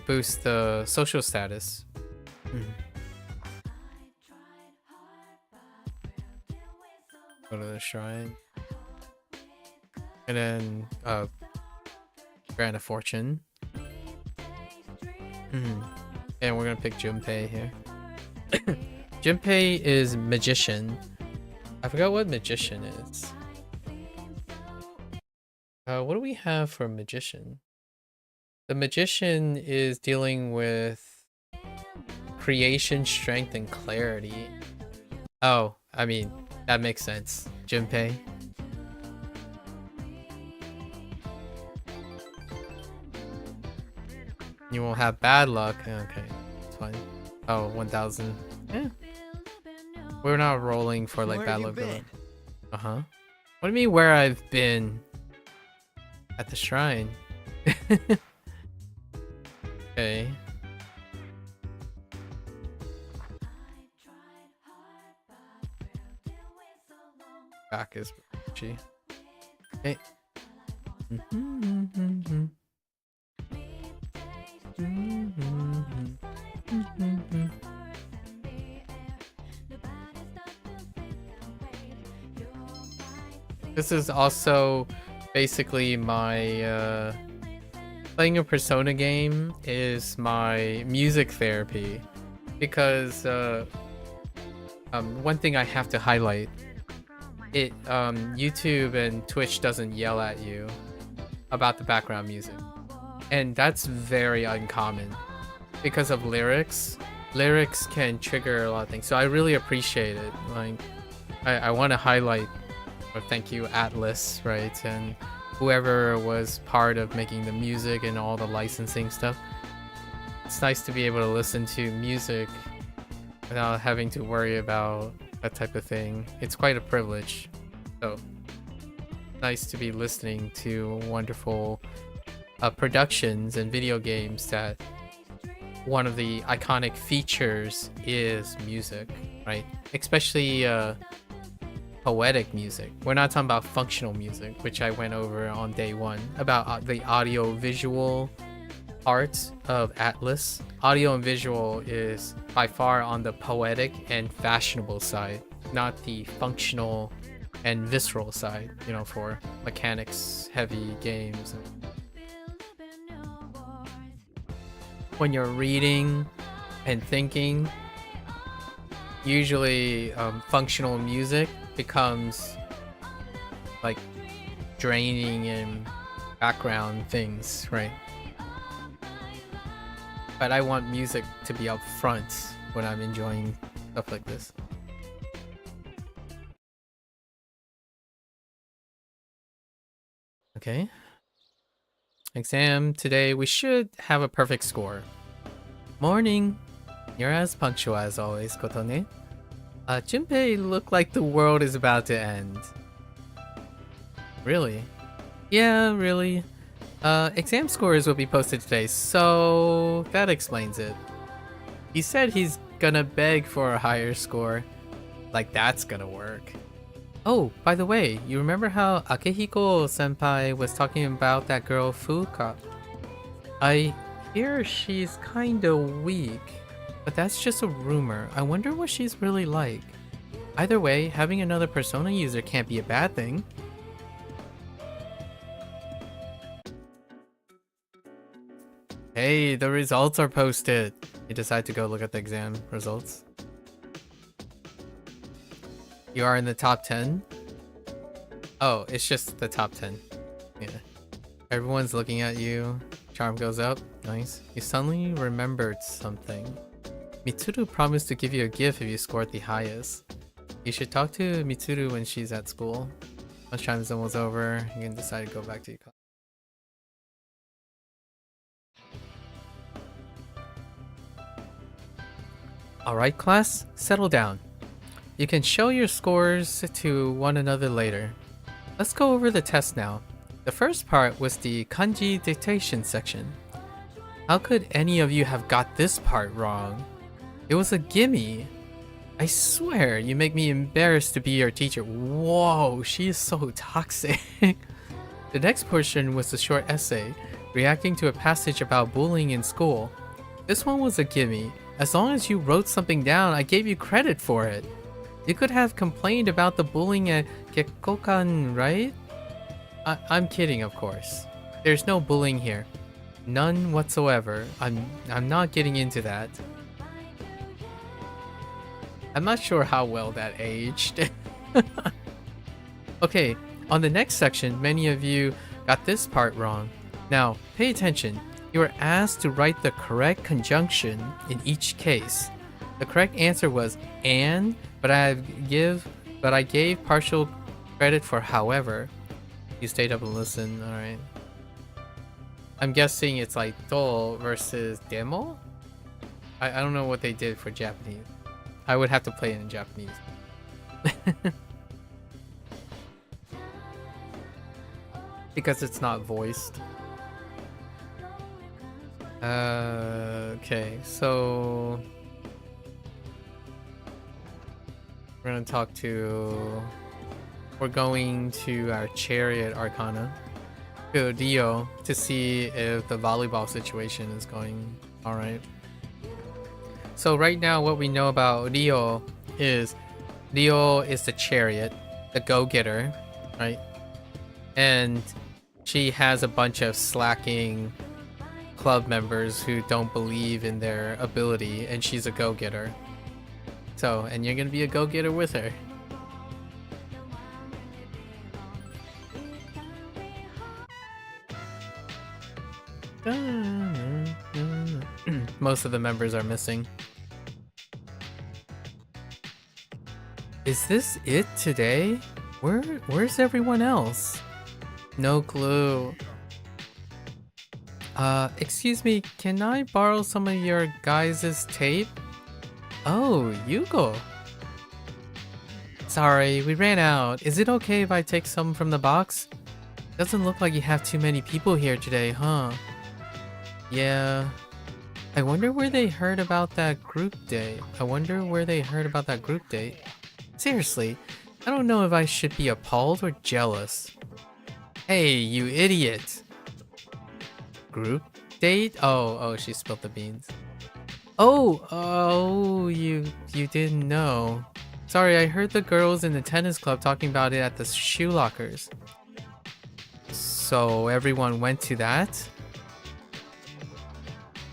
boost the social status. Go to the shrine. And then, grant a fortune. And we're gonna pick Junpei here. Junpei is magician. I forgot what magician is. What do we have for magician? The magician is dealing with creation, strength, and clarity. Oh, I mean, that makes sense. Junpei. You won't have bad luck. Okay, it's fine. Oh, 1000. Yeah. We're not rolling for like bad luck. Uh-huh. What do you mean where I've been? At the shrine. Okay. Back is itchy. Okay. This is also basically my playing a Persona game is my music therapy, because one thing I have to highlight, YouTube and Twitch doesn't yell at you about the background music, and that's very uncommon because of lyrics. Lyrics can trigger a lot of things, so I really appreciate it. Like, I want to highlight or thank you ATLUS, right, and whoever was part of making the music and all the licensing stuff. It's nice to be able to listen to music without having to worry about that type of thing. It's quite a privilege. So nice to be listening to wonderful productions and video games that one of the iconic features is music, right? Especially poetic music. We're not talking about functional music, which I went over on day one, about the audio visual art of ATLUS. Audio and visual is by far on the poetic and fashionable side, not the functional and visceral side, you know, for mechanics heavy games. When you're reading and thinking, usually functional music becomes like draining and background things, right? But I want music to be up front when I'm enjoying stuff like this. Okay. Exam today, we should have a perfect score. Morning. You're as punctual as always, Kotone. Junpei looked like the world is about to end. Really? Yeah, really. Exam scores will be posted today, so that explains it. He said he's gonna beg for a higher score. Like that's gonna work. Oh, by the way, you remember how Akihiko senpai was talking about that girl Fuka? I hear she's kinda weak, but that's just a rumor. I wonder what she's really like. Either way, having another Persona user can't be a bad thing. Hey, the results are posted. You decide to go look at the exam results. You are in the top 10? Oh, it's just the top 10. Yeah. Everyone's looking at you. Charm goes up. Nice. You suddenly remembered something. Mitsuru promised to give you a gift if you scored the highest. You should talk to Mitsuru when she's at school. Once time is almost over, you can decide to go back to your class. Alright class, settle down. You can show your scores to one another later. Let's go over the test now. The first part was the kanji dictation section. How could any of you have got this part wrong? It was a gimme. I swear, you make me embarrassed to be your teacher. Whoa, she is so toxic. The next portion was the short essay, reacting to a passage about bullying in school. This one was a gimme. As long as you wrote something down, I gave you credit for it. You could have complained about the bullying at Gekkokan, right? I'm kidding, of course. There's no bullying here. None whatsoever. I'm not getting into that. I'm not sure how well that aged. Okay, on the next section, many of you got this part wrong. Now, pay attention. You are asked to write the correct conjunction in each case. The correct answer was and, but I gave partial credit for however. You stayed up and listened, alright. I'm guessing it's like do versus demo? I don't know what they did for Japanese. I would have to play it in Japanese. Because it's not voiced. Okay, so we're going to our chariot arcana to Rio to see if the volleyball situation is going alright. So right now what we know about Rio is the chariot, the go-getter, right? And she has a bunch of slacking club members who don't believe in their ability, and she's a go-getter. So, and you're gonna be a go-getter with her. Most of the members are missing. Is this it today? Where's everyone else? No clue. Excuse me, can I borrow some of your guys' tape? Oh, Yugo. Sorry, we ran out. Is it okay if I take some from the box? Doesn't look like you have too many people here today, huh? Yeah. I wonder where they heard about that group date. Seriously, I don't know if I should be appalled or jealous. Hey, you idiot. Group date? Oh, she spilled the beans. Oh, you didn't know. Sorry, I heard the girls in the tennis club talking about it at the shoe lockers. So everyone went to that?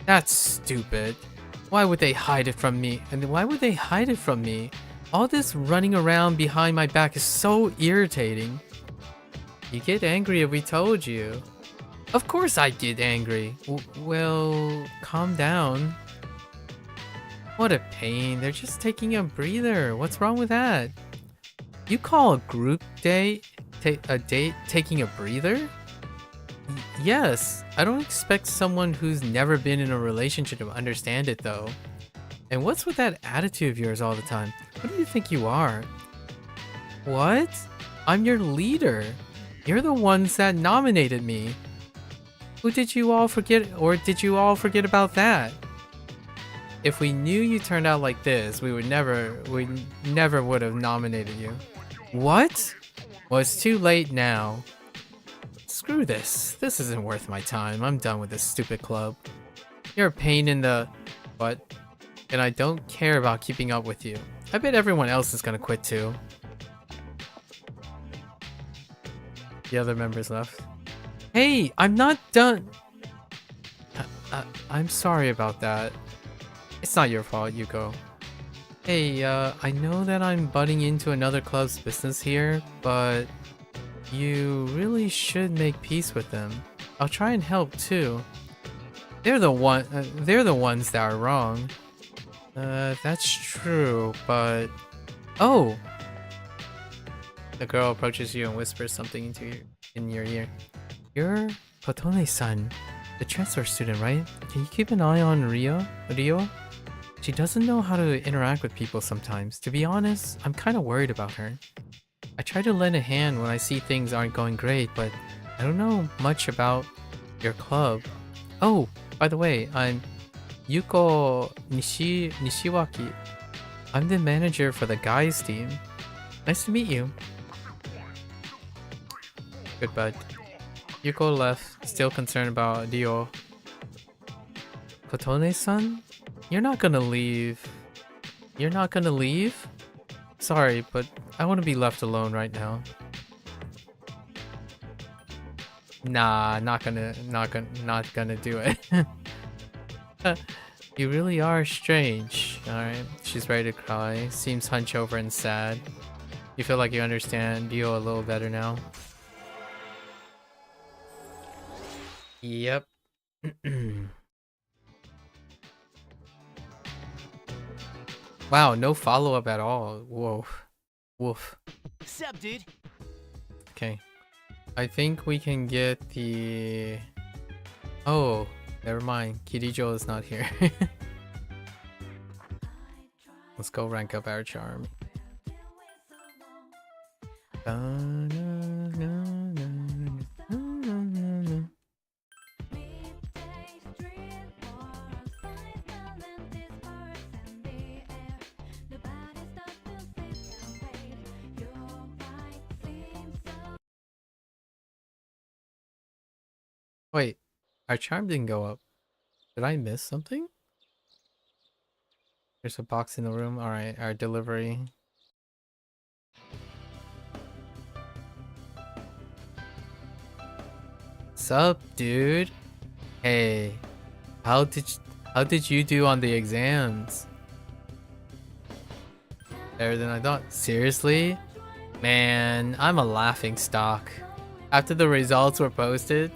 That's stupid. Why would they hide it from me? All this running around behind my back is so irritating. You get angry if we told you. Of course I get angry. Well, calm down. What a pain. They're just taking a breather. What's wrong with that? You call a group date a date taking a breather? Yes. I don't expect someone who's never been in a relationship to understand it though. And what's with that attitude of yours all the time? What do you think you are? What? I'm your leader. You're the ones that nominated me. Who did you all forget, or did you all forget about that? If we knew you turned out like this, we never would have nominated you. What? Well, it's too late now. Screw this. This isn't worth my time. I'm done with this stupid club. You're a pain in the butt, and I don't care about keeping up with you. I bet everyone else is gonna quit too. The other members left. Hey, I'm not done. I'm sorry about that. It's not your fault, Yuko. Hey, I know that I'm butting into another club's business here, but you really should make peace with them. I'll try and help too. They're the ones that are wrong. That's true, but oh. The girl approaches you and whispers something in your ear. You're Kotone-san, the transfer student, right? Can you keep an eye on Rio? She doesn't know how to interact with people sometimes. To be honest, I'm kind of worried about her. I try to lend a hand when I see things aren't going great, but I don't know much about your club. Oh, by the way, I'm Yuko Nishiwaki. I'm the manager for the guys team. Nice to meet you. Good bud. Yuko left, still concerned about Rio. Kotone-san? You're not gonna leave. You're not gonna leave? Sorry, but I want to be left alone right now. Nah, not gonna do it. You really are strange. Alright, she's ready to cry. Seems hunched over and sad. You feel like you understand Dio a little better now. Yep. Wow, no follow-up at all. Whoa. Woof. Sup, dude? Okay. I think we can get the... Oh, never mind. Kirijo is not here. Let's go rank up our charm. Wait, our charm didn't go up. Did I miss something? There's a box in the room. Alright, our delivery. Sup, dude? Hey, how did you do on the exams? Better than I thought. Seriously? Man, I'm a laughing stock. After the results were posted,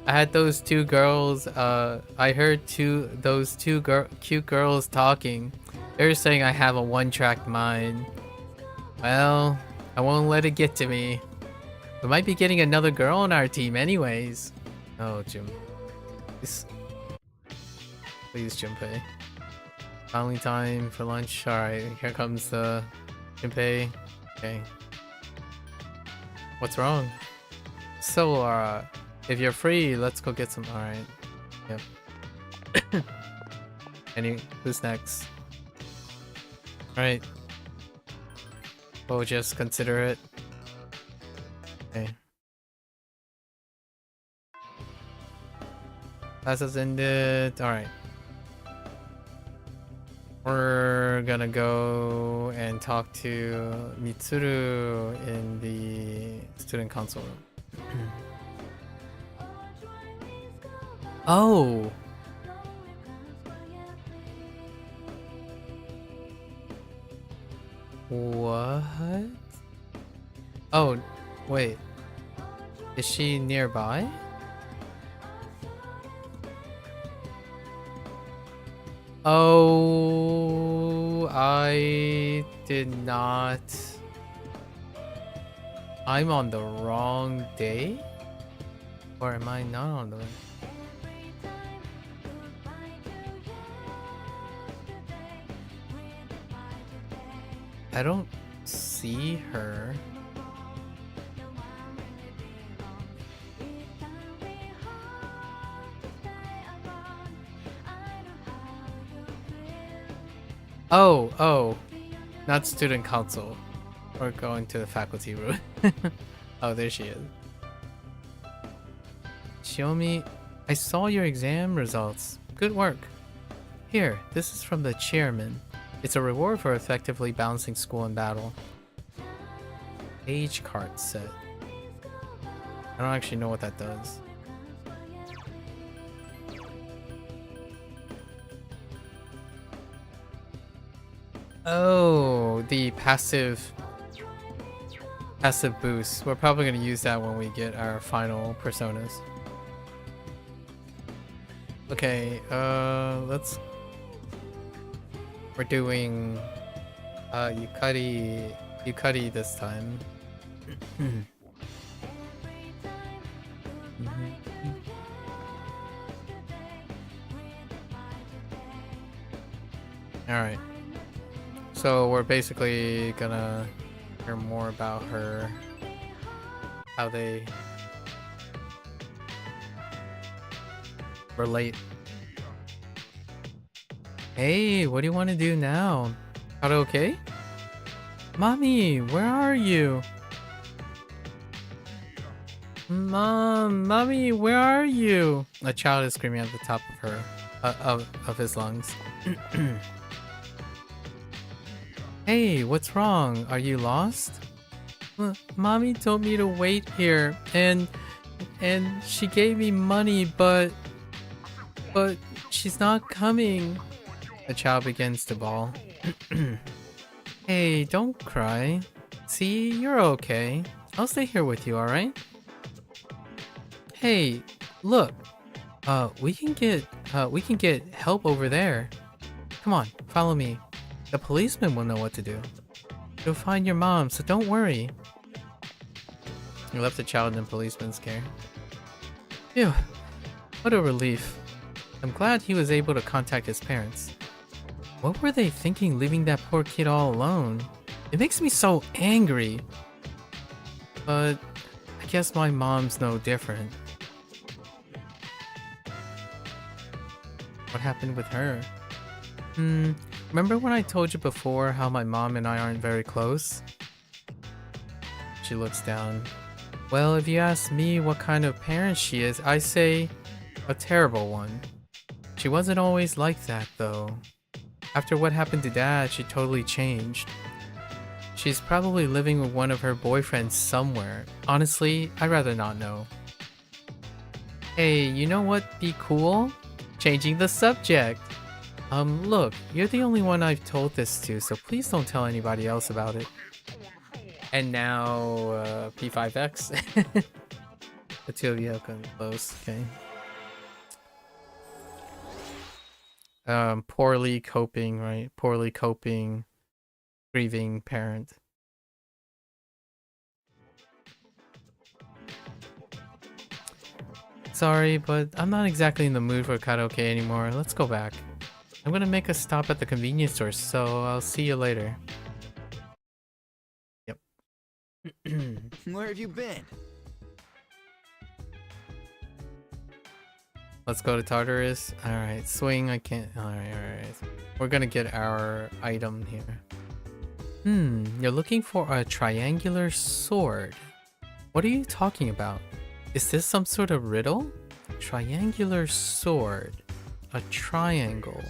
I had those two girls, I heard those two cute girls talking. They were saying I have a one-track mind. Well, I won't let it get to me. We might be getting another girl on our team anyways. Oh, Jim. Please, Junpei. Finally time for lunch. Alright, here comes the Junpei. Okay. What's wrong? So, if you're free, let's go get some. Alright. Yep. Who's next? Alright. We'll just consider it. Okay. Class has ended. Alright. We're gonna go and talk to Mitsuru in the student council room. Oh! What? Oh, wait. Is she nearby? Oh, I did not. I'm on the wrong day? Or am I not on the right? I don't see her. Oh, not student council. We're going to the faculty room. Oh, there she is. Shiomi, I saw your exam results. Good work. Here, this is from the chairman. It's a reward for effectively balancing school and battle. Age card set. I don't actually know what that does. Oh, the passive boost. We're probably going to use that when we get our final personas. Okay, we're doing Yukari this time. Alright. So we're basically gonna hear more about her, how they relate. Hey, what do you want to do now? Karaoke? Mommy, where are you? Mommy, where are you? A child is screaming at the top of her, of his lungs. Hey, what's wrong? Are you lost? Mommy told me to wait here, and she gave me money, but she's not coming. The child begins to bawl. Hey, don't cry. See, you're okay. I'll stay here with you, alright? Hey, look. We can get help over there. Come on, follow me. The policeman will know what to do. You'll find your mom, so don't worry. You left the child in the policeman's care. Phew, what a relief. I'm glad he was able to contact his parents. What were they thinking leaving that poor kid all alone? It makes me so angry. But I guess my mom's no different. What happened with her? Remember when I told you before how my mom and I aren't very close? She looks down. Well, if you ask me what kind of parent she is, I say a terrible one. She wasn't always like that, though. After what happened to Dad, she totally changed. She's probably living with one of her boyfriends somewhere. Honestly, I'd rather not know. Hey, you know what'd be cool? Changing the subject. Look, you're the only one I've told this to, so please don't tell anybody else about it. And now, P5X. The two of you have come close, okay. Poorly coping, right? Poorly coping, grieving parent. Sorry, but I'm not exactly in the mood for karaoke anymore. Let's go back. I'm gonna make a stop at the convenience store, so I'll see you later. Yep. Where have you been? Let's go to Tartarus. Alright, swing, I can't. Alright. We're gonna get our item here. You're looking for a triangular sword. What are you talking about? Is this some sort of riddle? Triangular sword. A triangle.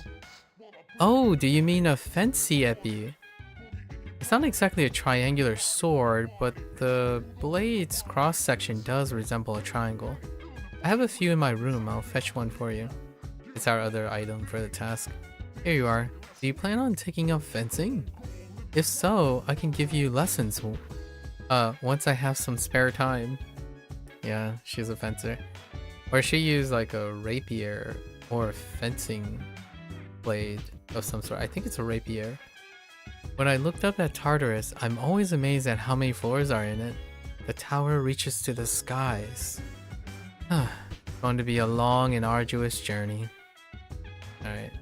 Oh, do you mean a fancy epi? It's not exactly a triangular sword, but the blade's cross-section does resemble a triangle. I have a few in my room. I'll fetch one for you. It's our other item for the task. Here you are. Do you plan on taking up fencing? If so, I can give you lessons once I have some spare time. Yeah, she's a fencer. Or she used like a rapier or a fencing blade of some sort. I think it's a rapier. When I looked up at Tartarus, I'm always amazed at how many floors are in it. The tower reaches to the skies. Going to be a long and arduous journey. Alright.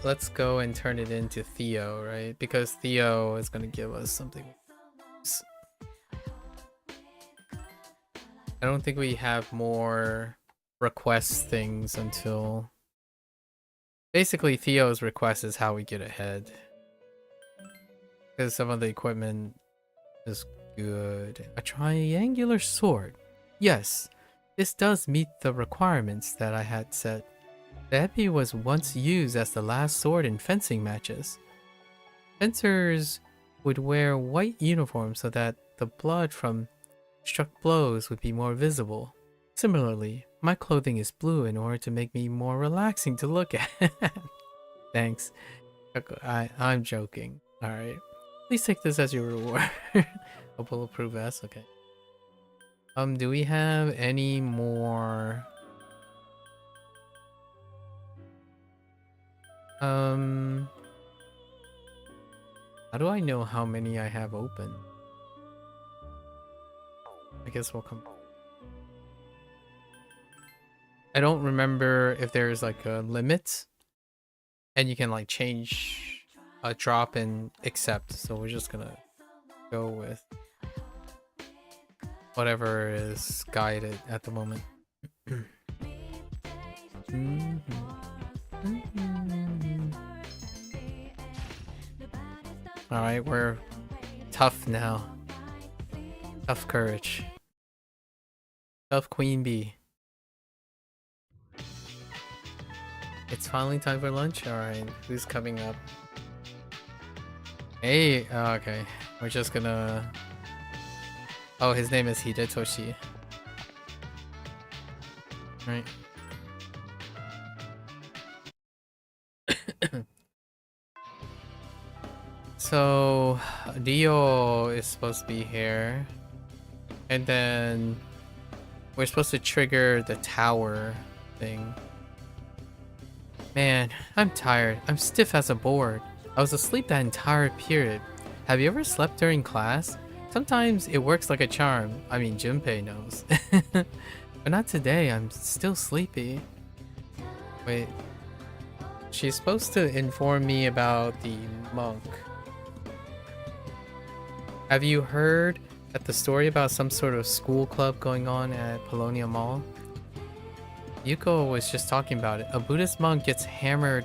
Let's go and turn it into Theo, right? Because Theo is gonna give us something. I don't think we have more request things until... Basically, Theo's request is how we get ahead. Because some of the equipment is good. A triangular sword. Yes, this does meet the requirements that I had set. The epi was once used as the last sword in fencing matches. Fencers would wear white uniforms so that the blood from struck blows would be more visible. Similarly, my clothing is blue in order to make me more relaxing to look at. Thanks. I'm joking. Alright. Please take this as your reward. A bulletproof vest, okay. Do we have any more? How do I know how many I have open? I guess we'll come. I don't remember if there's like a limit and you can like change a drop and accept, so we're just gonna go with whatever is guided at the moment. Alright, we're tough now. Tough courage. Tough queen bee. It's finally time for lunch? Alright, who's coming up? Hey, okay. We're just gonna... Oh, his name is Hidetoshi. Right. So Rio is supposed to be here, and then we're supposed to trigger the tower thing. Man, I'm tired. I'm stiff as a board. I was asleep that entire period. Have you ever slept during class? Sometimes it works like a charm. I mean, Junpei knows. But not today. I'm still sleepy. Wait. She's supposed to inform me about the monk. Have you heard at the story about some sort of school club going on at Polonia Mall? Yuko was just talking about it. A Buddhist monk gets hammered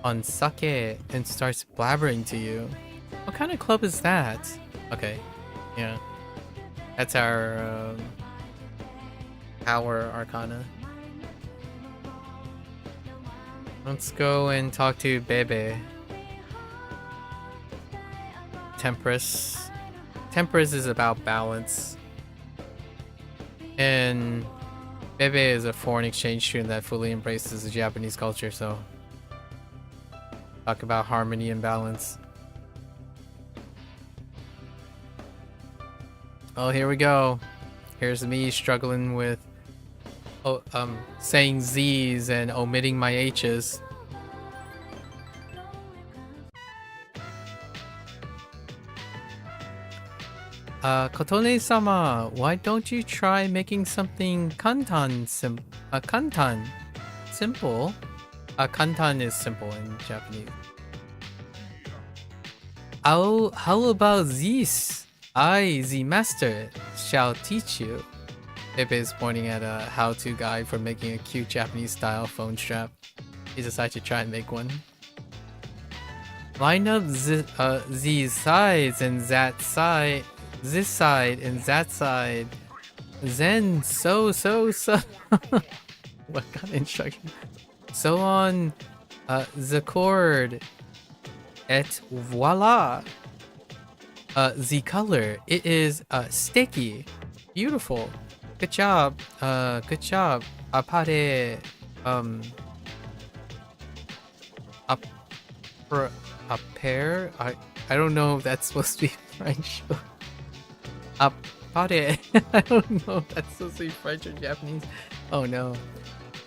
on sake and starts blabbering to you. What kind of club is that? Okay, yeah. That's our power arcana. Let's go and talk to Bebe. Temperance. Temperance is about balance. And Bebe is a foreign exchange student that fully embraces the Japanese culture, so talk about harmony and balance. Oh, here we go. Here's me struggling with saying Z's and omitting my H's. Kotone-sama, why don't you try making something kantan simple? Kantan is simple in Japanese. How about this? I, the master, shall teach you. Pepe is pointing at a how-to guide for making a cute Japanese-style phone strap. He decided to try and make one. Line up these sides and that side. This side and that side. Then so. What kind of instruction? So on the cord. Et voila. The color. It is sticky. Beautiful. Good job. Good job. Appare. A pair? I don't know if that's supposed to be French. Appare. I don't know if that's supposed to be French or Japanese. Oh no.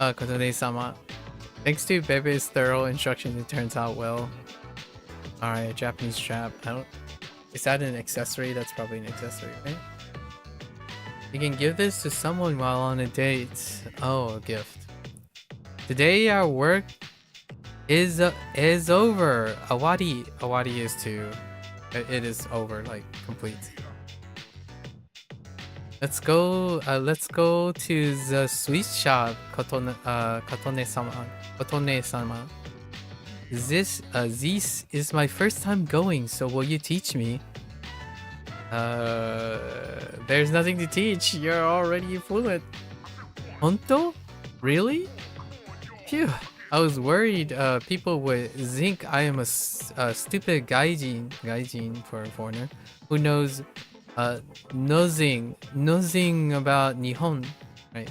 Kotone-sama. Thanks to Bebe's thorough instructions, it turns out well. Alright, a Japanese strap. Is that an accessory? That's probably an accessory, right? You can give this to someone while on a date. Oh, a gift. Today our work is over. Awadi. Awadi is to. It is over, like complete. Let's go to the sweet shop, Kotone-sama. Kotone-sama. This is my first time going, so will you teach me? There's nothing to teach. You're already fluent. Honto? Really? Phew. I was worried people would think I am a stupid gaijin for a foreigner who knows nothing about Nihon, right?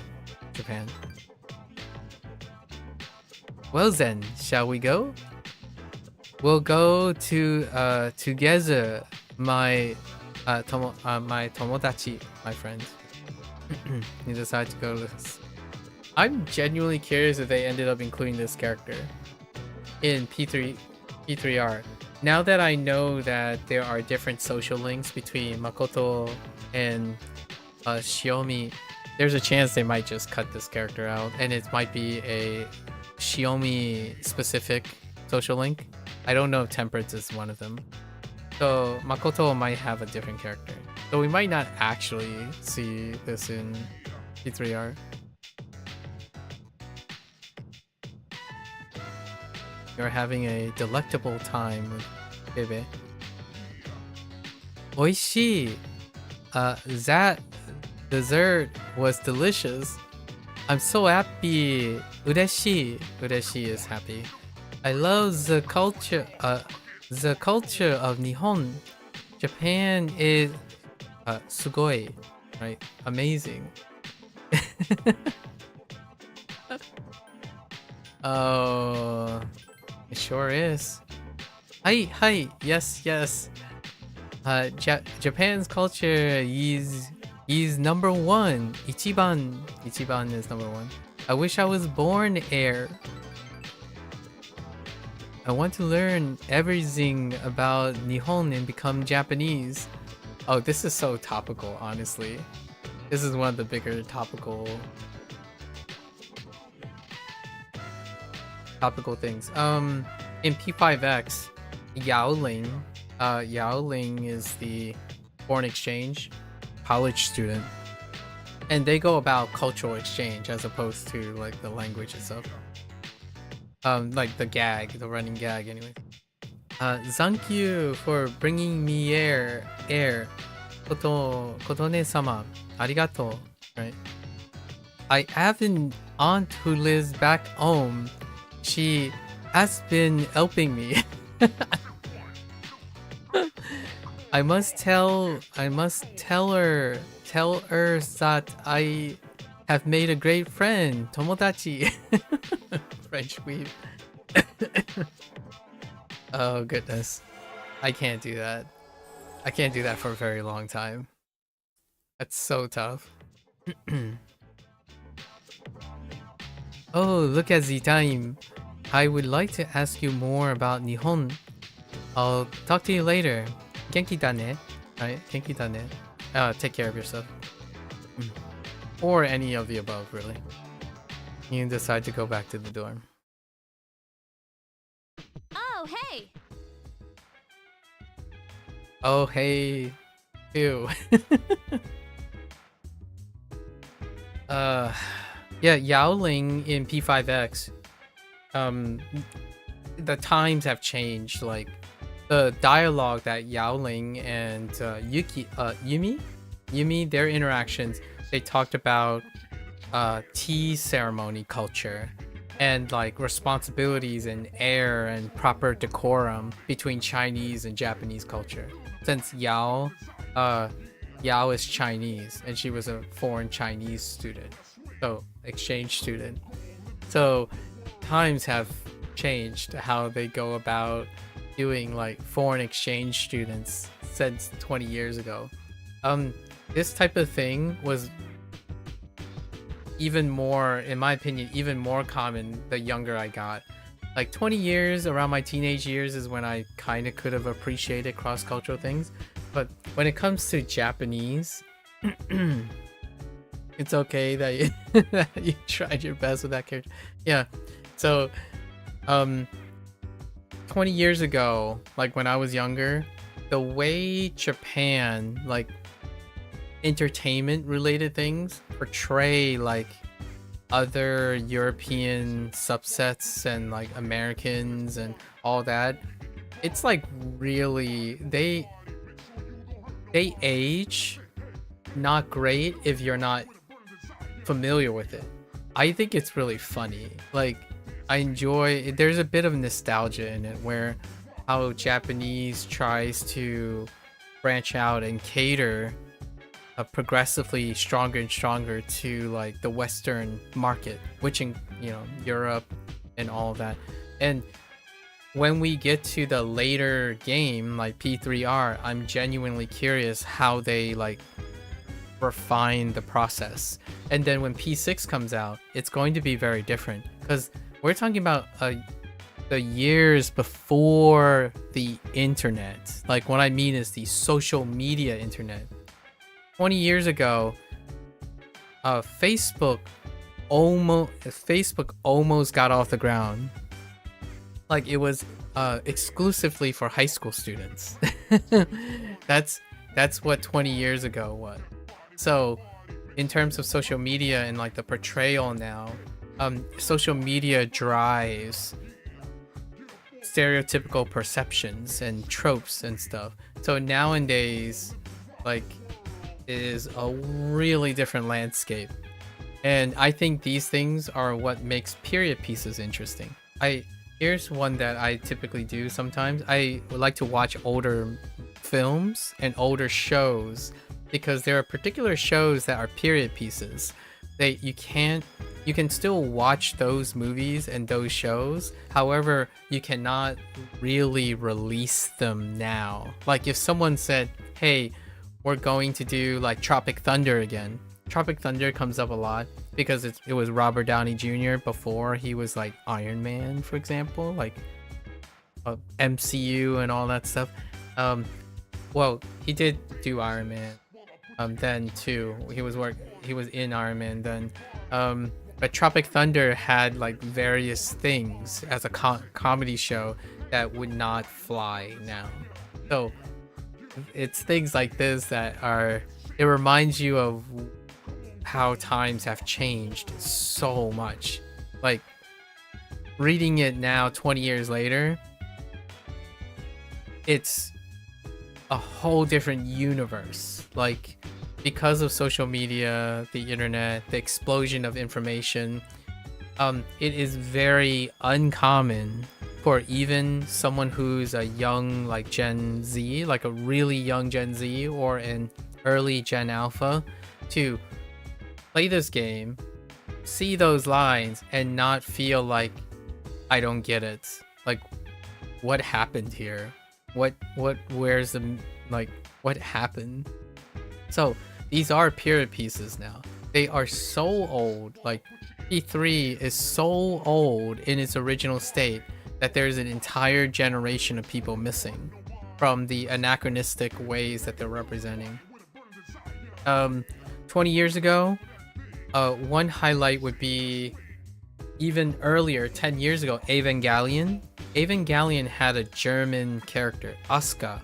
Japan. Well then, shall we go? We'll go to together, my tomodachi, my friend. You decide to go to this. I'm genuinely curious if they ended up including this character in P3R. Now that I know that there are different social links between Makoto and Shiomi, there's a chance they might just cut this character out, and it might be a Shiomi specific social link. I don't know if Temperance is one of them. So Makoto might have a different character. So we might not actually see this in P3R. You're having a delectable time with Bebe. Oishii! That dessert was delicious. I'm so happy. Ureshi. Ureshi is happy. I love the culture of Nihon. Japan is sugoi, right? Amazing. Oh, it sure is. Hi. Yes. Japan's culture is number one. Ichiban is number one. I wish I was born heir. I want to learn everything about Nihon and become Japanese. Oh, this is so topical, honestly. This is one of the bigger topical things. In P5X, Yaoling is the foreign exchange college student, and they go about cultural exchange as opposed to like the language itself. Like the running gag anyway. Thank you for bringing me air. Kotone-sama. Arigato. Right. I have an aunt who lives back home. She has been helping me. I must tell her that I have made a great friend. Tomodachi. French weeb. Oh goodness. I can't do that. I can't do that for a very long time. That's so tough. Oh, look at the time. I would like to ask you more about Nihon. I'll talk to you later. Genki dane. Right? Genki dane. Take care of yourself. Or any of the above, really. You can decide to go back to the dorm. Oh, hey! Oh, hey. Ew. Yeah, Yaoling in P5X. The times have changed. Like, the dialogue that Yaoling and Yumi, their interactions, they talked about tea ceremony culture and like responsibilities and air and proper decorum between Chinese and Japanese culture. Since Yao is Chinese and she was a foreign Chinese student, so exchange student. So times have changed how they go about doing like foreign exchange students since 20 years ago. This type of thing was even more, in my opinion, even more common the younger I got. Like 20 years, around my teenage years, is when I kind of could have appreciated cross-cultural things. But when it comes to Japanese, it's okay that you, that you tried your best with that character. Yeah, so 20 years ago, like when I was younger, the way Japan, like entertainment related things, portray like other European subsets and like Americans and all that, it's like really they age not great if you're not familiar with it. I think it's really funny. Like, I enjoy, there's a bit of nostalgia in it where how Japanese tries to branch out and cater progressively stronger and stronger to like the Western market, which in, you know, Europe and all of that. And when we get to the later game like P3R, I'm genuinely curious how they like refine the process. And then when P6 comes out, it's going to be very different because we're talking about the years before the internet. Like, what I mean is the social media internet. 20 years ago, Facebook almost got off the ground. Like, it was exclusively for high school students. That's what 20 years ago was. So in terms of social media and like the portrayal now, social media drives stereotypical perceptions and tropes and stuff. So nowadays, like, it is a really different landscape. And I think these things are what makes period pieces interesting. Here's one that I typically do sometimes. I would like to watch older films and older shows because there are particular shows that are period pieces. You can't you can still watch those movies and those shows. However, you cannot really release them now. Like if someone said, hey, we're going to do like Tropic Thunder again. Tropic Thunder comes up a lot because it was Robert Downey Jr. before he was like Iron Man, for example, like MCU and all that stuff. Well, he did do Iron Man then too. He was in Iron Man then. But Tropic Thunder had like various things as a comedy show that would not fly now. So it's things like this that it reminds you of how times have changed so much. Like reading it now 20 years later, it's a whole different universe. Like because of social media, the internet, the explosion of information, it is very uncommon for even someone who's a young like Gen Z, like a really young Gen Z or an early Gen Alpha, to play this game, see those lines, and not feel like I don't get it. Like, what happened here? Where's the, like, what happened? So these are period pieces now. They are so old. Like P3 is so old in its original state that there's an entire generation of people missing from the anachronistic ways that they're representing. 20 years ago, one highlight would be even earlier, 10 years ago, Evangelion. Evangelion had a German character, Asuka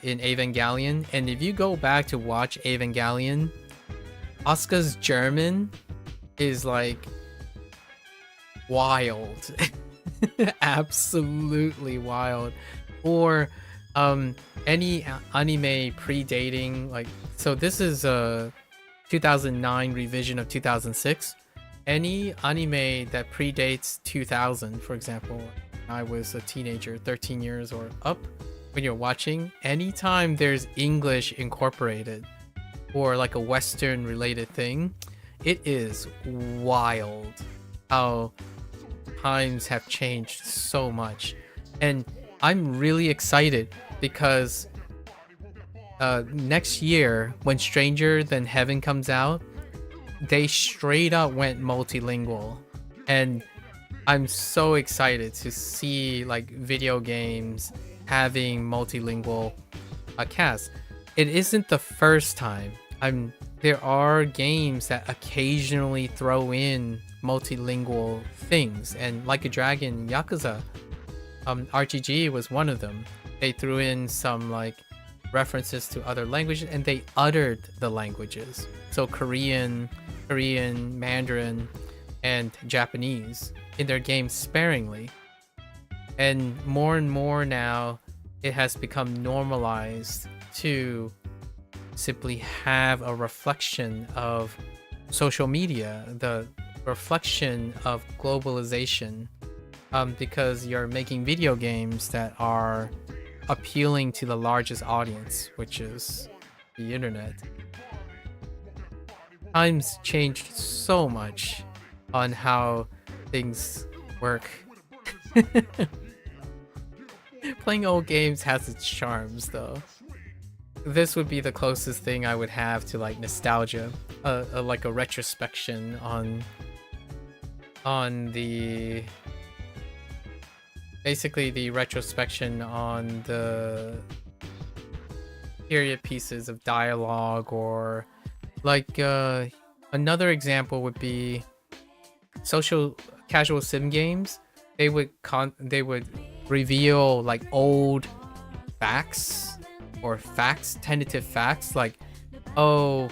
in Evangelion, and if you go back to watch Evangelion, Asuka's German is like wild. Absolutely wild. Or any anime predating, like, so this is a 2009 revision of 2006. Any anime that predates 2000, for example, I was a teenager, 13 years or up, when you're watching, anytime there's English incorporated or like a Western related thing, it is wild how times have changed so much. And I'm really excited because next year when Stranger Than Heaven comes out, they straight up went multilingual, and I'm so excited to see like video games having multilingual cast. It isn't the first time. There are games that occasionally throw in multilingual things, and Like a Dragon Yakuza RPG was one of them. They threw in some like references to other languages, and they uttered the languages. So Korean, Mandarin, and Japanese in their games sparingly. And more now, it has become normalized to simply have a reflection of social media, the reflection of globalization, because you're making video games that are appealing to the largest audience, which is the internet. Times changed so much on how things work. Playing old games has its charms, though. This would be the closest thing I would have to like nostalgia, like a retrospection on the basically the retrospection on the period pieces of dialogue, or like another example would be social casual sim games. They would reveal like old facts or tentative facts, like, oh,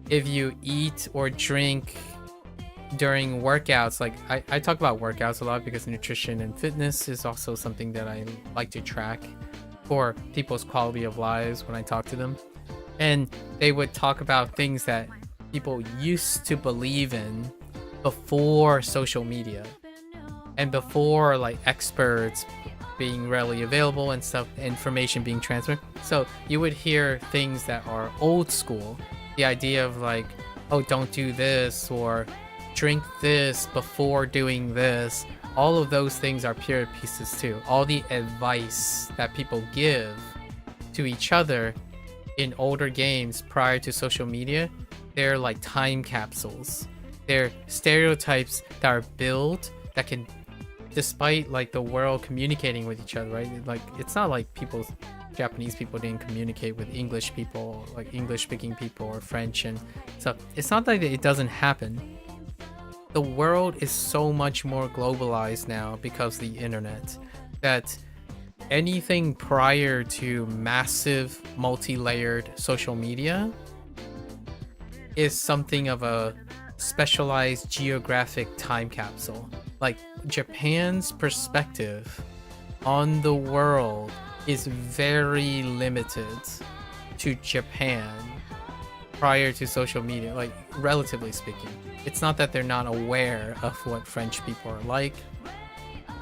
if you eat or drink during workouts, like I talk about workouts a lot because nutrition and fitness is also something that I like to track for people's quality of lives when I talk to them. And they would talk about things that people used to believe in before social media and before like experts being readily available and stuff, information being transferred. So you would hear things that are old school. The idea of like oh, don't do this, or drink this before doing this. All of those things are period pieces too. All the advice that people give to each other in older games prior to social media, they're like time capsules. They're stereotypes that are built that can, despite like the world communicating with each other, right? Like, it's not like Japanese people didn't communicate with English people, like English speaking people or French, and so it's not like it doesn't happen. The world is so much more globalized now because of the internet, that anything prior to massive multi-layered social media is something of a specialized geographic time capsule. Like, Japan's perspective on the world is very limited to Japan prior to social media, like, relatively speaking. It's not that they're not aware of what French people are like.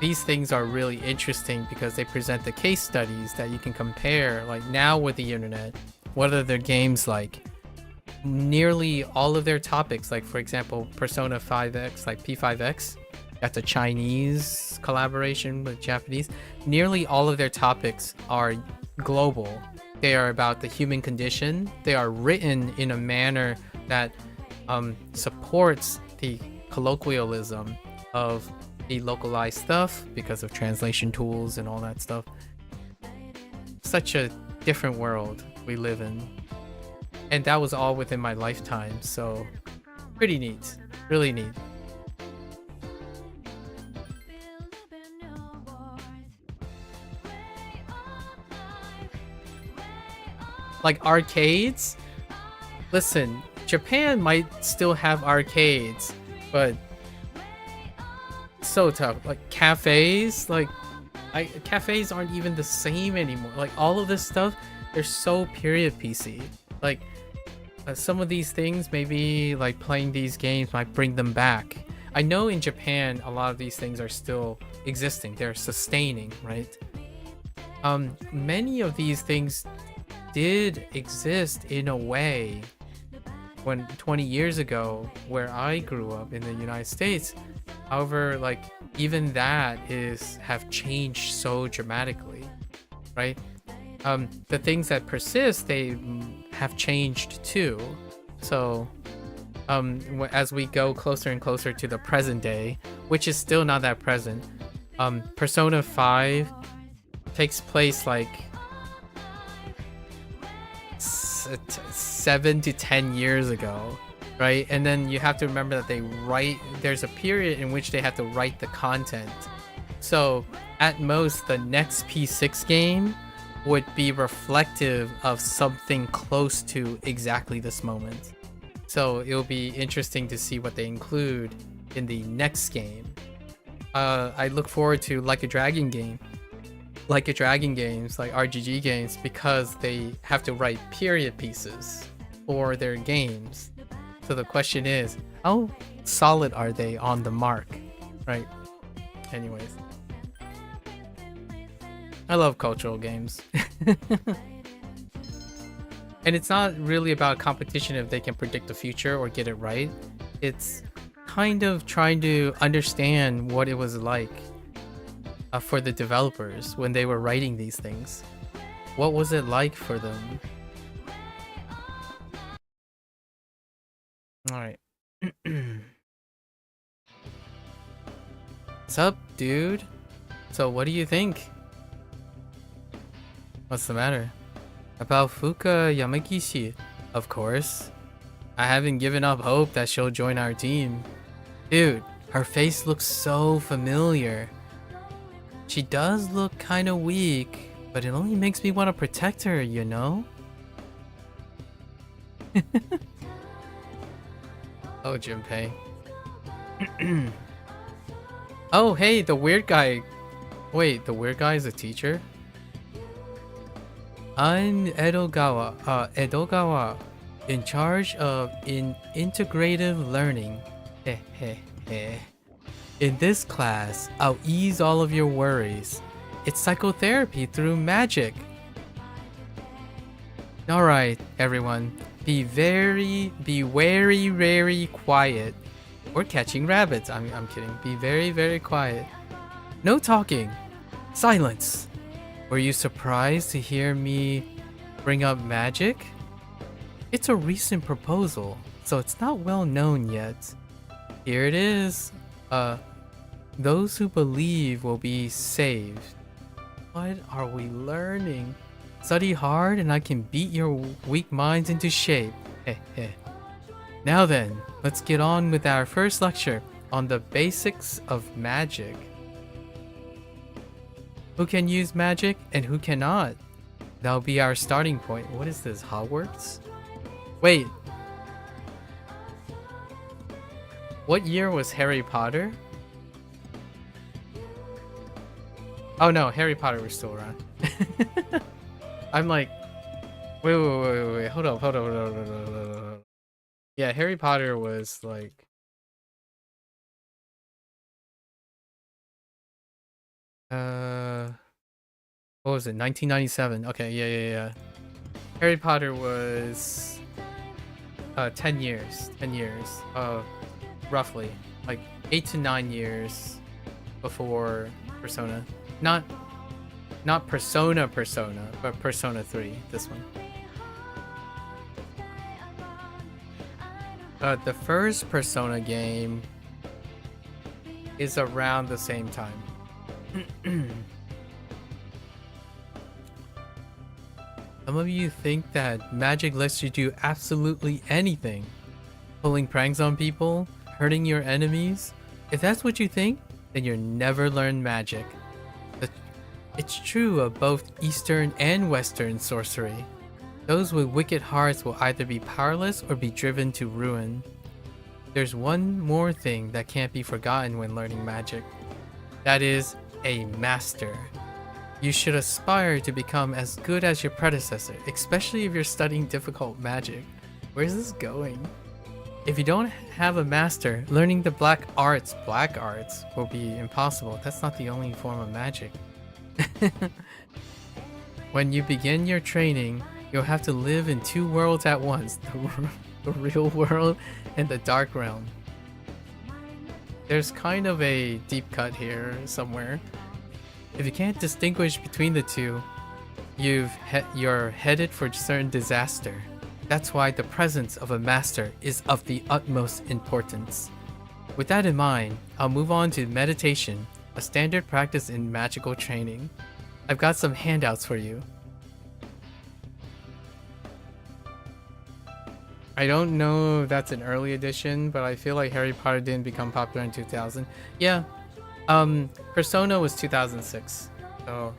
These things are really interesting because they present the case studies that you can compare. Like, now with the internet, what are their games like? Nearly all of their topics, like for example Persona 5X, like P5X, that's a Chinese collaboration with Japanese. Nearly all of their topics are global. They are about the human condition. They are written in a manner that supports the colloquialism of the localized stuff because of translation tools and all that stuff. Such a different world we live in. And that was all within my lifetime, so pretty neat. Really neat. Like arcades? Listen, Japan might still have arcades, but so tough. Like cafes, like cafes aren't even the same anymore. Like all of this stuff, they're so period piecey. Like some of these things, maybe like playing these games might bring them back. I know in Japan a lot of these things are still existing. They're sustaining, right? Many of these things did exist in a way when 20 years ago where I grew up in the United States. However, like even that have changed so dramatically, right? The things that persist, they have changed too. So as we go closer and closer to the present day, which is still not that present, Persona 5 takes place like 7 to 10 years ago, right? And then you have to remember that there's a period in which they have to write the content. So at most the next P6 game would be reflective of something close to exactly this moment. So it'll be interesting to see what they include in the next game. I look forward to Like a Dragon games, like RGG games, because they have to write period pieces for their games. So the question is, how solid are they on the mark, right? Anyways, I love cultural games. And it's not really about competition if they can predict the future or get it right. It's kind of trying to understand what it was like for the developers when they were writing these things. What was it like for them? Alright. What's up, dude? So what do you think? What's the matter? About Fuka Yamagishi, of course. I haven't given up hope that she'll join our team. Dude, her face looks so familiar. She does look kinda weak, but it only makes me want to protect her, you know? Oh, Junpei. Oh, hey, the weird guy. Wait, the weird guy is a teacher? I'm Edogawa, in charge of integrative learning. In this class, I'll ease all of your worries. It's psychotherapy through magic. Alright, everyone, Be very quiet. Or catching rabbits. I'm kidding. Be very quiet. No talking. Silence. Were you surprised to hear me bring up magic? It's a recent proposal, so it's not well known yet. Here it is. Those who believe will be saved. What are we learning? Study hard and I can beat your weak minds into shape. Heh. Now then, let's get on with our first lecture on the basics of magic. Who can use magic and who cannot? That'll be our starting point. What is this, Hogwarts? Wait. What year was Harry Potter? Oh no, Harry Potter was still around. I'm like, wait. Hold up. Yeah, Harry Potter was like... What was it? 1997. Okay, yeah. Harry Potter was 10 years. 10 years. Roughly. Like 8 to 9 years before Persona. Not Persona, but Persona 3, this one. The first Persona game is around the same time. Some of you think that magic lets you do absolutely anything. Pulling pranks on people, hurting your enemies. If that's what you think, then you'll never learn magic. It's true of both Eastern and Western sorcery. Those with wicked hearts will either be powerless or be driven to ruin. There's one more thing that can't be forgotten when learning magic. That is a master. You should aspire to become as good as your predecessor, especially if you're studying difficult magic. Where's this going? If you don't have a master, learning the black arts will be impossible. That's not the only form of magic. When you begin your training, you'll have to live in two worlds at once, the real world and the dark realm. There's kind of a deep cut here somewhere. If you can't distinguish between the two, you're headed for certain disaster. That's why the presence of a master is of the utmost importance. With that in mind, I'll move on to meditation, a standard practice in magical training. I've got some handouts for you. I don't know if that's an early edition, but I feel like Harry Potter didn't become popular in 2000. Yeah, Persona was 2006. So,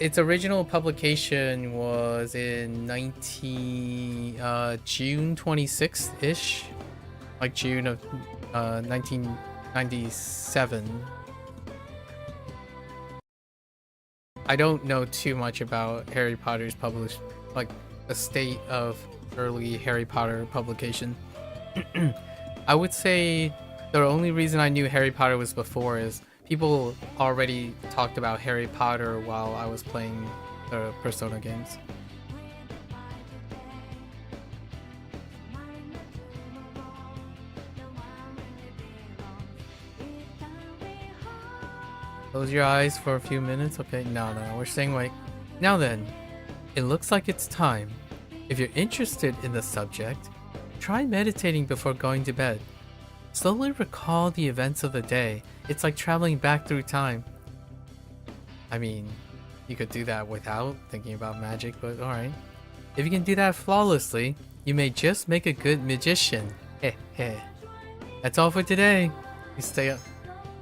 its original publication was in June 26th-ish, like June of 1997. I don't know too much about Harry Potter's published, like the state of early Harry Potter publication. I would say the only reason I knew Harry Potter was before is people already talked about Harry Potter while I was playing the Persona games. Close your eyes for a few minutes. Okay, no, we're staying awake. Now then, it looks like it's time. If you're interested in the subject, try meditating before going to bed. Slowly recall the events of the day. It's like traveling back through time. I mean, you could do that without thinking about magic, but alright. If you can do that flawlessly, you may just make a good magician. Heh heh. That's all for today. You stay up.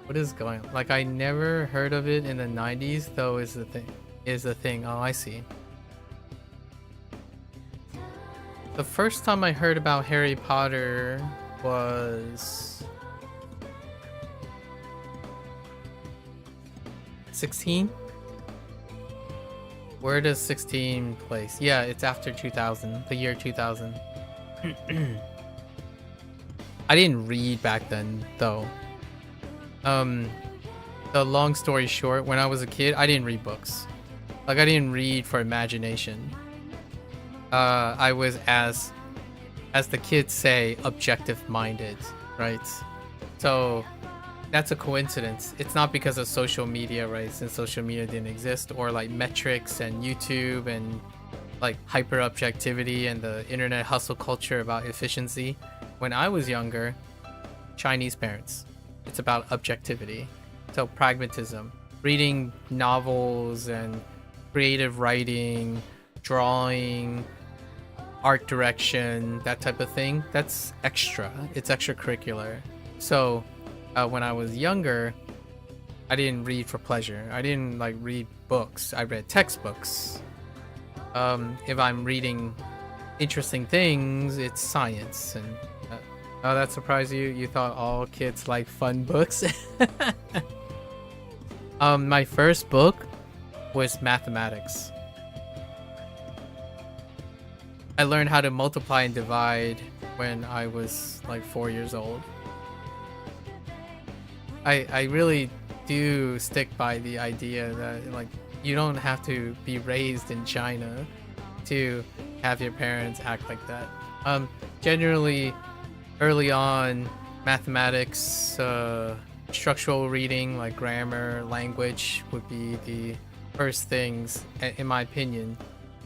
What is going on? Like, I never heard of it in the 90s, though, is the thing. Oh, I see. The first time I heard about Harry Potter was 16? Where does 16 place? Yeah, it's after 2000, the year 2000. I didn't read back then, though. The long story short, when I was a kid, I didn't read books. Like, I didn't read for imagination. I was, as the kids say, objective-minded, right? So that's a coincidence. It's not because of social media, right? Since social media didn't exist, or like metrics and YouTube and like hyper objectivity and the internet hustle culture about efficiency. When I was younger, Chinese parents, it's about objectivity. So pragmatism, reading novels and creative writing, drawing, art direction, that type of thing. That's extra. It's extracurricular. So when I was younger, I didn't read for pleasure. I didn't like read books. I read textbooks. If I'm reading interesting things, it's science. And oh, that surprised you? You thought all kids like fun books? My first book was mathematics. I learned how to multiply and divide when I was like 4 years old. I really do stick by the idea that like you don't have to be raised in China to have your parents act like that. Generally, early on, mathematics, structural reading like grammar, language would be the first things, in my opinion,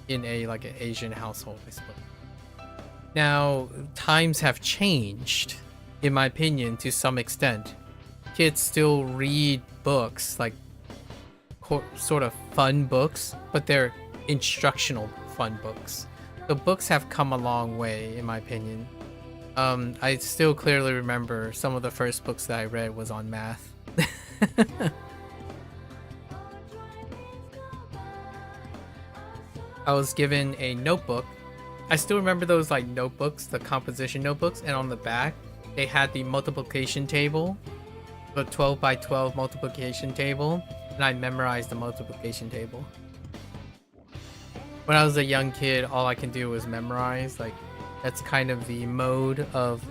in a like an Asian household, I suppose. Now, times have changed, in my opinion, to some extent. Kids still read books, like sort of fun books, but they're instructional fun books. The books have come a long way, in my opinion. I still clearly remember some of the first books that I read was on math. I was given a notebook. I still remember those like notebooks, the composition notebooks, and on the back they had the multiplication table, the 12 by 12 multiplication table, and I memorized the multiplication table. When I was a young kid, all I can do was memorize. Like, that's kind of the mode of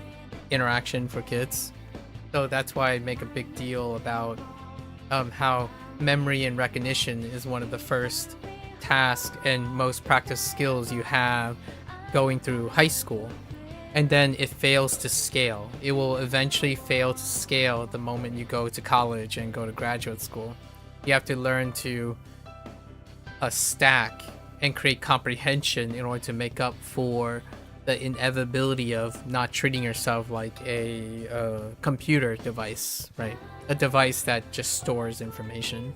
interaction for kids. So that's why I make a big deal about how memory and recognition is one of the first tasks and most practiced skills you have going through high school. And then it fails to scale. It will eventually fail to scale the moment you go to college and go to graduate school. You have to learn to stack and create comprehension in order to make up for the inevitability of not treating yourself like a computer device, right? A device that just stores information.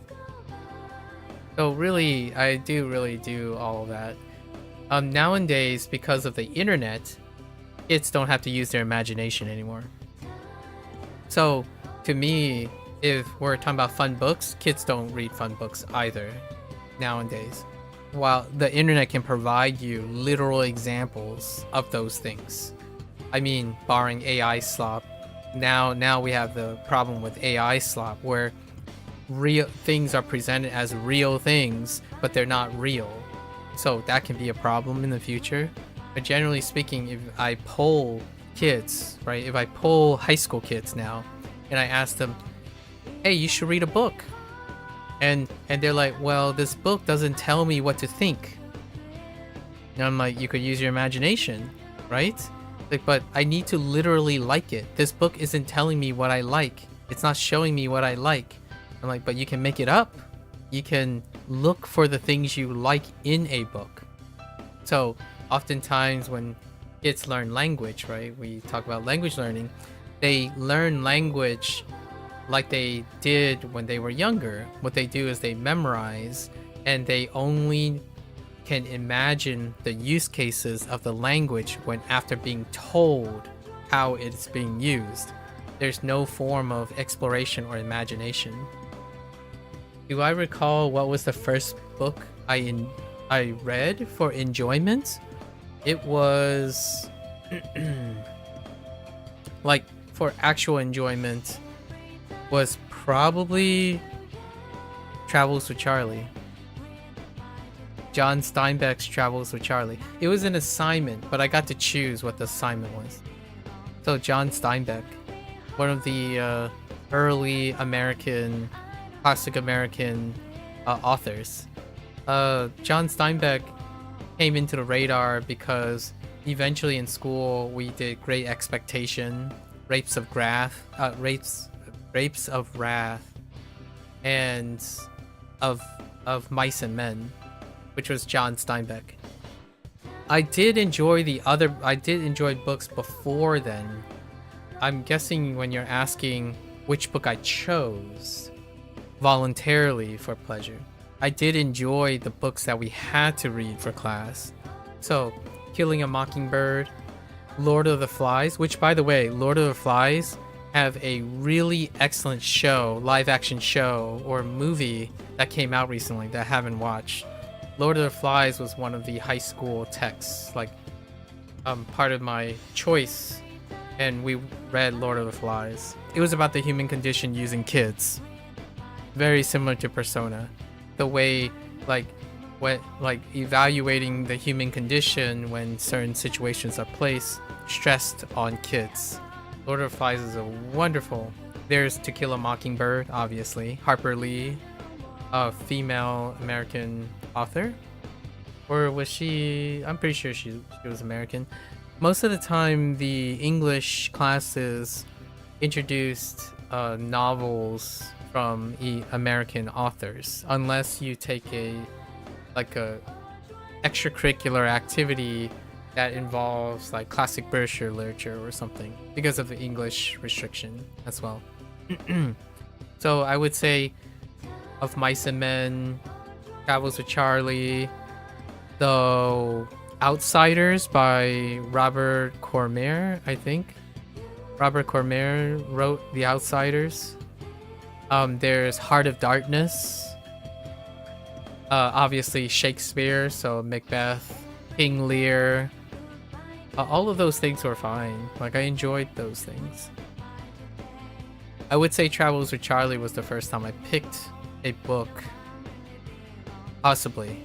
So really, I do really do all of that. Nowadays, because of the internet, kids don't have to use their imagination anymore. So to me, if we're talking about fun books, kids don't read fun books either nowadays. While the internet can provide you literal examples of those things. I mean, barring AI slop, now we have the problem with AI slop where real things are presented as real things, but they're not real. So that can be a problem in the future. But generally speaking, if I poll kids, right? If I poll high school kids now, and I ask them, hey, you should read a book. And they're like, well, this book doesn't tell me what to think. And I'm like, you could use your imagination, right? Like, but I need to literally like it. This book isn't telling me what I like. It's not showing me what I like. I'm like, but you can make it up. You can look for the things you like in a book. So oftentimes when kids learn language, right? We talk about language learning. They learn language like they did when they were younger. What they do is they memorize, and they only can imagine the use cases of the language when after being told how it's being used. There's no form of exploration or imagination. Do I recall what was the first book I read for enjoyment? It was like for actual enjoyment was probably Travels with Charlie. John Steinbeck's Travels with Charlie. It was an assignment, but I got to choose what the assignment was. So John Steinbeck, one of the early American, classic American authors. John Steinbeck came into the radar because eventually in school we did Great Expectation, Rapes of Wrath, and of Mice and Men, which was John Steinbeck. I did enjoy books before then. I'm guessing when you're asking which book I chose voluntarily for pleasure, I did enjoy the books that we had to read for class. So, Killing a Mockingbird, Lord of the Flies, which by the way, Lord of the Flies have a really excellent show, live action show or movie that came out recently that I haven't watched. Lord of the Flies was one of the high school texts, like part of my choice, and we read Lord of the Flies. It was about the human condition using kids. Very similar to Persona. The way evaluating the human condition when certain situations are placed, stressed on kids. Lord of the Flies is a wonderful. There's To Kill a Mockingbird, obviously. Harper Lee, a female American author. Or was she? I'm pretty sure she was American. Most of the time, the English classes introduced novels from American authors, unless you take a extracurricular activity that involves like classic British literature or something, because of the English restriction as well. So I would say Of Mice and Men, Travels with Charlie, The Outsiders by Robert Cormier, I think. Robert Cormier wrote The Outsiders. There's Heart of Darkness. Obviously Shakespeare, so Macbeth, King Lear. All of those things were fine. Like, I enjoyed those things. I would say Travels with Charlie was the first time I picked a book. Possibly.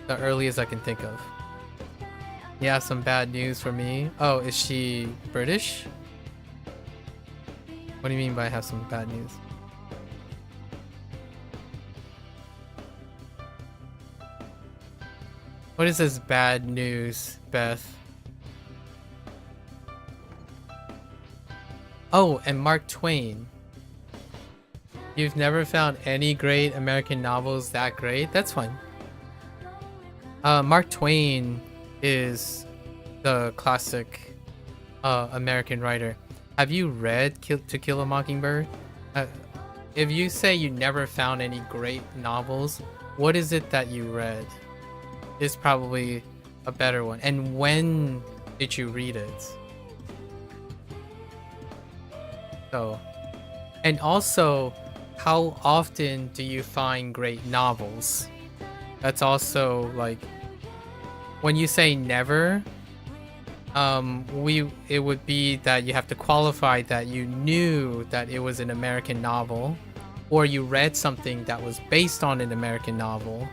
The earliest I can think of. Yeah, some bad news for me. Oh, is she British? What do you mean by have some bad news? What is this bad news, Beth? Oh, and Mark Twain. You've never found any great American novels that great? That's fine. Mark Twain is the classic American writer. Have you read To Kill a Mockingbird? If you say you never found any great novels, what is it that you read? Is probably a better one. And when did you read it? So, and also, how often do you find great novels? That's also like, when you say never, it would be that you have to qualify that you knew that it was an American novel, or you read something that was based on an American novel,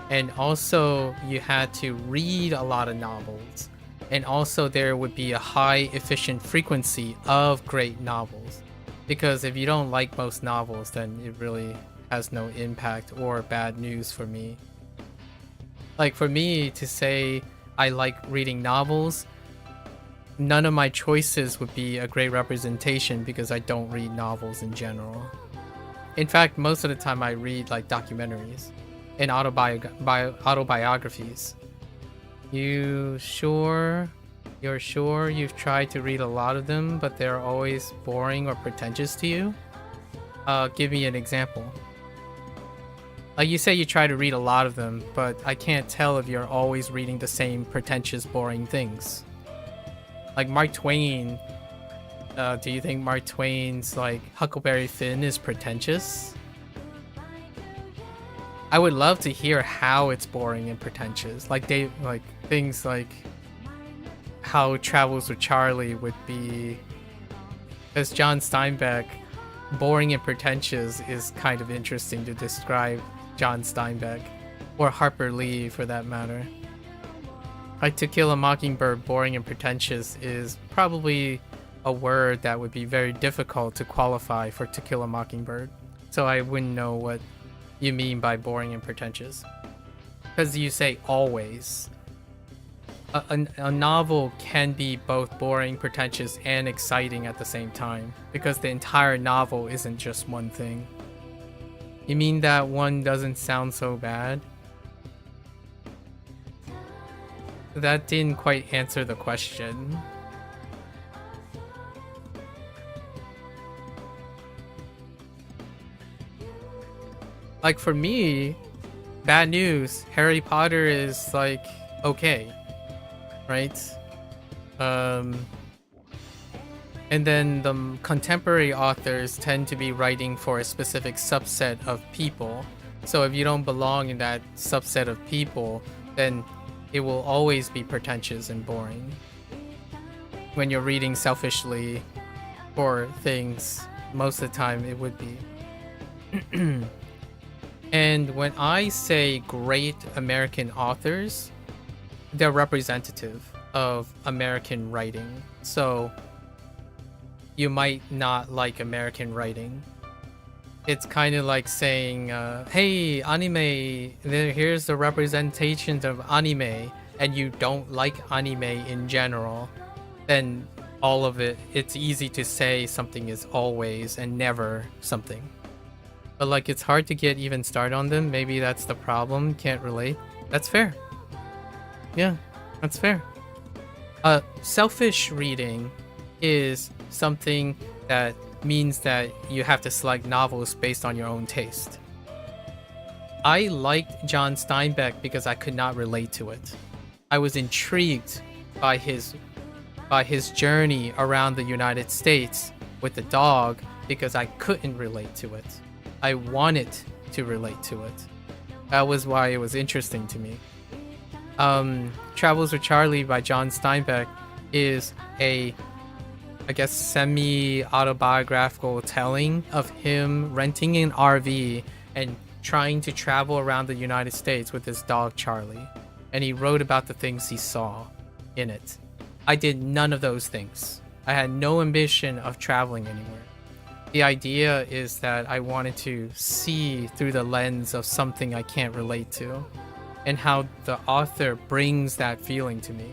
and also you had to read a lot of novels, and also there would be a high efficient frequency of great novels, because if you don't like most novels, then it really has no impact or bad news for me. Like, for me to say I like reading novels, none of my choices would be a great representation because I don't read novels in general. In fact, most of the time I read like documentaries and autobiographies. You're sure you've tried to read a lot of them, but they're always boring or pretentious to you? Give me an example. Like, you say you try to read a lot of them, but I can't tell if you're always reading the same pretentious, boring things. Like Mark Twain, do you think Mark Twain's like Huckleberry Finn is pretentious? I would love to hear how it's boring and pretentious. Like things like how Travels with Charlie would be, as John Steinbeck, boring and pretentious is kind of interesting to describe John Steinbeck, or Harper Lee for that matter. Like To Kill a Mockingbird, boring and pretentious is probably a word that would be very difficult to qualify for To Kill a Mockingbird. So I wouldn't know what you mean by boring and pretentious. Because you say always. a novel can be both boring, pretentious, and exciting at the same time, because the entire novel isn't just one thing. You mean that one doesn't sound so bad? That didn't quite answer the question. Like for me, bad news, Harry Potter is like okay, right? And then the contemporary authors tend to be writing for a specific subset of people. So if you don't belong in that subset of people, then it will always be pretentious and boring. When you're reading selfishly for things, most of the time it would be. And when I say great American authors, they're representative of American writing. So you might not like American writing. It's kind of like saying, hey, anime, here's the representations of anime, and you don't like anime in general, then all of it, it's easy to say something is always and never something. But like, it's hard to get even started on them. Maybe that's the problem. Can't relate. That's fair. Yeah, that's fair. Selfish reading is something that means that you have to select novels based on your own taste. I liked John Steinbeck because I could not relate to it. I was intrigued by his journey around the United States with the dog because I couldn't relate to it. I wanted to relate to it. That was why it was interesting to me. Travels with Charlie by John Steinbeck is a, I guess, semi-autobiographical telling of him renting an RV and trying to travel around the United States with his dog Charlie. And he wrote about the things he saw in it. I did none of those things. I had no ambition of traveling anywhere. The idea is that I wanted to see through the lens of something I can't relate to, and how the author brings that feeling to me.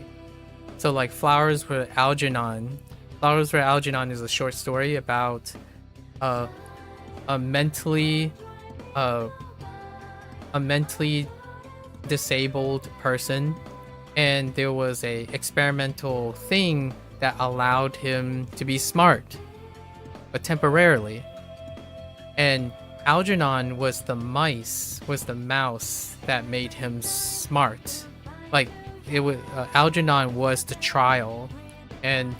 So like Flowers for Algernon. Flowers for Algernon is a short story about a mentally disabled person, and there was a experimental thing that allowed him to be smart, but temporarily. And Algernon was the mouse that made him smart. Like it was Algernon was the trial, and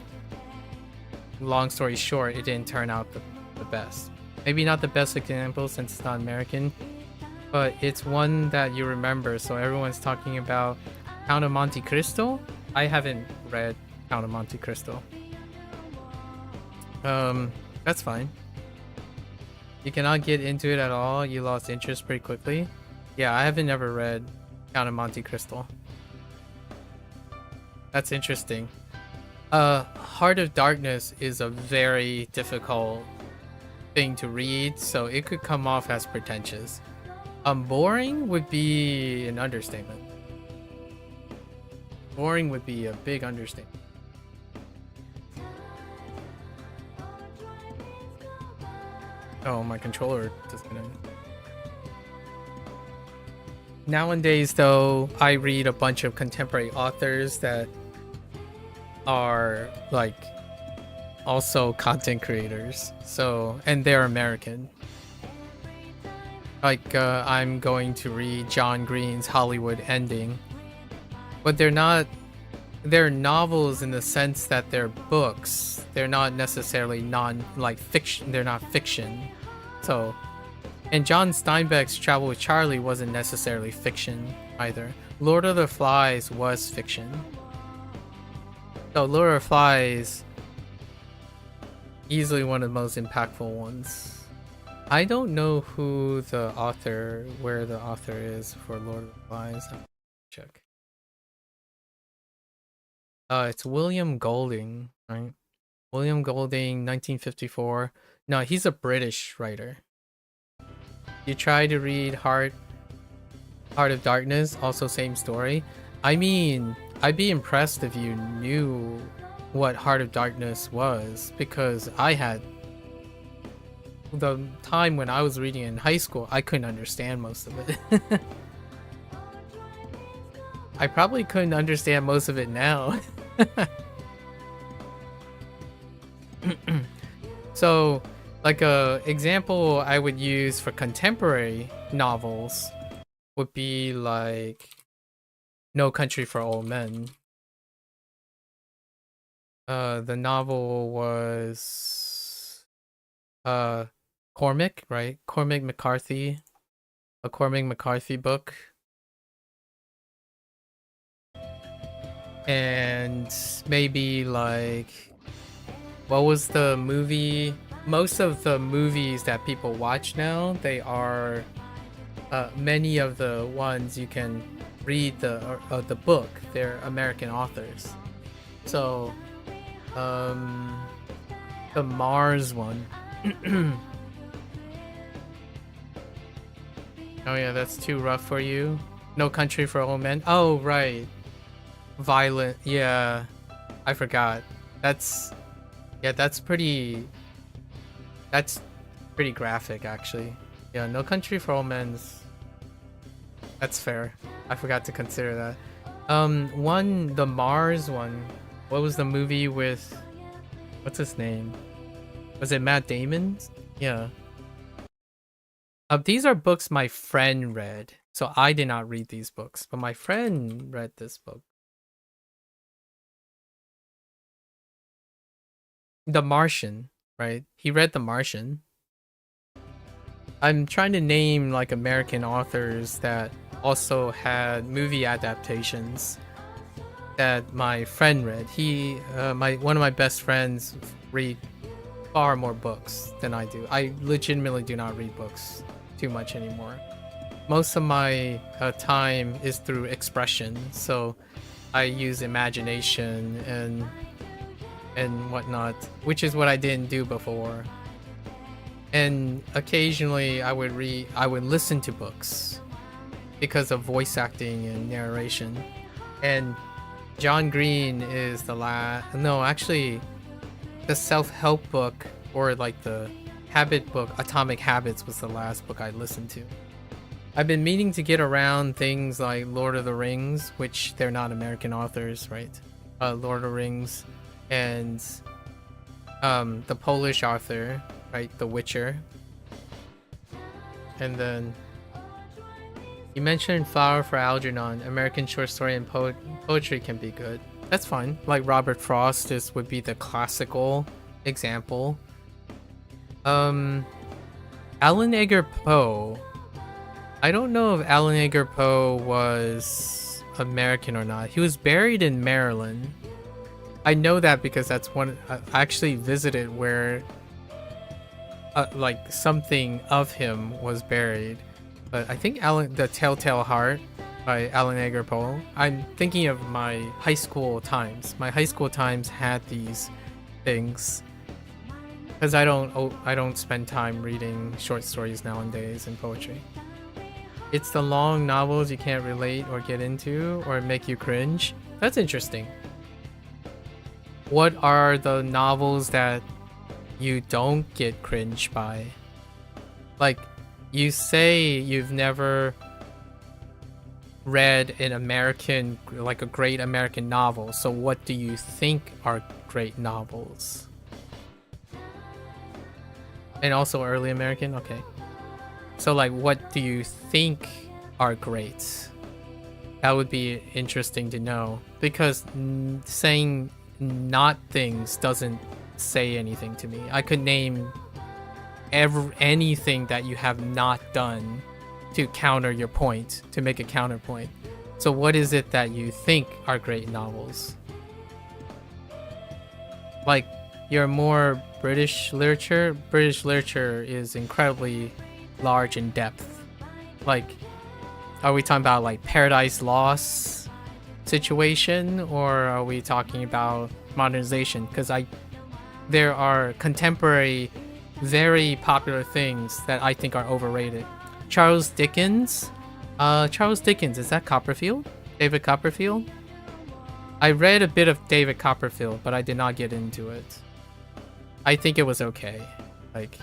long story short, it didn't turn out the best. Maybe not the best example since it's not American, but it's one that you remember. So everyone's talking about Count of Monte Cristo. I haven't read Count of Monte Cristo. That's fine. You cannot get into it at all. You lost interest pretty quickly. Yeah, I haven't ever read Count of Monte Cristo. That's interesting. Heart of Darkness is a very difficult thing to read, so it could come off as pretentious. Boring would be an understatement. Boring would be a big understatement. Oh, my controller disconnected. Nowadays, though, I read a bunch of contemporary authors that are like also content creators. So, and they're American. Like, I'm going to read John Green's Hollywood Ending, but they're novels in the sense that they're books. They're not necessarily fiction. They're not fiction. So, and John Steinbeck's Travel with Charlie wasn't necessarily fiction either. Lord of the Flies was fiction. So Lord of the Flies, easily one of the most impactful ones. I don't know where the author is for Lord of the Flies. I'll check. It's William Golding, right? William Golding, 1954. No, he's a British writer. You try to read Heart of Darkness, also same story. I mean, I'd be impressed if you knew what Heart of Darkness was, because I had the time when I was reading in high school, I couldn't understand most of it. I probably couldn't understand most of it now. So, like a example I would use for contemporary novels would be like No Country for Old Men. The novel was Cormac, right? Cormac McCarthy. A Cormac McCarthy book. And maybe like, what was the movie? Most of the movies that people watch now, they are many of the ones you can read the book. They're American authors. So, the Mars one. Oh yeah, that's too rough for you. No Country for Old Men. Oh right, violent. Yeah, I forgot. That's pretty. That's pretty graphic, actually. Yeah, No Country for Old Men's. That's fair. I forgot to consider that. The Mars one. What was the movie with? What's his name? Was it Matt Damon? Yeah. These are books my friend read, so I did not read these books, but my friend read this book. The Martian, right? He read The Martian. I'm trying to name like American authors that also had movie adaptations that my friend read. He, one of my best friends, read far more books than I do. I legitimately do not read books too much anymore. Most of my time is through expression, so I use imagination and whatnot, which is what I didn't do before. And occasionally I would listen to books because of voice acting and narration. And John Green is the the self-help book, or like the habit book, Atomic Habits, was the last book I listened to. I've been meaning to get around things like Lord of the Rings, which they're not American authors, right? Lord of the Rings, and the Polish author, right? The Witcher. And then you mentioned Flower for Algernon. American short story and poetry can be good. That's fine. Like Robert Frost would be the classical example. Alan Edgar Poe. I don't know if Alan Edgar Poe was American or not. He was buried in Maryland. I know that because that's one I actually visited where like something of him was buried. But I think The Telltale Heart by Alan Edgar Poe. I'm thinking of my high school times. My high school times had these things. Because I don't spend time reading short stories nowadays and poetry. It's the long novels you can't relate or get into or make you cringe. That's interesting. What are the novels that you don't get cringe by? Like, you say you've never read an American, like a great American novel, so what do you think are great novels? And also early American? Okay. So like, what do you think are great? That would be interesting to know, because saying not things doesn't say anything to me. I could name anything that you have not done to counter your point, to make a counterpoint. So what is it that you think are great novels? Like, you're more British literature. British literature is incredibly large in depth. Like, are we talking about like Paradise Lost situation, or are we talking about modernization? Because there are contemporary, very popular things that I think are overrated. Charles Dickens. Charles Dickens, is that Copperfield? David Copperfield? I read a bit of David Copperfield, but I did not get into it. I think it was okay. Like,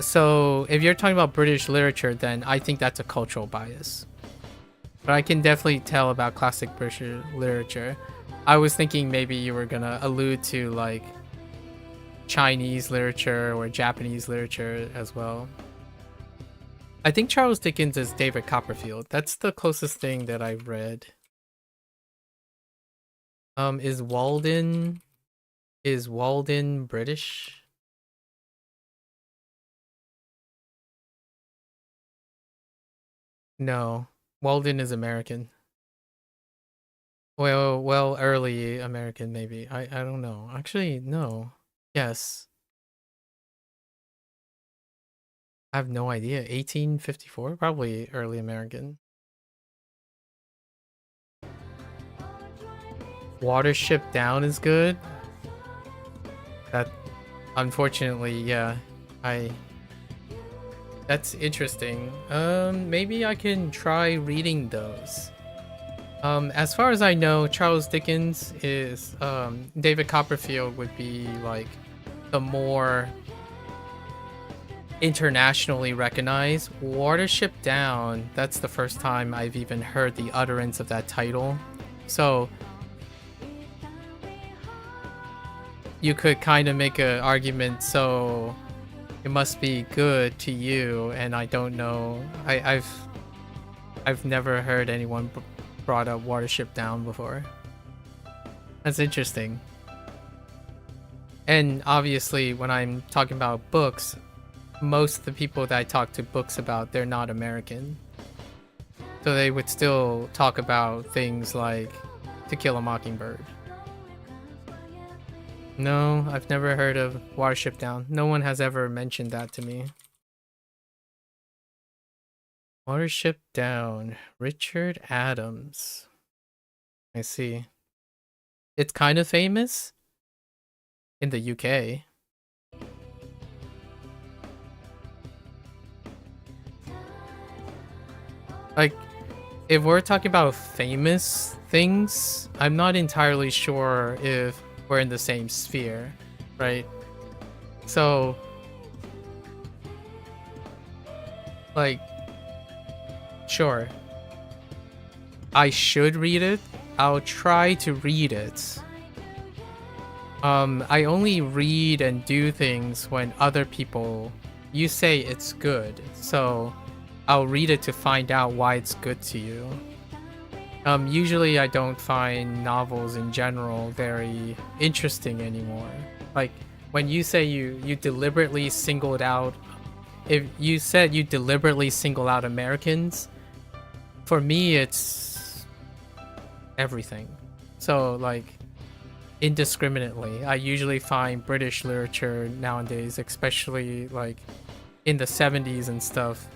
so if you're talking about British literature, then I think that's a cultural bias. But I can definitely tell about classic British literature. I was thinking maybe you were gonna allude to like Chinese literature or Japanese literature as well. I think Charles Dickens is David Copperfield. That's the closest thing that I've read. Is Walden British? No, Walden is American. Well, early American maybe. I don't know. Actually, no. Yes. I have no idea. 1854? Probably early American. Watership Down is good. That, unfortunately, yeah. That's interesting. Maybe I can try reading those. As far as I know, Charles Dickens is, David Copperfield would be like the more internationally recognized. Watership Down, that's the first time I've even heard the utterance of that title. So you could kind of make an argument, so it must be good to you, and I don't know. I've never heard anyone brought up Watership Down before. That's interesting. And obviously, when I'm talking about books, most of the people that I talk to books about, they're not American. So they would still talk about things like To Kill a Mockingbird. No, I've never heard of Watership Down. No one has ever mentioned that to me. Watership Down, Richard Adams. I see. It's kind of famous in the UK. Like, if we're talking about famous things, I'm not entirely sure if we're in the same sphere, right? So, like, sure, I should read it. I'll try to read it. I only read and do things when other people, you say it's good, so I'll read it to find out why it's good to you. Usually I don't find novels in general very interesting anymore. Like, when you say you deliberately singled out, if you said you deliberately single out Americans, for me it's everything. So, like, indiscriminately. I usually find British literature nowadays, especially like in the 70s and stuff,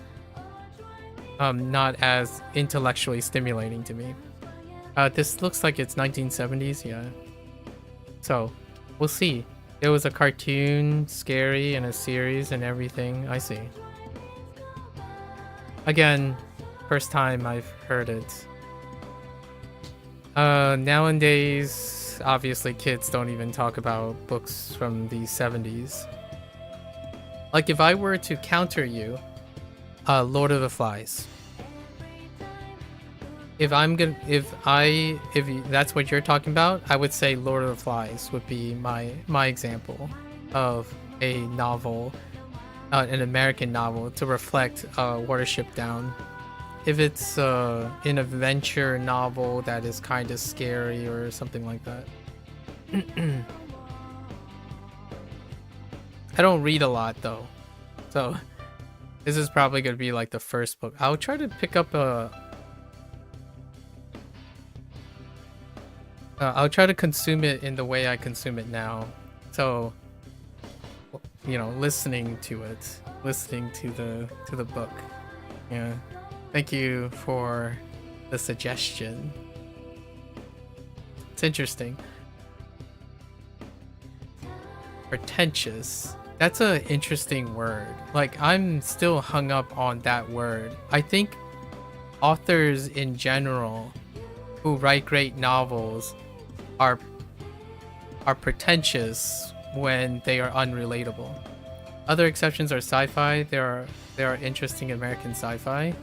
not as intellectually stimulating to me. This looks like it's 1970s, yeah. So, we'll see. There was a cartoon, scary, and a series and everything. I see. Again, first time I've heard it. Nowadays, obviously kids don't even talk about books from the 70s. Like, if I were to counter you, Lord of the Flies. If that's what you're talking about, I would say Lord of the Flies would be my example of a novel, an American novel to reflect Watership Down. If it's an adventure novel that is kind of scary or something like that. I don't read a lot though, so this is probably going to be like the first book. I'll try to pick up I'll try to consume it in the way I consume it now. So, you know, listening to it, listening to the book. Yeah. Thank you for the suggestion. It's interesting. Pretentious. That's an interesting word. Like, I'm still hung up on that word. I think authors in general who write great novels are pretentious when they are unrelatable. Other exceptions are sci-fi. There are interesting American sci-fi.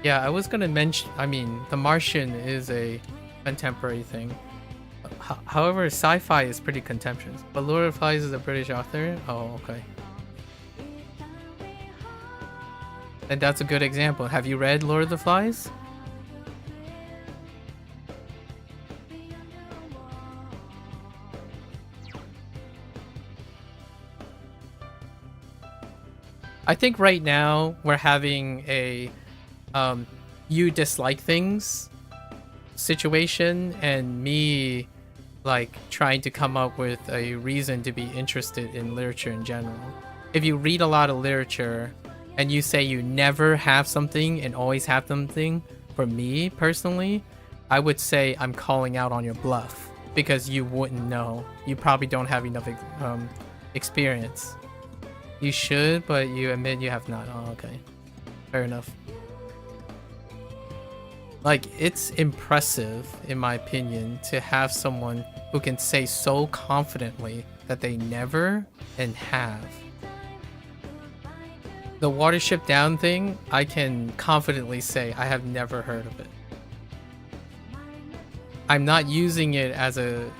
Yeah, I was gonna mention. I mean, The Martian is a contemporary thing. However, sci-fi is pretty contemporary. But Lord of the Flies is a British author. Oh, okay. And that's a good example. Have you read Lord of the Flies? I think right now we're having a you dislike things situation, and me like trying to come up with a reason to be interested in literature in general. If you read a lot of literature and you say you never have something and always have something, for me personally, I would say I'm calling out on your bluff, because you wouldn't know. You probably don't have enough experience. You should, but you admit you have not. Oh, okay. Fair enough. Like, it's impressive, in my opinion, to have someone who can say so confidently that they never and have. The Watership Down thing, I can confidently say I have never heard of it. I'm not using it as a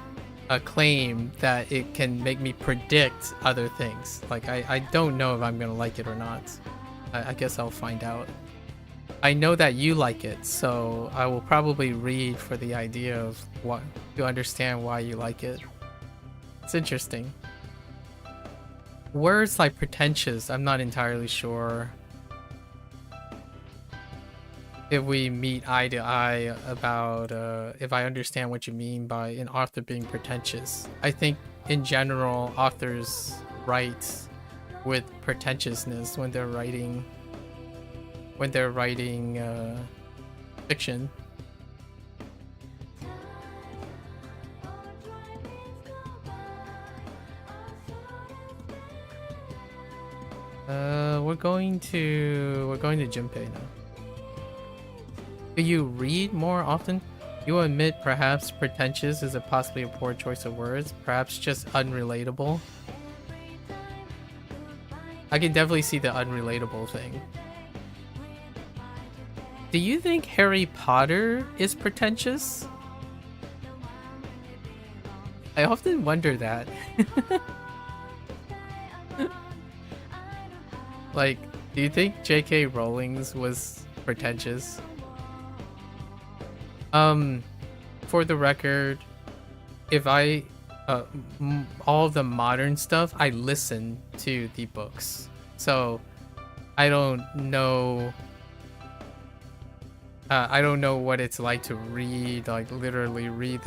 claim that it can make me predict other things. Like, I don't know if I'm gonna like it or not. I guess I'll find out. I know that you like it, so I will probably read for the idea of what to understand why you like it. It's interesting. Words like pretentious, I'm not entirely sure if we meet eye to eye about if I understand what you mean by an author being pretentious. I think in general authors write with pretentiousness when they're writing fiction. We're going to Junpei now. Do you read more often? You admit perhaps pretentious is possibly a poor choice of words, perhaps just unrelatable. I can definitely see the unrelatable thing. Do you think Harry Potter is pretentious? I often wonder that. Like, do you think J.K. Rowling's was pretentious? For the record, if I all the modern stuff, I listen to the books, so I don't know. I don't know what it's like to read, like literally read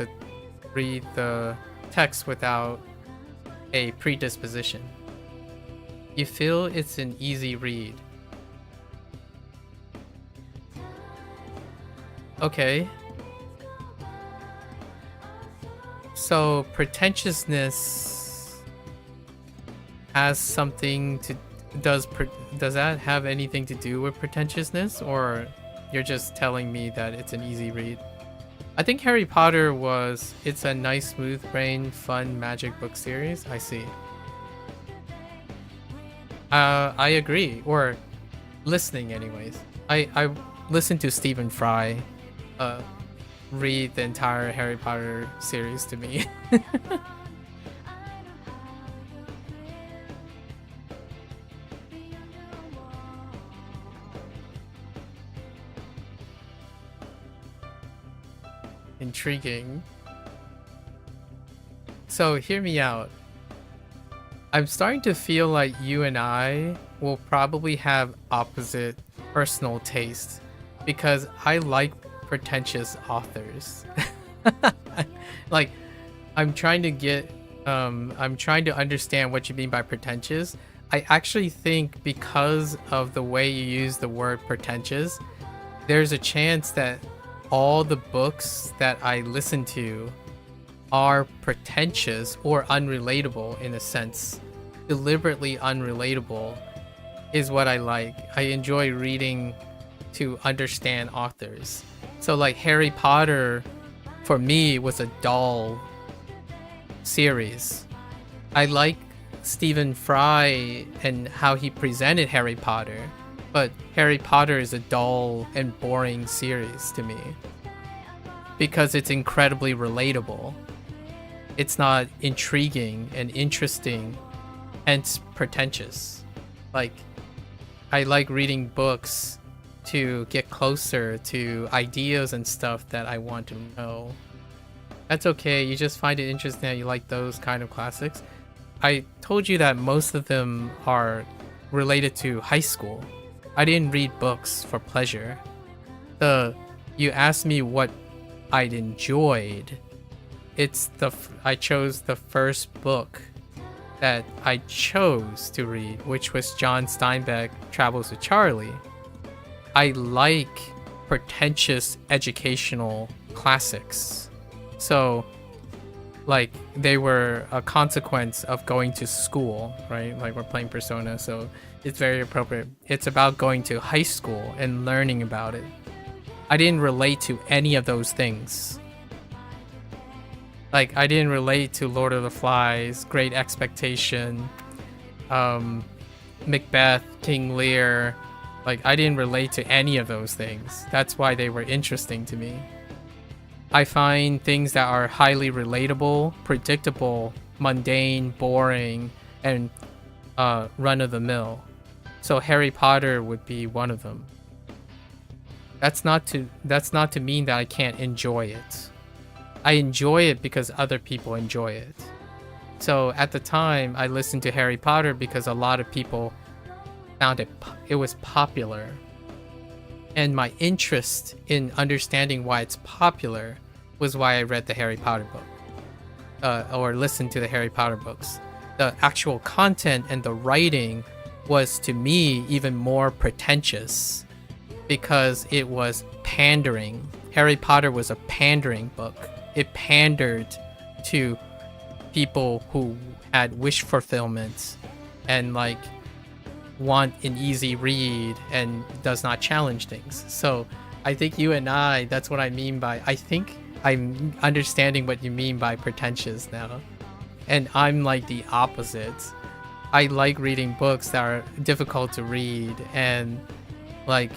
the text without a predisposition. You feel it's an easy read. Okay. So pretentiousness has something to does that have anything to do with pretentiousness, or you're just telling me that it's an easy read? I think Harry Potter it's a nice, smooth brain, fun magic book series. I see. I agree, or listening anyways. I listened to Stephen Fry read the entire Harry Potter series to me. Intriguing. So hear me out. I'm starting to feel like you and I will probably have opposite personal taste, because I like pretentious authors. Like, I'm trying to understand what you mean by pretentious. I actually think because of the way you use the word pretentious, there's a chance that all the books that I listen to are pretentious or unrelatable in a sense. Deliberately unrelatable is what I like. I enjoy reading to understand authors. So like Harry Potter for me was a dull series. I like Stephen Fry and how he presented Harry Potter, but Harry Potter is a dull and boring series to me because it's incredibly relatable. It's not intriguing and interesting, hence pretentious. Like, I like reading books to get closer to ideas and stuff that I want to know. That's okay, you just find it interesting that you like those kind of classics. I told you that most of them are related to high school. I didn't read books for pleasure. You asked me what I'd enjoyed. I chose the first book that I chose to read, which was John Steinbeck Travels with Charlie. I like pretentious educational classics. So, like, they were a consequence of going to school, right? Like, we're playing Persona, so it's very appropriate. It's about going to high school and learning about it. I didn't relate to any of those things. Like, I didn't relate to Lord of the Flies, Great Expectation, Macbeth, King Lear. Like, I didn't relate to any of those things. That's why they were interesting to me. I find things that are highly relatable, predictable, mundane, boring, and run-of-the-mill. So Harry Potter would be one of them. That's not to mean that I can't enjoy it. I enjoy it because other people enjoy it. So at the time, I listened to Harry Potter because a lot of people found it was popular. And my interest in understanding why it's popular was why I read the Harry Potter book. Or listened to the Harry Potter books. The actual content and the writing was, to me, even more pretentious because it was pandering. Harry Potter was a pandering book. It pandered to people who had wish fulfillment and like want an easy read and does not challenge things. So I think you and I, that's what I mean by, I think I'm understanding what you mean by pretentious now. And I'm like the opposite. I like reading books that are difficult to read and like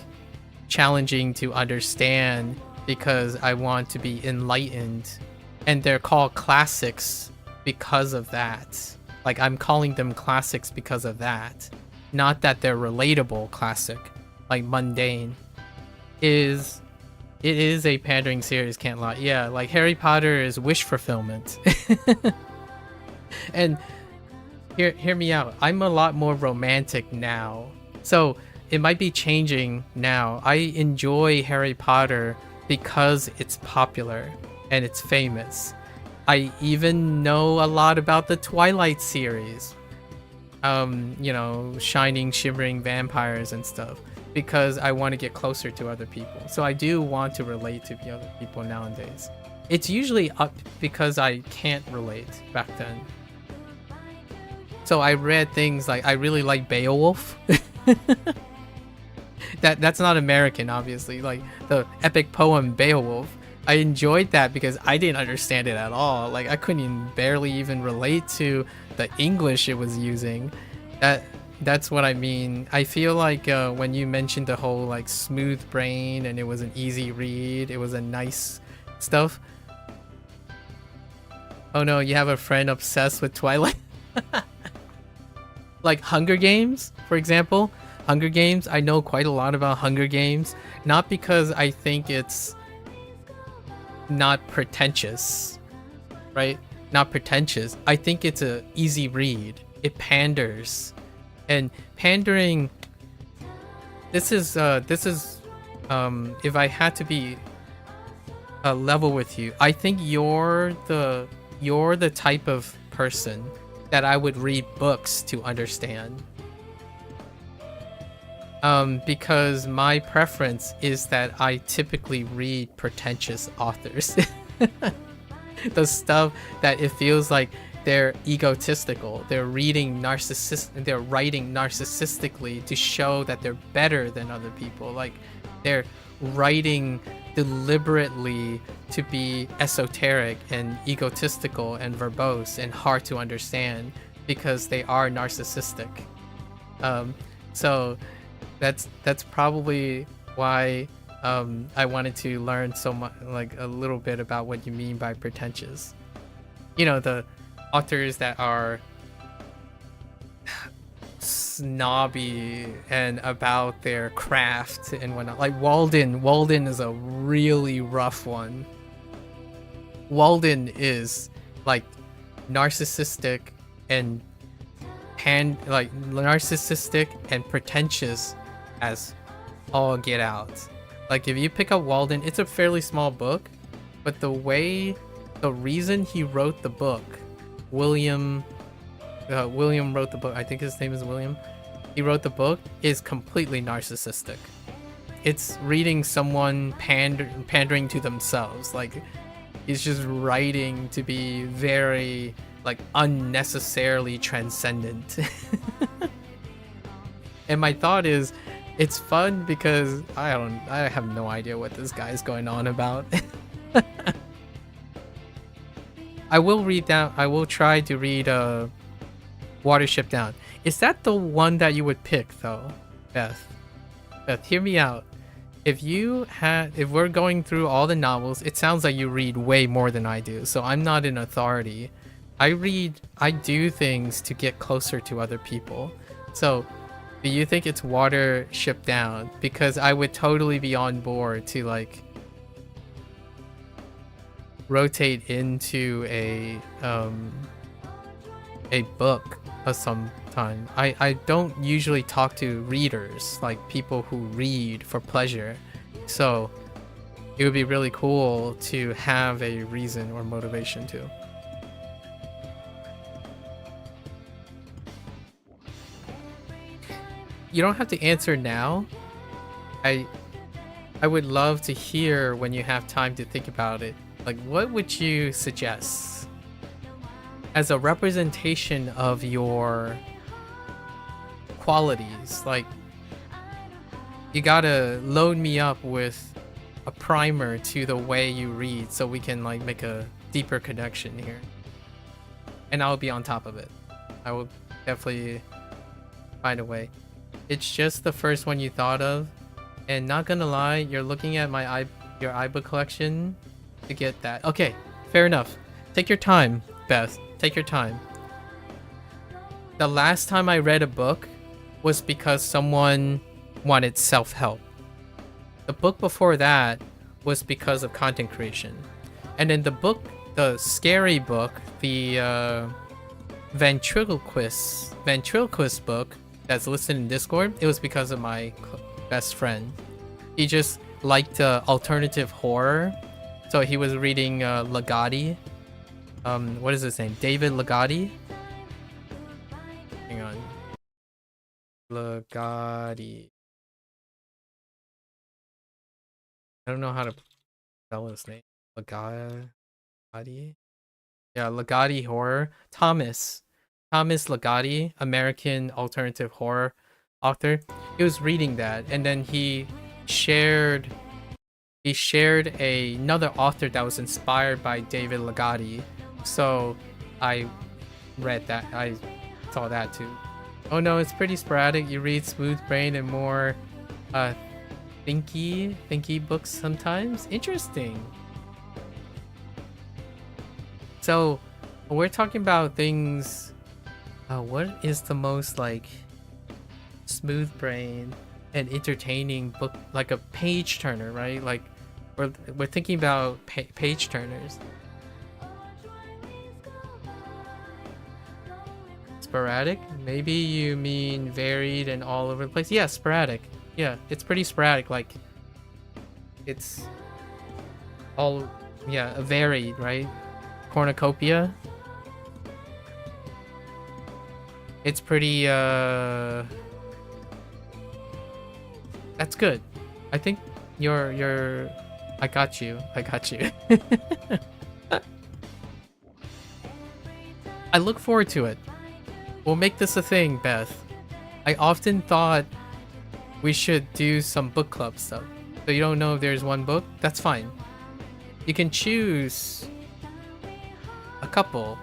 challenging to understand because I want to be enlightened. And they're called classics because of that. Like, I'm calling them classics because of that. Not that they're relatable classic, like mundane. It is a pandering series, can't lie. Yeah, like Harry Potter is wish fulfillment. And hear me out. I'm a lot more romantic now. So it might be changing now. I enjoy Harry Potter because it's popular and it's famous. I even know a lot about the Twilight series. You know, shining, shimmering vampires and stuff, because I want to get closer to other people. So I do want to relate to the other people nowadays. It's usually up because I can't relate back then. So I read things like, I really like Beowulf. That's not American, obviously. Like the epic poem Beowulf. I enjoyed that because I didn't understand it at all. Like I couldn't barely even relate to the English it was using. That's what I mean. I feel like when you mentioned the whole like smooth brain and it was an easy read, it was a nice stuff. Oh no, you have a friend obsessed with Twilight? Like Hunger Games, for example. Hunger Games, I know quite a lot about Hunger Games. Not because I think it's not pretentious, right? Not pretentious. I think it's a easy read. It panders. And pandering, this is if I had to be level with you, I think you're the type of person that I would read books to understand. Because my preference is that I typically read pretentious authors. The stuff that it feels like they're egotistical. They're writing narcissistically to show that they're better than other people. Like They're writing deliberately to be esoteric and egotistical and verbose and hard to understand because they are narcissistic. So that's probably why I wanted to learn so much, like a little bit about what you mean by pretentious. You know, the authors that are snobby and about their craft and whatnot. Like Walden is a really rough one. Walden is like narcissistic and narcissistic and pretentious as all get out. Like if you pick up Walden, it's a fairly small book, but the reason he wrote the book, William wrote the book, I think his name is William. He wrote the book is completely narcissistic. It's reading someone pandering to themselves. Like he's just writing to be very like unnecessarily transcendent. And my thought is, it's fun because I have no idea what this guy is going on about. I will try to read Watership Down. Is that the one that you would pick though, Beth? Beth, hear me out. If we're going through all the novels, it sounds like you read way more than I do. So I'm not an authority. I do things to get closer to other people. So do you think it's Watership Down? Because I would totally be on board to like rotate into a book of some time. I don't usually talk to readers, like people who read for pleasure. So it would be really cool to have a reason or motivation to. You don't have to answer now. I would love to hear when you have time to think about it. Like, what would you suggest as a representation of your qualities? Like, you gotta load me up with a primer to the way you read so we can like make a deeper connection here. And I'll be on top of it. I will definitely find a way. It's just the first one you thought of, and not gonna lie, you're looking at your iBook collection to get that. Okay, fair enough. Take your time, Beth. Take your time. The last time I read a book was because someone wanted self-help. The book before that was because of content creation. And then the scary book, the ventriloquist book that's listed in Discord, it was because of my best friend. He just liked alternative horror, so he was reading Ligotti. What is his name? David Ligotti? Hang on. Ligotti. I don't know how to spell his name. Ligotti? Yeah, Ligotti horror. Thomas Ligotti, American alternative horror author. He was reading that, and then he shared another author that was inspired by David Ligotti. So I read that. I saw that too. Oh no, it's pretty sporadic. You read Smooth Brain and more thinky books sometimes. Interesting. So we're talking about things. What is the most like smooth brain and entertaining book, like a page turner, right? Like we're thinking about page turners. Sporadic? Maybe you mean varied and all over the place. Yeah, sporadic. Yeah, it's pretty sporadic. Like it's all varied, right? Cornucopia. It's pretty that's good. I think you're I got you. I look forward to it. We'll make this a thing, Beth. I often thought we should do some book club stuff. So you don't know if there's one book? That's fine. You can choose a couple,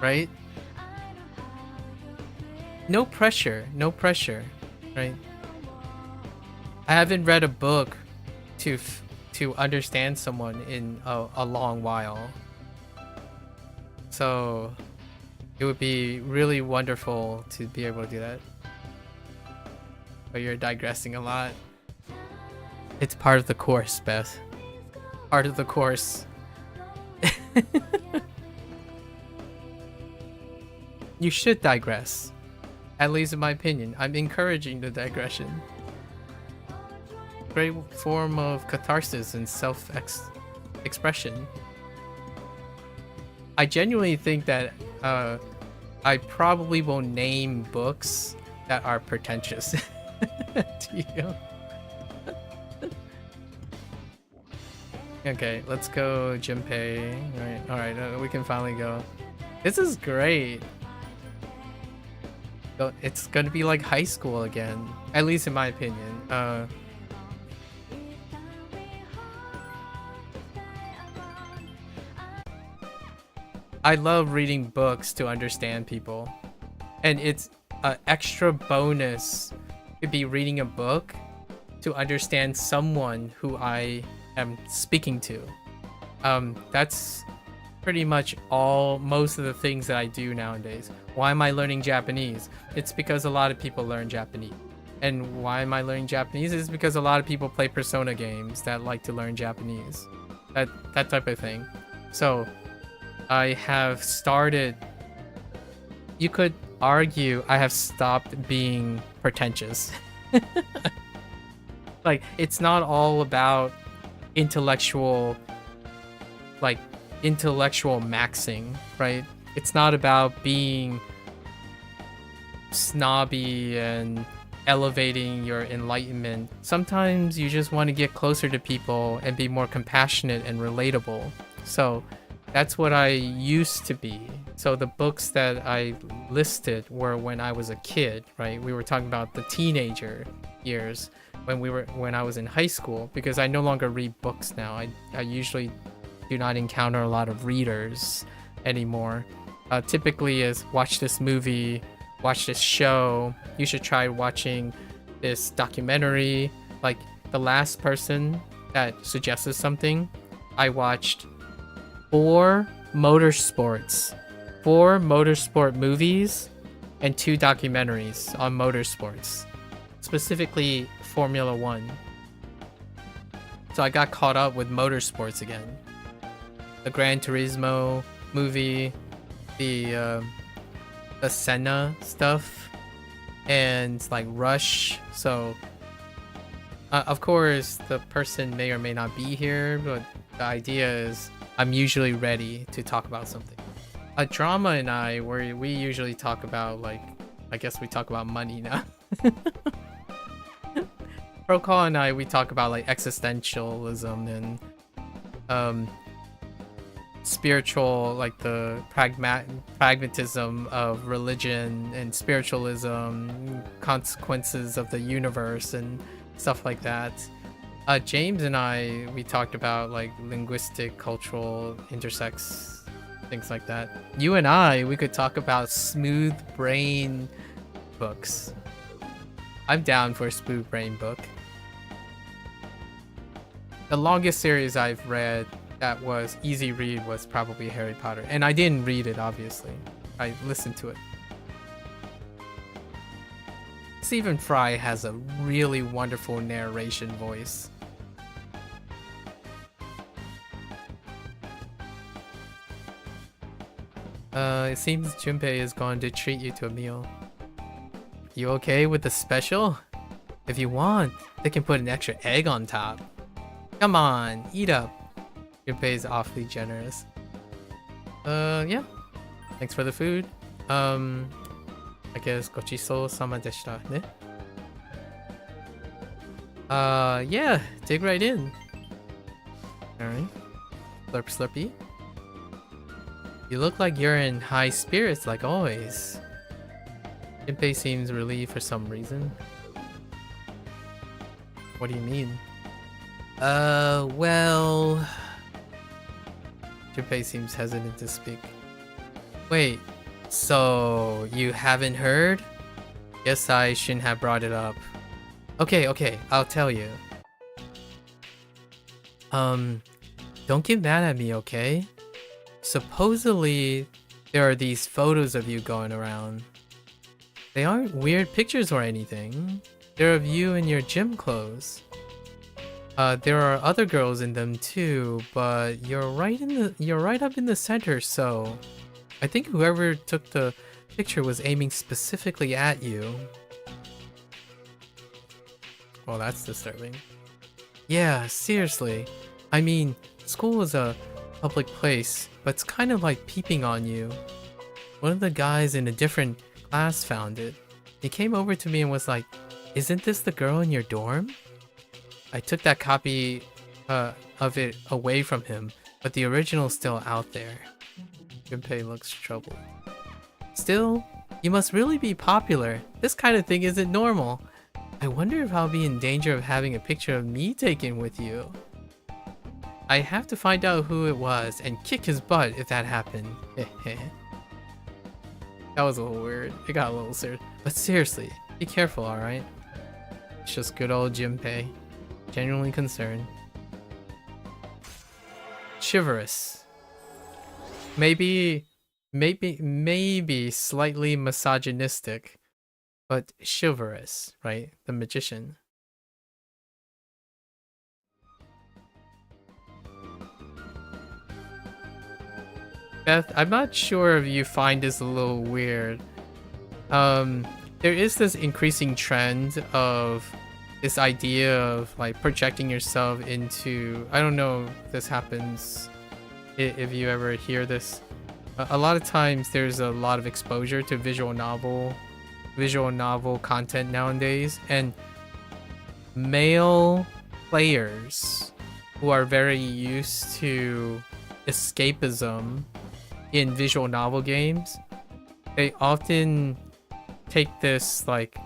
right? No pressure, right? I haven't read a book to understand someone in a long while. So it would be really wonderful to be able to do that. But you're digressing a lot. It's part of the course, Beth. Part of the course. You should digress. At least in my opinion. I'm encouraging the digression. Great form of catharsis and self-expression. I genuinely think that I probably will name books that are pretentious to you. Okay, let's go Junpei. Alright, we can finally go. This is great. So it's gonna be like high school again, at least in my opinion. I love reading books to understand people, and it's an extra bonus to be reading a book to understand someone who I am speaking to. That's pretty much most of the things that I do nowadays. Why am I learning Japanese? It's because a lot of people learn Japanese. And why am I learning Japanese? It's because a lot of people play Persona games that like to learn Japanese. That type of thing. So I have started, you could argue I have stopped being pretentious. Like, it's not all about intellectual maxing, right? It's not about being snobby and elevating your enlightenment. Sometimes you just want to get closer to people and be more compassionate and relatable. So that's what I used to be. So the books that I listed were when I was a kid, right? We were talking about the teenager years when I was in high school, because I no longer read books now. I usually do not encounter a lot of readers anymore. Typically is watch this movie, watch this show. You should try watching this documentary. Like the last person that suggested something, I watched 4 motorsport movies and 2 documentaries on motorsports, specifically Formula 1. So I got caught up with motorsports again. The Gran Turismo movie, the Senna stuff, and like Rush. So of course the person may or may not be here, but the idea is I'm usually ready to talk about something. A drama and I, where we usually talk about, like, I guess we talk about money now. Procall and I, we talk about like existentialism and spiritual, like the pragmatism of religion and spiritualism, consequences of the universe and stuff like that. James and I, we talked about like linguistic, cultural, intersex, things like that. You and I, we could talk about smooth brain books. I'm down for a smooth brain book. The longest series I've read that was easy read was probably Harry Potter. And I didn't read it, obviously. I listened to it. Stephen Fry has a really wonderful narration voice. It seems Junpei is going to treat you to a meal. You okay with the special? If you want, they can put an extra egg on top. Come on, eat up. Junpei is awfully generous. Yeah. Thanks for the food. I guess gochiso sama deshita, ne? Yeah, dig right in. Alright. Slurp slurpy. You look like you're in high spirits like always. Junpei seems relieved for some reason. What do you mean? Well... Junpei seems hesitant to speak. Wait, so you haven't heard? Guess I shouldn't have brought it up. Okay, I'll tell you. Don't get mad at me, okay? Supposedly, there are these photos of you going around. They aren't weird pictures or anything. They're of you in your gym clothes. There are other girls in them too, but you're right up in the center, so I think whoever took the picture was aiming specifically at you. Well, that's disturbing. Yeah, seriously. I mean, school is a public place, but it's kind of like peeping on you. One of the guys in a different class found it. He came over to me and was like, "Isn't this the girl in your dorm?" I took that copy of it away from him, but the original's still out there. Junpei looks troubled. Still, you must really be popular. This kind of thing isn't normal. I wonder if I'll be in danger of having a picture of me taken with you. I have to find out who it was and kick his butt if that happened. That was a little weird. It got a little serious. But seriously, be careful, alright? It's just good old Junpei. Genuinely concerned. Chivalrous. Maybe slightly misogynistic, but chivalrous, right? The magician. Beth, I'm not sure if you find this a little weird. There is this increasing trend of this idea of like projecting yourself into, I don't know if this happens, if you ever hear this. A lot of times there's a lot of exposure to visual novel content nowadays, and male players who are very used to escapism in visual novel games, they often take this like,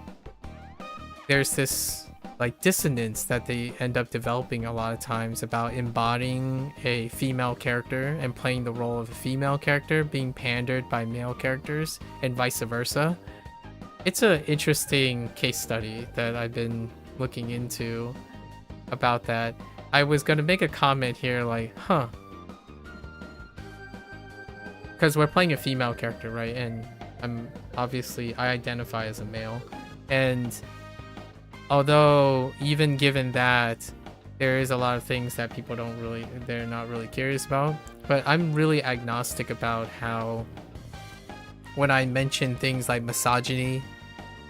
there's this like dissonance that they end up developing a lot of times about embodying a female character and playing the role of a female character being pandered by male characters and vice versa. It's an interesting case study that I've been looking into about that. I was gonna make a comment here like, because we're playing a female character, right? And I identify as a male, and although even given that, there is a lot of things that people they're not really curious about, but I'm really agnostic about how, when I mention things like misogyny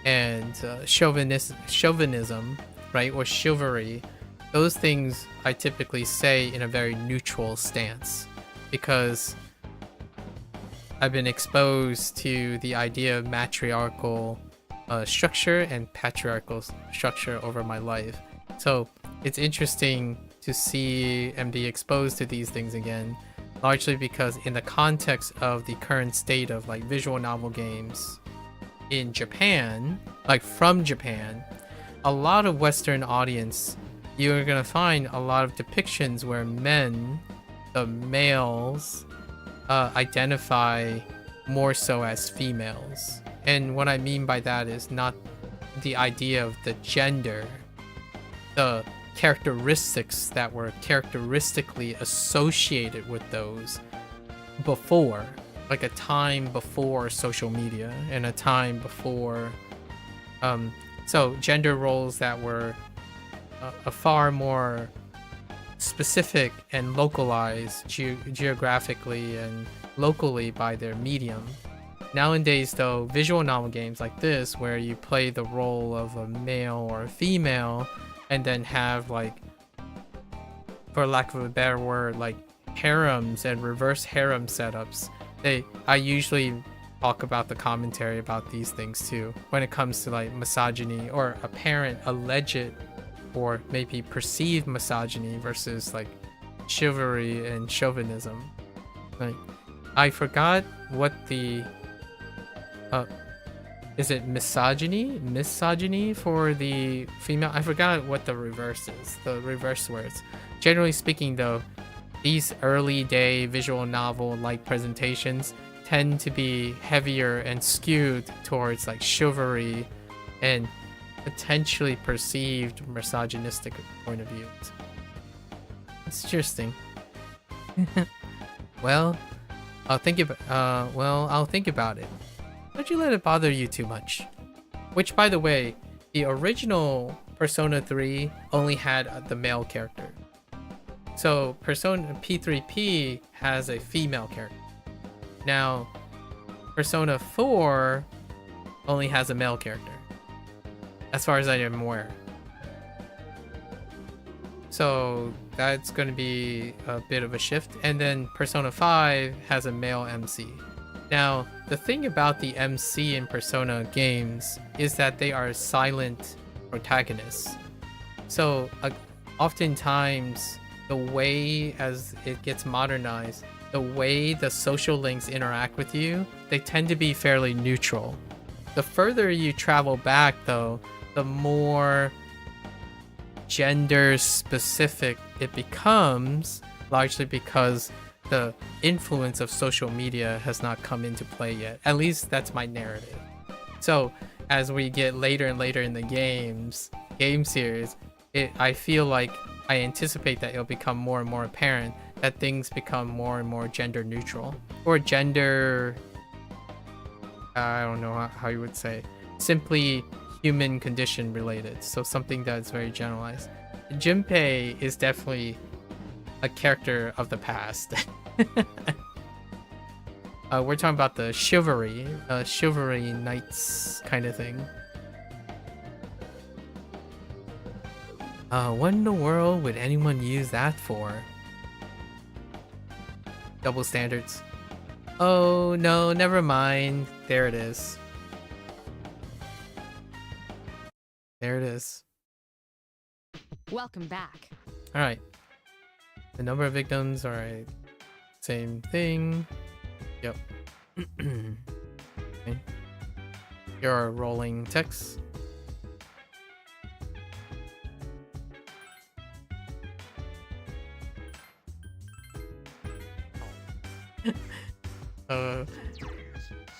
and chauvinism, right, or chivalry, those things I typically say in a very neutral stance, because I've been exposed to the idea of matriarchal structure and patriarchal structure over my life. So it's interesting to see and be exposed to these things again, largely because in the context of the current state of like visual novel games in Japan, like from Japan, a lot of Western audience, you're gonna find a lot of depictions where men, the males, identify more so as females. And what I mean by that is not the idea of the gender, the characteristics that were characteristically associated with those before, like a time before social media and a time before, so gender roles that were a far more specific and localized geographically and locally by their medium. Nowadays, though, visual novel games like this, where you play the role of a male or a female, and then have, like, for lack of a better word, like harems and reverse harem setups. I usually talk about the commentary about these things too, when it comes to like misogyny or apparent, alleged, or maybe perceived misogyny versus like chivalry and chauvinism. Like, I forgot what the is it misogyny for the female? I forgot what the reverse is, the reverse words. Generally speaking though, these early day visual novel like presentations tend to be heavier and skewed towards like chivalry and potentially perceived misogynistic point of views. It's interesting. Well, I'll think about it. Don't you let it bother you too much. Which, by the way, the original Persona 3 only had the male character. So Persona P3P has a female character. Now, Persona 4 only has a male character, as far as I am aware. So that's going to be a bit of a shift. And then Persona 5 has a male MC. Now, the thing about the MC in Persona games is that they are silent protagonists. So oftentimes, the way as it gets modernized, the way the social links interact with you, they tend to be fairly neutral. The further you travel back though, the more gender specific it becomes, largely because the influence of social media has not come into play yet. At least that's my narrative. So as we get later and later in the game series, I feel like I anticipate that it'll become more and more apparent that things become more and more gender neutral, or gender, I don't know how you would say, simply human condition related. So something that's very generalized. Junpei is definitely a character of the past. We're talking about the chivalry knights kind of thing. What in the world would anyone use that for? Double standards. Oh no, never mind. There it is. There it is. Welcome back. Alright. The number of victims, alright. Same thing. Yep. Okay. Here are rolling text.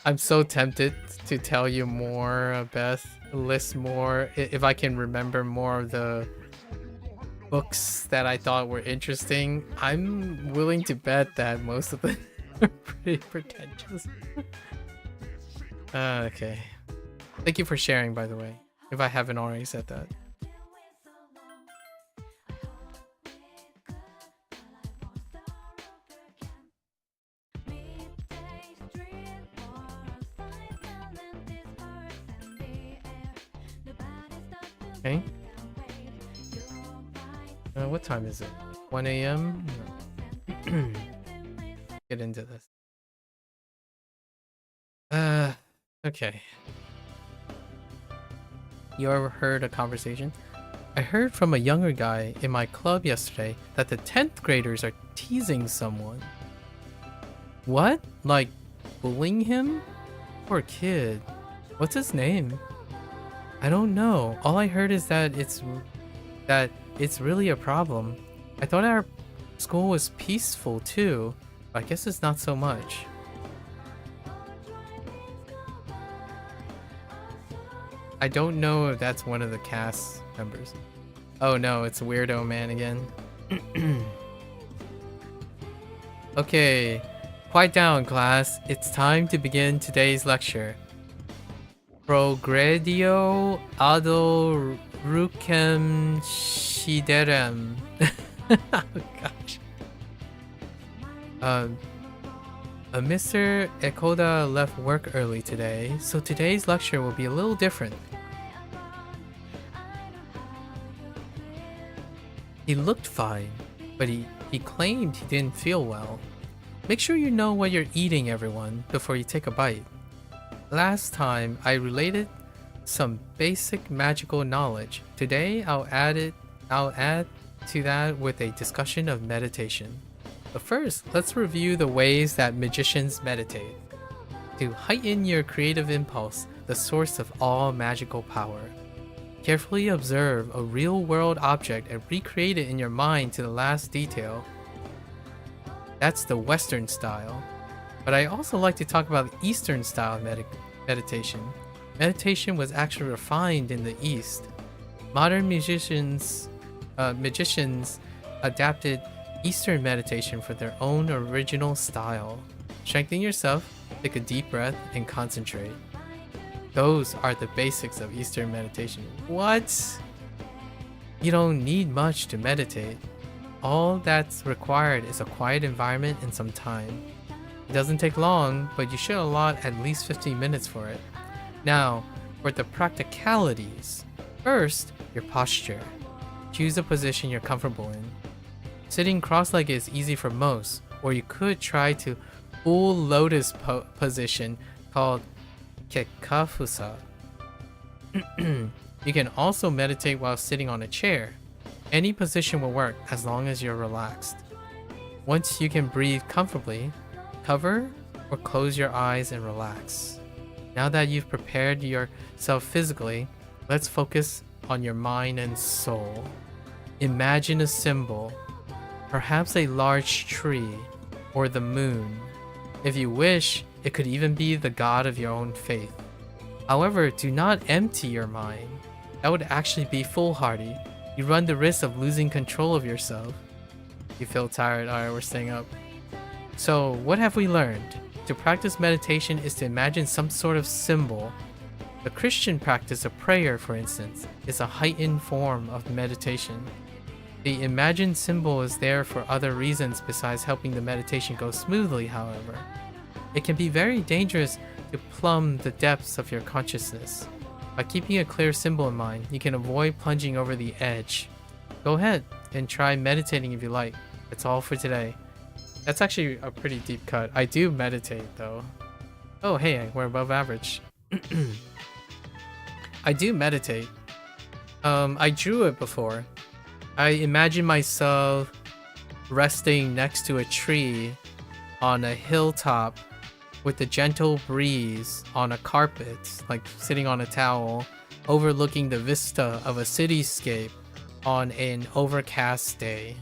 I'm so tempted to tell you more, Beth. List more, if I can remember more of the books that I thought were interesting. I'm willing to bet that most of them are pretty pretentious. Okay. Thank you for sharing, by the way, if I haven't already said that. Okay. What time is it? 1 a.m? Get into this. Okay. You ever heard a conversation? I heard from a younger guy in my club yesterday that the 10th graders are teasing someone. What? Like bullying him? Poor kid. What's his name? I don't know. All I heard is that it's really a problem. I thought our school was peaceful too, but I guess it's not so much. I don't know if that's one of the cast members. Oh no, it's Weirdo Man again. Okay, quiet down class. It's time to begin today's lecture. Progredio ado rucem shiderem. Oh gosh. Mr. Ekoda left work early today, so today's lecture will be a little different. He looked fine, but he claimed he didn't feel well. Make sure you know what you're eating, everyone, before you take a bite. Last time, I related some basic magical knowledge. Today, I'll add to that with a discussion of meditation. But first, let's review the ways that magicians meditate. To heighten your creative impulse, the source of all magical power. Carefully observe a real-world object and recreate it in your mind to the last detail. That's the Western style. But I also like to talk about the Eastern style meditation. Meditation was actually refined in the East. Modern magicians adapted Eastern meditation for their own original style. Strengthen yourself, take a deep breath, and concentrate. Those are the basics of Eastern meditation. What? You don't need much to meditate. All that's required is a quiet environment and some time. It doesn't take long, but you should allot at least 15 minutes for it. Now, for the practicalities. First, your posture. Choose a position you're comfortable in. Sitting cross-legged is easy for most, or you could try to full lotus position called Kekafusa. You can also meditate while sitting on a chair. Any position will work as long as you're relaxed. Once you can breathe comfortably, cover or close your eyes and relax. Now that you've prepared yourself physically, let's focus on your mind and soul. Imagine a symbol, perhaps a large tree or the moon. If you wish, it could even be the god of your own faith. However, do not empty your mind. That would actually be foolhardy. You run the risk of losing control of yourself. You feel tired? Alright, we're staying up. So, what have we learned? To practice meditation is to imagine some sort of symbol. The Christian practice of prayer, for instance, is a heightened form of meditation. The imagined symbol is there for other reasons besides helping the meditation go smoothly, however. It can be very dangerous to plumb the depths of your consciousness. By keeping a clear symbol in mind, you can avoid plunging over the edge. Go ahead and try meditating if you like. That's all for today. That's actually a pretty deep cut. I do meditate though. Oh hey, we're above average. I do meditate. I drew it before. I imagine myself resting next to a tree on a hilltop with a gentle breeze on a carpet, like sitting on a towel, overlooking the vista of a cityscape on an overcast day.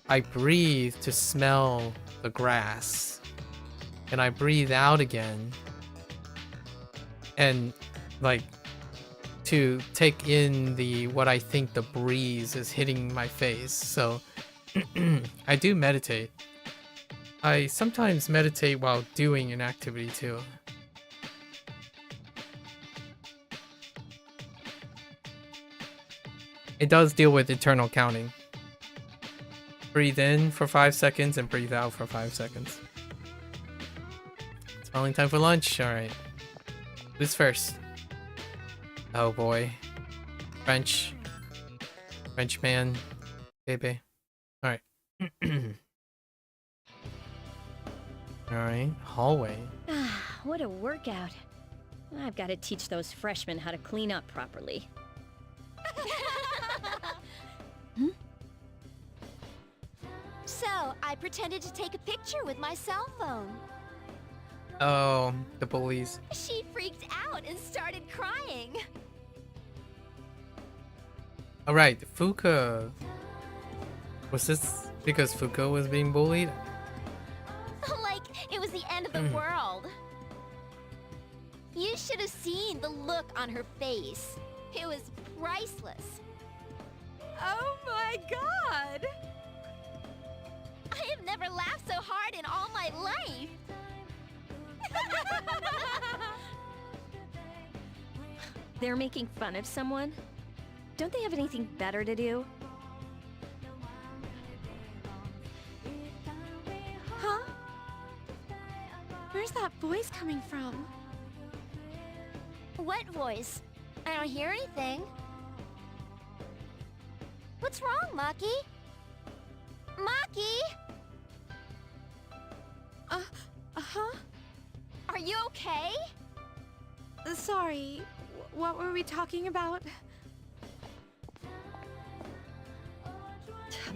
I breathe to smell the grass, and I breathe out again, and like to take in what I think the breeze is hitting my face. So I do meditate. I sometimes meditate while doing an activity too. It does deal with eternal counting. Breathe in for 5 seconds and breathe out for 5 seconds. It's finally time for lunch. Alright. Who's first? Oh boy. Frenchman. Baby. Alright. Alright. Hallway. What a workout. I've got to teach those freshmen how to clean up properly. So, I pretended to take a picture with my cell phone. Oh, the bullies. She freaked out and started crying. Alright, Fuka. Was this because Fuka was being bullied? Like it was the end of the world. You should have seen the look on her face. It was priceless. Oh my god! I have never laughed so hard in all my life. They're making fun of someone? Don't they have anything better to do? Huh? Where's that voice coming from? What voice? I don't hear anything. What's wrong, Maki? Maki? Uh-huh? Are you okay? Sorry, what were we talking about?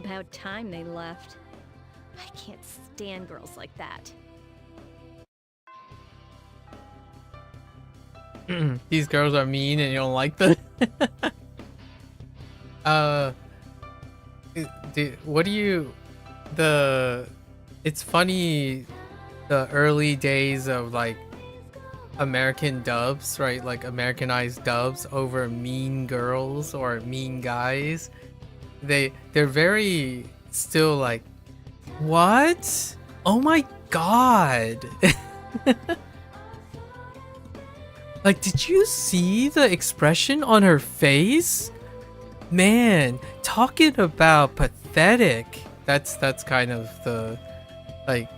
About time they left. I can't stand girls like that. These girls are mean and you don't like them. What do you it's funny, the early days of like American dubs, right? Like Americanized dubs over mean girls or mean guys. They're very still like, what? Oh my god. Like, did you see the expression on her face? Man, talking about pathetic. That's kind of the, like,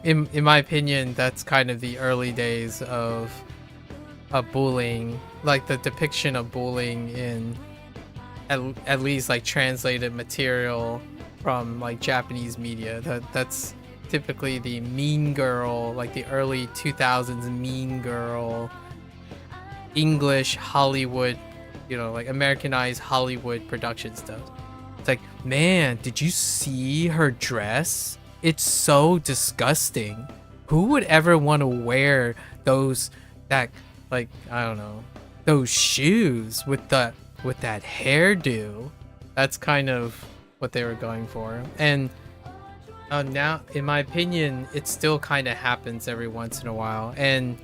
in my opinion, that's kind of the early days of bullying, like the depiction of bullying in at least like translated material from like Japanese media. That's typically the mean girl, like the early 2000s mean girl, English Hollywood, you know, like Americanized Hollywood production stuff. It's like, man, did you see her dress? It's so disgusting. Who would ever want to wear those, that, like, I don't know, those shoes with that hairdo? That's kind of what they were going for. And now, in my opinion, it still kind of happens every once in a while. And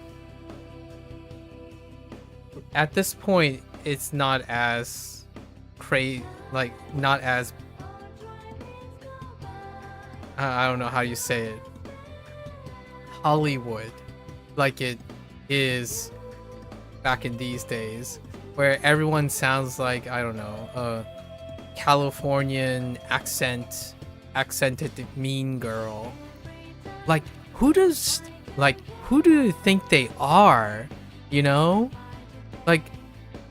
at this point, it's not as not as, I don't know how you say it, Hollywood, like it is back in these days, where everyone sounds like, I don't know, a Californian accented mean girl. Like, who do you think they are? You know? Like,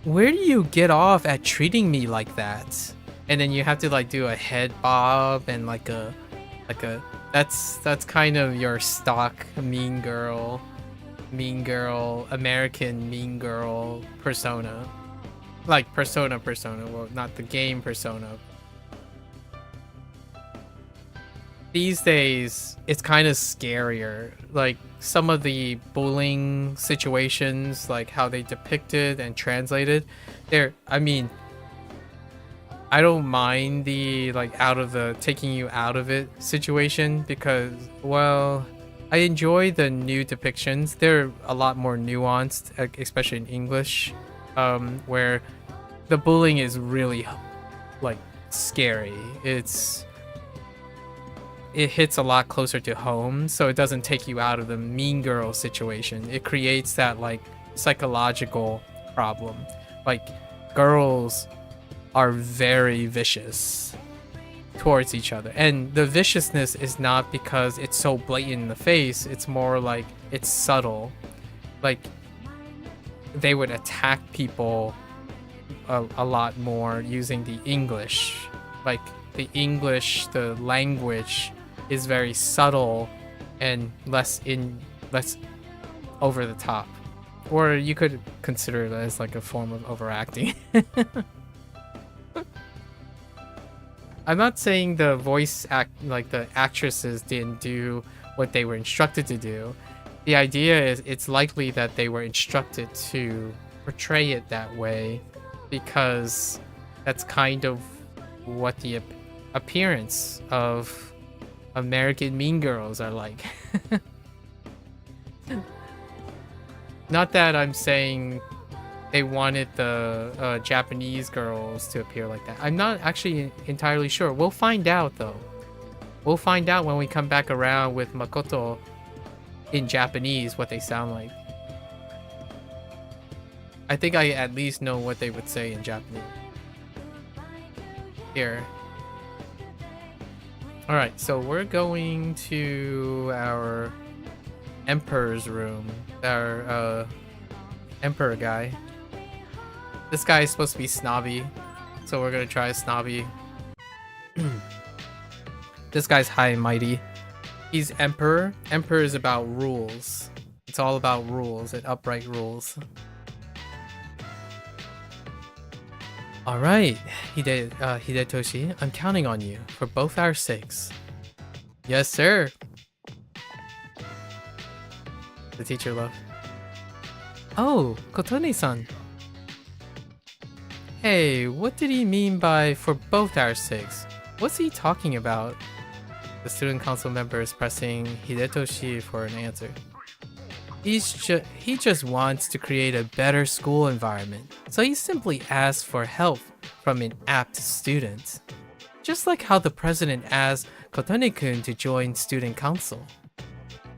where do you get off at treating me like that? And then you have to like do a head bob and like a that's kind of your stock mean girl, American mean girl persona. Like persona, well, not the game Persona. These days, it's kind of scarier. Like some of the bullying situations, like how they depicted and translated, I mean, I don't mind the like taking you out of it situation, because, well, I enjoy the new depictions. They're a lot more nuanced, especially in English, where the bullying is really like scary. It hits a lot closer to home, so it doesn't take you out of the mean girl situation. It creates that like psychological problem. Like, girls are very vicious towards each other, and the viciousness is not because it's so blatant in the face. It's more like it's subtle. Like, they would attack people a lot more using the English. Like, the English, the language is very subtle and less over the top. Or you could consider it as like a form of overacting. I'm not saying the the actresses didn't do what they were instructed to do. The idea is it's likely that they were instructed to portray it that way because that's kind of what the appearance of American mean girls are like. Not that I'm saying they wanted the Japanese girls to appear like that. I'm not actually entirely sure. We'll find out, though. We'll find out when we come back around with Makoto in Japanese what they sound like. I think I at least know what they would say in Japanese. Here. Alright, so we're going to our Emperor's room. Our Emperor guy. This guy is supposed to be snobby, so we're gonna try snobby. This guy's high and mighty. He's Emperor. Emperor is about rules. It's all about rules and upright rules. Alright, Hidetoshi, I'm counting on you for both our sakes. Yes, sir. The teacher left. Oh, Kotone-san. Hey, what did he mean by for both our sakes? What's he talking about? The student council member is pressing Hidetoshi for an answer. He just wants to create a better school environment, so he simply asks for help from an apt student. Just like how the president asked Kotone-kun to join student council.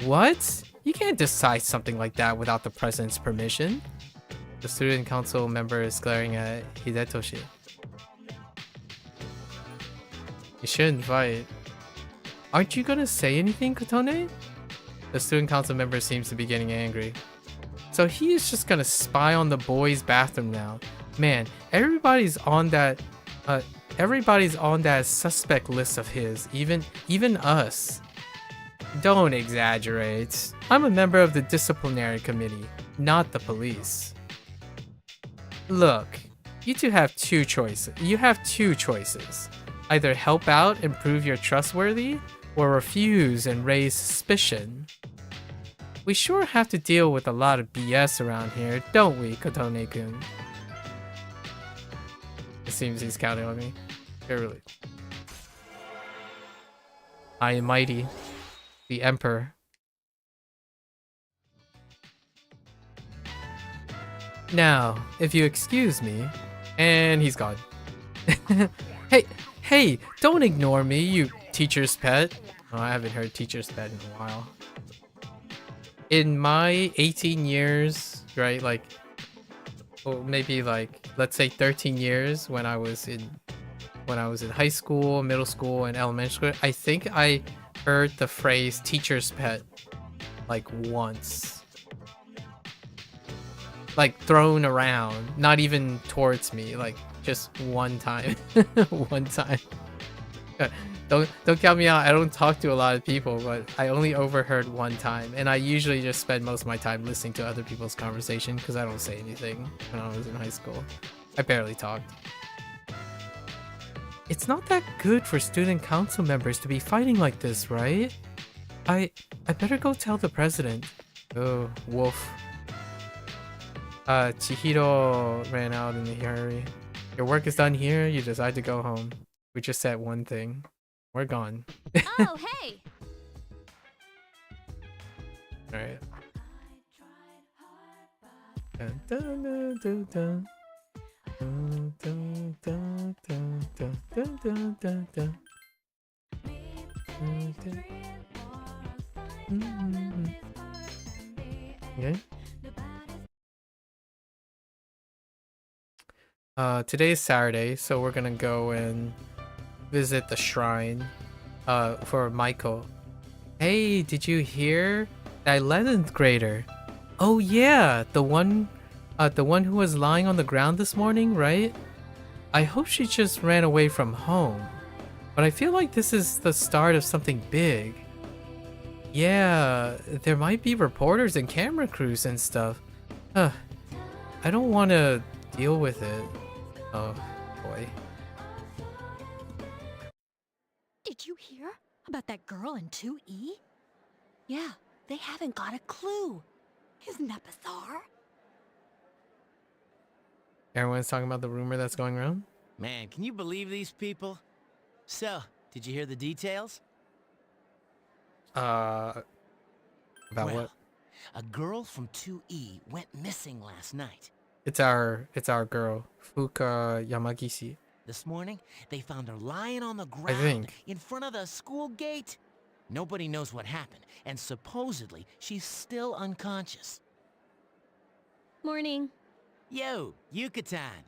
What? You can't decide something like that without the president's permission. The student council member is glaring at Hidetoshi. You shouldn't fight. Aren't you gonna say anything, Kotone? The student council member seems to be getting angry. So he is just gonna spy on the boys' bathroom now. Man, everybody's on that suspect list of his, even us. Don't exaggerate. I'm a member of the disciplinary committee, not the police. Look, you two have two choices. Either help out and prove you're trustworthy, or refuse and raise suspicion. We sure have to deal with a lot of BS around here, don't we, Kotone-kun? It seems he's counting on me. Really. I am mighty. The Emperor. Now, if you excuse me, and he's gone. Hey, don't ignore me, you teacher's pet. Oh, I haven't heard teacher's pet in a while. In my 18 years, right, like, well, maybe like, let's say 13 years when I was in high school, middle school, and elementary school, I think I heard the phrase teacher's pet like once. Like thrown around, not even towards me, like just one time. One time. Don't count me out. I don't talk to a lot of people, but I only overheard one time, and I usually just spend most of my time listening to other people's conversation because I don't say anything when I was in high school. I barely talked. It's not that good for student council members to be fighting like this, right? I better go tell the president. Oh, wolf. Chihiro ran out in a hurry. Your work is done here, you decide to go home. We just said one thing. We're gone. Oh, hey! Alright. Dun, dun, dun, dun, dun. Dun, dun, dun, dun, dun, dun, dun, dun, dun. Dun, dun. Mm-hmm. Okay. Today is Saturday, so we're gonna go and visit the shrine for Maiko. Hey, did you hear? The 11th grader. Oh yeah, the one who was lying on the ground this morning, right? I hope she just ran away from home. But I feel like this is the start of something big. Yeah, there might be reporters and camera crews and stuff. I don't want to deal with it. Oh, boy. Did you hear about that girl in 2E? Yeah, they haven't got a clue. Isn't that bizarre? Everyone's talking about the rumor that's going around? Man, can you believe these people? So, did you hear the details? About well, what? A girl from 2E went missing last night. It's our girl, Fuka Yamagishi. This morning, they found her lying on the ground in front of the school gate. Nobody knows what happened, and supposedly she's still unconscious. Morning. Yo, Yucatan.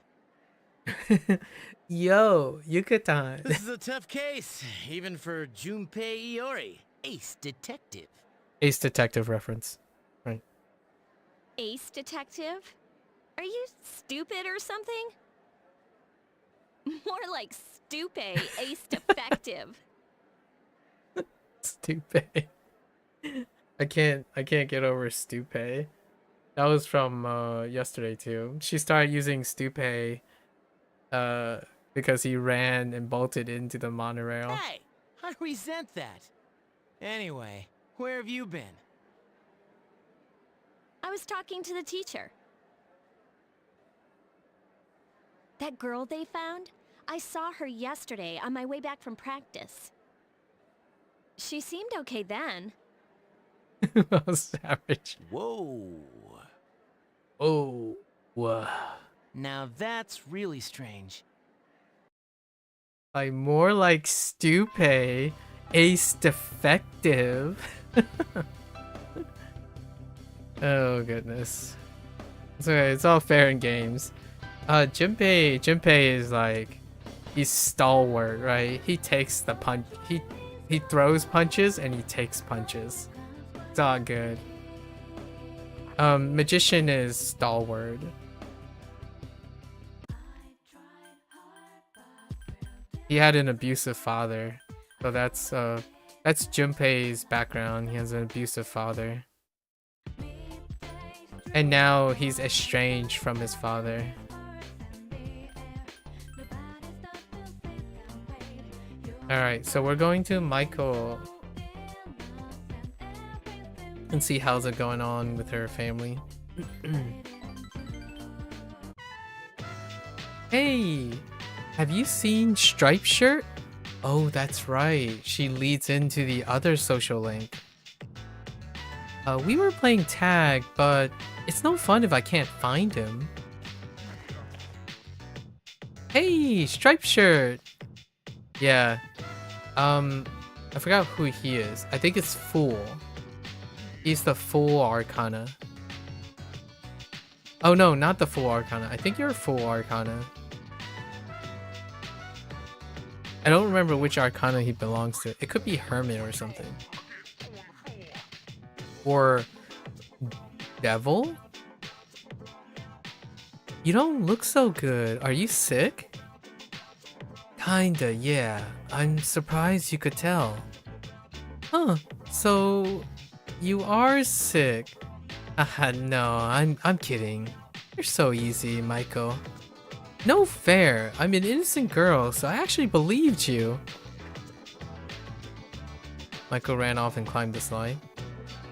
Yo, Yucatan. This is a tough case, even for Junpei Iori, ace detective. Ace Detective reference. Right. Ace detective? Are you stupid or something? More like stupe, ace defective. Stupe. I can't get over stupe. That was from yesterday too. She started using stupe because he ran and bolted into the monorail. Hey, I resent that. Anyway, where have you been? I was talking to the teacher. That girl they found? I saw her yesterday on my way back from practice. She seemed okay then. Oh, savage. Whoa. Oh. Whoa. Now that's really strange. Like more like Stupe, ace defective. Oh goodness. It's okay, it's all fair in games. Junpei is like, he's stalwart, right? He takes the punch, he throws punches and he takes punches. It's all good. Magician is stalwart. He had an abusive father, so that's Junpei's background. He has an abusive father, and now he's estranged from his father. All right, so we're going to Michael and see how's it going on with her family. Hey, have you seen Striped Shirt? Oh, that's right. She leads into the other social link. We were playing tag, but it's no fun if I can't find him. Hey, Striped Shirt. Yeah. I forgot who he is. I think it's Fool. He's the Fool Arcana. Oh no, not the Fool Arcana. I think you're Fool Arcana. I don't remember which Arcana he belongs to. It could be Hermit or something. Or Devil? You don't look so good. Are you sick? Kinda, yeah. I'm surprised you could tell. Huh, so you are sick. No, I'm kidding. You're so easy, Michael. No fair. I'm an innocent girl, so I actually believed you. Michael ran off and climbed the slide.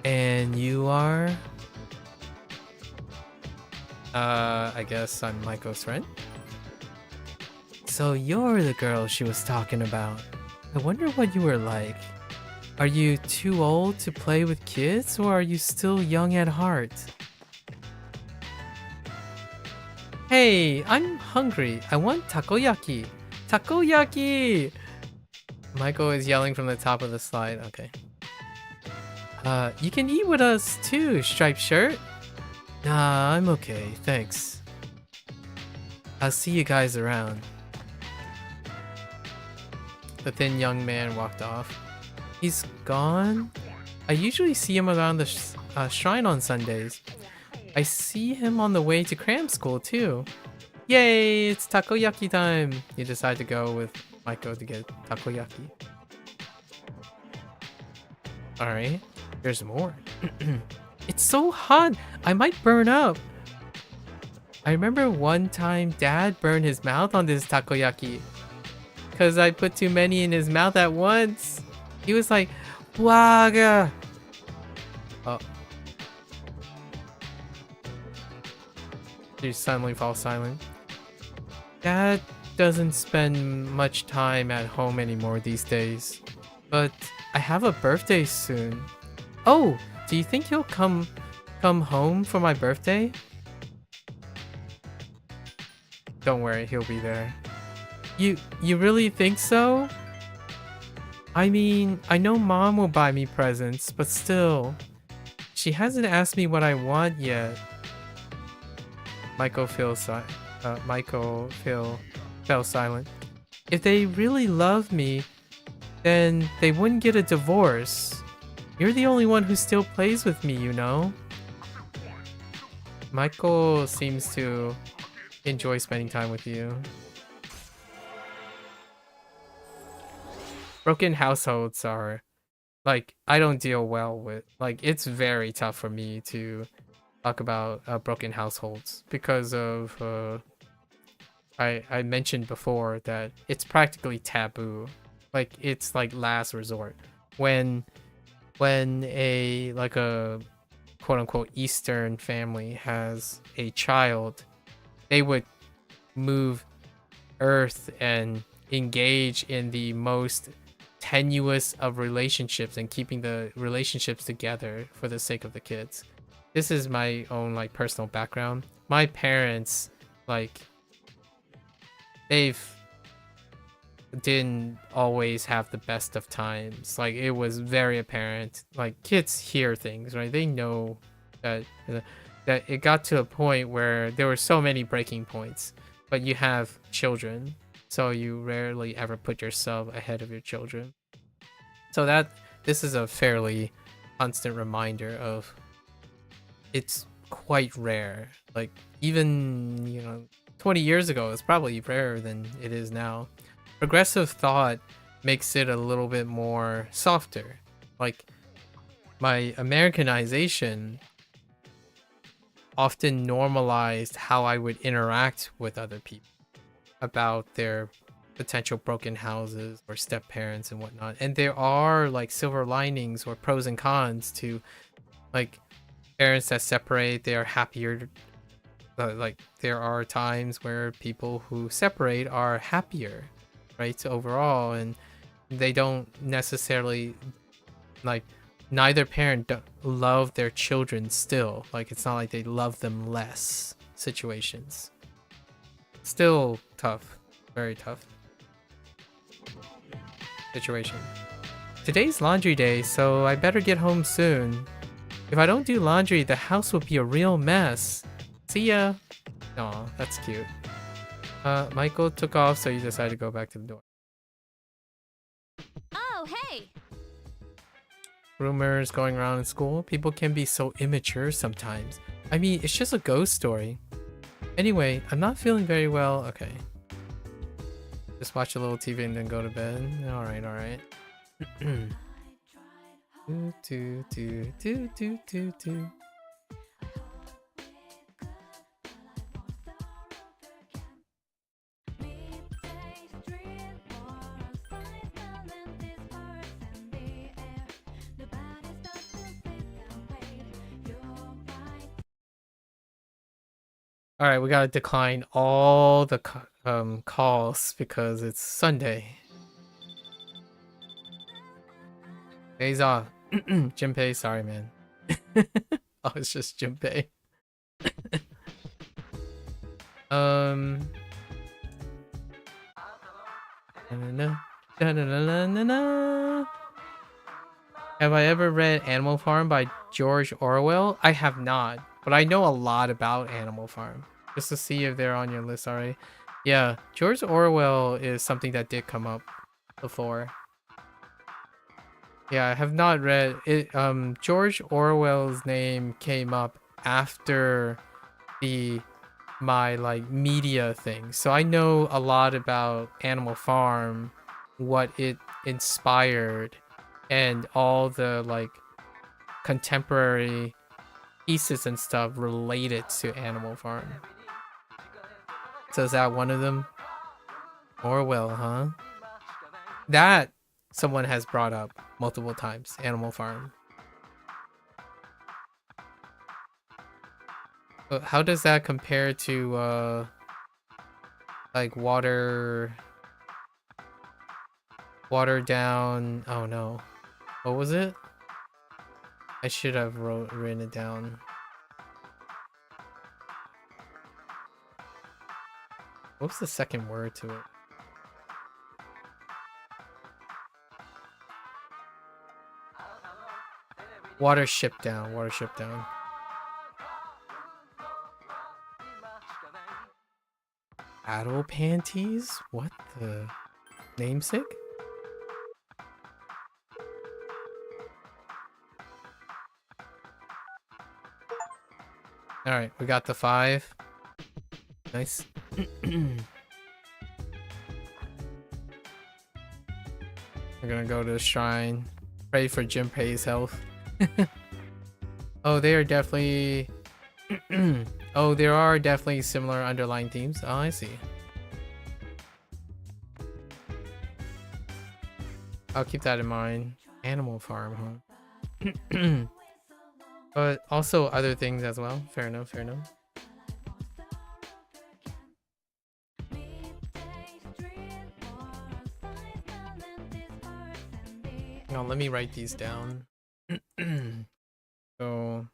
And you are? I guess I'm Michael's friend. So you're the girl she was talking about. I wonder what you were like. Are you too old to play with kids, or are you still young at heart? Hey, I'm hungry. I want takoyaki. Takoyaki! Michael is yelling from the top of the slide. Okay. You can eat with us too, Striped Shirt. Nah, I'm okay. Thanks. I'll see you guys around. The thin young man walked off. He's gone? I usually see him around the shrine on Sundays. I see him on the way to cram school too. Yay, it's takoyaki time! You decide to go with Michael to get takoyaki. Alright, there's more. It's so hot! I might burn up! I remember one time Dad burned his mouth on this takoyaki. Cause I put too many in his mouth at once. He was like, Waga! Oh. She suddenly falls silent. Dad doesn't spend much time at home anymore these days. But I have a birthday soon. Oh, do you think he'll come home for my birthday? Don't worry, he'll be there. You really think so? I mean, I know Mom will buy me presents, but still. She hasn't asked me what I want yet. Michael fell silent. If they really love me, then they wouldn't get a divorce. You're the only one who still plays with me, you know? Michael seems to enjoy spending time with you. Broken households are, like, I don't deal well with, like, it's very tough for me to talk about broken households because of, I mentioned before that it's practically taboo. Like, it's like last resort. When a, like a quote-unquote Eastern family has a child, they would move earth and engage in the most tenuous of relationships and keeping the relationships together for the sake of the kids. This is my own like personal background. My parents, like, they've didn't always have the best of times. Like, it was very apparent. Like, kids hear things, right? They know that it got to a point where there were so many breaking points. But you have children, so you rarely ever put yourself ahead of your children. So this is a fairly constant reminder of it's quite rare. Like, even 20 years ago, it's probably rarer than it is now. Progressive thought makes it a little bit more softer. Like, my Americanization often normalized how I would interact with other people about their potential broken houses or step parents and whatnot. And there are like silver linings or pros and cons to like parents that separate. They are happier. Like, there are times where people who separate are happier, right? So overall, and they don't necessarily like, neither parent love their children still. Like, it's not like they love them less situations. Still tough. Very tough situation. Today's laundry day, so I better get home soon. If I don't do laundry, the house will be a real mess. See ya. Aw, that's cute. Michael took off, so he decided to go back to the door. Oh, hey! Rumors going around in school. People can be so immature sometimes. I mean, it's just a ghost story. Anyway, I'm not feeling very well. Okay. Just watch a little TV and then go to bed. Alright, alright. All right, we gotta decline all the calls because it's Sunday. Days off. Junpei, sorry, man. Oh, it's just Junpei. Have I ever read Animal Farm by George Orwell? I have not, but I know a lot about Animal Farm. Just to see if they're on your list already. Yeah, George Orwell is something that did come up before. Yeah, I have not read it. George Orwell's name came up after my like media thing. So I know a lot about Animal Farm, what it inspired, and all the like contemporary pieces and stuff related to Animal Farm. So is that one of them? Orwell, huh? That someone has brought up multiple times. Animal Farm. But how does that compare to like water down? Oh no, what was it? I should have written it down. What's the second word to it? Watership Down. Watership Down. Battle panties? What the? Namesake? Alright, we got the 5. Nice. We're gonna go to the shrine. Pray for Junpei's health. Oh, they are definitely... Oh, there are definitely similar underlying themes. Oh, I see. I'll keep that in mind. Animal Farm, huh? But also other things as well. Fair enough, fair enough. on, let me write these down. So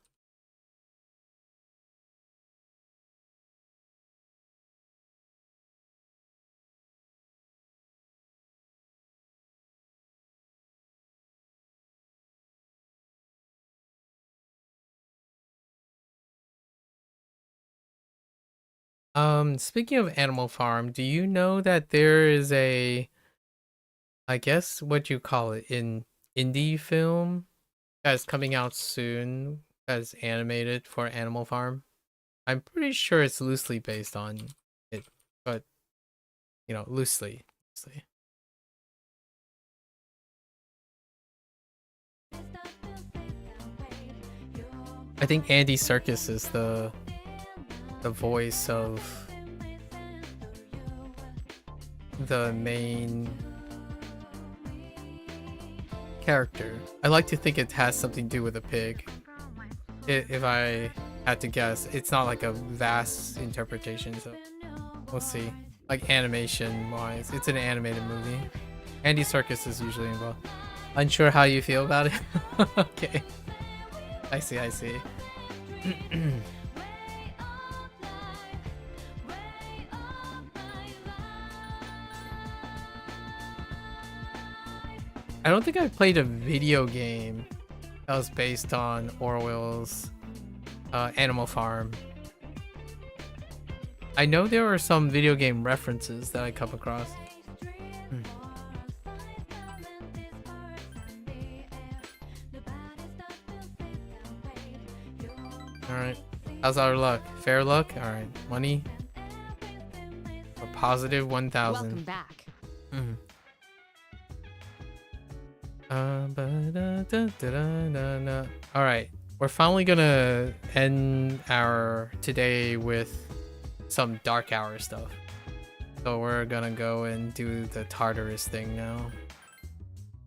speaking of Animal Farm, do you know that there is a, I guess what you call it, in indie film that's coming out soon that's animated for Animal Farm? I'm pretty sure it's loosely based on it, but you know, loosely. I think Andy Serkis is the voice of the main character. I like to think it has something to do with a pig. If I had to guess, it's not like a vast interpretation, so we'll see. Like animation wise, it's an animated movie. Andy Serkis is usually involved. Unsure how you feel about it? Okay. I see. I don't think I played a video game that was based on Orwell's Animal Farm. I know there are some video game references that I come across. Alright. How's our luck? Fair luck? Alright. Money? Or positive 1,000. Welcome back. Alright. We're finally gonna end our today with some dark hour stuff. So we're gonna go and do the Tartarus thing now.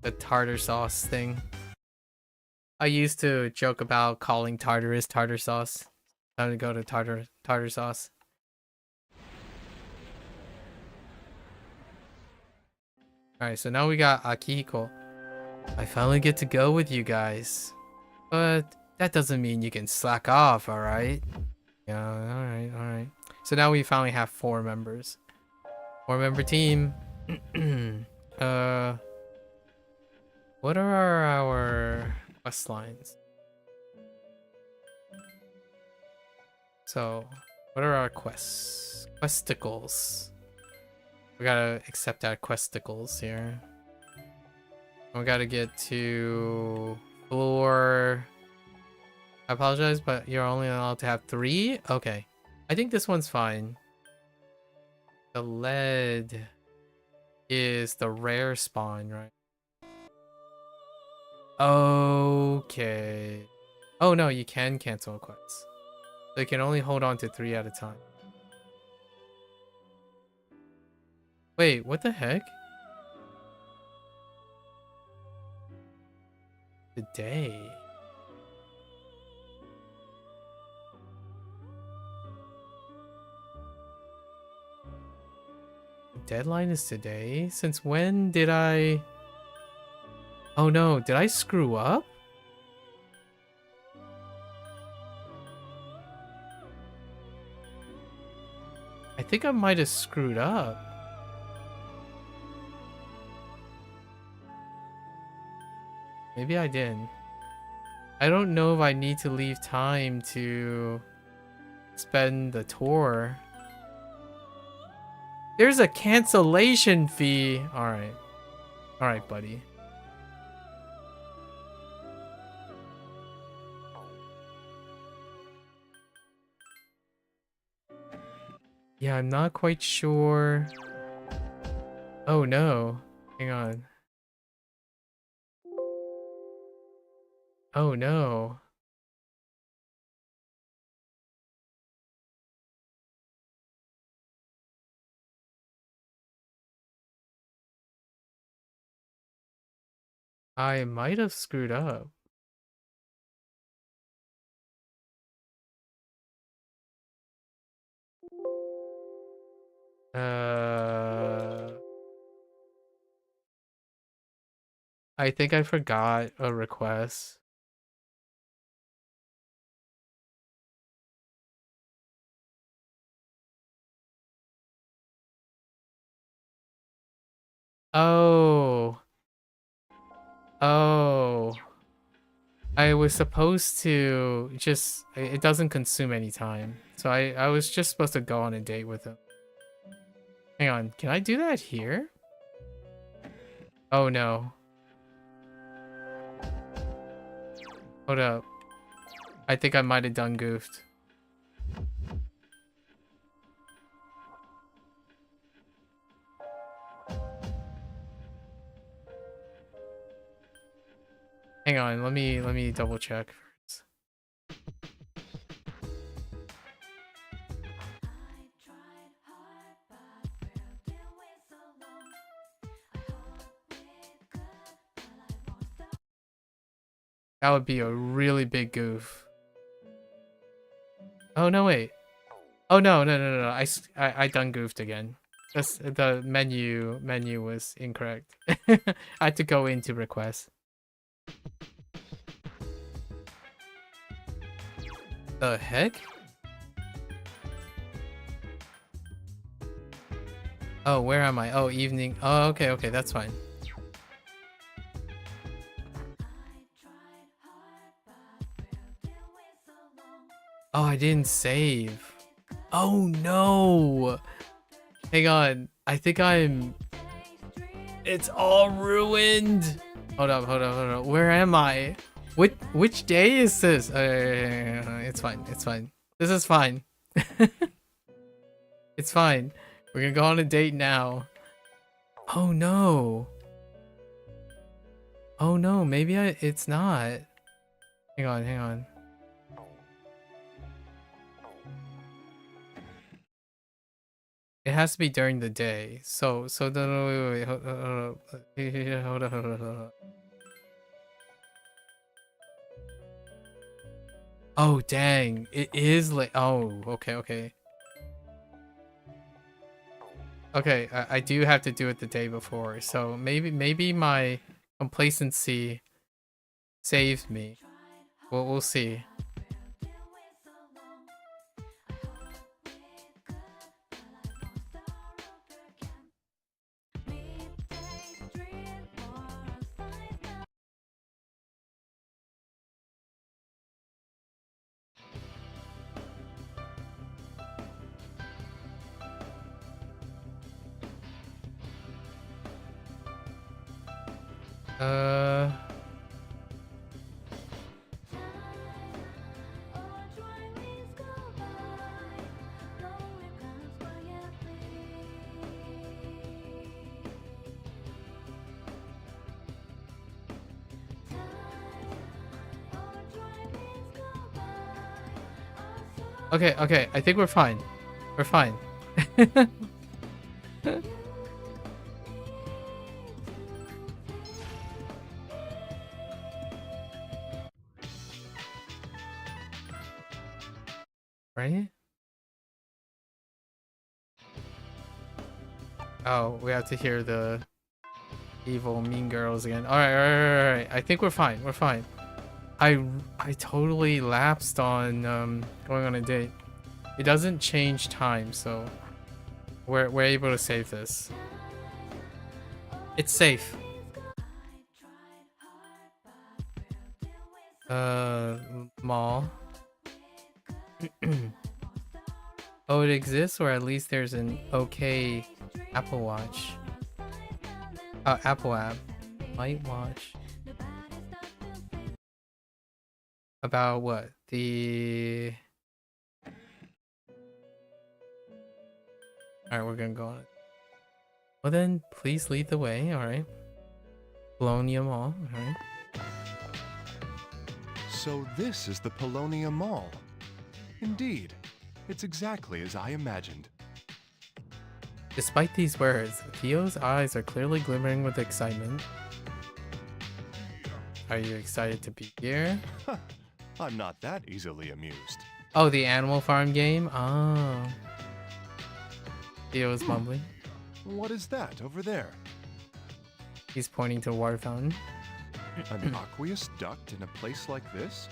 The tartar sauce thing. I used to joke about calling Tartarus tartar sauce. Time to go to tartar sauce. Alright, so now we got Akihiko. I finally get to go with you guys. But that doesn't mean you can slack off, alright? Yeah, alright. So now we finally have 4 members. 4-member team. What are our quest lines? So, what are our quests? Questicles. We gotta accept our questicles here. We gotta get to floor. I apologize, but you're only allowed to have 3? Okay. I think this one's fine. The lead is the rare spawn, right? Okay. Oh no, you can cancel quests. So you can only hold on to 3 at a time. Wait, what the heck? Today. The deadline is today? Since when did I... Oh no, did I screw up? I think I might have screwed up. Maybe I didn't. I don't know if I need to leave time to spend the tour. There's a cancellation fee. Alright. Alright, buddy. Yeah, I'm not quite sure. Oh no. Hang on. Oh no. I might have screwed up. I think I forgot a request. Oh. Oh. I was supposed to just... It doesn't consume any time. So I was just supposed to go on a date with him. Hang on. Can I do that here? Oh, no. Hold up. I think I might have done goofed. Hang on, let me double check first. That would be a really big goof. Oh no, wait. Oh no. I done goofed again. That's the menu was incorrect. I had to go into request. The heck? Oh, where am I? Oh, evening. Oh, okay, that's fine. Oh, I didn't save. Oh no! Hang on. I think I'm... It's all ruined! Hold up. Where am I? Which day is this? It's fine. This is fine. It's fine. We're gonna go on a date now. Oh no. Oh no, maybe it's not. Hang on. It has to be during the day. So wait. Hold up. Oh dang, it is late. Oh, okay. Okay, I do have to do it the day before, so maybe my complacency saved me. Well, we'll see. Okay, I think we're fine. We're fine. Right? Oh, we have to hear the evil mean girls again. Alright. I think we're fine. I totally lapsed on going on a date. It doesn't change time, so we're able to save this. It's safe. Mall. Oh, it exists, or at least there's an okay Apple Watch. Apple app. Might watch. About what? The... Alright, we're gonna go on it. Well then, please lead the way, alright. Polonia Mall, alright. So this is the Polonia Mall. Indeed, it's exactly as I imagined. Despite these words, Theo's eyes are clearly glimmering with excitement. Are you excited to be here? I'm not that easily amused. Oh, the Animal Farm game? Oh. Theo's mumbling. What is that over there? He's pointing to a water fountain. An aqueous duct in a place like this?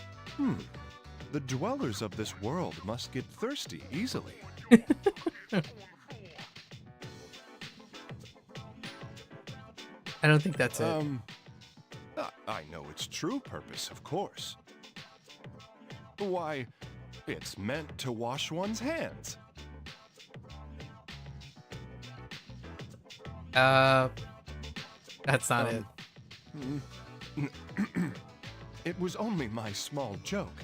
The dwellers of this world must get thirsty easily. I don't think that's it. I know its true purpose, of course. Why, it's meant to wash one's hands. That's not it. It was only my small joke.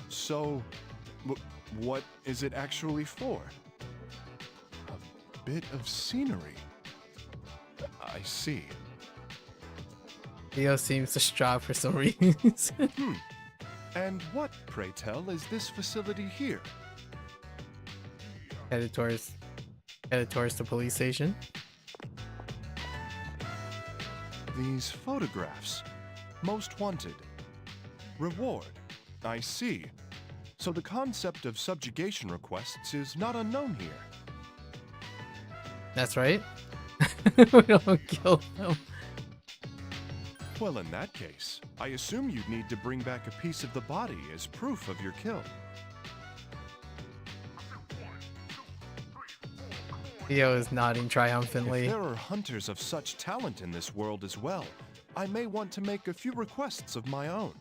So, what is it actually for? A bit of scenery. I see. Theo seems distraught for some reason. And what, pray tell, is this facility here? Headed towards the police station. These photographs. Most wanted. Reward. I see. So the concept of subjugation requests is not unknown here. That's right. We don't kill them. Well, in that case, I assume you'd need to bring back a piece of the body as proof of your kill. Theo is nodding triumphantly. If there are hunters of such talent in this world as well, I may want to make a few requests of my own.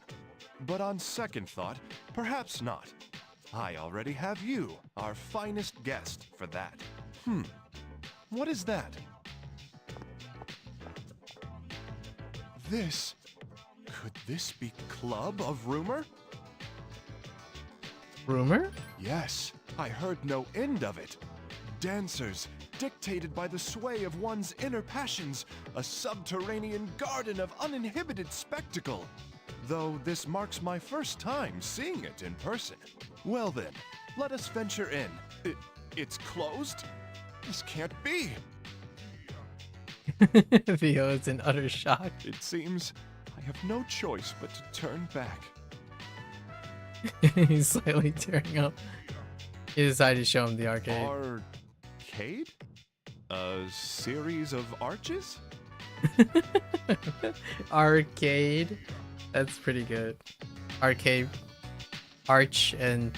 But on second thought, perhaps not. I already have you, our finest guest, for that. What is that? Could this be Club of Rumor? Rumor? Yes, I heard no end of it. Dancers, dictated by the sway of one's inner passions, a subterranean garden of uninhibited spectacle. Though this marks my first time seeing it in person. Well then, let us venture in. It's closed? This can't be. Theo is in utter shock. It seems I have no choice but to turn back. He's slightly tearing up. He decided to show him the arcade. Arcade? A series of arches? Arcade? That's pretty good. Arcade. Arch and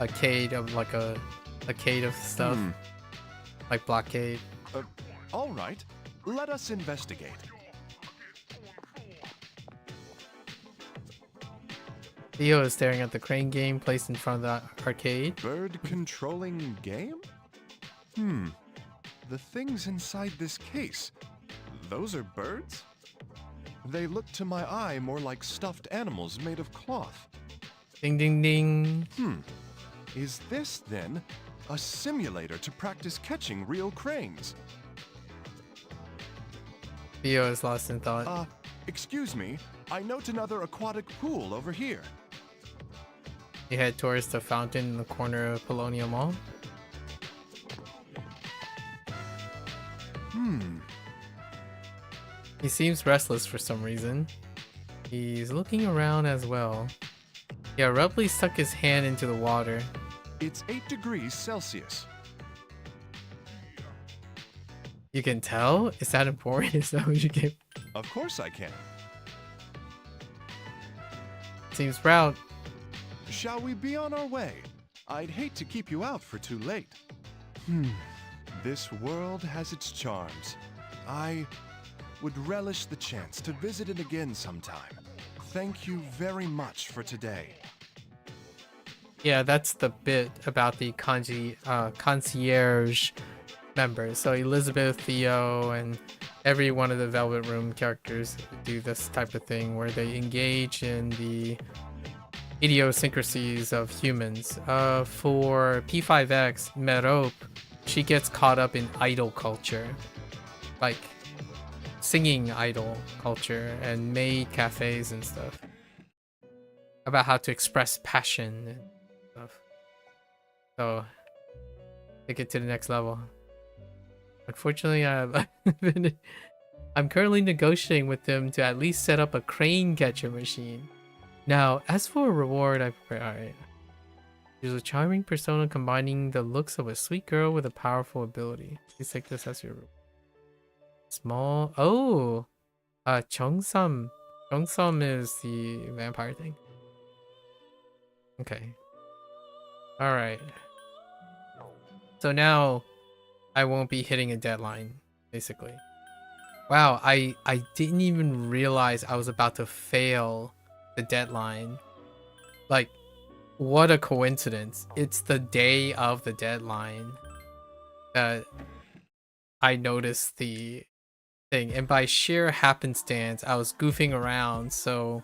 arcade of like a arcade of stuff. Like blockade. All right. Let us investigate. Theo is staring at the crane game placed in front of the arcade. Bird controlling game? The things inside this case, those are birds? They look to my eye more like stuffed animals made of cloth. Ding ding ding. Is this, then, a simulator to practice catching real cranes? Theo is lost in thought. Excuse me, I note another aquatic pool over here. You head towards the fountain in the corner of Polonia Mall. He seems restless for some reason. He's looking around as well. He abruptly stuck his hand into the water. It's 8 degrees Celsius. You can tell? Is that important? Is that what you get? Of course I can. Seems proud. Shall we be on our way? I'd hate to keep you out for too late. This world has its charms. I would relish the chance to visit it again sometime. Thank you very much for today. Yeah, that's the bit about the concierge members. So Elizabeth, Theo, and every one of the Velvet Room characters do this type of thing where they engage in the idiosyncrasies of humans. For P5X, Merope, she gets caught up in idol culture. Like singing idol culture and maid cafes and stuff. About how to express passion and stuff. So, take it to the next level. Unfortunately, I'm currently negotiating with them to at least set up a crane catcher machine. Now, as for a reward, alright. There's a charming persona combining the looks of a sweet girl with a powerful ability. Please take this as your reward. Small. Oh! Cheongsam. Cheongsam is the vampire thing. Okay. Alright. So now I won't be hitting a deadline, basically. Wow, I didn't even realize I was about to fail the deadline. Like, what a coincidence. It's the day of the deadline that I noticed the thing. And by sheer happenstance, I was goofing around, so...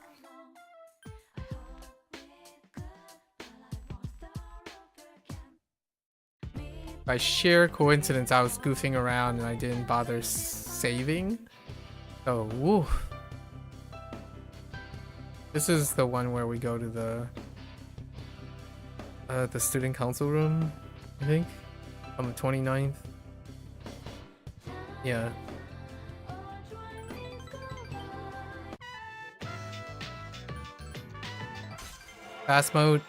By sheer coincidence, I was goofing around and I didn't bother saving. So, woo. This is the one where we go to the student council room, I think, on the 29th. Yeah. Fast mode.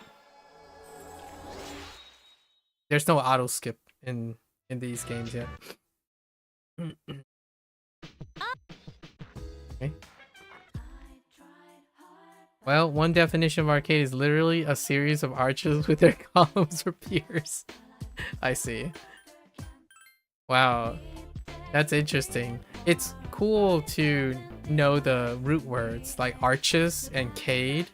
There's no auto skip in these games yet. Okay. Well, one definition of arcade is literally a series of arches with their columns or piers. I see. Wow. That's interesting. It's cool to know the root words like arches and cade.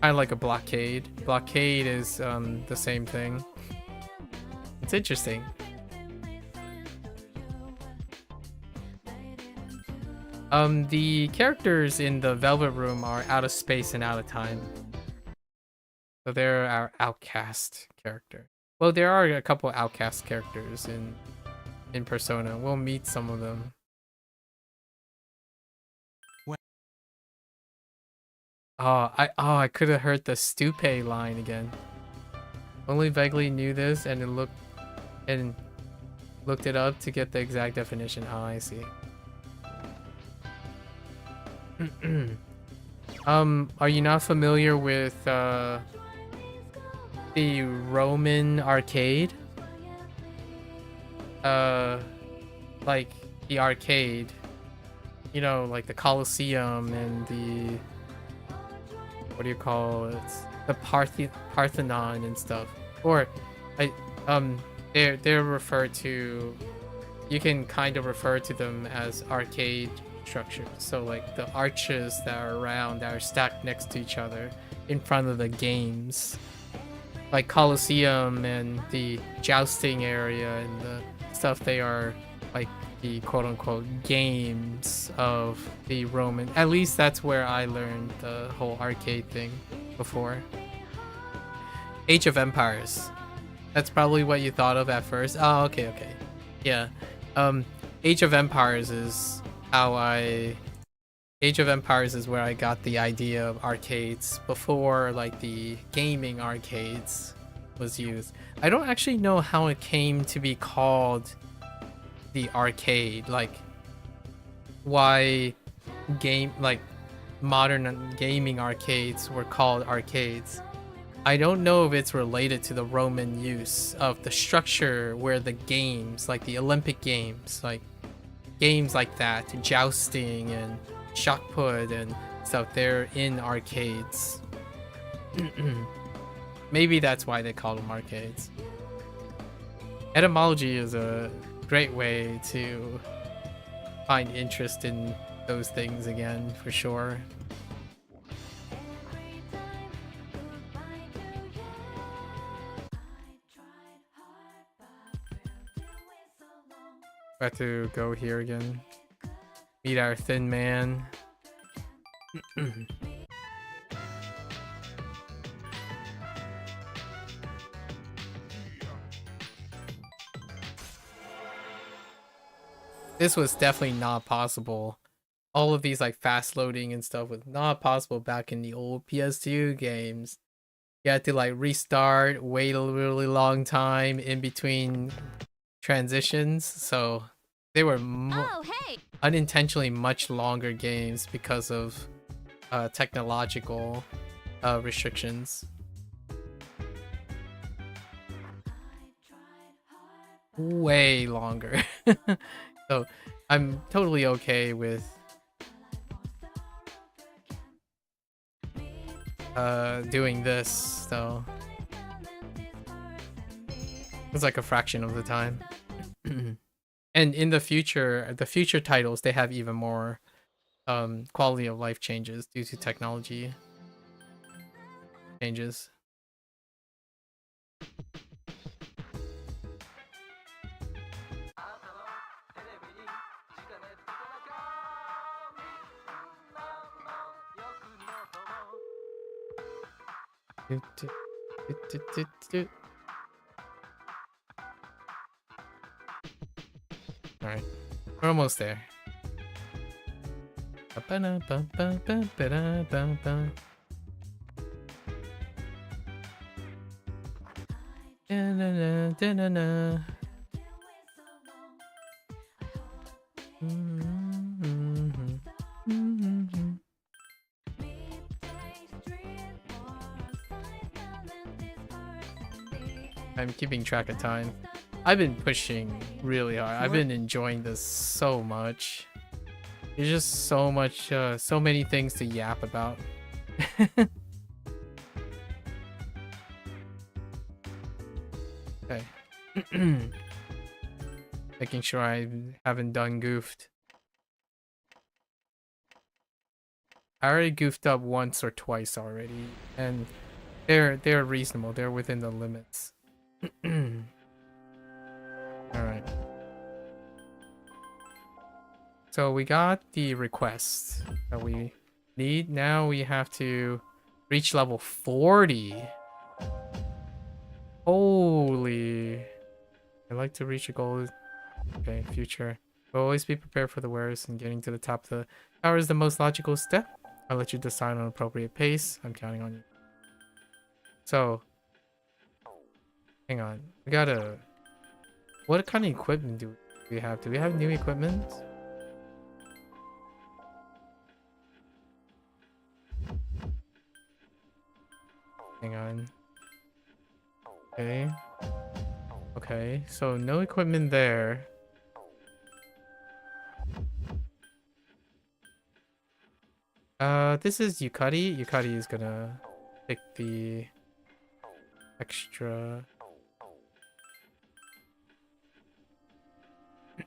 Kind of like a blockade. Blockade is the same thing. It's interesting. The characters in the Velvet Room are out of space and out of time. So they're our outcast character. Well, there are a couple outcast characters in Persona. We'll meet some of them. I could have heard the Stupe line again. Only vaguely knew this and looked it up to get the exact definition. Oh, I see. Are you not familiar with the Roman arcade? Like the arcade, you know, like the Colosseum and the, what do you call it? The Parthenon and stuff. Or they're referred to, you can kind of refer to them as arcade structures. So like the arches that are around, that are stacked next to each other in front of the games, like Colosseum and the jousting area and the stuff, they are like the quote-unquote games of the Roman. At least that's where I learned the whole arcade thing before. Age of Empires, that's probably what you thought of at first. Oh, okay, yeah. Age of Empires is Age of Empires is where I got the idea of arcades before like the gaming arcades was used. I don't actually know how it came to be called the arcade, like why modern gaming arcades were called arcades. I don't know if it's related to the Roman use of the structure where the games, like the Olympic Games, like games like that, jousting and shot put and stuff, they're in arcades. Maybe that's why they call them arcades. Etymology is a great way to find interest in those things again, for sure. Got to go here again. Meet our thin man. This was definitely not possible. All of these like fast loading and stuff was not possible back in the old PS2 games. You had to like restart, wait a really long time in between transitions, so they were unintentionally much longer games because of technological restrictions. Way longer. So I'm totally okay with doing this though. It's like a fraction of the time. And in the future titles, they have even more quality of life changes due to technology changes. Alright, we're almost there. I'm keeping track of time. I've been pushing really hard. I've been enjoying this so much. There's just so much, so many things to yap about. Okay. Making sure I haven't done goofed. I already goofed up once or twice already, and they're reasonable. They're within the limits. Alright. So we got the request that we need. Now we have to reach level 40. Holy. I'd like to reach a goal. Okay, future. But always be prepared for the worst, and getting to the top of the tower is the most logical step. I'll let you decide on an appropriate pace. I'm counting on you. So, hang on. We gotta... What kind of equipment do we have? Do we have new equipment? Hang on. Okay. Okay, so no equipment there. This is Yukari. Yukari is gonna pick the extra...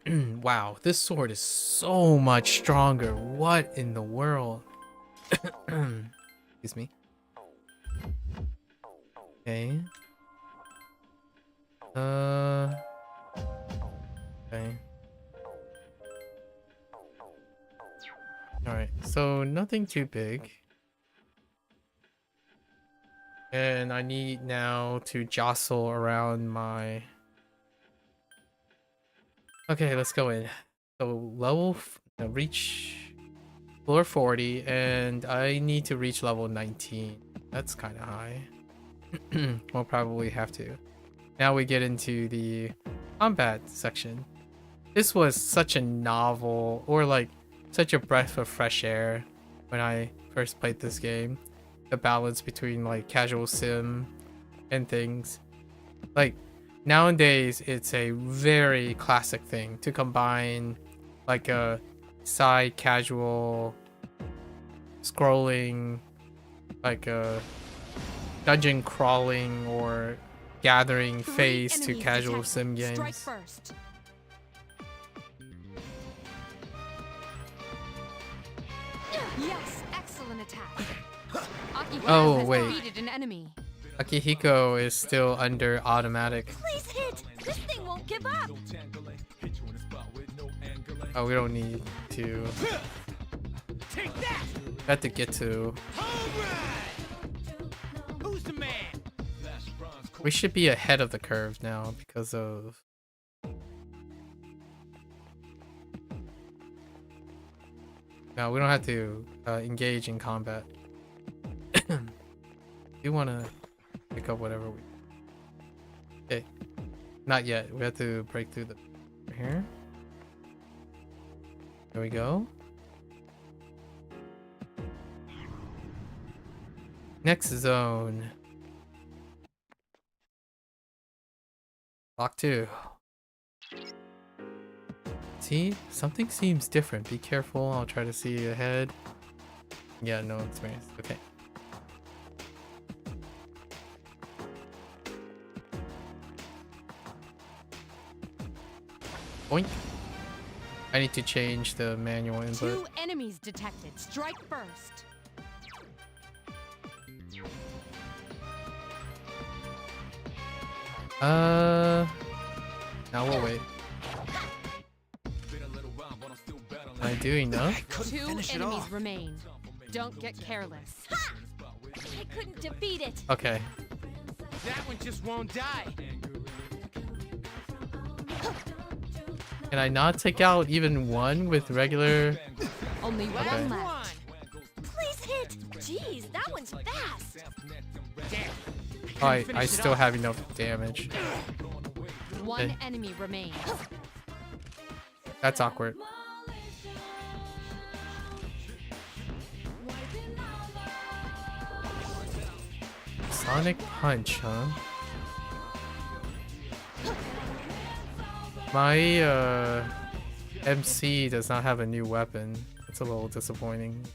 Wow, this sword is so much stronger. What in the world? Excuse me. Okay. Okay. Alright, so nothing too big. And I need now to jostle around my... Okay, let's go in. So reach floor 40, and I need to reach level 19. That's kind of high. We'll probably have to. Now we get into the combat section. This was such a novel, or like such a breath of fresh air when I first played this game. The balance between like casual sim and things. Like nowadays it's a very classic thing to combine like a side casual scrolling, like a dungeon crawling or gathering phase to casual sim games. Strike first. Yes, excellent attack. Akihiko Oh, has wait. defeated an enemy. Akihiko is still under automatic. Please hit! This thing won't give up! Oh, we don't need to. Take that! Got to get to. Who's the man? We should be ahead of the curve now because of... No, we don't have to engage in combat. You want to pick up whatever we... Okay. Not yet. We have to break through the... Here. There we go. Next zone. Block 2. See? Something seems different. Be careful. I'll try to see ahead. Yeah, no experience. Okay. Boink. I need to change the manual input. 2 enemies detected. Strike first. Now we'll wait. Am I doing enough? 2 enemies remain. Don't get careless. Ha! I couldn't defeat it. Okay. That one just won't die. Can I not take out even one with regular? Only Okay. one left. Please hit. Jeez, that one's fast. Oh, I still have enough damage. 1 Okay. enemy remains. That's awkward. Sonic Punch, huh? My MC does not have a new weapon. It's a little disappointing.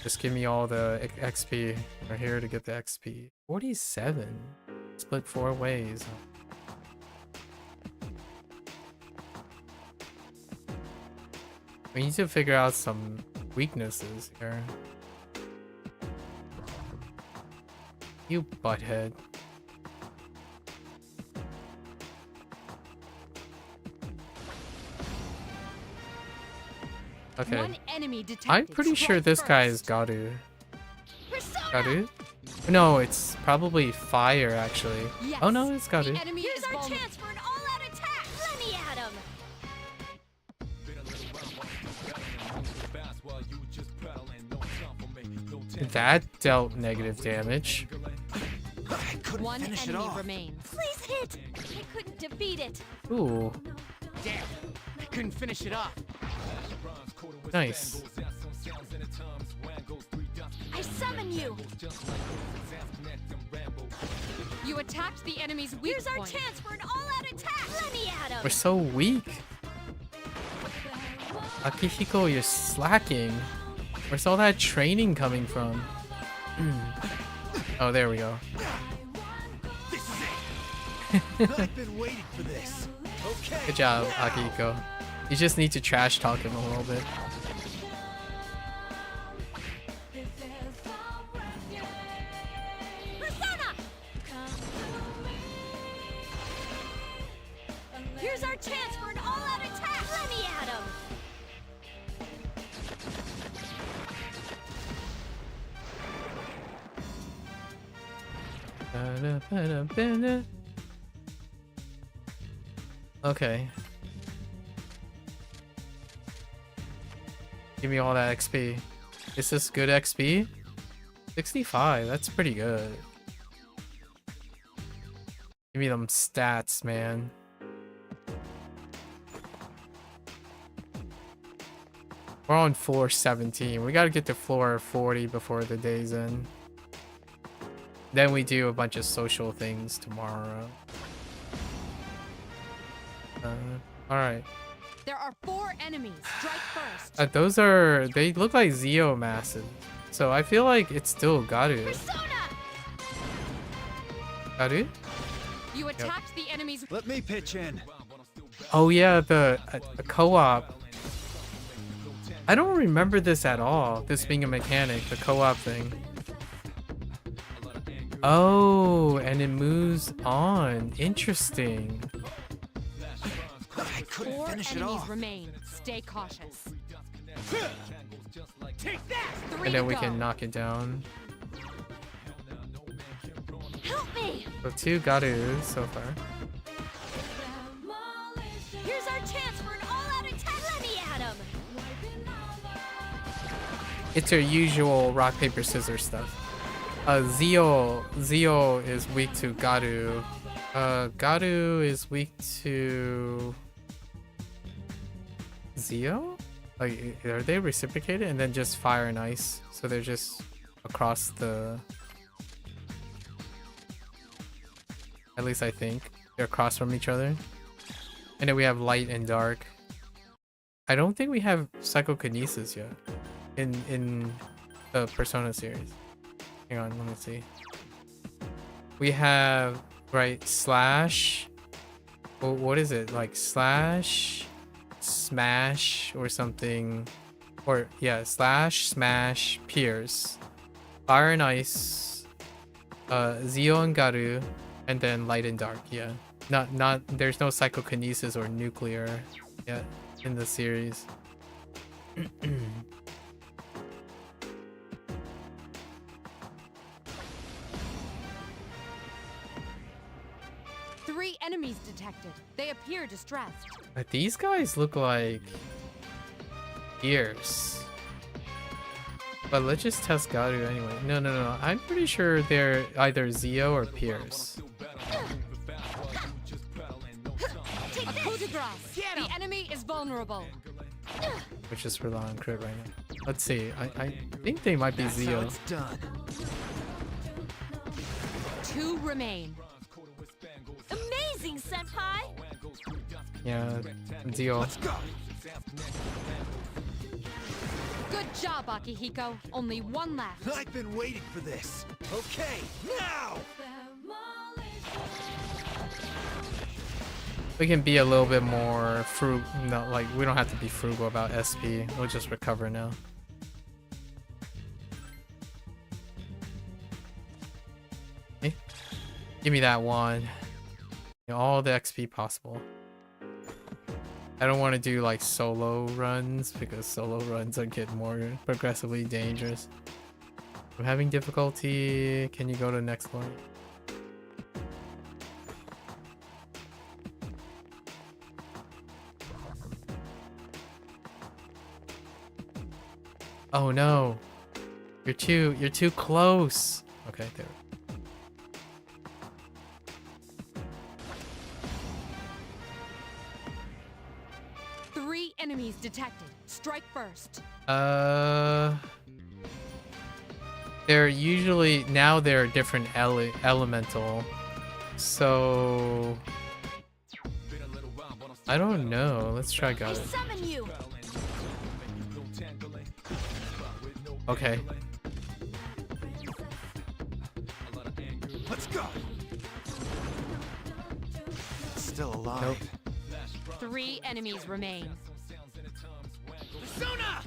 Just give me all the XP. We're here to get the XP. 47. Split 4 ways. We need to figure out some weaknesses here. You butthead. Okay. 1 enemy detected. I'm pretty sure Strike this guy is first. Garu. Persona! Garu? No, it's probably Fire actually. Yes. Oh no, it's The Garu. enemy Here's is our vulnerable. chance for an all-out attack. Let me at him. That dealt negative damage. I couldn't 1 finish it enemy off. remains. Please hit. I couldn't defeat it. Ooh, Damn, I couldn't finish it off. nice. I summon you. You attacked the enemy's weak Here's our point. chance for an all-out attack. Let me at him. We're so weak. Akihiko, you're slacking. Where's all that training coming from? Oh, there we go. This is it. I've been waiting for this. Okay. Good job, Akihiko. You just need to trash talk him a little bit. Persona! Here's our chance for an all-out attack. Let me at him. Okay. Give me all that XP. Is this good XP? 65, that's pretty good. Give me them stats, man. We're on floor 17. We gotta get to floor 40 before the day's end. Then we do a bunch of social things tomorrow. Alright. There are 4 enemies. Strike first. Those are... They look like Zeo masses. So I feel like it's still Garu. Persona! Garu? You attacked the enemy's. Let me pitch in. Oh yeah, the co-op. I don't remember this at all. This being a mechanic, the co-op thing. Oh, and it moves on. Interesting. I couldn't 4 finish it enemies off. remain. Stay cautious. Take that. 3 And then to we go. can knock it down. Help me! So 2 Garu so far. Here's our chance for an all-out attack. Let me at him. It's your usual rock, paper, scissors stuff. Zeo is weak to Garu. Garu is weak to Zeo? Like, are they reciprocated? And then just fire and ice. So they're just across the... At least I think. They're across from each other. And then we have light and dark. I don't think we have psychokinesis yet. In the Persona series. Hang on, let me see. We have, right, slash, what is it, like slash smash or something, or yeah, slash smash pierce, fire and ice, Zio and Garu, and then light and dark. Yeah, not there's no psychokinesis or nuclear yet in the series. 3 enemies detected. They appear distressed. These guys look like ears. But let's just test Garu anyway. No. I'm pretty sure they're either Zio or Pierce. A coup de grace. The enemy is vulnerable. Which is rely on crit right now. Let's see. I think they might be Zio. It's done. 2 remain. Amazing, Senpai! Yeah, Zio. Let's go. Good job, Akihiko. Only 1 left. I've been waiting for this. Okay, now! We can be a little bit more no, like we don't have to be frugal about SP. We'll just recover now. Okay. Give me that one. All the XP possible. I don't want to do like solo runs because solo runs are getting more progressively dangerous. I'm having difficulty. Can you go to the next floor? Oh no. You're too close. Okay, there. Enemies detected. Strike first. They're usually now they're different elemental. So I don't know. Let's try Garu. Summon you. Okay. Let's go. Still alive. Nope. 3 enemies remain. Persona!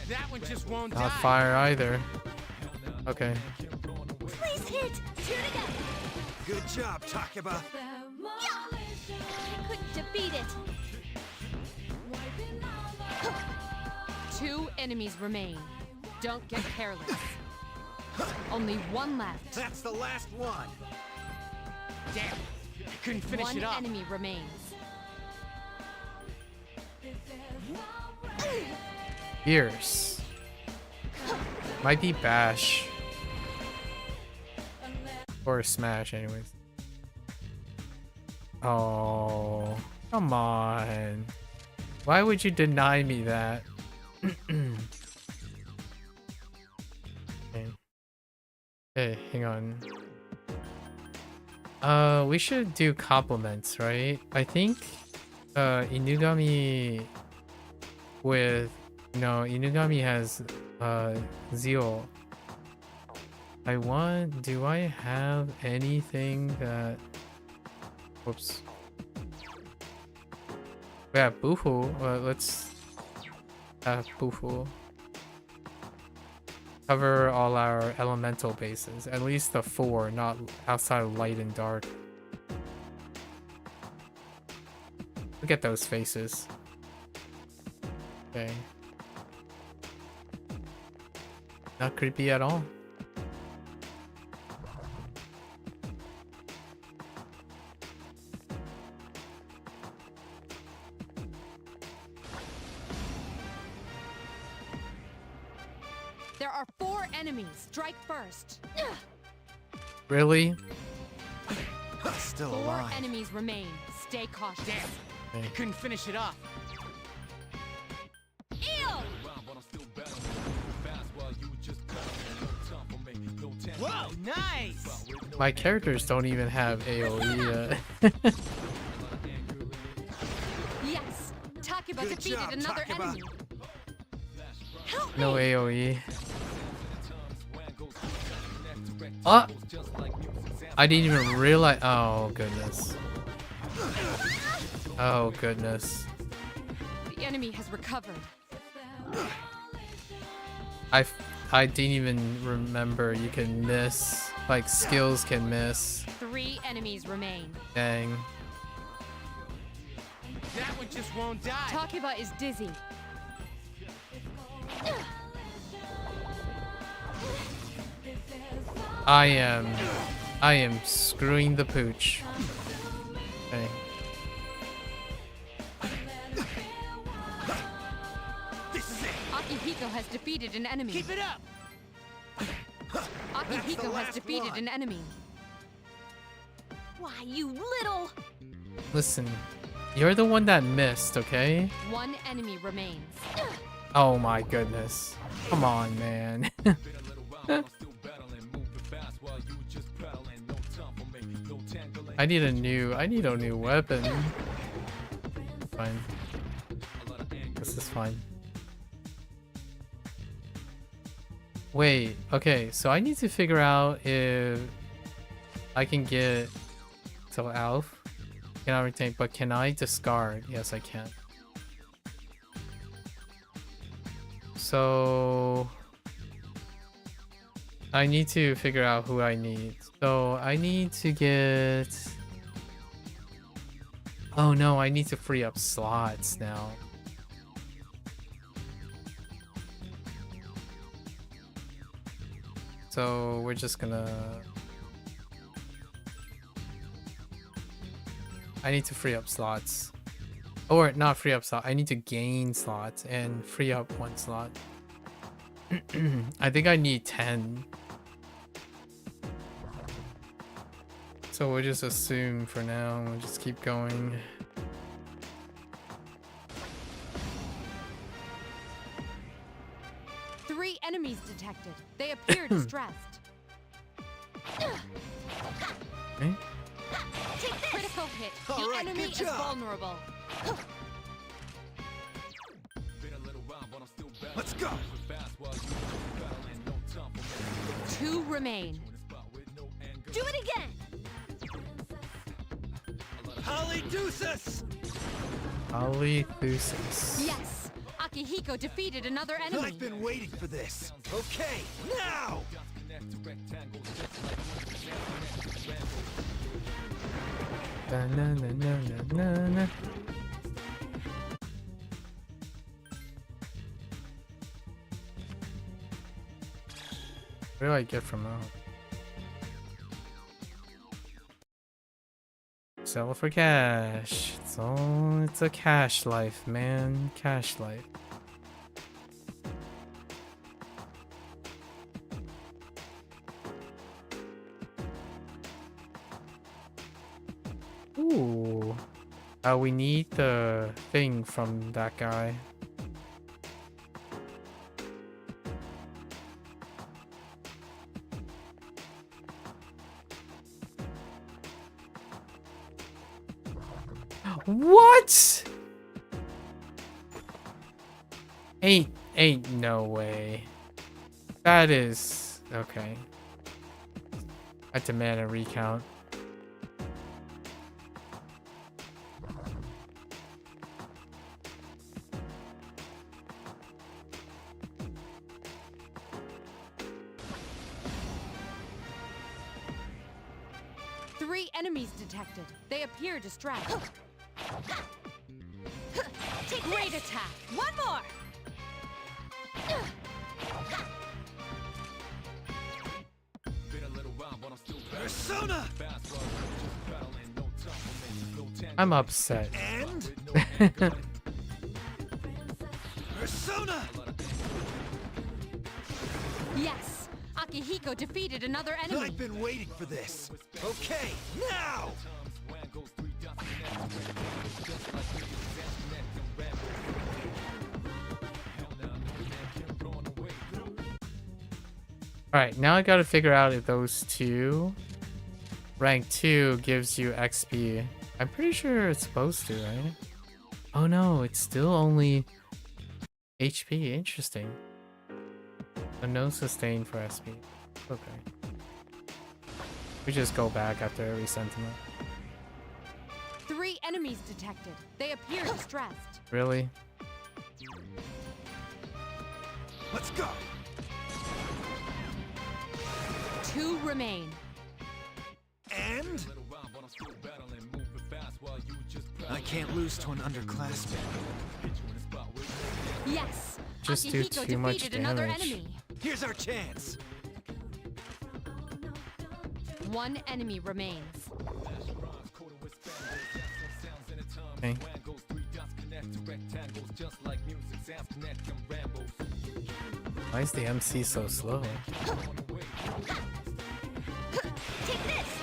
That one just won't Not die. fire either. Okay. Please hit. Shoot it up. Good job, Takeba. Yeah. I couldn't defeat it. 2 enemies remain. Don't get careless. Only 1 left. That's the last one. Damn. I couldn't finish 1 it off. enemy remains. Fierce. Might be Bash. Or Smash, anyways. Oh, come on. Why would you deny me that? Okay. Hey, hang on. We should do compliments, right? I think Inugami with Inugami has Zio. Do I have anything that whoops. Yeah, Bufu. Let's have Bufu cover all our elemental bases. At least the 4, not outside of light and dark. Look at those faces. Okay. Not creepy at all. There are 4 enemies. Strike first. Really? Still 4 alive. enemies remain. Stay cautious. Damn. I couldn't finish it off. Ew! Whoa, nice! My characters don't even have AoE yet. Yes! Takeba Good defeated job, another Takeba. enemy. Help No me! AoE. Ah! I didn't even realize. Oh goodness. Oh goodness. The enemy has recovered. I didn't even remember you can miss. Like skills can miss. 3 enemies remain. Dang. That one just won't die. Takeba is dizzy. I am screwing the pooch. Okay. Akihiko has defeated an enemy. Keep it up. Akihiko has defeated an enemy. Why, you little... Listen, you're the one that missed, okay? 1 enemy remains. Oh my goodness. Come on, man. I need a new weapon. Fine. This is fine. Wait, okay, so I need to figure out if I can get to Alf. Cannot retain, but can I discard? Yes, I can. So I need to figure out who I need. So I need to get... Oh no, I need to free up slots now. So we're just gonna... I need to free up slots. Or not free up slots, I need to gain slots and free up 1 slot. I think I need 10. So we'll just assume for now, we'll just keep going. Three enemies detected. They appear distressed. Okay. Critical hit. The All right, enemy good is job. vulnerable. Let's go. 2 remain. Do it again! Polydeuces! Polythusis. Yes! Akihiko defeated another enemy. I've been waiting for this. Okay, now! Da-na-na-na-na-na. What do I get from that? Sell for cash. It's a cash life, man. Cash life. Ooh. We need the thing from that guy. What? Ain't no way. That is okay. I demand a recount. Three enemies detected. They appear distressed. Great attack. One more! Persona! I'm upset. And? Persona! Yes! Akihiko defeated another enemy. I've been waiting for this. Okay, now! Alright, now I gotta figure out if those two... Rank 2 gives you XP. I'm pretty sure it's supposed to, right? Oh no, it's still only HP. Interesting. So no sustain for SP. Okay. We just go back after every sentiment. 3 enemies detected. They appear distressed. Really? Let's go. 2 remain. And I can't lose to an underclassman. Yes. Just do Akihiko too much defeated another damage. enemy. Here's our chance. 1 enemy remains. Okay. Why is the MC so slow? Take this!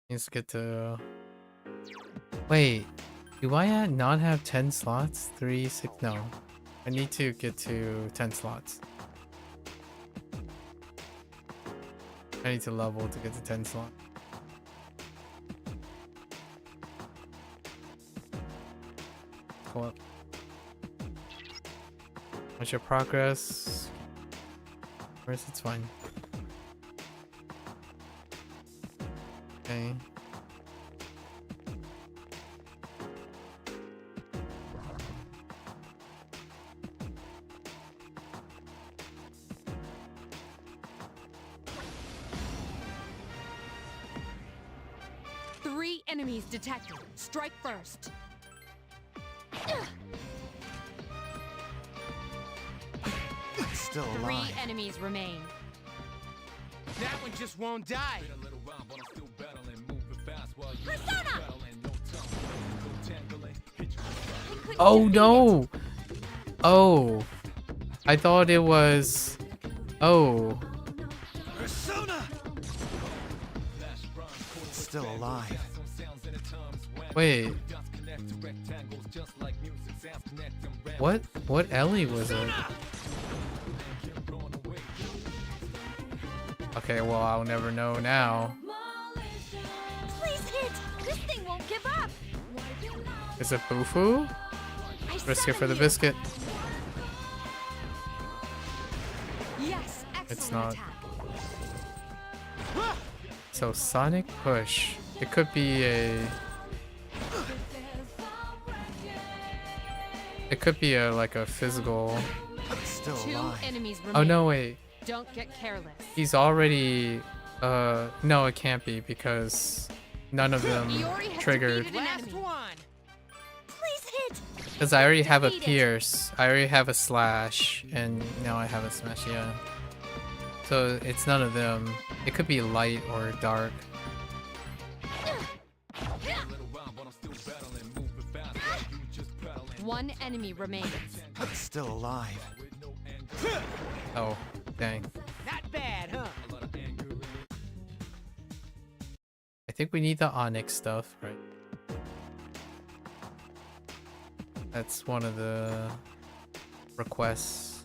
Needs to get to... Wait, do I not have 10 slots? 3, 6, no. I need to get to 10 slots. I need to level to get to 10 slots. Go up. What's your progress? Where's it's fine. Okay. Three enemies detected. Strike first. Still 3 alive. enemies remain. That one just won't die. Persona! Oh no! Oh. I thought it was... Oh. Persona! Still alive. Wait. What Ellie was it? Okay, well I'll never know now. Please hit! This thing won't give up! Is it Bufu? Risk it for the biscuit. Yes, excellent It's not. attack. So Sonic Push. It could be a... It could be a like a physical... Still 2 alive. enemies remain. Oh no, wait. Don't get careless. He's already... No, it can't be because none of them Iori has triggered. defeated an enemy. Please hit! Because I already have a Defeated. Pierce, I already have a Slash, and now I have a Smash, yeah. So it's none of them. It could be light or dark. One enemy remains. Still alive. Oh, dang. Not bad, huh? I think we need the Onyx stuff, right? That's one of the requests.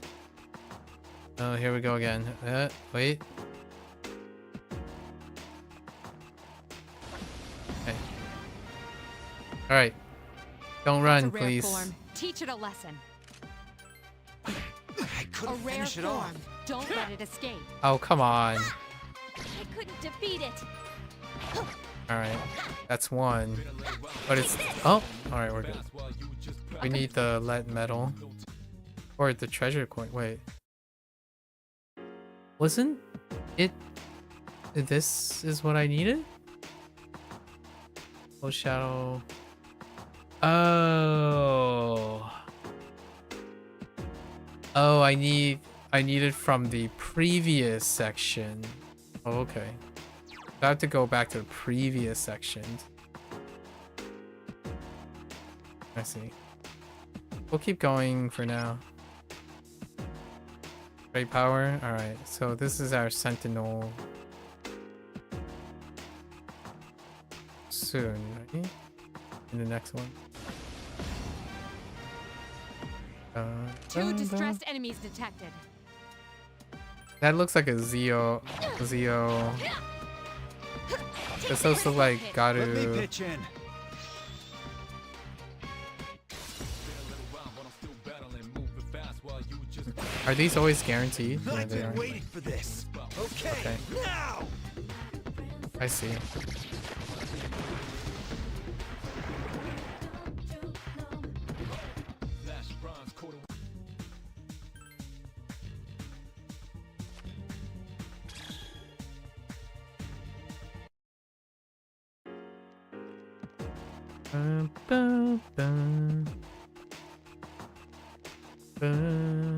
Oh, here we go again. Wait. Okay. Alright. Don't run, It's a rare please. form. Teach it a lesson. I A couldn't rare finish it form. off. Don't let it escape. Oh, come on. I couldn't defeat it! Alright. That's one. But it's... Oh! Alright, we're good. We need the lead metal. Or the treasure coin. Wait. Wasn't it... This is what I needed? Oh, shadow... Oh... Oh, I need it from the previous section. Oh, okay. I have to go back to the previous sections. I see. We'll keep going for now. Great power. Alright, so this is our sentinel. Soon, right? In the next one. 2 distressed enemies detected. That looks like a Zeo. Take This also like Let me Garu. pitch in. Are these always guaranteed? Yeah, I've they been are. waiting for this. Okay, now. I see. Bum, bum, bum. Bum.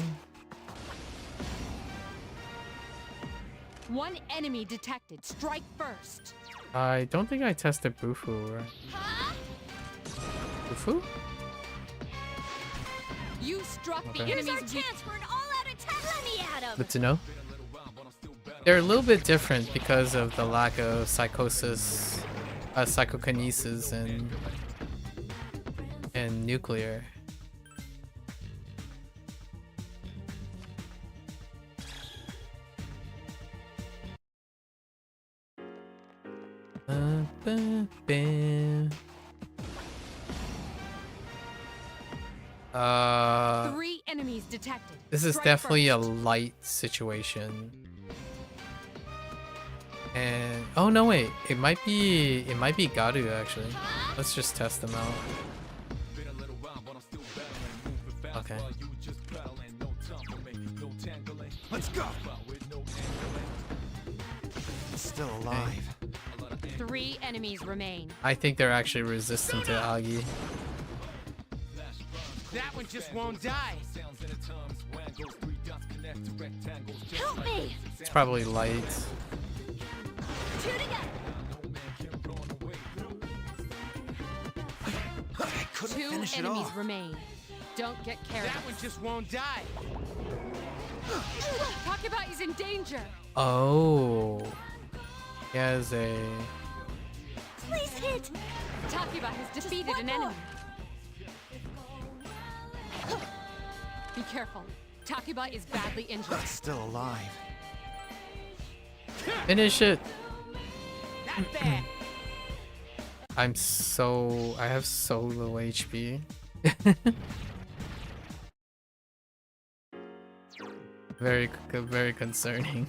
One enemy detected. Strike first. I don't think I tested Bufu, right? Bufu? You struck Okay. the Here's our enemy's weak. chance for an all-out attack. Let me at him. Good to know. They're a little bit different because of the lack of psychosis, psychokinesis, and nuclear. Three enemies detected. This is Strike definitely first. a light situation. And oh no, wait, it might be Garu actually. Let's just test them out. Okay. Let's go. It's still alive. Three enemies remain. I think they're actually resistant to Agi. That one just won't die. Help me. It's probably light. Two to go. Two enemies remain. Don't get careless. That one just won't die. Takeba is in danger. Oh. He has a... Please hit. Takeba has defeated an enemy. Be careful. Takeba is badly injured. It's still alive. Finish it! Not bad. I have so low HP. Very concerning.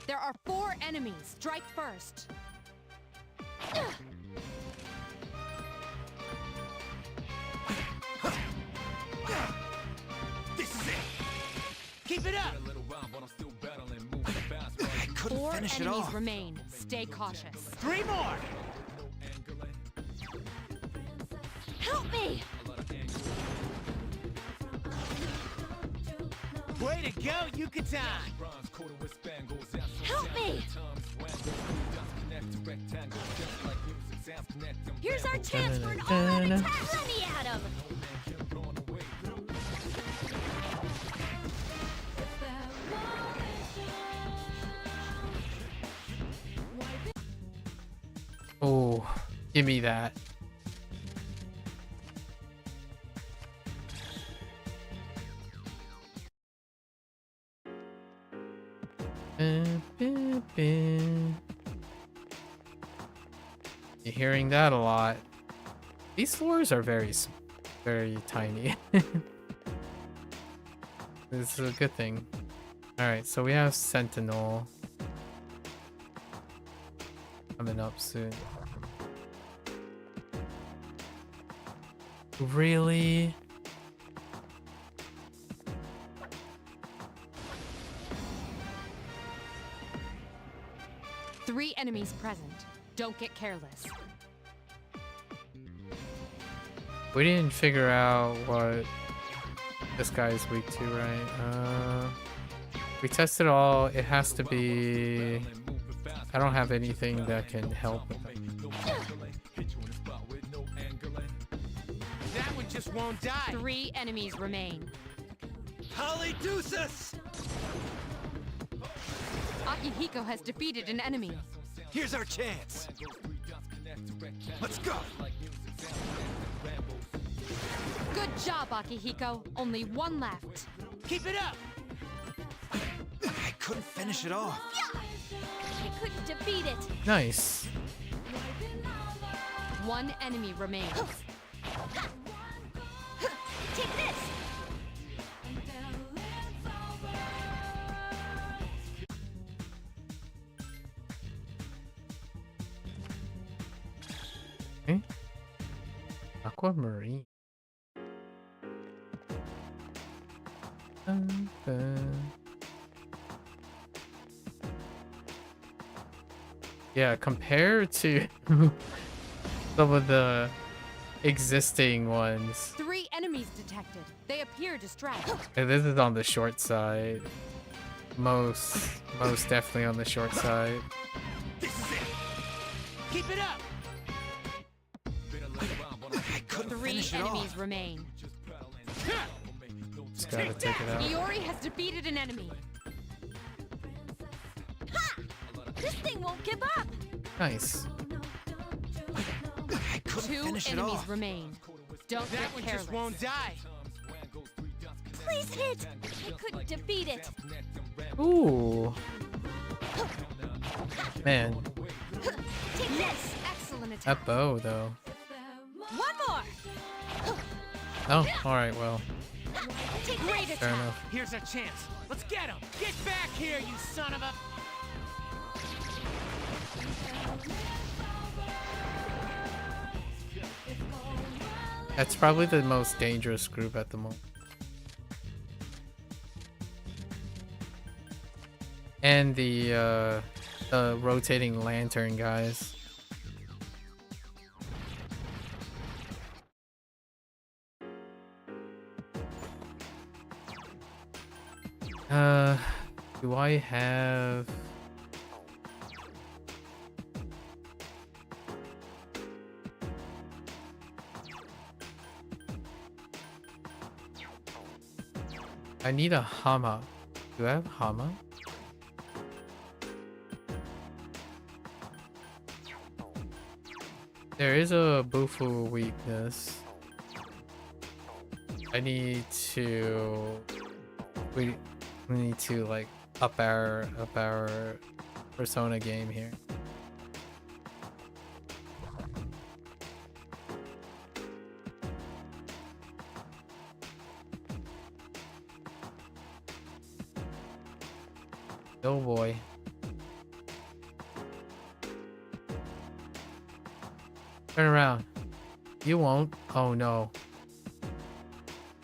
There are four enemies. Strike first. This is it. Keep it up. I couldn't Four finish it enemies off. remain. Stay cautious. Three more. Help me. Way to go, Yucatan. Help me. Here's our chance for an all-out attack. Let me at him. Oh, give me that. You're hearing that a lot. These floors are very tiny. This is a good thing. Alright, so we have Sentinel coming up soon. Really? Three enemies present. Don't get careless. We didn't figure out what this guy is weak to, right? We tested all. It has to be... I don't have anything that can help with it. That one just won't die. Three enemies remain. Holly Deuces! Akihiko has defeated an enemy. Here's our chance. Let's go. Good job, Akihiko. Only one left. Keep it up! I couldn't finish it off. I couldn't defeat it. Nice. One enemy remains. Take this. Okay. Aquamarine. Dun, dun. Yeah, compared to some of the existing ones, 3 enemies detected. They appear distracted. and this is on the short side. Most definitely on the short side. This is it! Keep it up! I couldn't 3 finish it enemies off. remain. Just gotta take it out. Iori has defeated an enemy. This thing won't give up. Nice. I couldn't 2 finish it enemies off. remain. Don't That get one careless. just won't die. Please hit. I couldn't defeat it. Ooh. Man, Take this. Yes, excellent attack. that bow though. One more. Oh, alright, well, Take Great this. fair attack. enough. Here's our chance. Let's get him! Get back here, you son of a... That's probably the most dangerous group at the moment. And the rotating lantern guys. Do I have... I need a Hama. Do I have Hama? There is a Bufu weakness. I need to... We need to like up our Persona game here. Oh boy. Turn around. You won't. Oh no.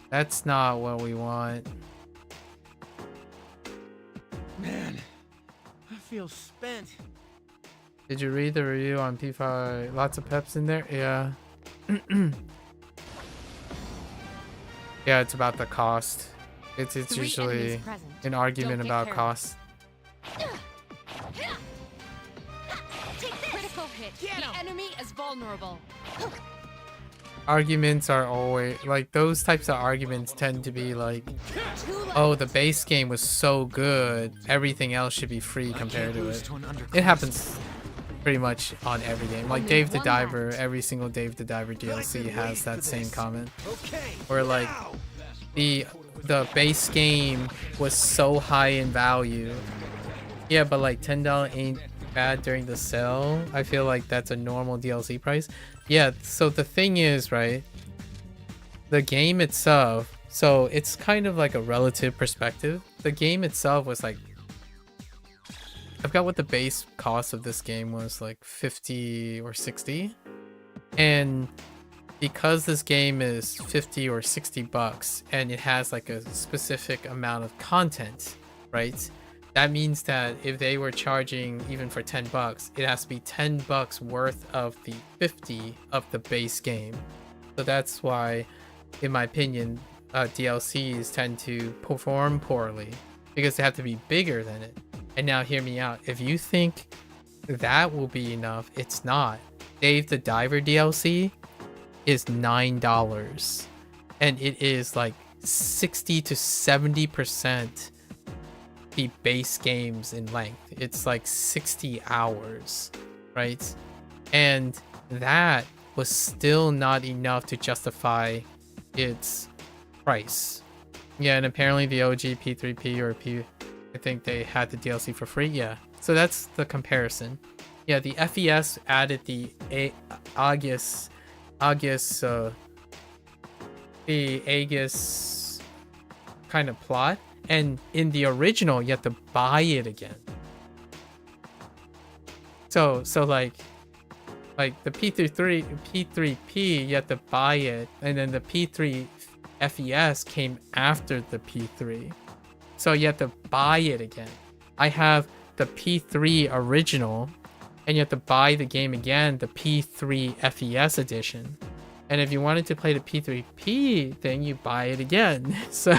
That's not what we want. Man, I feel spent. Did you read the review on P5? Lots of peps in there? Yeah. Yeah, it's about the cost. It's 3 usually enemies present. an argument Don't get about careless. cost. Critical hit. The enemy is vulnerable. Arguments are always like those types of arguments tend to be like, oh, the base game was so good, everything else should be free compared to it. It happens pretty much on every game. Like Dave the Diver, every single Dave the Diver DLC has that same comment. Where like the base game was so high in value. Yeah, but like $10 ain't bad during the sale. I feel like that's a normal DLC price. Yeah, so the thing is, right, the game itself, so it's kind of like a relative perspective. The game itself was like, I forgot what the base cost of this game was, like 50 or 60. And because this game is 50 or 60 bucks and it has like a specific amount of content, right? That means that if they were charging even for 10 bucks, it has to be 10 bucks worth of the 50 of the base game. So that's why, in my opinion, DLCs tend to perform poorly because they have to be bigger than it. And now hear me out. If you think that will be enough, it's not. Dave the Diver DLC is $9. And it is like 60 to 70% the base games in length. It's like 60 hours, right? And that was still not enough to justify its price. Yeah, and apparently the OG P3P or I think they had the DLC for free. Yeah, so that's the comparison. Yeah, the FES added the Aegis kind of plot, and in the original you have to buy it again. So like the P3P you have to buy it, and then the P3 FES came after the P3, so you have to buy it again. I have the P3 original, and you have to buy the game again, the P3 FES edition. And if you wanted to play the P3P thing, you buy it again. So,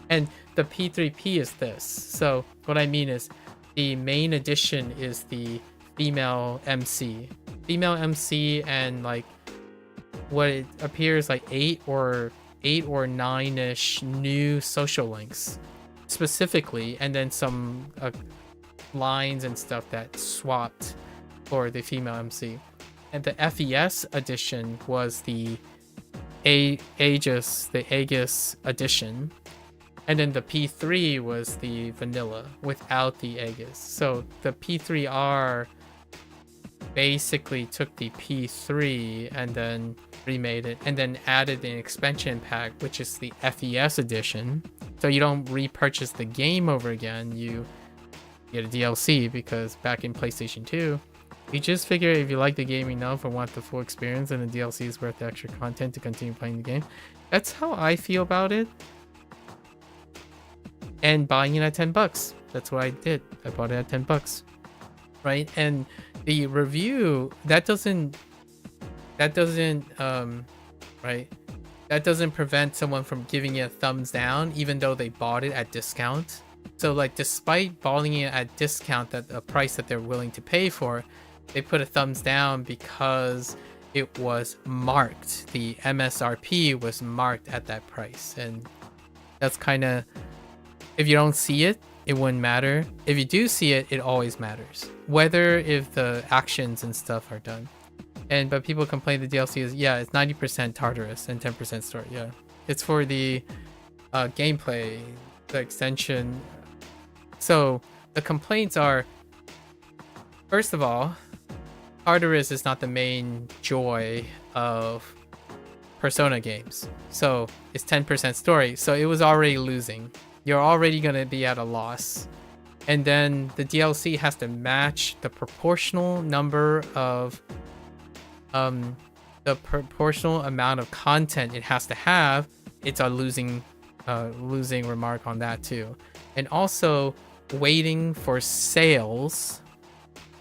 and the P3P is this. So what I mean is the main edition is the female MC. Female MC and like what it appears like 8 or 9-ish new social links specifically, and then some lines and stuff that swapped for the female MC. And the FES edition was the Aegis edition, and then the P3 was the vanilla without the Aegis. So the P3R basically took the P3 and then remade it, and then added an expansion pack, which is the FES edition. So you don't repurchase the game over again, you get a DLC, because back in PlayStation 2, you just figure if you like the game enough or want the full experience, and the DLC is worth the extra content to continue playing the game. That's how I feel about it. And buying it at $10. That's what I did. I bought it at $10. Right? And the review, that doesn't prevent someone from giving it a thumbs down, even though they bought it at discount. So like, despite buying it at discount, at a price that they're willing to pay for, they put a thumbs down because it was marked. The MSRP was marked at that price. And that's kind of, if you don't see it, it wouldn't matter. If you do see it, it always matters. Whether if the actions and stuff are done. But people complain the DLC is, yeah, it's 90% Tartarus and 10% story. Yeah, it's for the gameplay, the extension. So the complaints are, first of all, Tartarus is not the main joy of Persona games. So it's 10% story. So it was already losing. You're already going to be at a loss. And then the DLC has to match the proportional number of the proportional amount of content it has to have. It's a losing remark on that too. And also waiting for sales,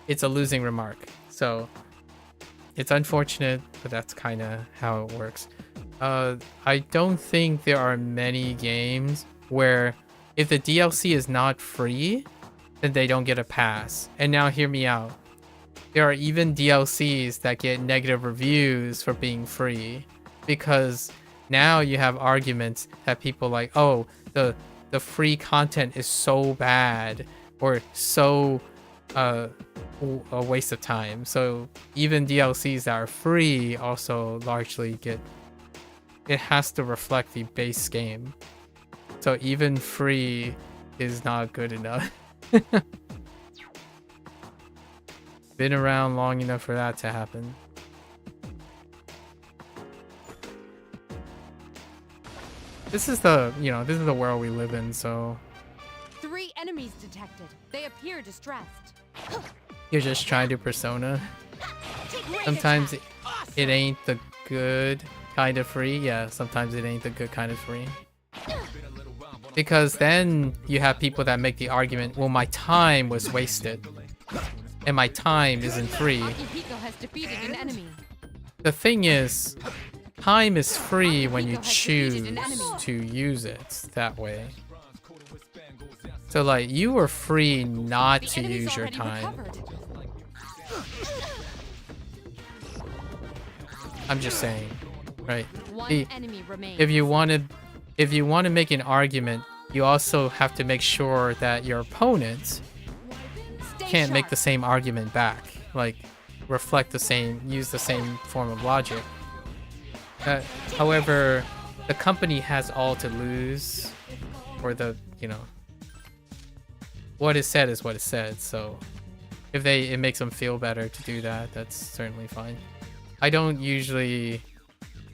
it's a losing remark. So it's unfortunate, but that's kind of how it works. I don't think there are many games where if the DLC is not free, then they don't get a pass. And now hear me out. There are even DLCs that get negative reviews for being free, because now you have arguments that people like, oh, the free content is so bad or so a waste of time. So even DLCs that are free also largely get, it has to reflect the base game. So even free is not good enough. Been around long enough for that to happen. This is the, this is the world we live in, so 3 enemies detected. They appear distressed. you're just trying to Persona. Sometimes it ain't the good kind of free. Yeah, sometimes it ain't the good kind of free. Because then you have people that make the argument, well, my time was wasted. And my time isn't free. The thing is, time is free when you choose to use it that way. So like, you were free not to use your time. I'm just saying. right? One enemy remains. If you want to make an argument, you also have to make sure that your opponent can't make the same argument back, like use the same form of logic. However, the company has all to lose, or what is said is what is said. So if it makes them feel better to do that, that's certainly fine. I don't usually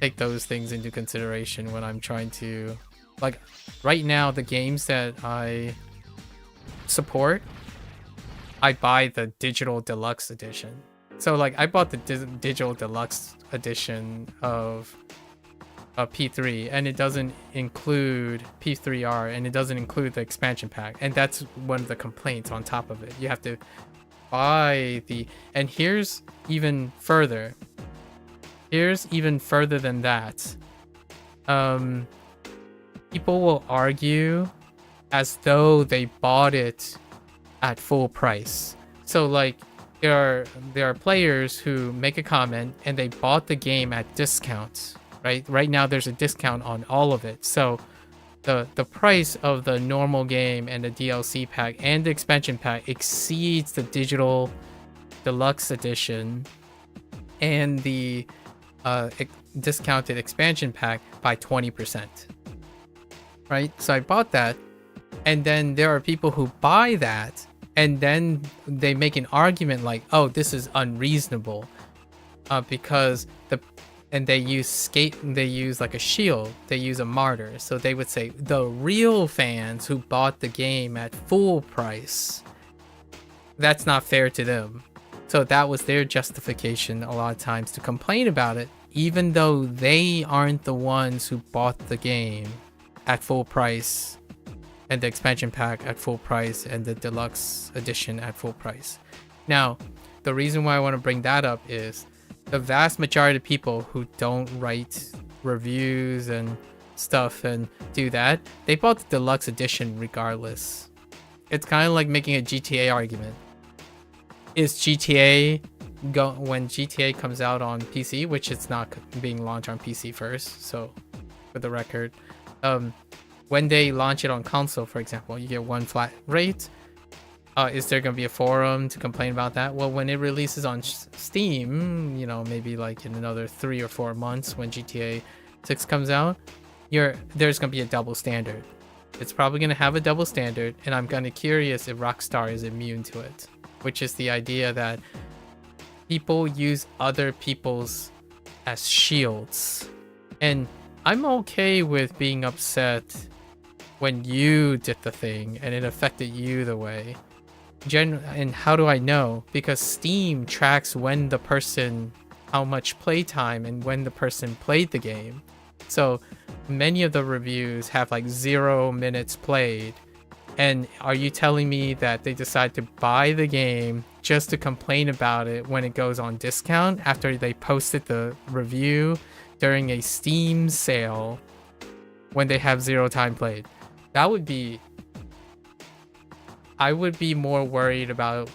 take those things into consideration when I'm trying to, like, right now the games that I support, I buy the digital deluxe edition. So like I bought the digital deluxe edition of P3, and it doesn't include P3R, and it doesn't include the expansion pack, and that's one of the complaints on top of it. You have to buy and here's even further than that. People will argue as though they bought it at full price. So like there are players who make a comment and they bought the game at discounts. Right now there's a discount on all of it. So the price of the normal game and the DLC pack and the expansion pack exceeds the digital deluxe edition and the discounted expansion pack by 20%. Right? So I bought that, and then there are people who buy that and then they make an argument like, oh, this is unreasonable because they use like a shield, they use a martyr. So they would say the real fans who bought the game at full price, that's not fair to them. So that was their justification a lot of times to complain about it, even though they aren't the ones who bought the game at full price and the expansion pack at full price and the deluxe edition at full price. Now, the reason why I want to bring that up is the vast majority of people who don't write reviews and stuff and do that, they bought the deluxe edition regardless. It's kind of like making a GTA argument. Is GTA when GTA comes out on PC, which it's not being launched on PC first, so for the record, when they launch it on console, for example, you get one flat rate. Is there going to be a forum to complain about that? Well, when it releases on Steam, maybe like in another 3 or 4 months when GTA 6 comes out, there's going to be a double standard. It's probably going to have a double standard, and I'm kind of curious if Rockstar is immune to it, which is the idea that people use other people's as shields. And I'm okay with being upset when you did the thing and it affected you the way. And how do I know? Because Steam tracks how much playtime and when the person played the game. So many of the reviews have like 0 minutes played. And are you telling me that they decide to buy the game just to complain about it when it goes on discount after they posted the review during a Steam sale when they have 0 time played? I would be more worried about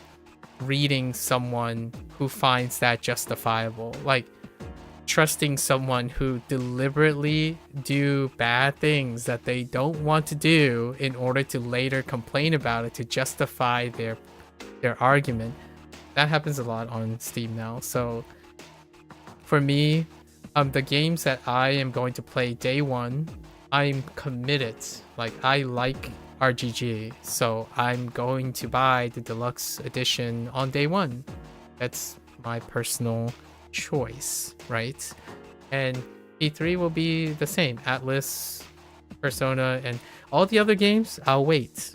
reading someone who finds that justifiable. Like trusting someone who deliberately do bad things that they don't want to do in order to later complain about it to justify their argument. That happens a lot on Steam now. So for me, the games that I am going to play day one, I'm committed. Like I like RGG, so I'm going to buy the deluxe edition on day one. That's my personal choice, right? And E3 will be the same. ATLUS, Persona, and all the other games, I'll wait.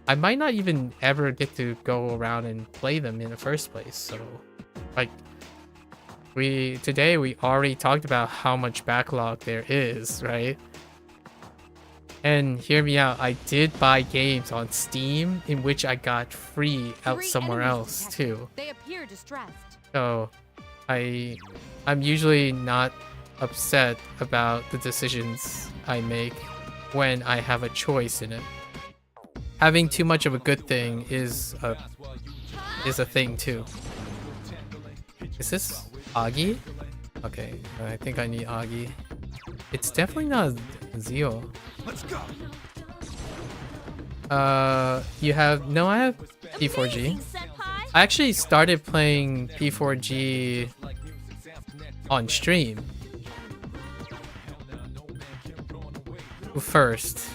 I might not even ever get to go around and play them in the first place. So, like, today we already talked about how much backlog there is, right? And hear me out, I did buy games on Steam in which I got free out somewhere else too. They appear distressed. So I'm usually not upset about the decisions I make when I have a choice in it. Having too much of a good thing is a thing too. Is this Augie? Okay, I think I need Agi. It's definitely not Zio. Let's go. You have no, I have P4G. I actually started playing P4G on stream first,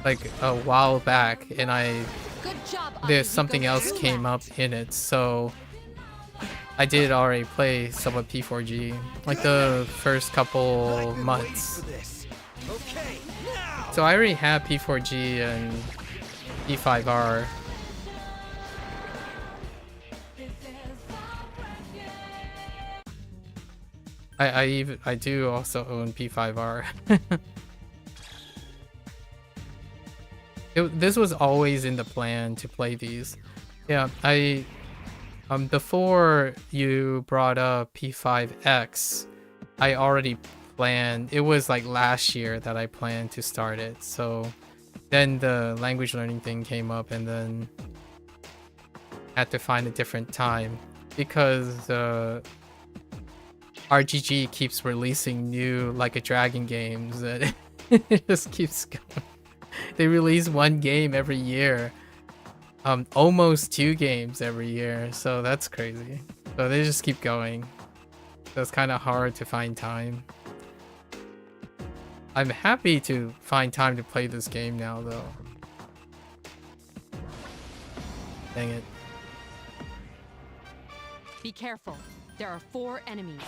like a while back, and there's something else came up in it, so I did already play some of P4G, like the first couple months. So I already have P4G and P5R. I do also own P5R. This was always in the plan to play these. Yeah, before you brought up P5X, I already planned. It was like last year that I planned to start it. So then the language learning thing came up, and then had to find a different time because RGG keeps releasing new Like a Dragon games, and it just keeps going. They release one game every year. Almost 2 games every year, so that's crazy. So they just keep going. So it's kind of hard to find time. I'm happy to find time to play this game now, though. Dang it. Be careful. There are 4 enemies.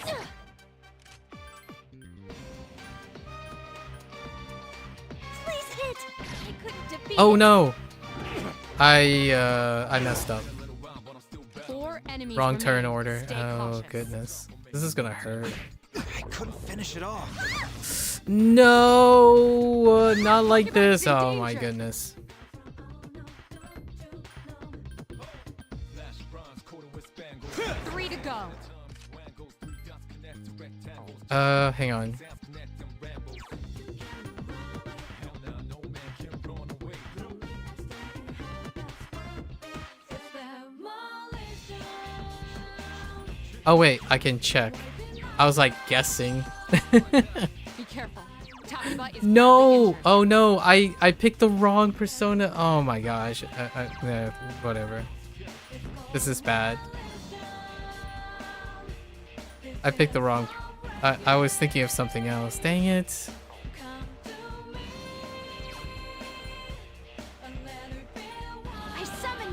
Please hit. I couldn't defeat Oh it. no! I messed up. 4 enemies Wrong remain. turn order. Stay Oh cautious. goodness. This is gonna hurt. I couldn't finish it off. No! Not like this. Oh my goodness. 3 to go. Hang on. Oh wait, I can check. I was like guessing. Be careful. Takuba is No! Oh no, I picked the wrong persona. Oh my gosh. Yeah, whatever. This is bad. I picked the wrong. I was thinking of something else. Dang it.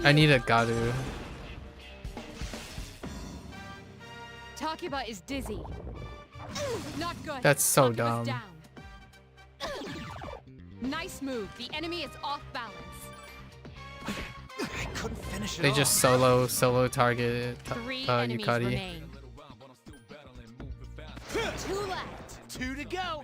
I need a Garu. Takuba is dizzy. Not good. That's so Takuba's dumb. down. Nice move. The enemy is off balance. I couldn't finish it They off. just solo target 3 enemies Yukari. remain. 2 left. 2 to go.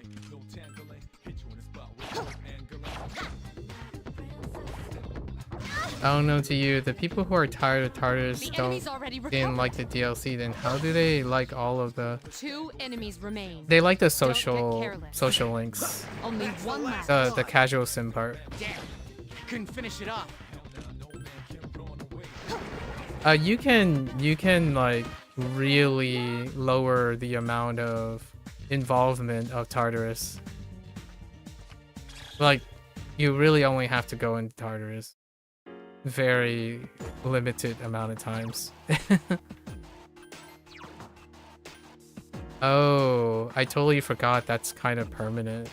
I don't know to you, the people who are tired of Tartarus The don't enemy's already didn't recovered. like the DLC, then how do they like all of the 2 enemies remain. they like the Don't get social careless. links. Only 1 left. The casual sim part. Damn, I couldn't finish it off. You can like really lower the amount of involvement of Tartarus. Like you really only have to go into Tartarus very limited amount of times. Oh, I totally forgot that's kind of permanent.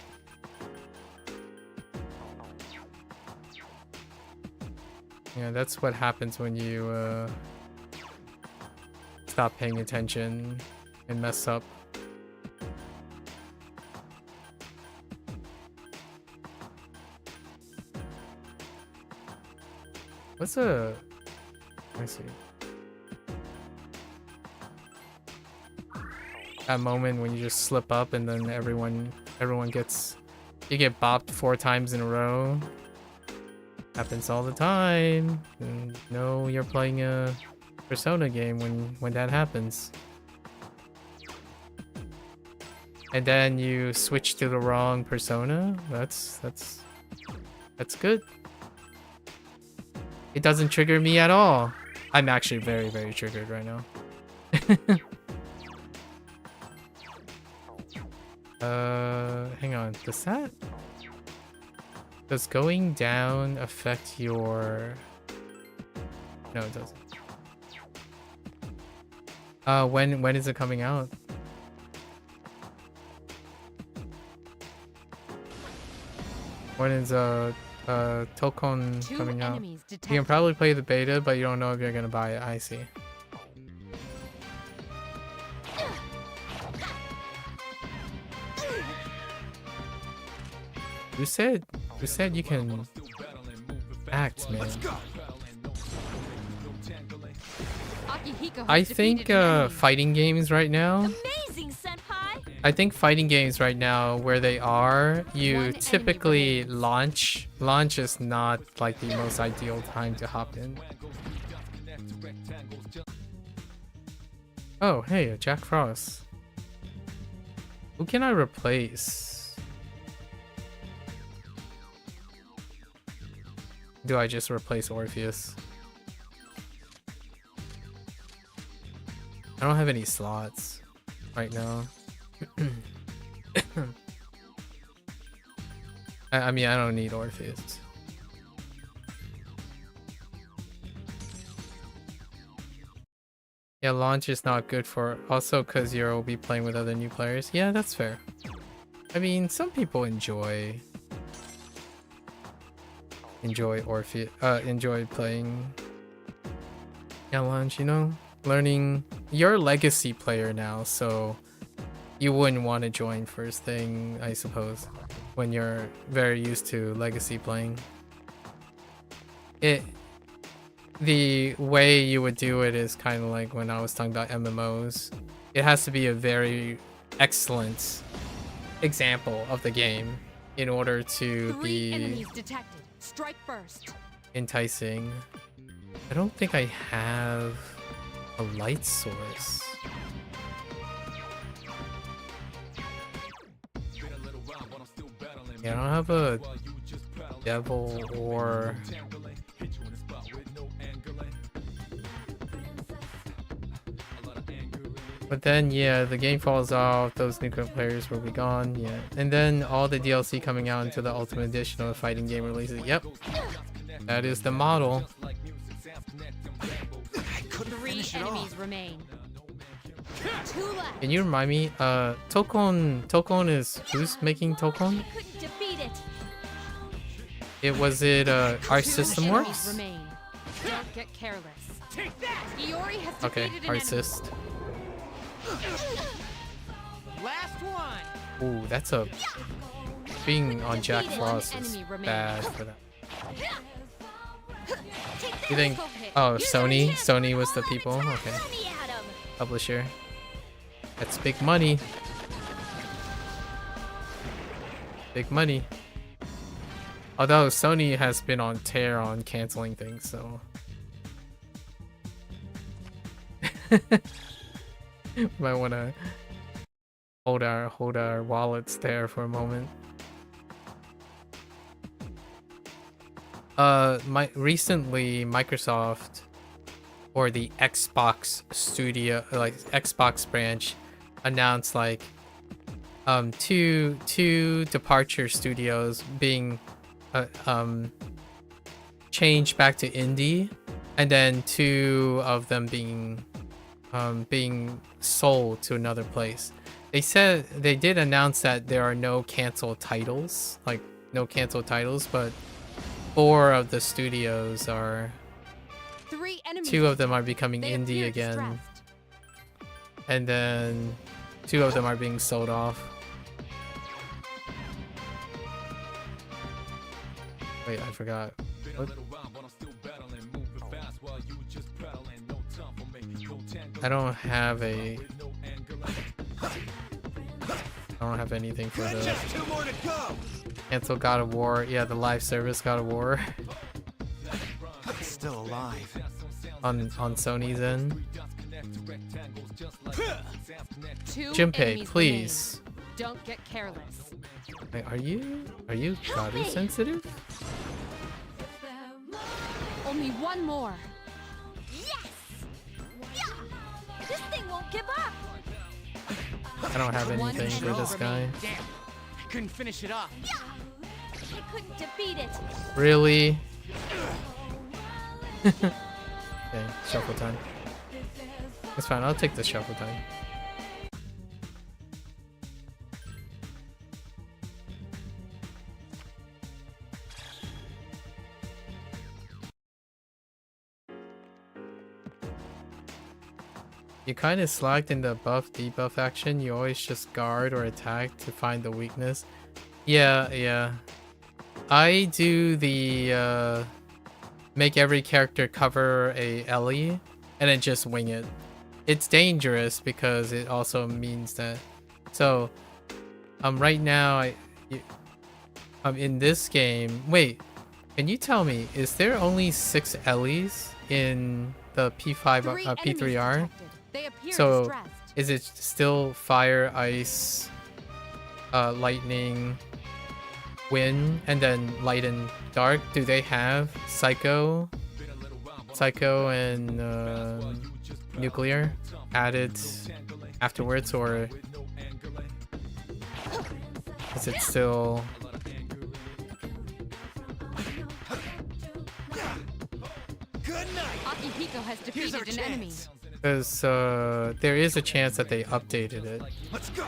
Yeah, that's what happens when you stop paying attention and mess up. What's a... Let me see. That moment when you just slip up and then everyone gets... You get bopped 4 times in a row. Happens all the time. And no, you're playing a Persona game when that happens. And then you switch to the wrong Persona. That's good. It doesn't trigger me at all. I'm actually very, very triggered right now. Hang on. Does going down affect your... No, it doesn't. When is it coming out? When is Tokon coming out? You can probably play the beta, but you don't know if you're gonna buy it. I see. Who said you can act, man? I think fighting games right now. I think fighting games right now, where they are, you typically launch. Launch is not like the most ideal time to hop in. Oh, hey, Jack Frost. Who can I replace? Do I just replace Orpheus? I don't have any slots right now. I mean, I don't need Orpheus. Yeah, launch is not good for... Also, because you'll be playing with other new players. Yeah, that's fair. I mean, some people enjoy Orpheus... enjoy playing... Yeah, launch, you know? Learning... You're a legacy player now, so... You wouldn't want to join first thing, I suppose, when you're very used to legacy playing. The way you would do it is kind of like when I was talking about MMOs. It has to be a very excellent example of the game in order to be Strike first. enticing. I don't think I have a light source. Yeah, I don't have a devil or... But then, yeah, the game falls off, those nuclear players will be gone, yeah. And then all the DLC coming out into the Ultimate Edition of the fighting game releases. Yep. That is the model. 3 enemies remain. 2 left. Can you remind me? Tokon is... Who's making Tokon? Was it Our System Works? Don't get careless. Take that. Okay, Artsist. Last one. Ooh, that's a... Being on Jack Frost is bad for that. You think... Oh, Sony? Sony was the people? Okay. Publisher. That's big money. Big money. Although Sony has been on tear on canceling things, so... Might want to hold our wallets there for a moment. Recently Microsoft, or the Xbox studio, like Xbox branch, announced like two departure studios being changed back to indie, and then 2 of them being sold to another place. They did announce that there are no canceled titles, but 4 of the studios are... 2 of them are becoming indie again. And then 2 of them are being sold off. Wait, I forgot. What? I don't have anything for the cancel God of War. Yeah, the live service God of War. Still alive. On Sony's end. 2 Junpei, please. Remain. Don't get careless. Wait, are you body sensitive? Only 1 more. Yes! Yeah! This thing won't give up! I don't have anything for this guy. Damn, I couldn't finish it off. I couldn't defeat it. Really? Okay, shuffle time. It's fine, I'll take the shuffle time. You kind of slacked in the buff debuff action. You always just guard or attack to find the weakness. Yeah. I do the make every character cover a Ellie and then just wing it. It's dangerous because it also means that. So, right now in this game. Wait, can you tell me, is there only 6 Ellies in the P5 P3R? So is it still fire, ice, lightning, wind, and then light and dark? Do they have psycho and nuclear added afterwards, or is it still? Akihiko has defeated an enemy. Because there is a chance that they updated it. Let's go.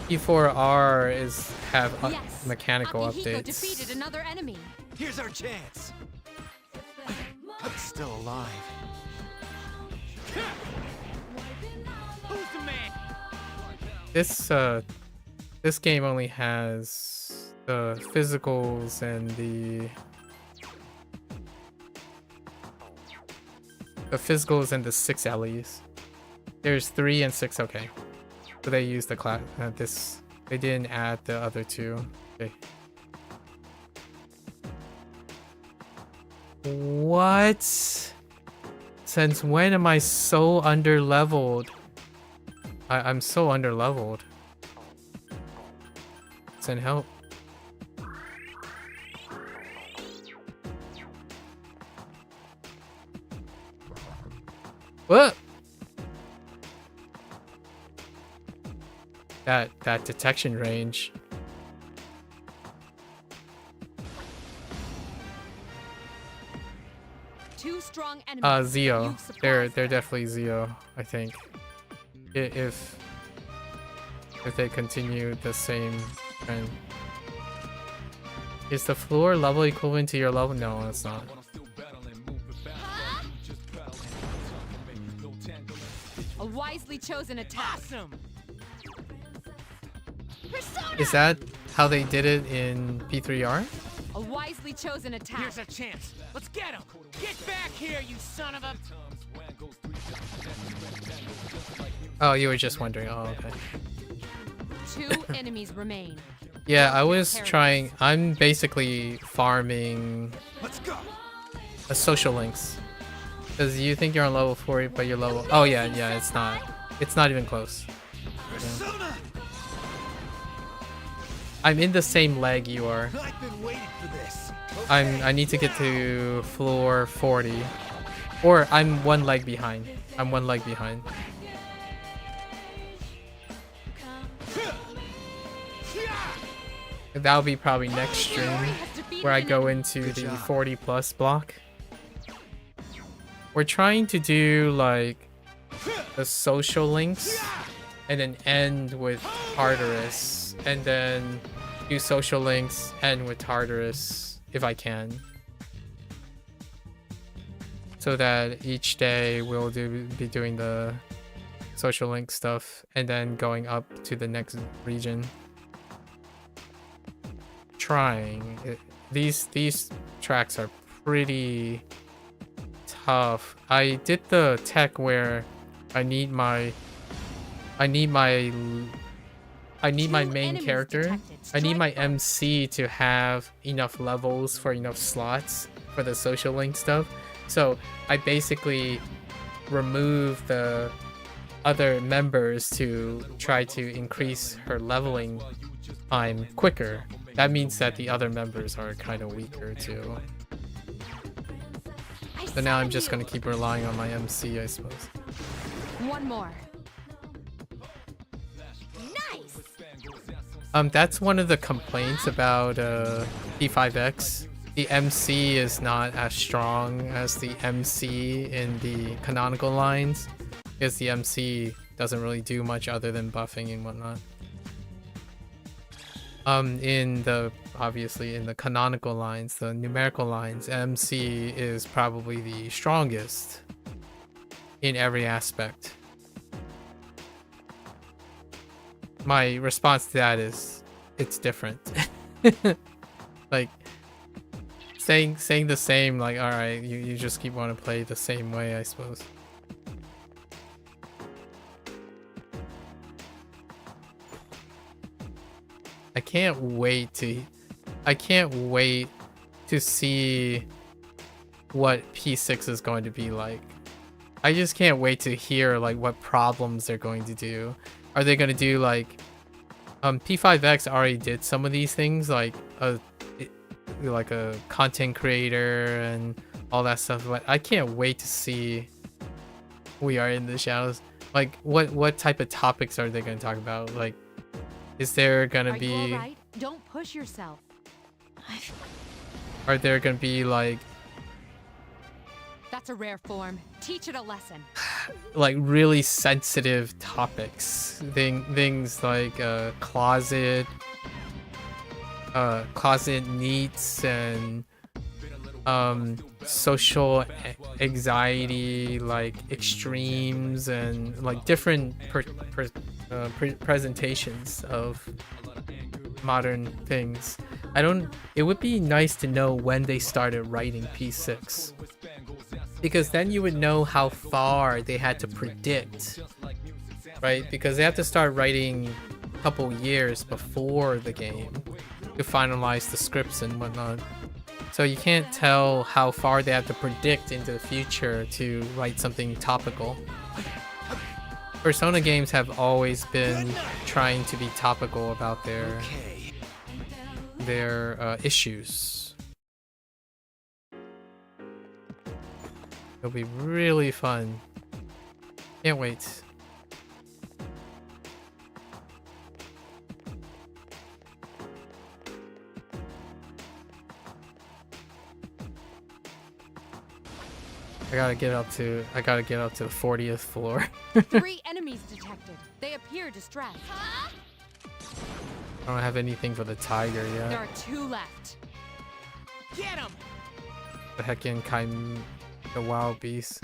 P4R have Yes, mechanical Akihiko updates. defeated another enemy. Here's our chance. I'm still alive. Who's the man? This game only has the physicals and the physicals and the 6 Ellies. There's 3 and 6. Okay, so they used the class. They didn't add the other 2. Okay. What? Since when am I so underleveled? I'm so underleveled. Send help. What? That detection range. Two strong enemies. Zeo. They're definitely Zeo, I think. If they continue the same trend. Is the floor level equivalent to your level? No, it's not. A wisely chosen attack. Awesome. Is that how they did it in P3R? A wisely chosen attack. Here's our chance. Let's get him. Get back here, you son of a... Oh, you were just wondering. Oh, okay. 2 enemies remain. Yeah, I was trying. I'm basically farming a social links. Because you think you're on level 40, but you're level... Oh, yeah, it's not. It's not even close. Yeah. I'm in the same leg you are. I've been waiting for this. I need to get to floor 40. Or I'm 1 leg behind. I'm 1 leg behind. That'll be probably next stream, where I go into the 40+ block. We're trying to do like the social links and then end with Tartarus, and then do social links, end with Tartarus if I can, so that each day we'll be doing the social link stuff and then going up to the next region. Trying. These tracks are pretty tough. I did the tech where I need my main character. I need my MC to have enough levels for enough slots for the social link stuff. So I basically remove the other members to try to increase her leveling time quicker. That means that the other members are kind of weaker too. So now I'm just gonna keep relying on my MC, I suppose. One more. That's one of the complaints about P5X. The MC is not as strong as the MC in the canonical lines, because the MC doesn't really do much other than buffing and whatnot. Obviously in the canonical lines, the numerical lines, MC is probably the strongest in every aspect. My response to that is, it's different. Like, saying the same, like, alright, you just keep wanting to play the same way, I suppose. I can't wait to see what P6 is going to be like. I just can't wait to hear like what problems they're going to do. Are they going to do like P5X already did some of these things, like a content creator and all that stuff, but I can't wait to see We Are in the Shadows. Like what type of topics are they going to talk about? Like, is there going to be... You all right? Don't push yourself. Are there going to be like... That's a rare form. Teach it a lesson. Like really sensitive topics, things like closet needs and social anxiety, like extremes, and like different presentations of modern things. It would be nice to know when they started writing P6, because then you would know how far they had to predict, right? Because they have to start writing a couple years before the game to finalize the scripts and whatnot. So you can't tell how far they have to predict into the future to write something topical. Persona games have always been trying to be topical about their issues. It'll be really fun. Can't wait. I gotta get up to the 40th floor. 3 enemies detected. They appear distressed. I don't have anything for the tiger yet. There are 2 left. Get him! The heckin' the wild beast.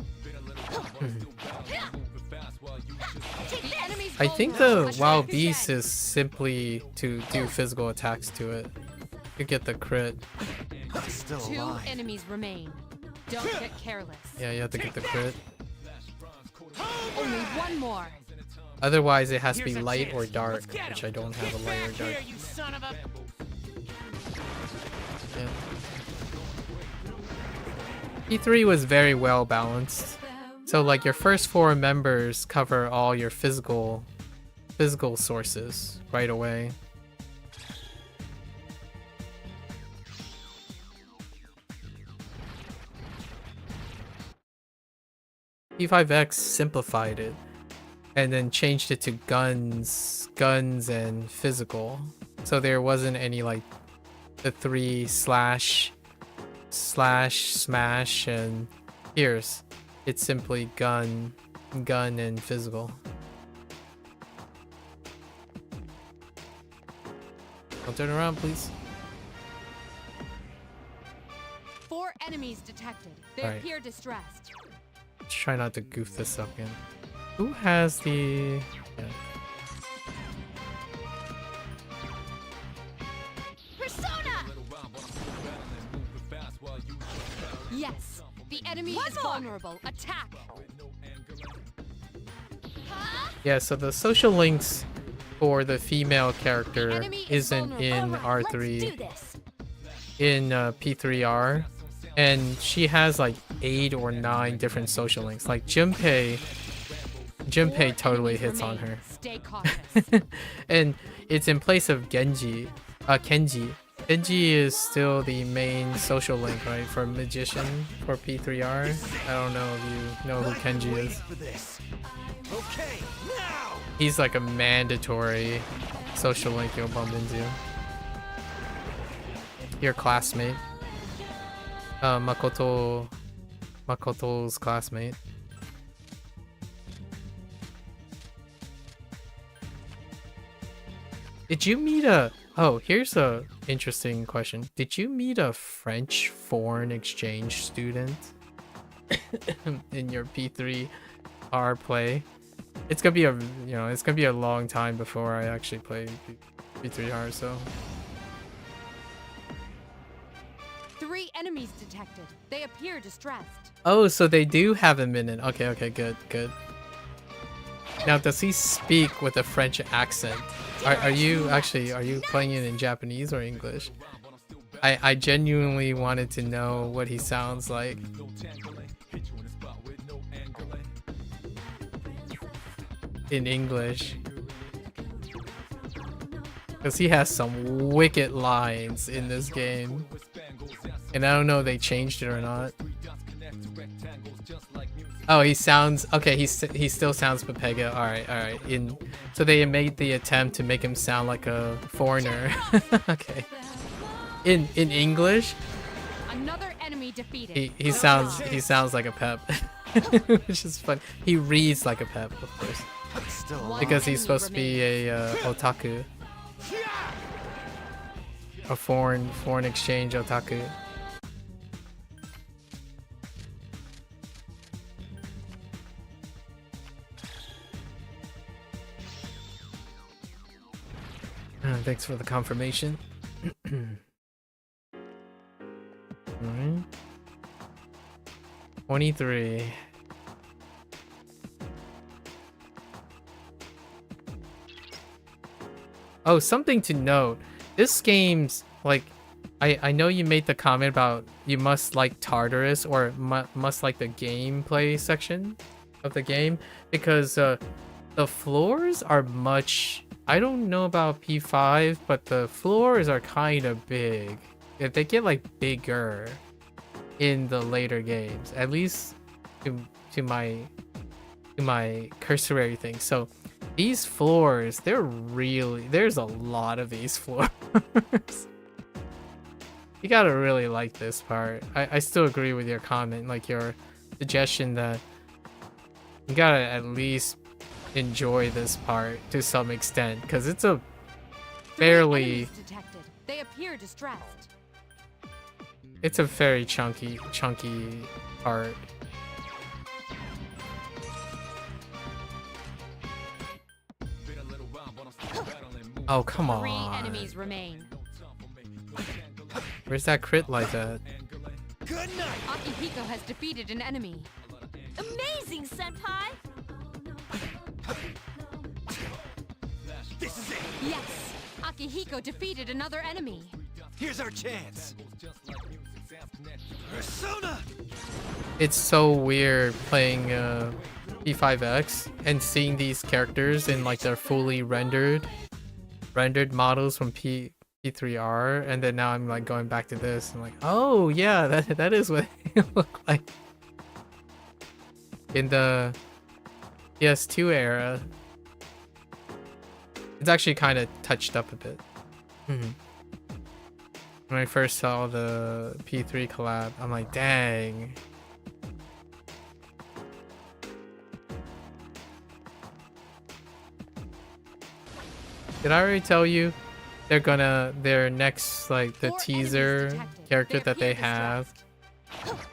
I think the wild beast is simply to do physical attacks to it. You get the crit. Still 2 enemies remain. Don't get careless. Yeah, you have to get the crit. Only 1 more. Otherwise, it has to be light or dark, which I don't have a light or dark. Yeah. P3 was very well balanced. So like your first 4 members cover all your physical sources right away. P5X simplified it and then changed it to guns and physical. So there wasn't any like the 3 slash, smash, and here's it's simply gun and physical. Don't turn around, please. 4 enemies detected. They appear distressed. Let's try not to goof this up again. Who has the... Yeah. Persona! Yes, the enemy is vulnerable. Attack! Yeah, so the social links for the female character isn't in R3, in P3R, and she has like 8 or 9 different social links. Like Junpei totally hits on her. Stay cautious. And it's in place of Kenji. Kenji is still the main social link, right, for Magician for P3R. I don't know if you know who Kenji is. He's like a mandatory social link you'll bump into. Your classmate. Makoto's classmate. Did you meet a... Oh, here's a interesting question. Did you meet a French foreign exchange student in your P3R play? It's gonna be a, it's gonna be a long time before I actually play P3R, so... 3 enemies detected. They appear distressed. Oh, so they do have a minute. Okay, okay, good, good. Now, does he speak with a French accent? Are you playing it in Japanese or English? I genuinely wanted to know what he sounds like. In English. Because he has some wicked lines in this game. And I don't know if they changed it or not. Oh, he sounds... Okay, he still sounds Pepega. Alright, alright. So they made the attempt to make him sound like a foreigner. Okay. In English, Another enemy defeated. he sounds like a Pep. Which is fun. He reads like a Pep, of course. Because he's supposed to be a otaku. A foreign exchange otaku. Thanks for the confirmation. Alright. 23. Oh, something to note. This game's like, I know you made the comment about you must like Tartarus or must like the gameplay section of the game because the floors are much... I don't know about P5, but the floors are kind of big. If they get like bigger in the later games, at least to my cursory thing. So these floors, there's a lot of these floors. You gotta really like this part. I still agree with your comment, like your suggestion that you gotta at least enjoy this part to some extent, because it's a fairly... They appear distressed. It's a very chunky part. Oh, come on. 3 enemies remain. Where's that crit like that? Good night. Akihiko has defeated an enemy. Amazing, Senpai! This is it. Yes, Akihiko defeated another enemy. Here's our chance. Persona. It's so weird playing P5X and seeing these characters in like their fully rendered models from P3R, and then now I'm like going back to this and like, oh yeah, that is what they look like in the PS2 era. It's actually kind of touched up a bit. When I first saw the P3 collab, I'm like, dang. Did I already tell you their next, like, the teaser character that they have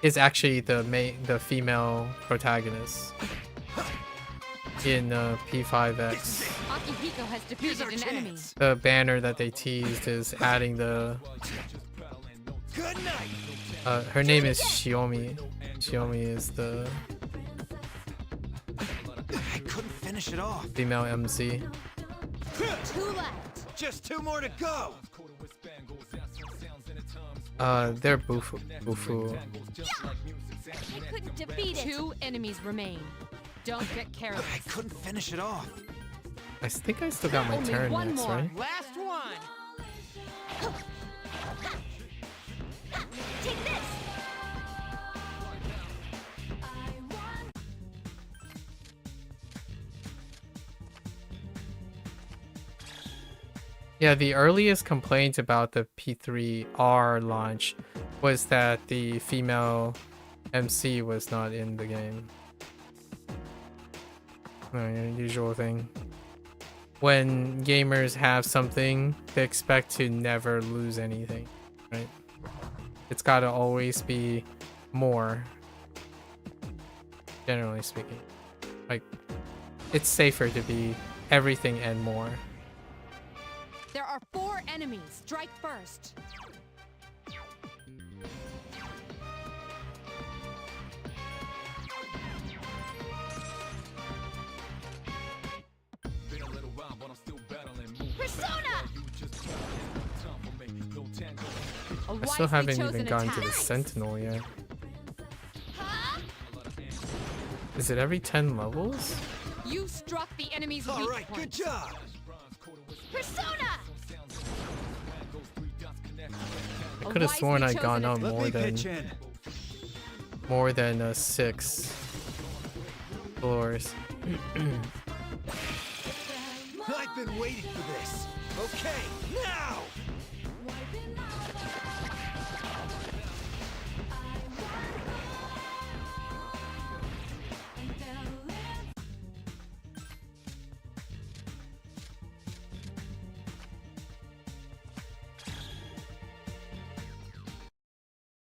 is actually the female protagonist in P5X. Akihiko has defeated an enemy. The banner that they teased is adding the... her name is Shiomi. Shiomi is the... I couldn't finish it off. Female MC. 2 left. Just 2 more to go. They're Bufu. I couldn't defeat it. 2 enemies remain. Don't get careless. I couldn't finish it off. I think I still got my Only turn one next, more. right? Last one. Take this. Yeah, the earliest complaint about the P3R launch was that the female MC was not in the game. Usual thing. When gamers have something, they expect to never lose anything, right? It's gotta always be more, generally speaking. Like, it's safer to be everything and more. There are 4 enemies. Strike first. Persona! I still haven't even gotten to the Sentinel yet. Is it every 10 levels? You struck the enemy's weak point. Good job. Persona! I could have sworn I'd gone on more than 6 floors. I've been waiting for this. Okay, now.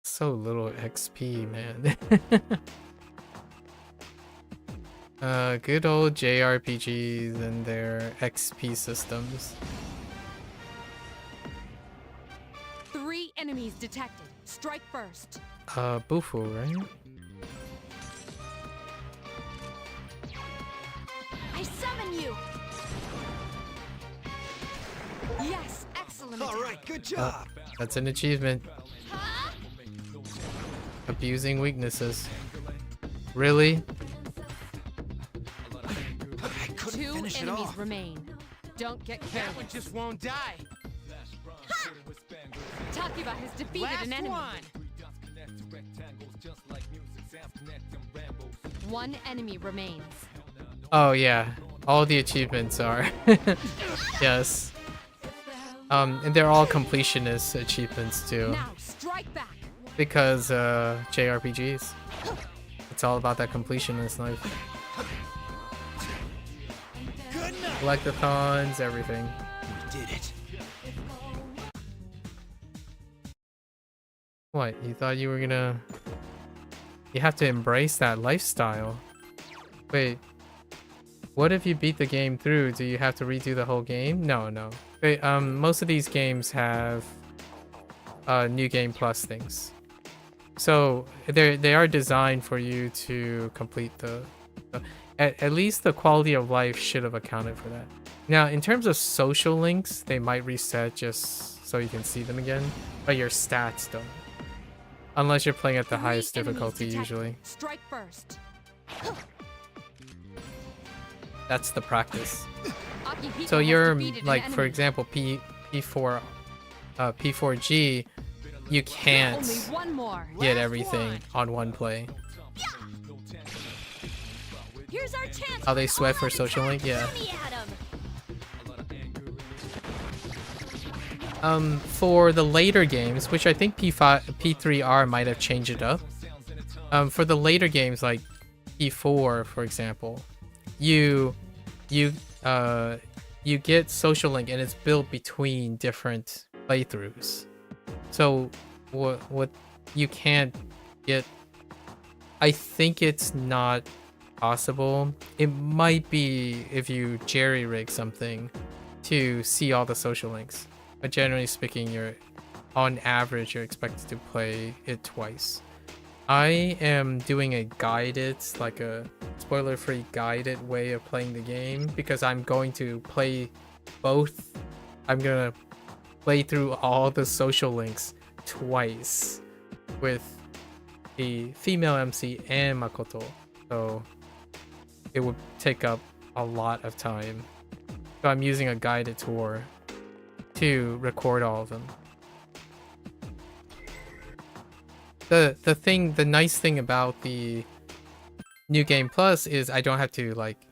So little XP, man. Good old JRPGs and their XP systems. 3 enemies detected. Strike first. Bufu, right? I summon you! Yes, excellent. All right, good job. That's an achievement. Abusing weaknesses. Really? 2 enemies remain. Don't get careless. That one just won't die. Takiba has defeated an enemy. One enemy remains. Oh yeah, all the achievements are. Yes. And they're all completionist achievements too. Now strike back. Because JRPGs. It's all about that completionist life. Collectathons, everything. We did it. What, you thought you were gonna... You have to embrace that lifestyle. Wait, what if you beat the game through? Do you have to redo the whole game? No. Wait, most of these games have New Game Plus things. So they are designed for you to complete the at least the quality of life should have accounted for that. Now, in terms of social links, they might reset just so you can see them again, but your stats don't. Unless you're playing at the highest difficulty, usually. Strike first. That's the practice. Akihiko So has you're defeated an like, for enemy. example, P4G, you can't Only one more. get Last everything one. on one play. Here's our chance. How they sweat for social link, yeah. For the later games, which I think P3R might have changed it up. For the later games like P4, for example, you get social link and it's built between different playthroughs. So what you can't get, I think it's not possible. It might be if you jerry-rig something to see all the social links. But generally speaking, on average, you're expected to play it twice. I am doing a guided, like a spoiler-free guided way of playing the game because I'm going to play both. I'm gonna play through all the social links twice with the female MC and Makoto. So it would take up a lot of time. So I'm using a guided tour to record all of them. The nice thing about the New Game Plus is I don't have to like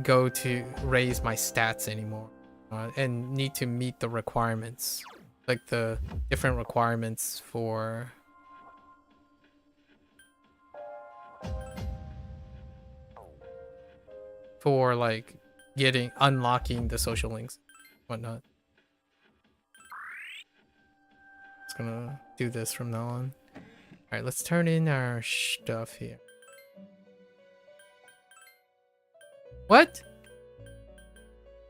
go to raise my stats anymore. and need to meet the requirements, like the different requirements for like unlocking the social links, whatnot. Just gonna do this from now on. All right, let's turn in our stuff here. What?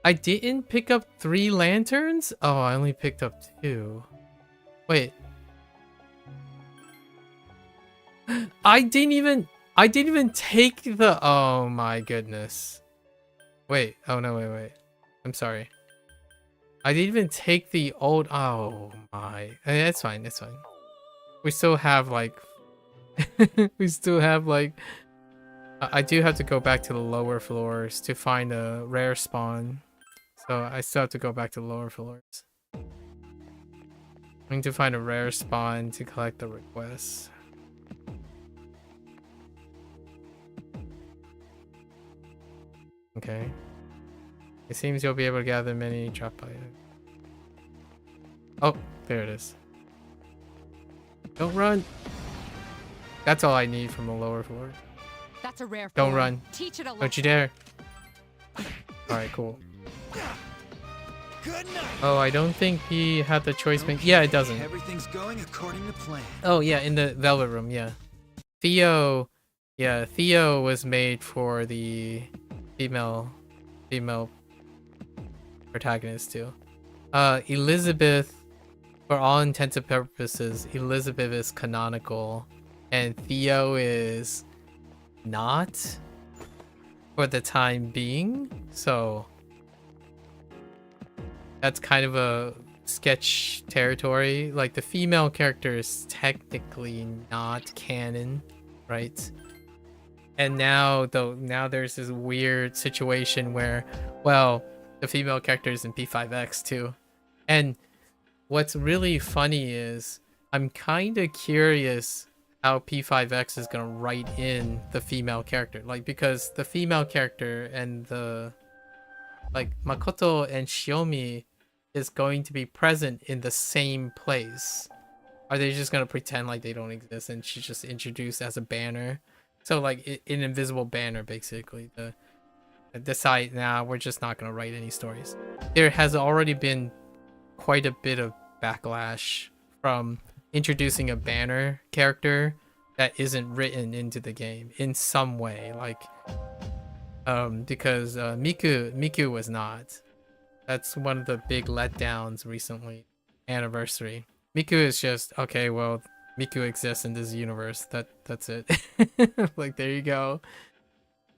I didn't pick up 3 lanterns? Oh, I only picked up 2. Wait. I didn't even take the... Oh my goodness. Wait. Oh no, wait. I'm sorry. I didn't even take the old... Oh my. It's fine, it's fine. We still have like... we still have like... I do have to go back to the lower floors to find a rare spawn. So I still have to go back to the lower floors. I need to find a rare spawn to collect the requests. Okay. It seems you'll be able to gather many drop by. Oh, there it is. Don't run. That's all I need from the lower floor. That's a rare Don't form. run. Teach it a Don't you lesson. dare. Alright, cool. Good night. Oh, I don't think he had the choice. Yeah, it doesn't. Everything's going according to plan. Oh, yeah, in the Velvet Room, yeah. Theo was made for the female protagonist too. Elizabeth, for all intents and purposes, Elizabeth is canonical, and Theo is not for the time being. So that's kind of a sketch territory. Like, the female character is technically not canon, right? And now there's this weird situation where, well, the female character is in P5X too. And what's really funny is I'm kind of curious how P5X is gonna write in the female character, like, because the female character and the, like, Makoto and Shiomi is going to be present in the same place. Are they just gonna pretend like they don't exist and she's just introduced as a banner? So, like, an invisible banner, basically, to decide, nah, we're just not gonna write any stories. There has already been quite a bit of backlash from introducing a banner character that isn't written into the game in some way, like, because Miku was not. That's one of the big letdowns recently. Anniversary. Miku is just, okay, well, Miku exists in this universe. That's it. Like, there you go.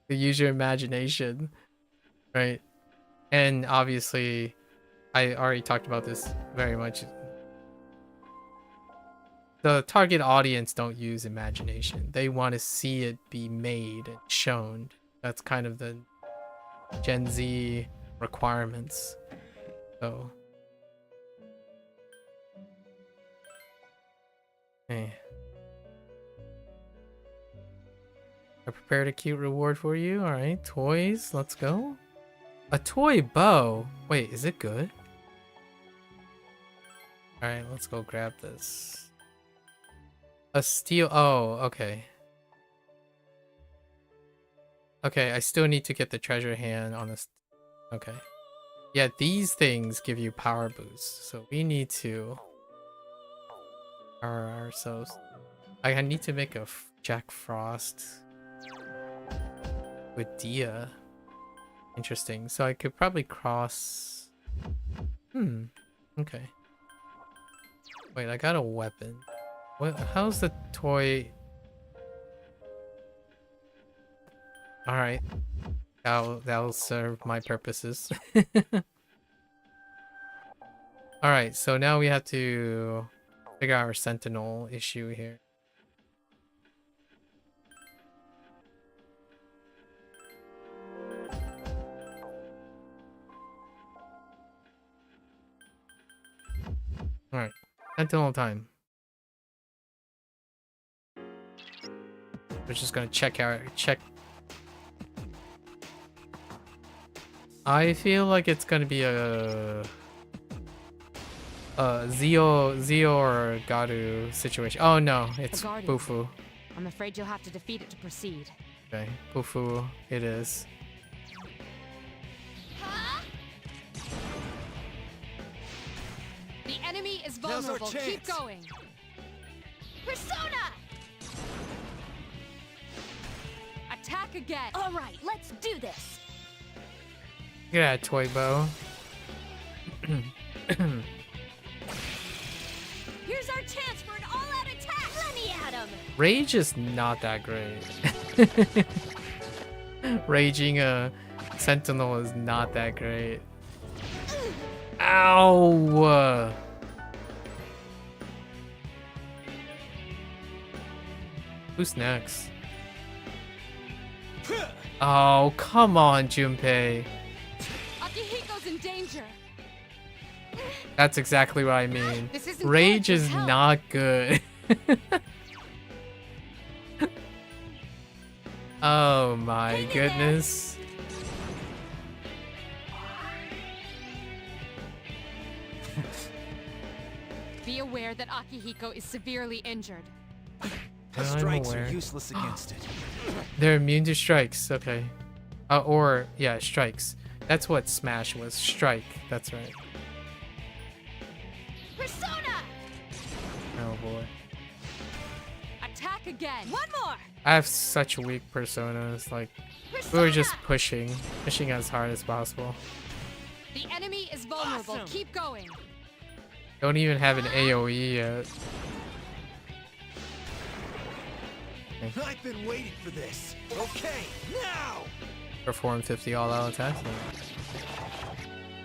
Use your imagination, right? And obviously, I already talked about this very much. The target audience don't use imagination. They want to see it be made and shown. That's kind of the Gen Z requirements. So, hey. I prepared a cute reward for you. Alright, toys, let's go. A toy bow. Wait, is it good? Alright, let's go grab this. A steel. Oh, okay. Okay, I still need to get the treasure hand on this. Okay. Yeah, these things give you power boosts, so we need to power ourselves. I need to make a Jack Frost with Dia. Interesting. So I could probably cross. Okay. Wait, I got a weapon. What? How's the toy? All right. That'll serve my purposes. All right. So now we have to figure out our sentinel issue here. All right. Sentinel time. We're just gonna check. I feel like it's gonna be a Zio or Garu situation. Oh no, it's Bufu. I'm afraid you'll have to defeat it to proceed. Okay, Bufu it is. The enemy is vulnerable. Keep going. Persona! Attack again. All right, let's do this. Look at that toy bow. Here's our chance for an all-out attack. Let me at him. Rage is not that great. Raging a sentinel is not that great. Ow! Who's next? Oh, come on, Junpei. Akihiko's in danger. That's exactly what I mean. This isn't Rage good. is Help. not good. Oh my goodness. Be aware that Akihiko is severely injured. I'm Strikes aware. are useless against it. They're immune to strikes. Okay. Or yeah, strikes. That's what Smash was. Strike. That's right. Persona! Oh boy. Attack again. One more. I have such weak personas. Like we were just pushing as hard as possible. The enemy is vulnerable. Awesome. Keep going. Don't even have an AoE yet. I've been waiting for this. Okay, now. Perform 50 all-out attacks.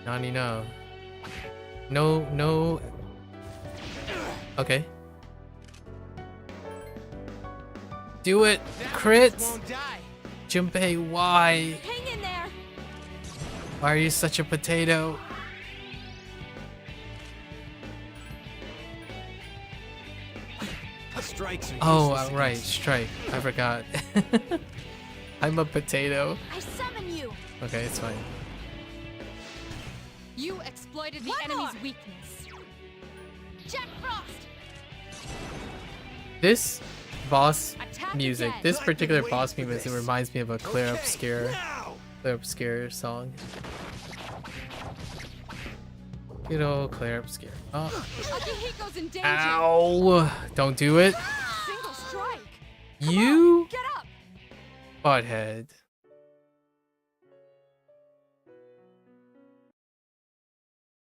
Nani no. No. Okay. Do it! Crit! Junpei, why? Hang in there. Why are you such a potato? Strikes are Oh, useless right, against it. strike. I forgot. I'm a potato. I summon you. Okay, it's fine. You exploited the One enemy's more. weakness. Jack Frost. This boss Attack music, again. this I've particular been boss waiting for music this. reminds me of a Clear Okay, Obscure, now. Clear Obscure song. Good old Clear Obscure. Oh. Akihiko's in danger. Ow! Don't do it. Single strike. You Get up. butthead.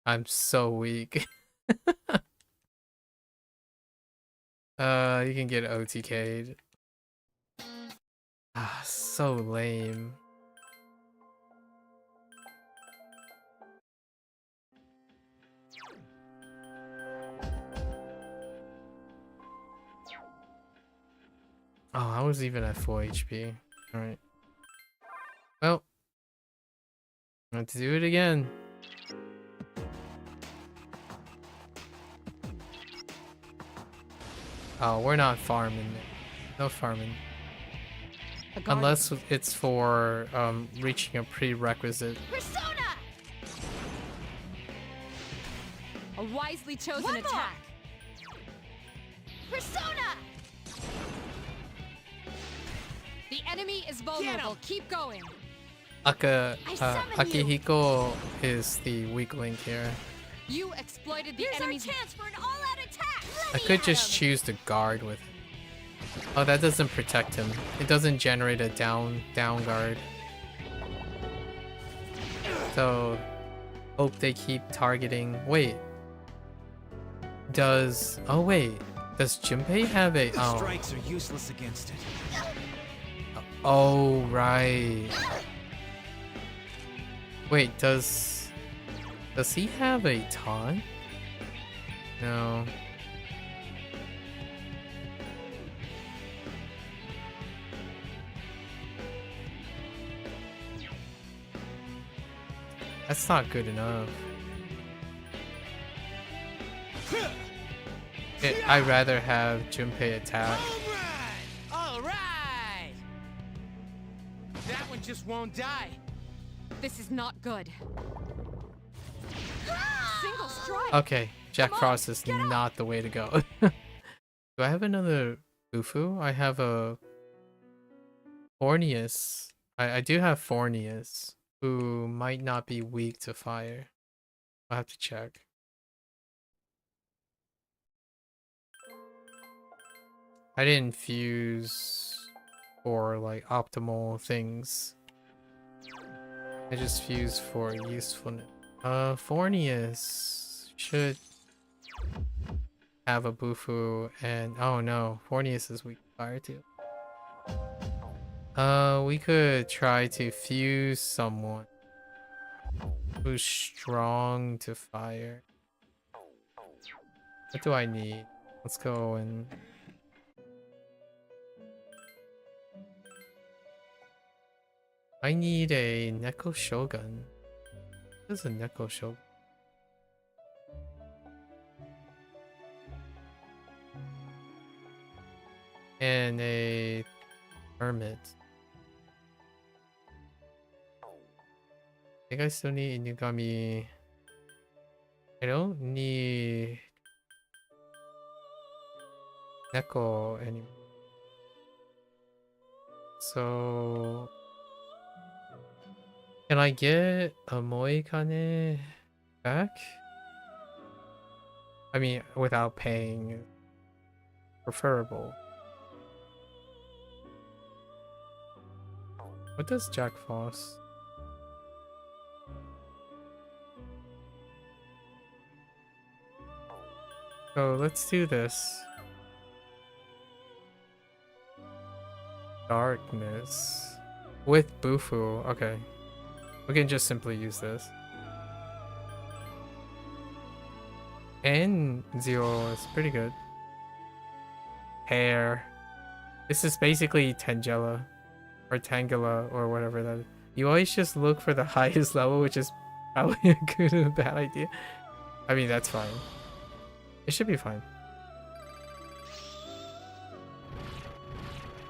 I'm so weak. You can get OTK'd. Ah, so lame. Oh, I was even at full HP. Alright. Well, let's do it again. Oh, we're not farming. No farming. Unless it's for reaching a prerequisite. Persona. A wisely chosen One more. attack. Persona. The enemy is vulnerable. Keep going. Akihiko is the weak link here. You exploited the Here's our enemy's chance for an all-out attack. I could just choose to guard with it. Oh, that doesn't protect him. It doesn't generate a down guard. So, hope they keep targeting. Wait. Does Junpei have a Strikes are useless against it. Oh, right. Wait, does he have a taunt? No. That's not good enough. I'd rather have Junpei attack. All right. That one just won't die. This is not good. Single strike. Okay, Jack Frost is not the way to go. Do I have another Bufu? I have a Fornius. I do have Fornius, who might not be weak to fire. I'll have to check. I didn't fuse for like optimal things. I just fused for usefulness. Fornius should have a Bufu, and oh no, Fornius is weak to fire too. We could try to fuse someone who's strong to fire. What do I need? Let's go and... I need a Neko Shogun. What is a Neko Shogun? And a Hermit. I think I still need Inugami. I don't need Neko anymore. So can I get a Moikane back? I mean, without paying. Preferable. What does Jack Frost? So let's do this. Darkness. With Bufu. Okay. We can just simply use this. And Zero is pretty good. Hair. This is basically Tangela. Or Tangela, or whatever that is. You always just look for the highest level, which is probably a good and a bad idea. I mean, that's fine. It should be fine.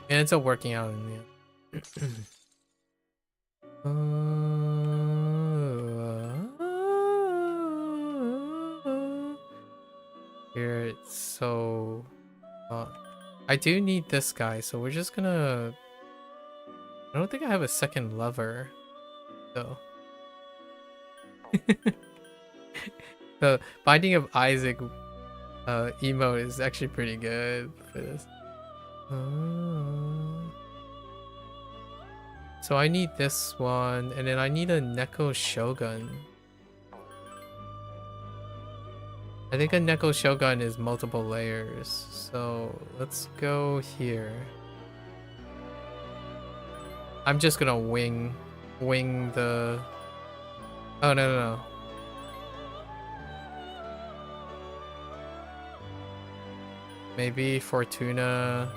It ends up working out in the end. Here, so... I do need this guy, so we're just gonna... I don't think I have a second lover, though. The Binding of Isaac emote is actually pretty good for this. So I need this one, and then I need a Neko Shogun. I think a Neko Shogun is multiple layers, so let's go here. I'm just gonna wing the... Oh, no. Maybe Fortuna.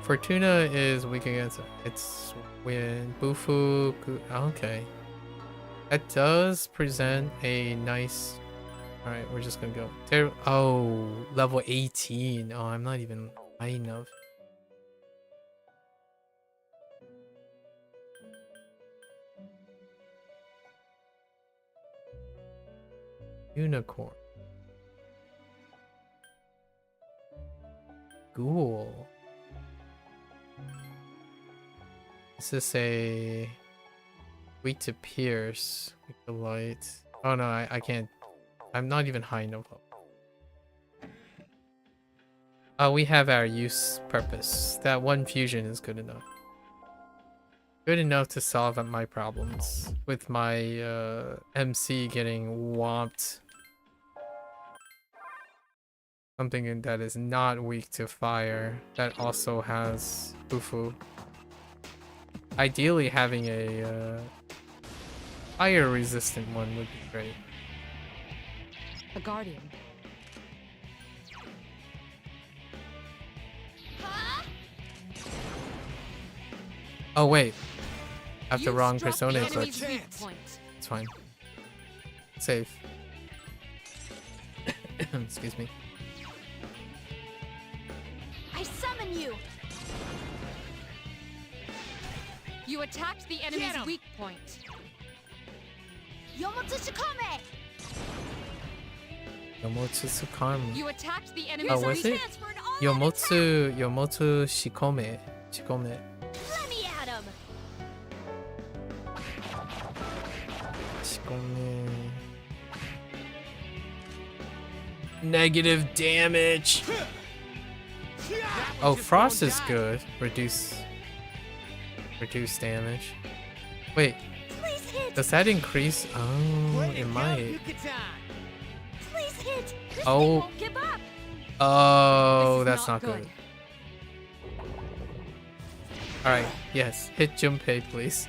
Fortuna is weak against... It's when Bufu... Okay. That does present a nice... Alright, we're just gonna go. Oh, level 18. Oh, I'm not even high enough. Unicorn. Ghoul. Is this a weak to pierce? Weak to light. Oh no, I can't. I'm not even high enough. We have our use purpose. That one fusion is good enough. Good enough to solve my problems with my MC getting whomped. Something that is not weak to fire, that also has Bufu. Ideally having a fire resistant one would be great. A guardian. Oh wait, I have the wrong persona enemy's equipped. weak point. It's fine. Safe. Excuse me. I summon you. You attacked the enemy's weak point. Yomotsu Shikome! Yomotsu Tsukame. You attacked the enemy's Oh, was weak it? Chance for an all-out Yomotsu Shikome. Shikome. Let me at him! Shikome. Negative damage. Oh, Frost is good. Reduce damage. Wait, Please hit! does that increase? Oh, it might. Please hit! This Oh. thing won't give up! Oh, This is that's not not good. good. Alright, yes. Hit Junpei, please.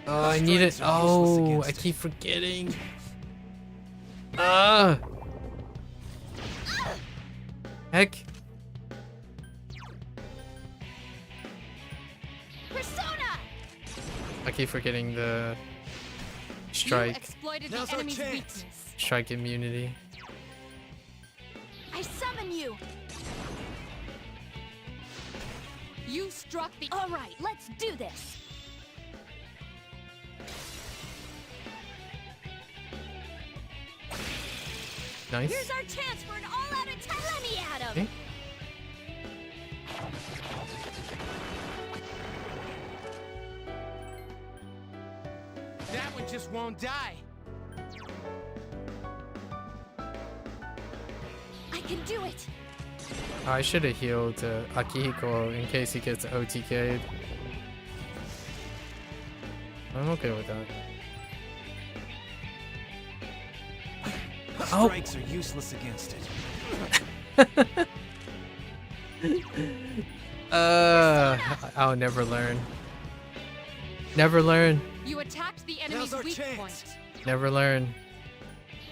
Oh, I need it. Oh, I keep forgetting. Heck. Persona! I keep forgetting the You strike. exploited Now's the our enemy's chance. weakness. Strike immunity. I summon you! You struck the. Alright, let's do this! Nice. Here's our chance for an all-out attack! Let me at him! Okay. That one just won't die. I can do it! I should have healed Akihiko in case he gets OTK'd. I'm okay with that. Oh. Strikes are useless against it. I'll never learn. Never learn. You attacked the enemy's our weak chance. point. Never learn.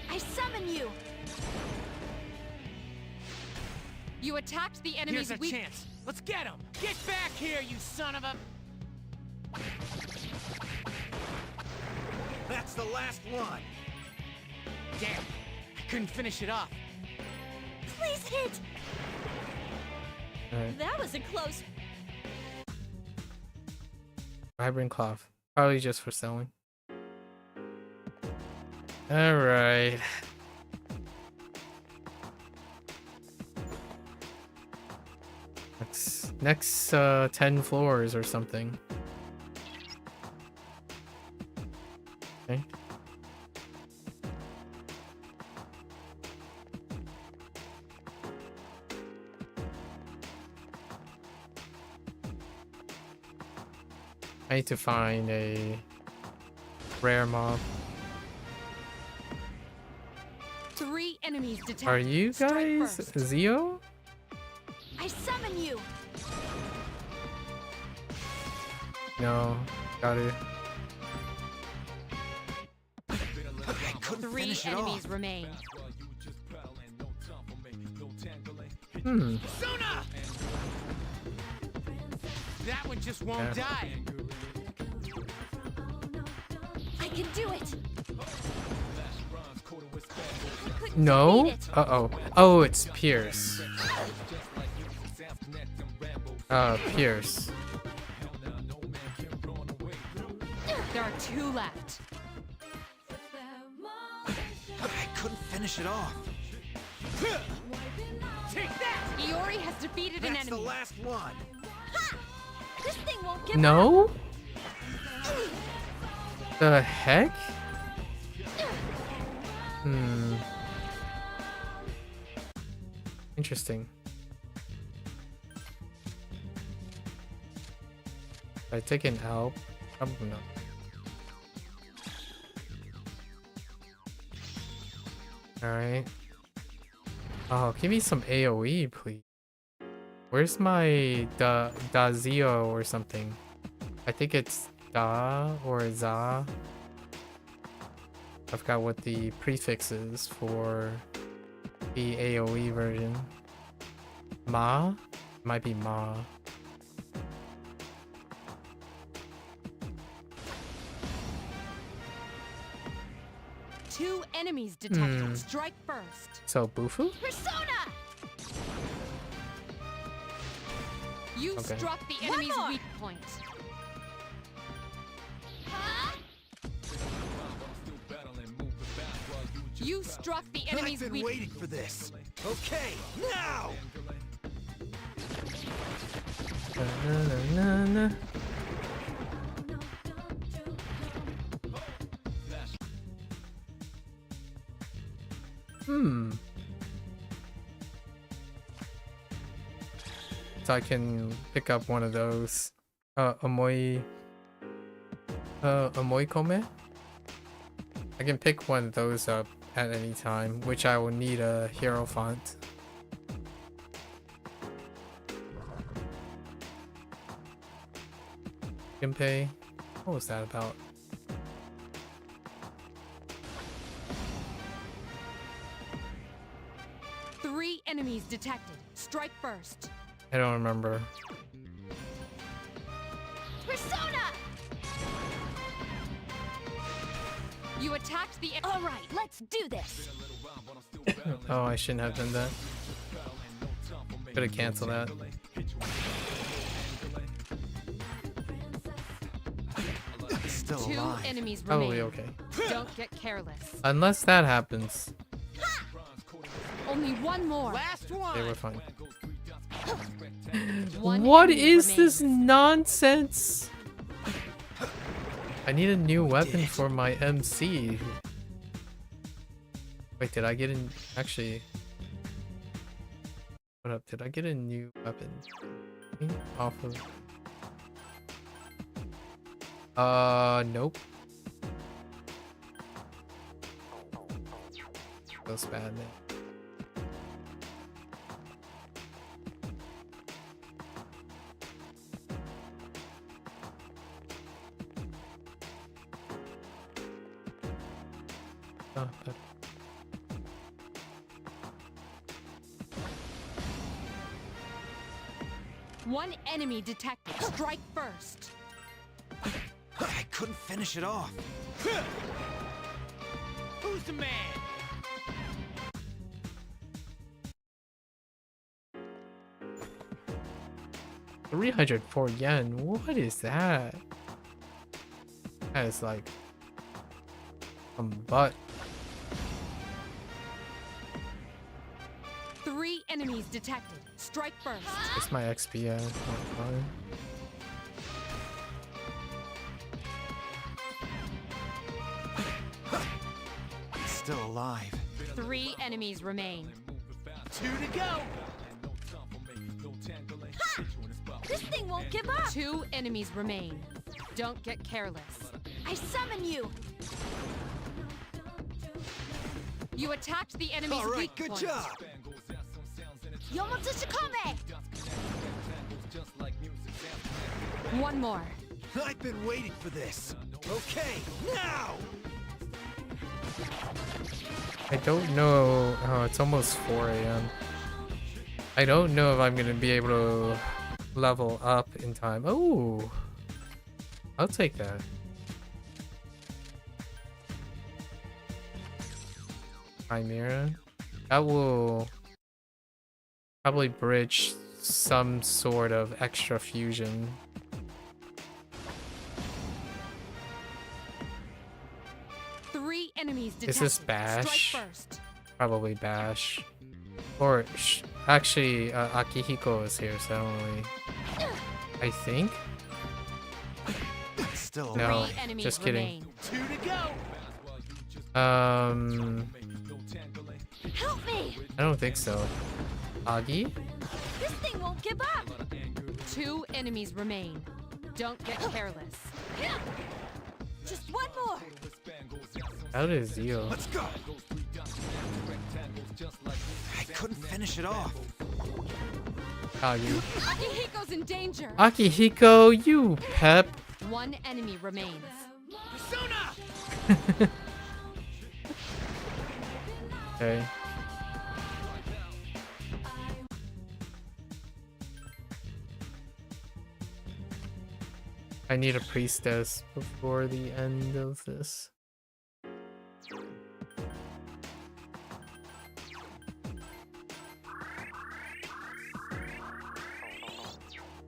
I summon you! You attacked the enemy's Here's a weak. chance. Let's get him. Get back here, you son of a. That's the last one. Damn. I couldn't finish it off. Please hit! Alright. That was a close... Vibrant cloth. Probably just for selling. Alright. Next 10 floors or something. Okay. I need to find a rare mob. 3 enemies detected. Are you Strike guys first. Zio? I summon you! No, got it. I couldn't 3 finish it enemies off. remain. Hmm. Suna! That one just won't Yeah. die. I can do it! No? Uh-oh. Oh, it's Pierce. Pierce. There are 2 left. I couldn't finish it off. Take that! Iori has defeated an That's the enemy. last one. This thing won't give up! No? The heck? Hmm. Interesting. If I take an L, probably not. Alright. Oh, give me some AoE, please. Where's my Dazio or something? I think it's Da or Za. I forgot what the prefix is for the AoE version. Ma? Might be Ma. Two enemies detected. Hmm. Strike first. So Bufu? Persona! You Okay. struck the enemy's weak point. You struck the enemy's I've been weak waiting for this. Okay, now! Na. So I can pick up one of those. Omoi Kome? I can pick one of those up at any time, which I will need a hero font. Ginpei? What was that about? Three enemies detected. Strike first. I don't remember. Persona! You attacked the. All right, let's do this. Oh, I shouldn't have done that. Could have canceled that. Still Two alive. enemies Probably remain. okay. Don't get careless. Unless that happens, Only one more. Last they one. were fine. One What enemy is remains. this nonsense? I need a new weapon for my MC. Wait, did I get in? Actually, what up? Did I get a new weapon? Off of. Nope. Feels bad, man. Oh, okay. One enemy detected. Strike first. I couldn't finish it off. Who's the man? $304 yen. What is that? That is like some butt. Three enemies detected. Strike first. It's my XP. Yeah, not fine. Still alive. Three enemies remain. Two to go. This thing won't give up. Two enemies remain. Don't get careless. I summon you. You attacked the enemy's All right, weak good point. job. Yomotsushikome. One more. I've been waiting for this. Okay, now! I don't know. Oh, it's almost 4 a.m. I don't know if I'm gonna be able to level up in time. Oh, I'll take that. Chimera. That will probably bridge some sort of extra fusion. Three enemies detected. Is this Bash? Strike first. Probably Bash. Or actually, Akihiko is here, so I don't really. I think. Still No, Three enemies just kidding. remain. Two to go. Help me. I don't think so. Agi? This thing won't give up. Two enemies remain. Don't get careless. Just one more. How did Zio? Let's go! I couldn't finish it off. Agi. Akihiko's in danger. Akihiko, you pep. One enemy remains. Persona. Okay. I need a priestess before the end of this.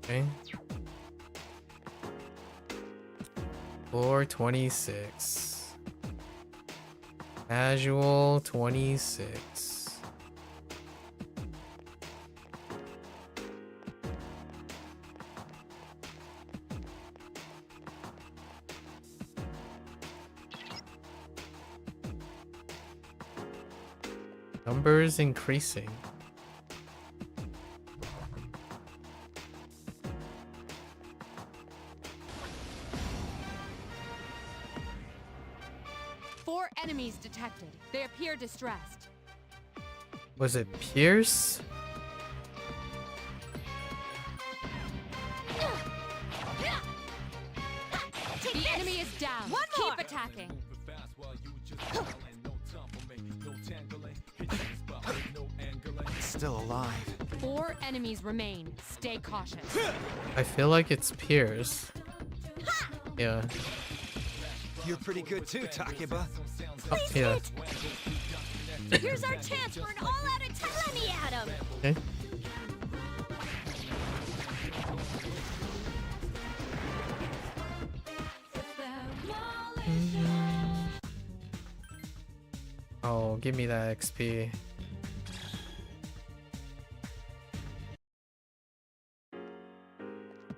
Okay. 426. Casual 26. Numbers increasing. Four enemies detected. They appear distressed. Was it Pierce? The enemy is down. One more. Keep attacking. Still alive. Four enemies remain. Stay cautious. I feel like it's Pierce. Yeah. You're pretty good too, Takeba. Oh, yeah. Here's our chance for an all-out attack. Let me at him. Okay. Oh, give me that XP.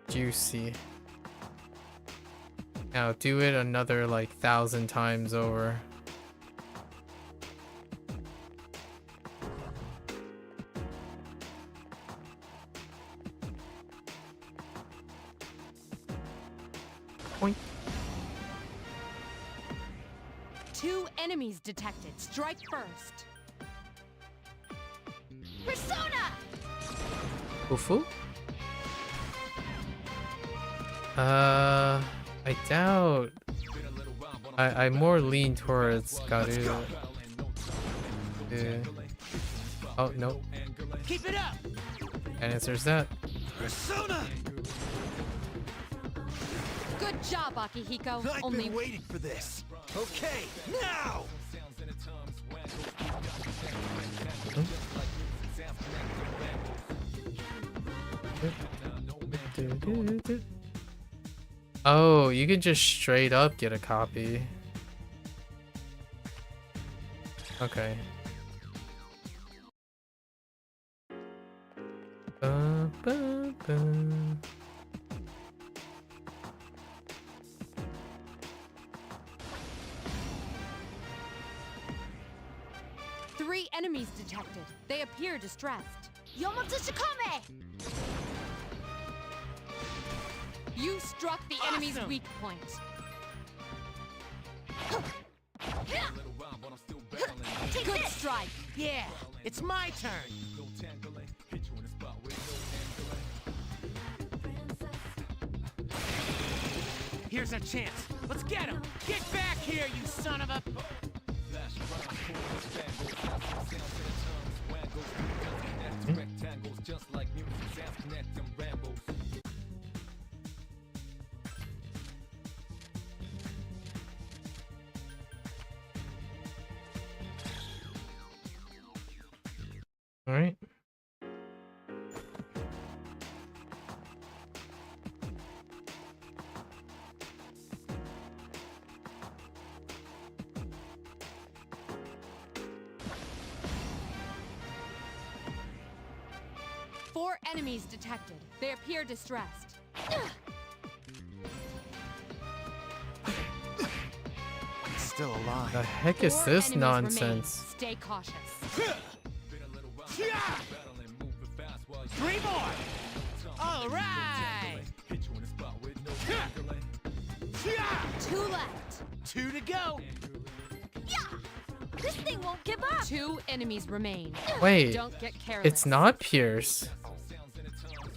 Juicy. Now do it another like 1,000 times over. Point. Two enemies detected. Strike first. Persona! Ufu? I doubt. I more lean towards Garu. Oh no. Keep it up. And answers that. Persona! Good job, Akihiko. I've Only been waiting for this. Okay, now! Oh, you could just straight up get a copy. Okay. Ba, ba, ba. three enemies detected. They appear distressed. Yomotsushikame! You struck the enemy's weak point. Good strike. Yeah, it's my turn. Here's a chance. Let's get him. Get back here, you son of a... All right. Four enemies detected. They appear distressed. Still alive. The heck is Four this enemies nonsense? remain. Stay cautious. Three more. All right. Two left. Two to go. This thing won't give up! Two enemies remain. Wait, Don't get careless. it's not Pierce.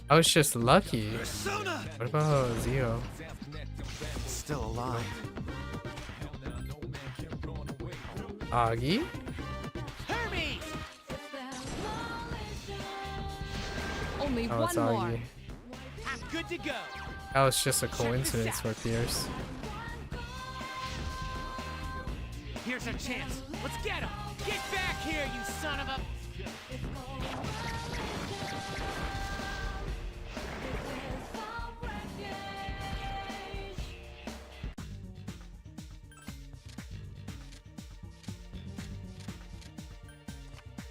I was just lucky. Persona! What about Zio? Still alive. Agi? Hermes. Only Oh, it's one more. Agi. I'm good to go. That was just a coincidence for Pierce. Here's a chance. Let's get him. Get back here, you son of a...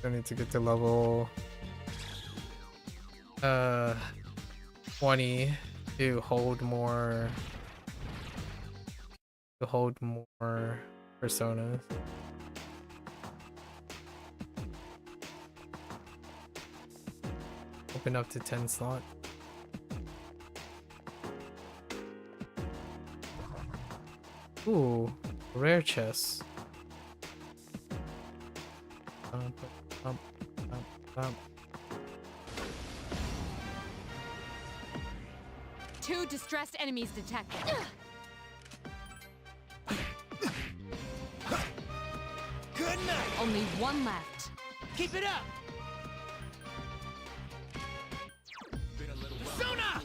I need to get to level 20 to hold more personas. Open up to 10 slot. Ooh, rare chest. Two distressed enemies detected. Good night. Only one left. Keep it up! Sona!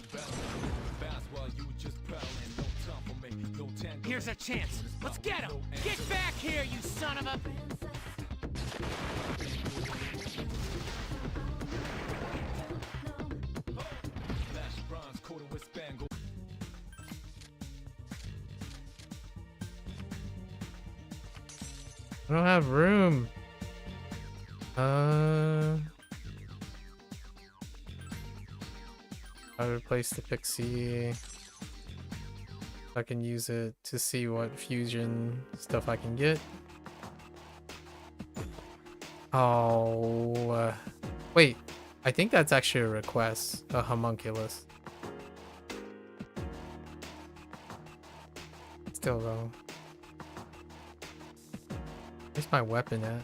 Here's our chance. Let's get him! Get back here, you son of a... I don't have room. I replace the pixie. I can use it to see what fusion stuff I can get. Oh, wait. I think that's actually a request. A homunculus. Still though. Where's my weapon at?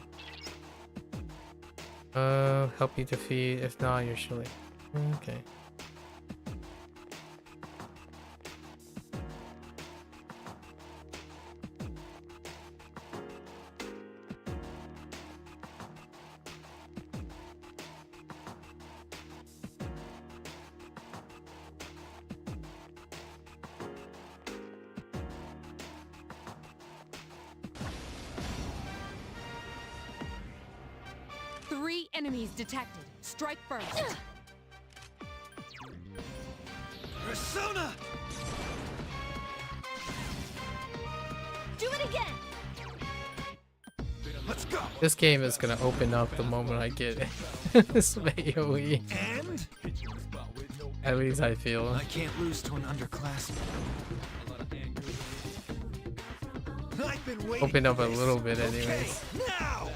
Help you defeat. If not, you're surely. Okay. Three enemies detected. Strike first. Persona! Do it again. Let's go. This game is gonna open up the moment I get this AoE. And? At least I feel. I can't lose to an underclassman. I've been waiting Open up for a this. little bit Okay, anyways. now!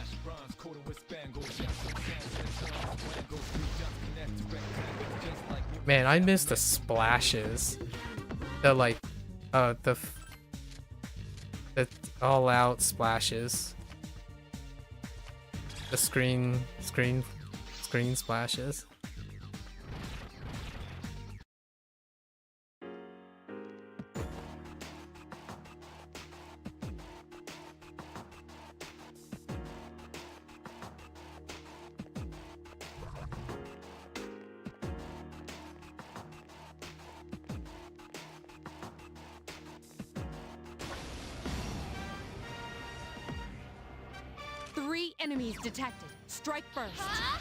Man, I miss the splashes. The like, the all out splashes. The screen splashes. Three enemies detected. Strike first. Huh?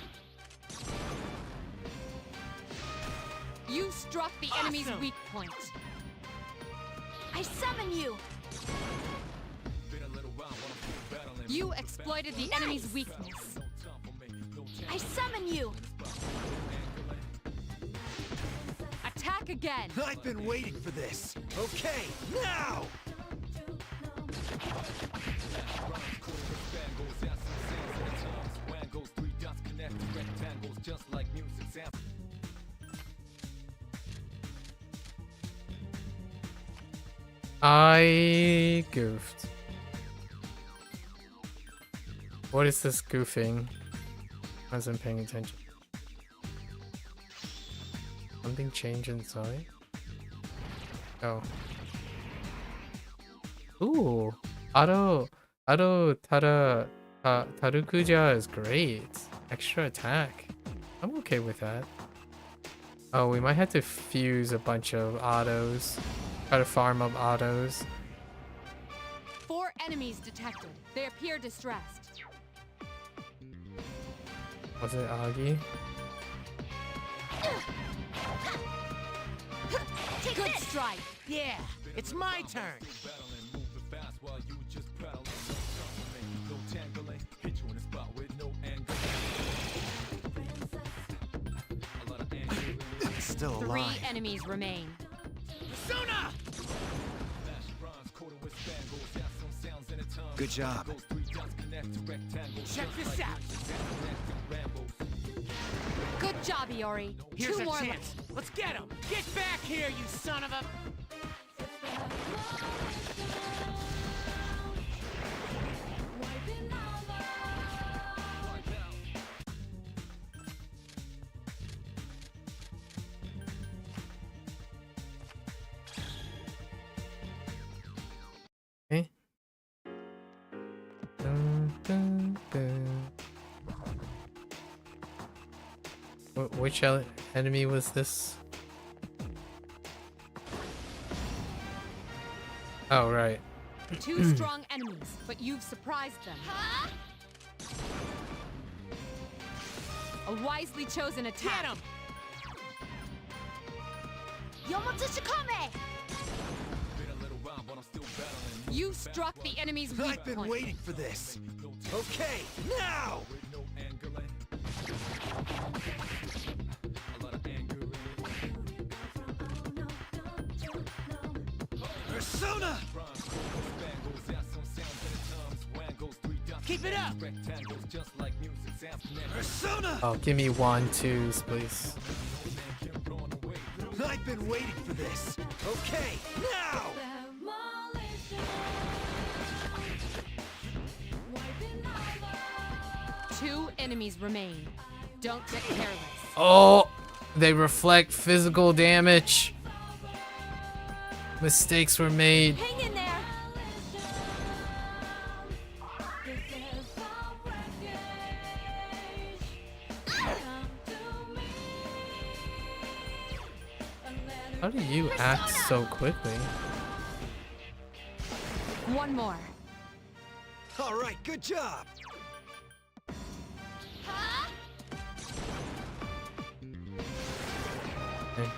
You struck the enemy's weak point. I summon you. You exploited the enemy's weakness. I summon you. Attack again. I've been waiting for this. Okay, now! I goofed. What is this goofing? I wasn't paying attention. Something changed inside? Oh. Ooh. Tarukuja is great. Extra attack. I'm okay with that. Oh, we might have to fuse a bunch of autos. Try to farm up autos. Four enemies detected. They appear distressed. Was it Agi? Good strike. Yeah, it's my turn. still 3 alive. enemies remain. Persona! Good job. Check this out. Good job, Iori. Here's 2 a more chance. left. Let's get him. Get back here, you son of a... Okay. Dun, dun, dun. Which enemy was this? Oh, right. 2 strong enemies, but you've surprised them. A wisely chosen attack. Get him! You struck the enemy's weak I've been point. waiting for this. Okay, now! Persona! Keep it up! Persona! Oh, give me 1, 2s, please. I've been waiting for this. Okay, now! 2 enemies remain. Don't get careless. Oh, they reflect physical damage. Mistakes were made. Hang in there. How do you act so quickly? 1 more. All right, good job. Okay.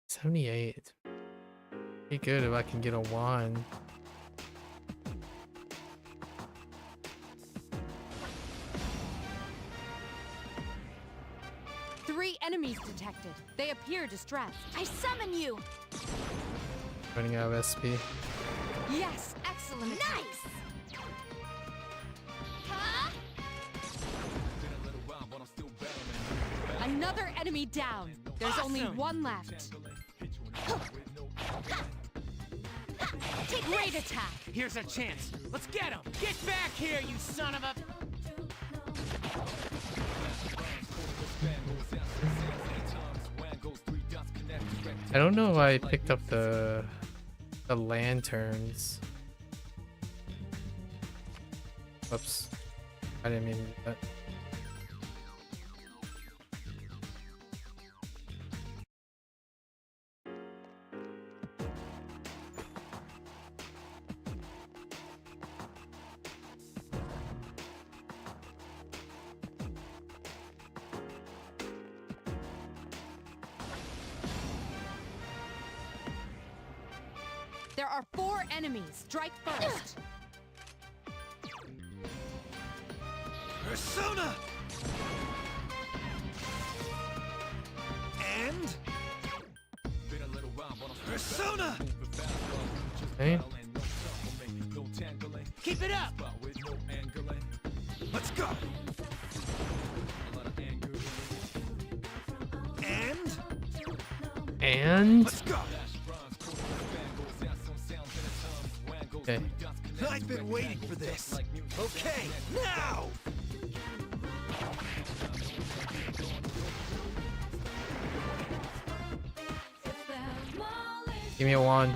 $78. Be good if I can get a 1. Enemies detected. They appear distressed. I summon you. Running out of SP. Yes, excellent. Nice. Another enemy down. There's only 1 left. Great attack. Here's a chance. Let's get him. Get back here, you son of a... I don't know why I picked up the lanterns. Oops. I didn't mean to do that. There are 4 enemies. Strike first. Persona! And... Persona! Okay. Keep it up! Let's go! And... Let's go! Okay. I've been waiting for this. Okay, now! Give me a 1.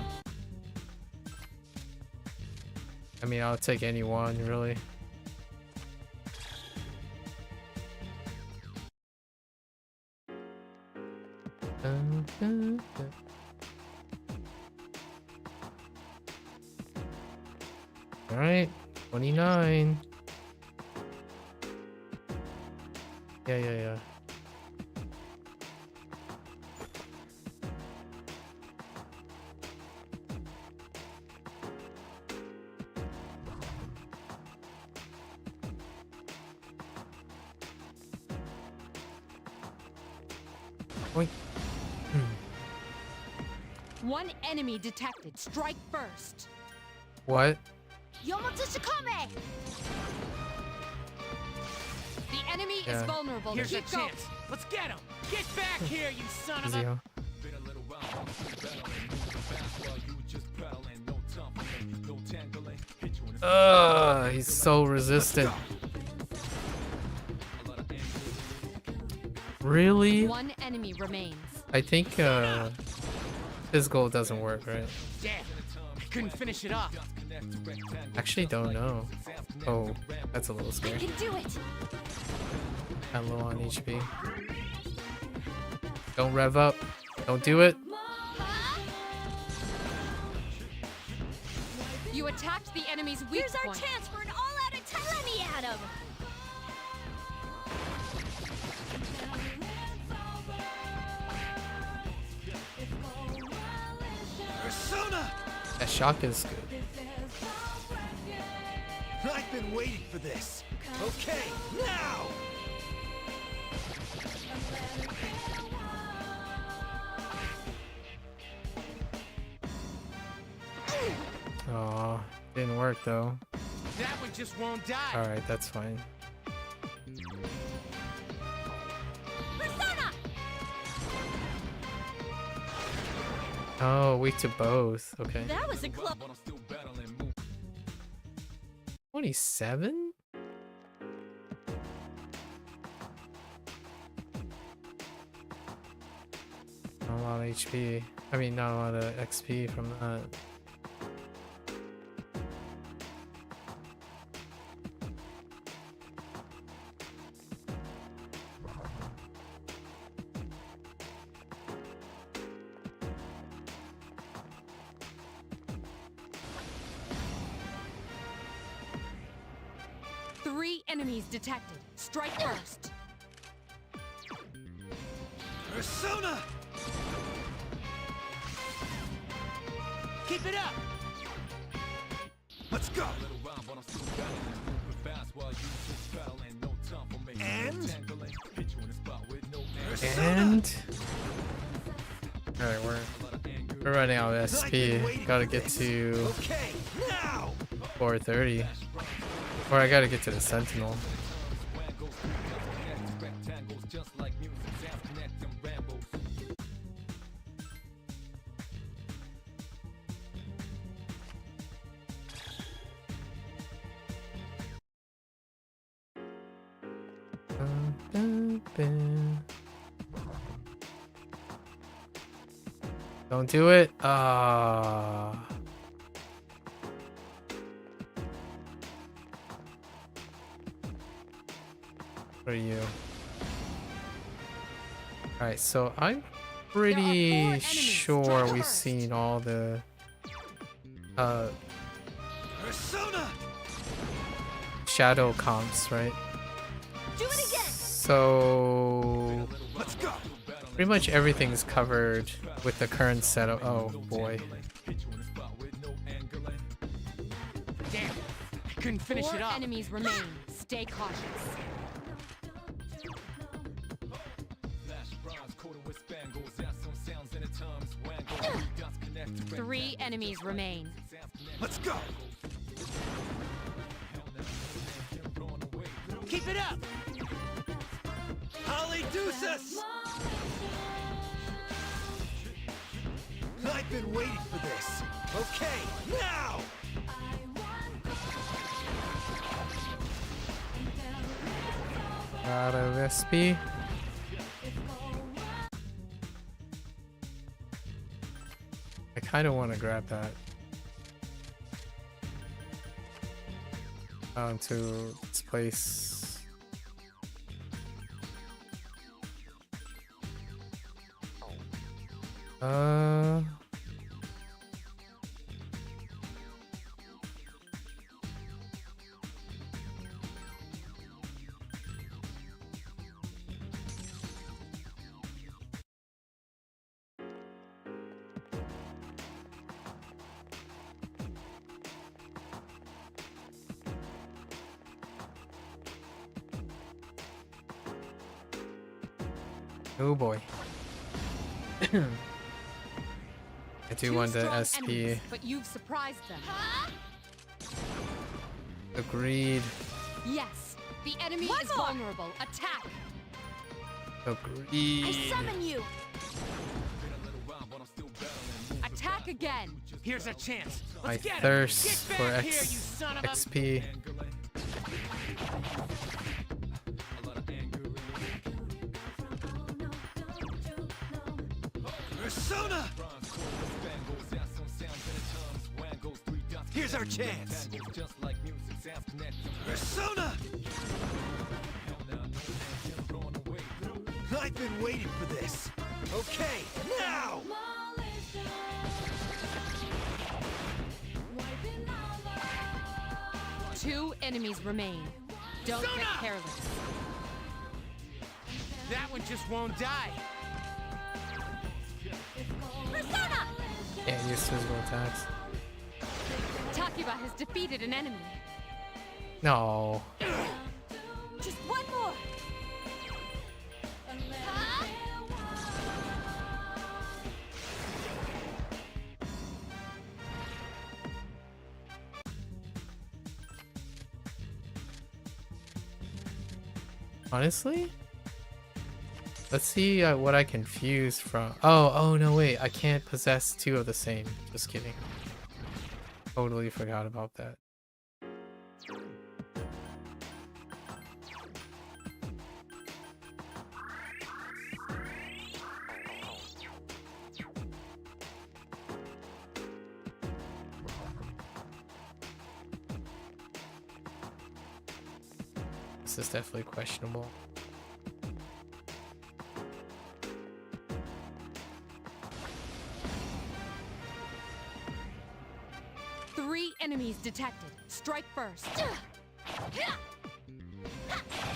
I mean, I'll take any 1, really. Alright, 29. Yeah. Oink. One enemy detected. Strike first. What? Yomotsushikame! The enemy Yeah. is vulnerable. Here's a Keep going. chance. Let's get him. Get back here, you son of a... Zio. He's so resistant. Really? One enemy remains. I think physical doesn't work, right? Damn, I couldn't finish it off. Actually, don't know. Oh, that's a little I scary. can do it! I'm low on HP. Don't rev up. Don't do it. You attacked the enemy's weak Here's our point. chance for an all-out attack! Let me at him! Persona! That shock is good. I've been waiting for this. Okay, now! Aw, didn't work though. That one just won't die. Alright, that's fine. Persona! Oh, weak to both. Okay. That was a close... 27? Not a lot of HP. I mean, not a lot of XP from that. Three enemies detected. Strike first. Persona! Keep it up. Let's go! And? And alright, we're running out of SP. Gotta get to Okay, now! 430. Or I gotta get to the Sentinel. Don't do it. What are you? Alright, so I'm pretty sure we've seen all the Persona! shadow comps, right? Do it again! So Let's go! pretty much everything's covered with the current setup. Oh boy. Damn, I couldn't finish Four it off. enemies remain. Stay cautious. Three enemies remain. Let's go! Keep it up. Holly Deuces! I've been waiting for this. Okay, now! Out of SP. I kind of want to grab that. To its place. Oh boy. I do Two want the strong SP. enemies, but you've surprised them. Agreed. Yes, the enemy is vulnerable. Attack. Agreed. I summon you. Attack again. Here's a chance. I Let's get him. thirst Get for back here, you son of a... XP. Persona! Here's our chance. Persona! I've been waiting for this. Okay, now! Two enemies remain. Don't get careless. That one just won't die. Persona! Can't use physical attacks. Takiba has defeated an enemy. No. Just one more. Honestly? Let's see what I can fuse from. Oh no, wait. I can't possess two of the same. Just kidding. Totally forgot about that. This is definitely questionable. Three enemies detected. Strike first.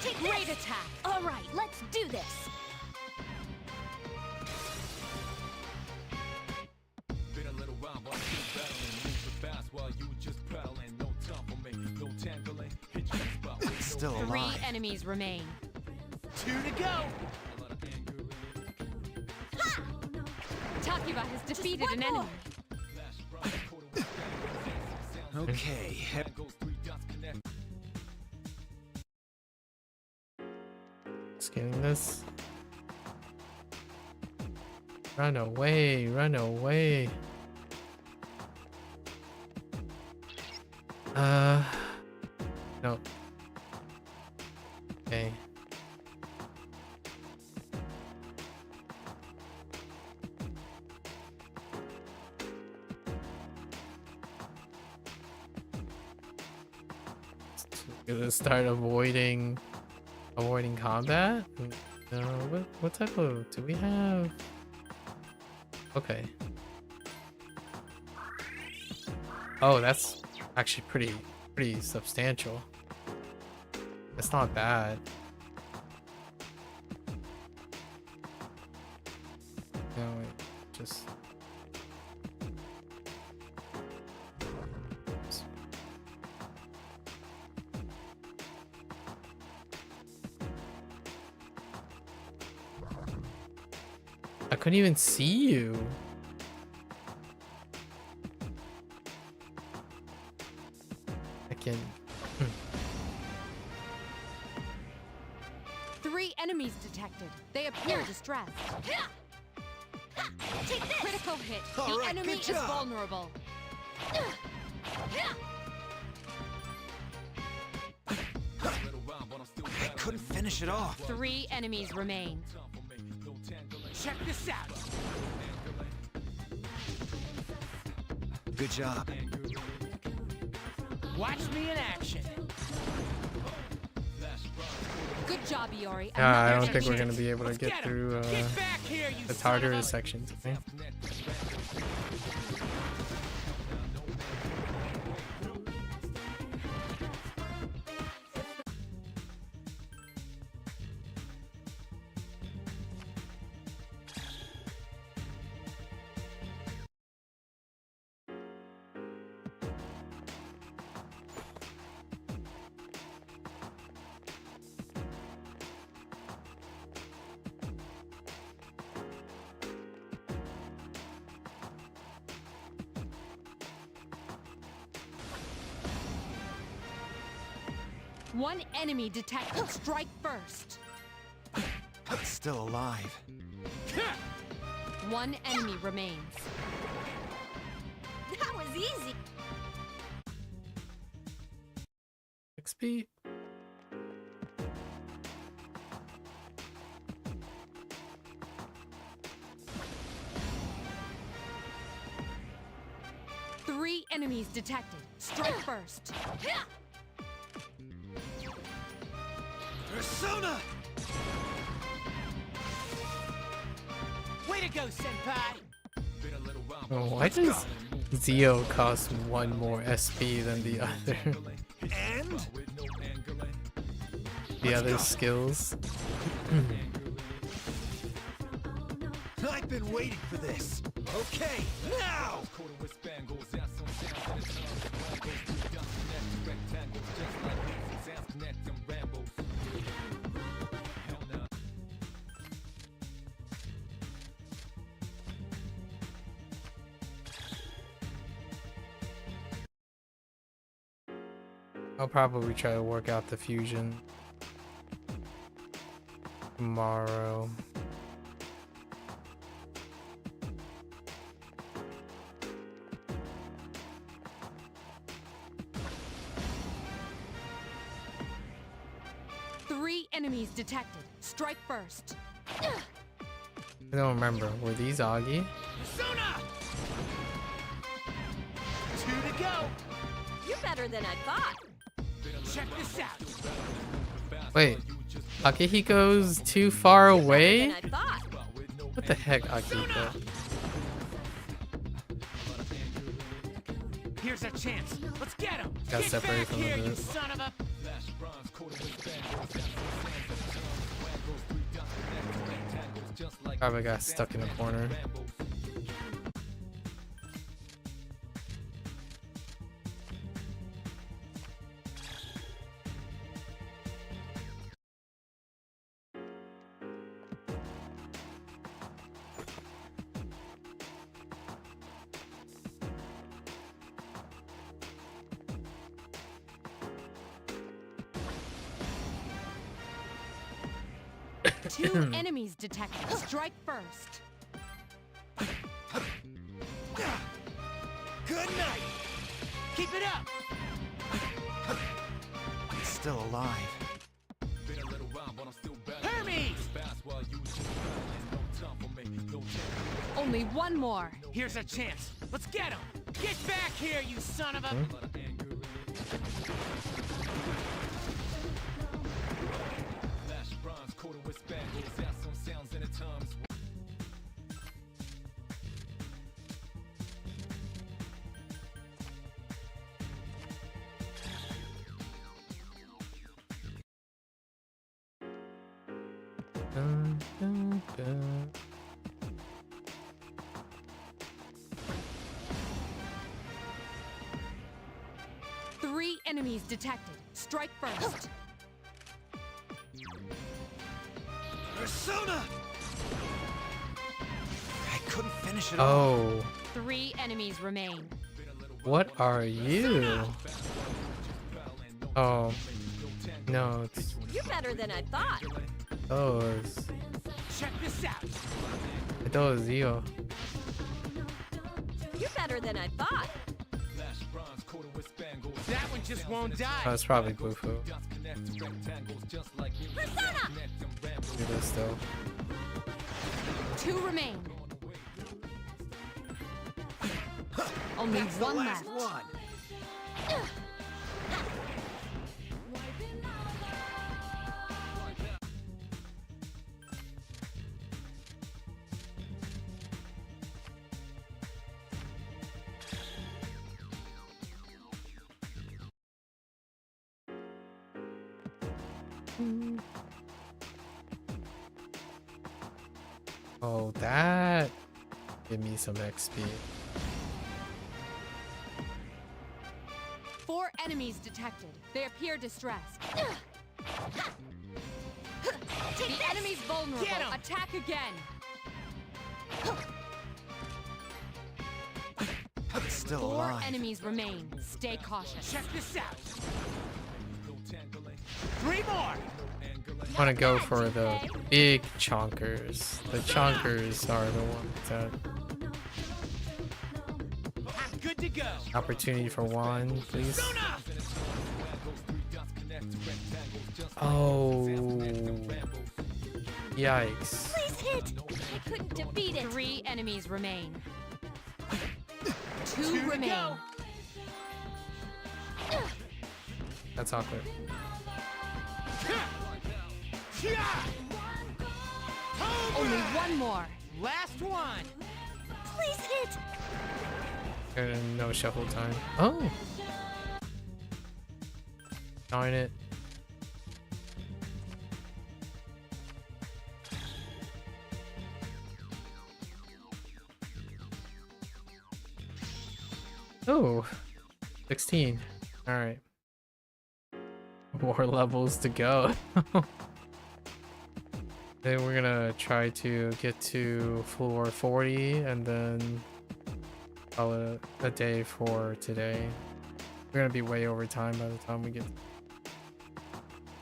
Take Great this. attack. All right, let's do this. Still Three alive. enemies remain. Two to go. Takiba has defeated an enemy. Okay. Scanning this. Run away, run away. No. Okay. Gonna start avoiding combat? No, what type of do we have? Okay. Oh, that's actually pretty substantial. That's not bad. No, wait, just I couldn't even see you. I can. Three enemies detected. They appear distressed. Take this. Critical hit. All The right, enemy good is job. vulnerable. I couldn't finish it off. Three enemies remain. Check this out. Good job. Watch me in action. Good job, Iori. I Another don't think we're chance. gonna be able to Let's get get 'em. through Get back here, you the son of Tartarus a- sections. Okay? One enemy detected. Strike first. It's still alive. One enemy remains. That was easy. XP. Three enemies detected. Strike first. Persona! Way to go, senpai! Oh, why does Zio cost one more SP than the other? And? The other skills? I've been waiting for this. Okay, now! I'll probably try to work out the fusion tomorrow. Three enemies detected. Strike first. I don't remember. Were these Augie? Persona! Two to go! You're better than I thought. Check this out! Wait, Akihiko's too far away? Better than I thought. What the heck, Akihiko? Here's our chance. Let's get him! Got Get separated back from the here, you group. son of a... Probably got stuck in a corner. Two enemies detected. Strike first. Good night! Keep it up! It's still alive. Hermes! Only one more. Here's our chance. Let's get him! Get back here, you son of a... Dun, dun, dun. Three enemies detected. Strike first. Persona! I couldn't finish it Oh, Three enemies remain. what are you? Oh, no, it's You're better than I thought. those. Check this out! I thought it was Zio. You're better than I thought. That one just won't die! That's probably Bufu. Persona! Do this still. Two remain. Only one left. Oh, that give me some XP. Four enemies detected. They appear distressed. The enemy's vulnerable. Get 'em! Attack again. It's still Four alive. enemies remain. Stay cautious. Check this out! 3 more. I want to go for the big chonkers. The chonkers are the ones that... I'm good to go. Opportunity for one, please. Oh. Yikes. Please hit! I couldn't defeat it. 3 enemies remain. 2 remain. That's awkward. Only 1 more. Last one. Please hit! No shuffle time. Oh. Darn it. Oh. 16. Alright. More levels to go. Then we're gonna try to get to floor 40 and then call it a day for today. We're gonna be way over time by the time we get.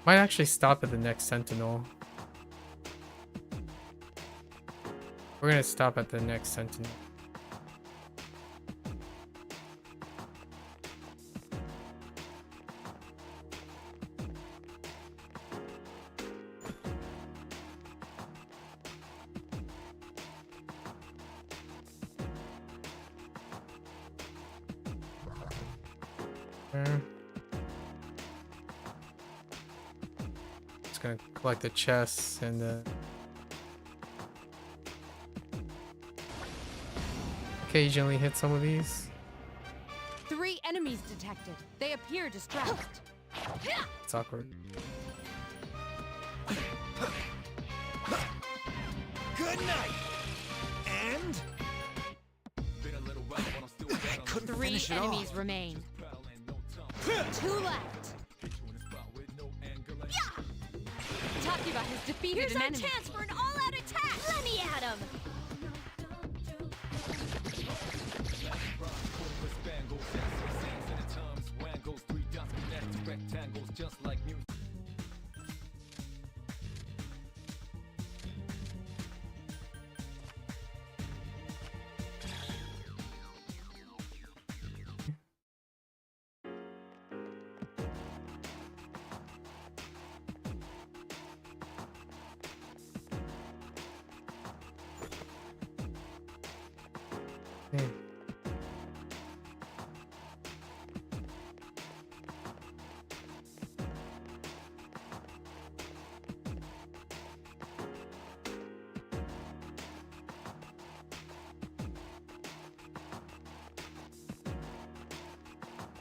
Might actually stop at the next sentinel. We're gonna stop at the next sentinel. Just gonna collect the chests and occasionally hit some of these. 3 enemies detected. They appear distressed. It's awkward. Good night. And I couldn't 3 finish it enemies all. remain. 2 left. Talking about his defeated Here's an our enemy. chance for an all-out attack! Let me at him!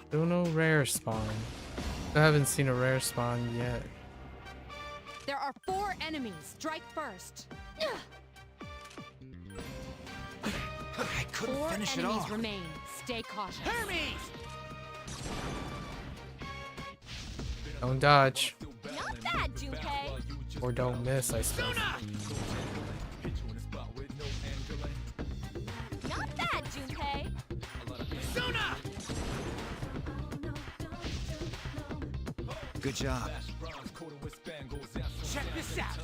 Still no rare spawn. I haven't seen a rare spawn yet. There are 4 enemies. Strike first. I couldn't 4 finish it enemies all. remain. Stay cautious. Hermes! Don't dodge. Not bad, Junpei! Or don't miss, I suppose. Not bad, Junpei! Good job. Check this out.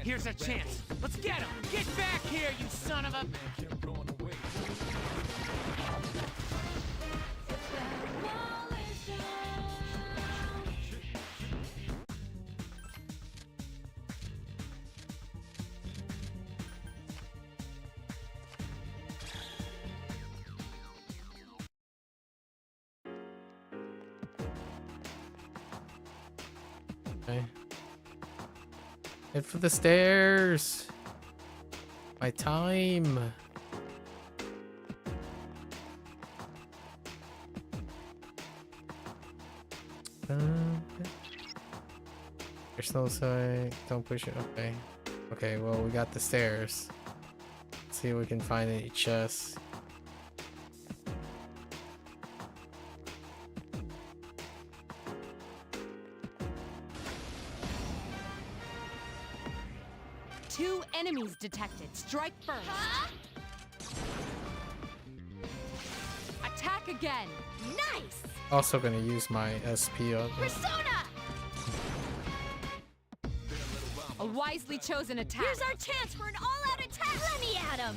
Here's our chance. Let's get him. Get back here, you son of a... Okay. Head for the stairs. My time. You're slow side. Don't push it. Okay. Okay, well, we got the stairs. Let's see if we can find any chests. Two enemies detected. Strike first. Attack again. Nice! Also gonna use my SP on Persona! A wisely chosen attack. Here's our chance for an all-out attack! Let me at him!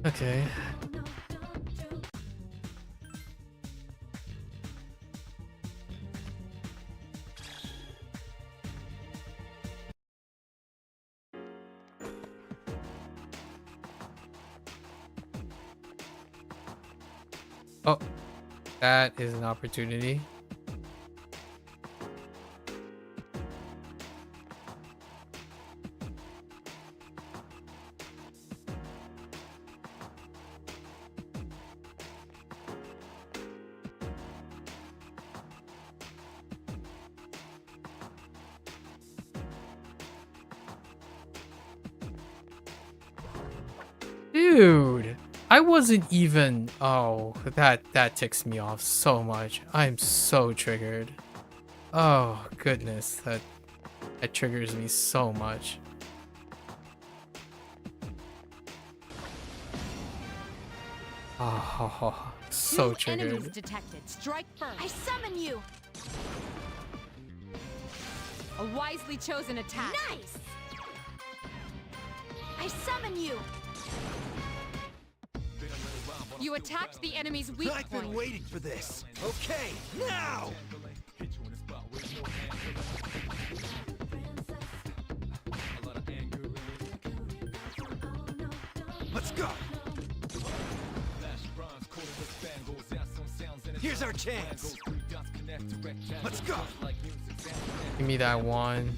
Okay. Oh, that is an opportunity. Dude, I wasn't even. Oh, that ticks me off so much. I'm so triggered. Oh goodness, that triggers me so much. Oh, so Two triggered. enemies detected. Strike first. I summon you! A wisely chosen attack. Nice! I summon you! You attacked the enemy's weak I've been point. waiting for this. Okay, now! Let's go! Here's our chance! Let's go! Give me that one.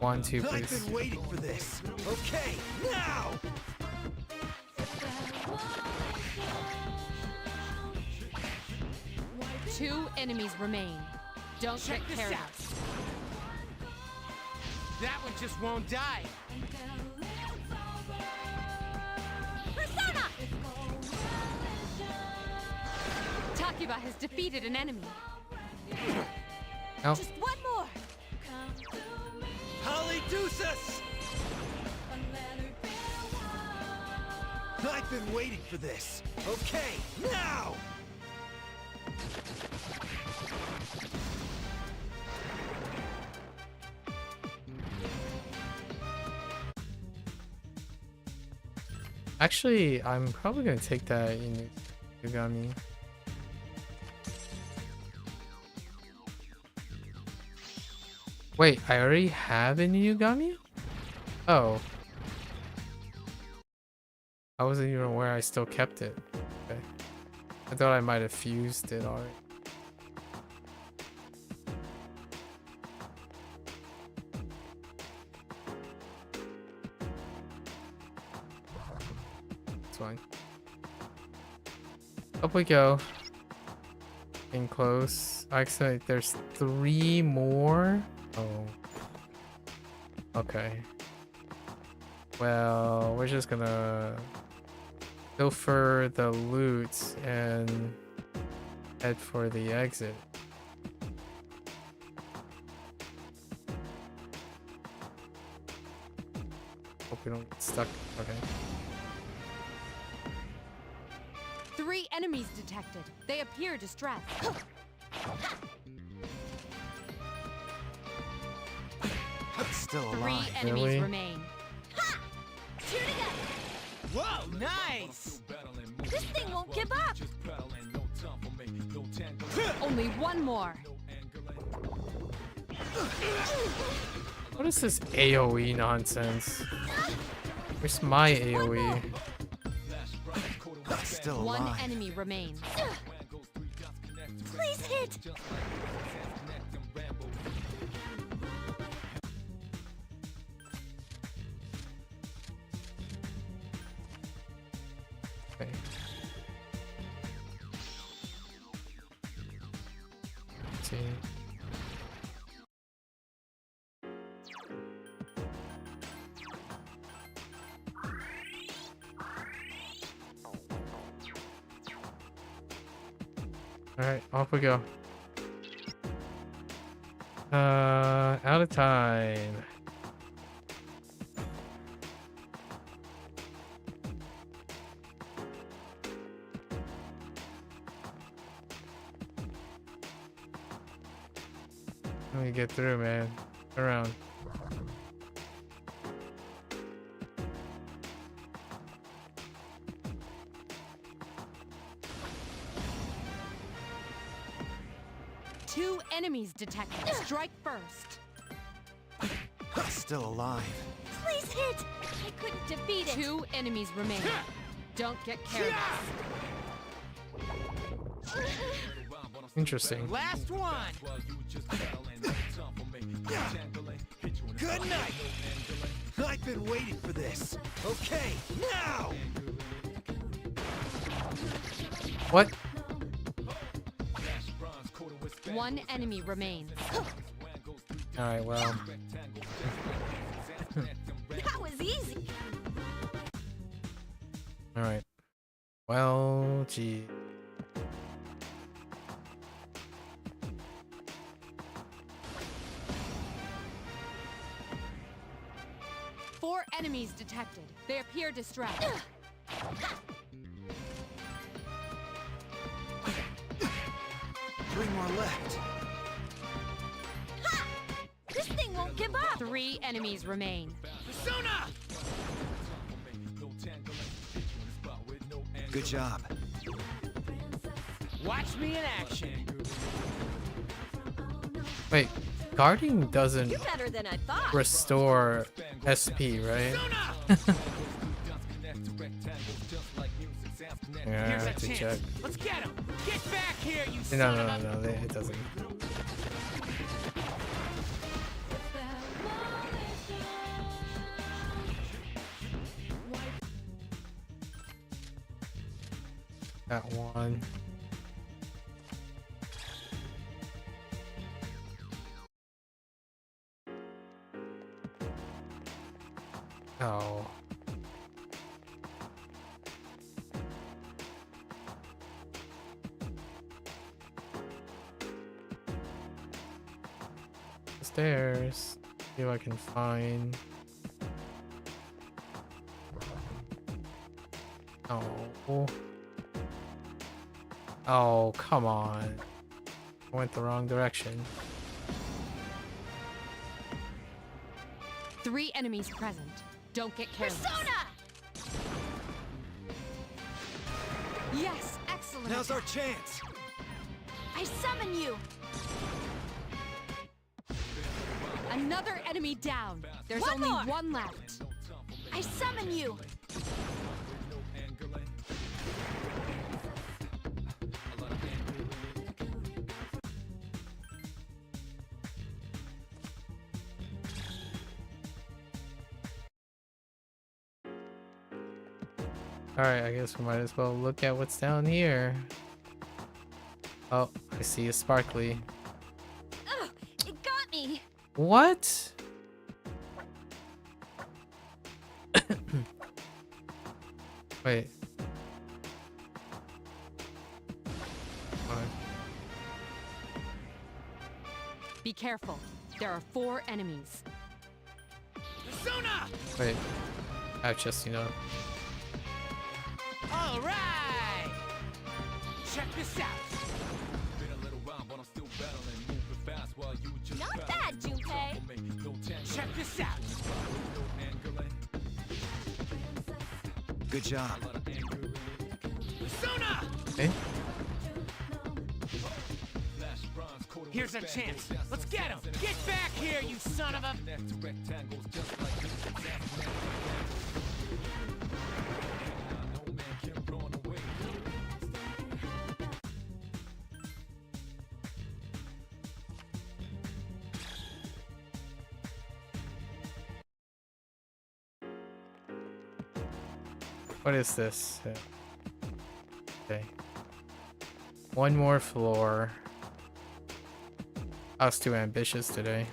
1, 2, I've please. been waiting for this. Okay, now! Two enemies remain. Don't Check get this careless. out. That one just won't die. Persona! Takiba has defeated an enemy. Nope. Just one more! Halidusas! I've been waiting for this. Okay, now! Actually, I'm probably gonna take that in Yugami. Wait, I already have an Yugami? Oh. I wasn't even aware I still kept it. Okay. I thought I might have fused it already. It's fine. Up we go. In close. Actually, there's 3 more. Oh. Okay. Well, we're just gonna pilfer the loot and head for the exit. Hope we don't get stuck. Okay. 3 enemies detected. They appear distressed. It's still 3 alive. enemies Really? remain. Ha! Two to go! Whoa, nice! This thing won't give up! Only one more. What is this AoE nonsense? Where's my AoE? It's still One alive. enemy remains. Please hit! Okay. Let's see. Alright, off we go. Out of time. Let me get through, man. Around. Two enemies detected. Strike first. Still alive. Please hit! I couldn't defeat it. Two enemies remain. Don't get careless. Interesting. Last one. Good night. I've been waiting for this. Okay, now. What? One enemy remains. Alright, well. That was easy. Alright. Well, gee. Four enemies detected. They appear distressed. 3 more left. Ha! This thing won't give up. 3 enemies remain. Persona! Good job. Watch me in action. Wait, guarding doesn't You're better than I thought. restore SP, right? Yeah, I Here's have a to chance. check. Let's get him. Get back here, you No, son no, of no, a... no, it doesn't. That one. Oh. Stairs. See if I can find. Oh. Oh, come on. I went the wrong direction. 3 enemies present. Don't get careless. Persona! Yes, excellent. Now's our chance. I summon you. Another enemy down. There's One only more. one left. I summon you. Alright, I guess we might as well look at what's down here. Oh, I see a sparkly. Ugh, it got me. What? Wait. What? Be careful. There are 4 enemies. Persona! Wait. I've just, you know. All right. Check this out. Not bad, Junpei. Check this out. Good job. Persona! Hey? Here's a chance. Let's get him. Get back here, you son of a... What is this? Okay. One more floor. I was too ambitious today.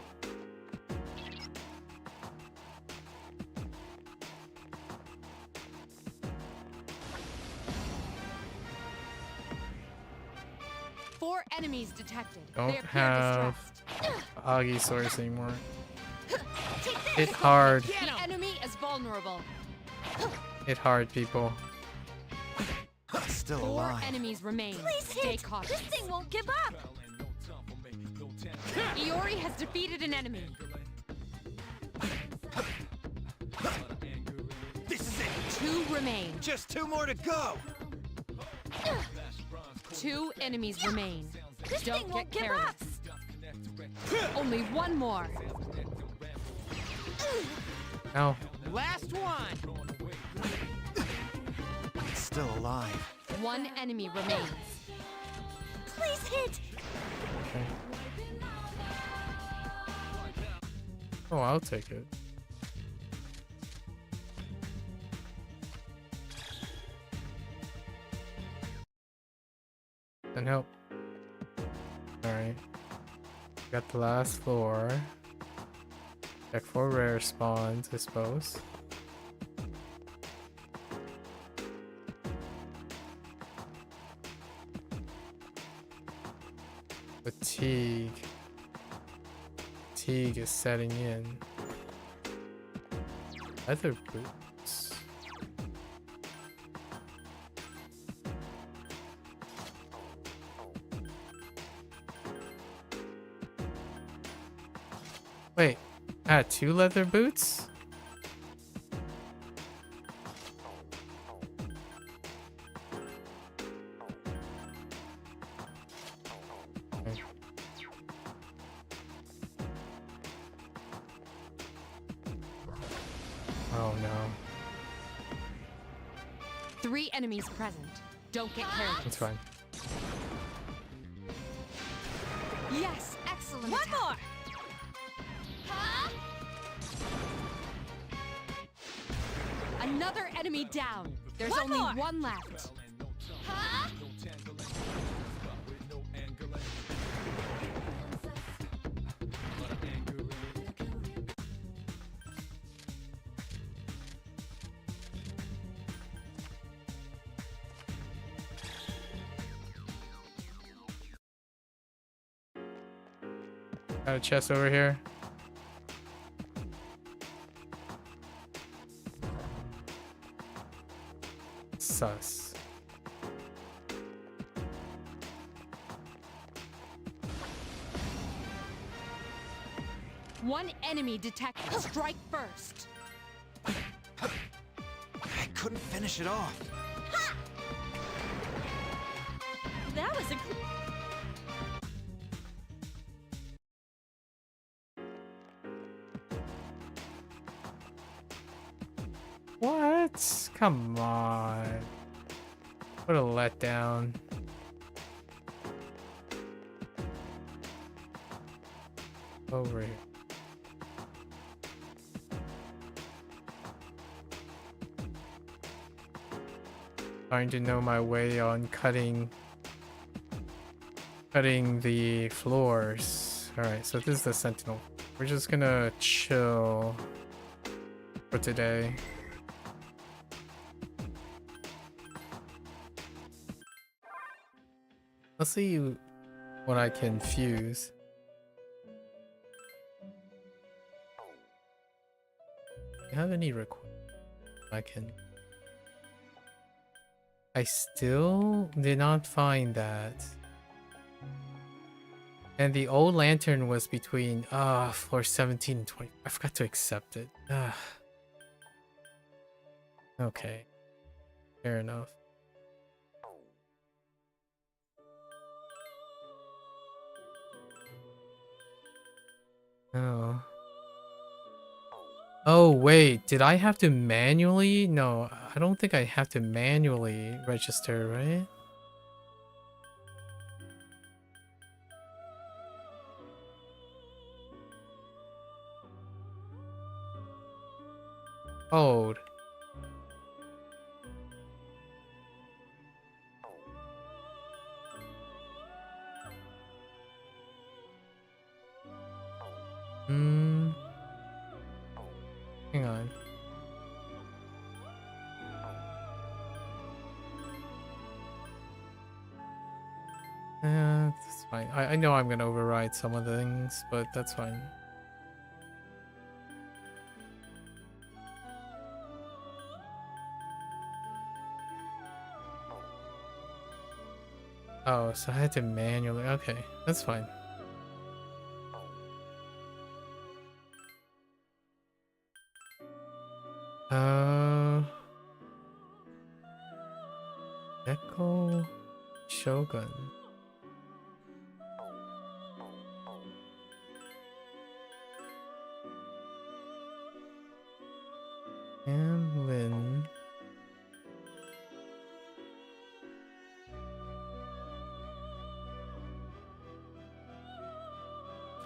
Four enemies detected. Don't They appear have distressed. Agi source anymore. Take this. Hit hard. The enemy is vulnerable. Hit hard, people. Still 4 alive. enemies remain. Please Stay hit. cautious. This thing won't give up. Eeyore Yuri has defeated an enemy. This is it. 2 remain. Just 2 more to go. 2 enemies remain. This Don't thing get won't give careless. up. Only 1 more. No. Last one. It's still alive. 1 enemy remains. Please hit. Oh, I'll take it. Then help. Alright. Got the last floor. Check for rare spawns, I suppose. Fatigue. Fatigue is setting in. Leather boots. Wait, I had 2 leather boots? Oh no. 3 enemies present. Don't get careless. That's fine. Yes, excellent. 1 attack. more. Another enemy down. There's One only more. 1 left. Got a chest over here. Sus. One enemy detected. Strike first. I couldn't finish it off. That was a. What? Come on. What a letdown. Over here. Trying to know my way on cutting the floors. Alright, so this is the Sentinel. We're just gonna chill for today. Let's see what I can fuse. Do you have any requests? I can. I still did not find that. And the old lantern was between floor 17 and 20. I forgot to accept it. Okay. Fair enough. Oh. Oh, wait. Did I have to manually? No, I don't think I have to manually register, right? Hold. Hang on. That's fine. I know I'm gonna override some of the things, but that's fine. Oh, so I had to manually. Okay, that's fine. Echo Shogun. And Lin.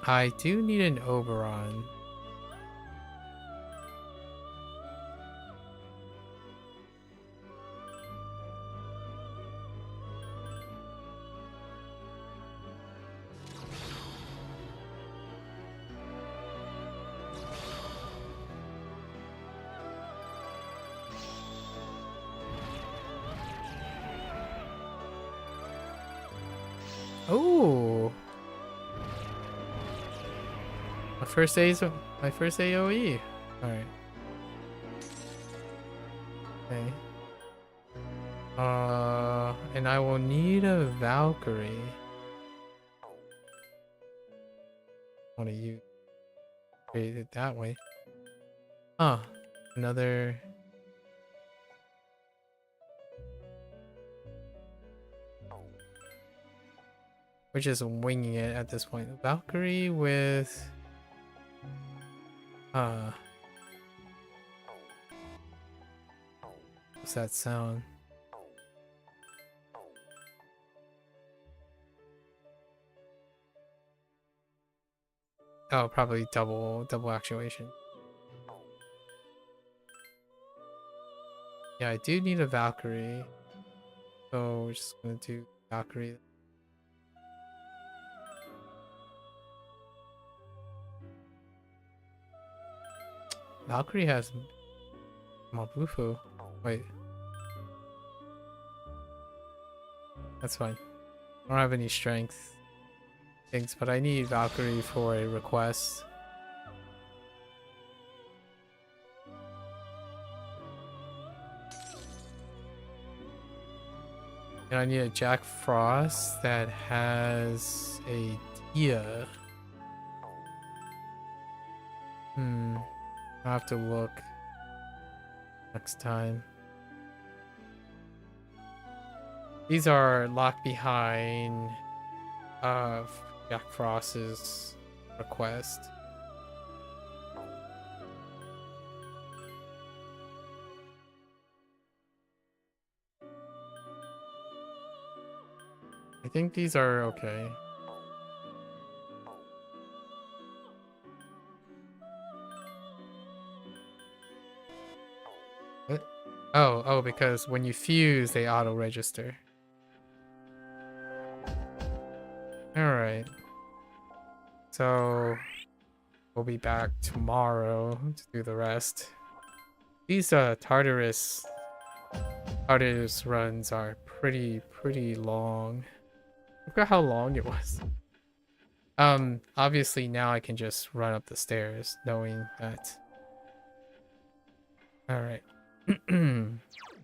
I do need an Oberon. Oh, my first AOE. All right. Okay. And I will need a Valkyrie. Want to use create it that way? Huh? Another. We're just winging it at this point. Valkyrie with what's that sound? Oh, probably double actuation. Yeah, I do need a Valkyrie. So we're just gonna do Valkyrie. Valkyrie has Mabufu. Wait. That's fine. I don't have any strength things, but I need Valkyrie for a request. And I need a Jack Frost that has a Dia. I'll have to look next time. These are locked behind Jack Frost's request. I think these are okay. What? Oh, because when you fuse, they auto-register. Alright. So, we'll be back tomorrow to do the rest. These Tartarus runs are pretty long. I forgot how long it was. Obviously now I can just run up the stairs knowing that. Alright.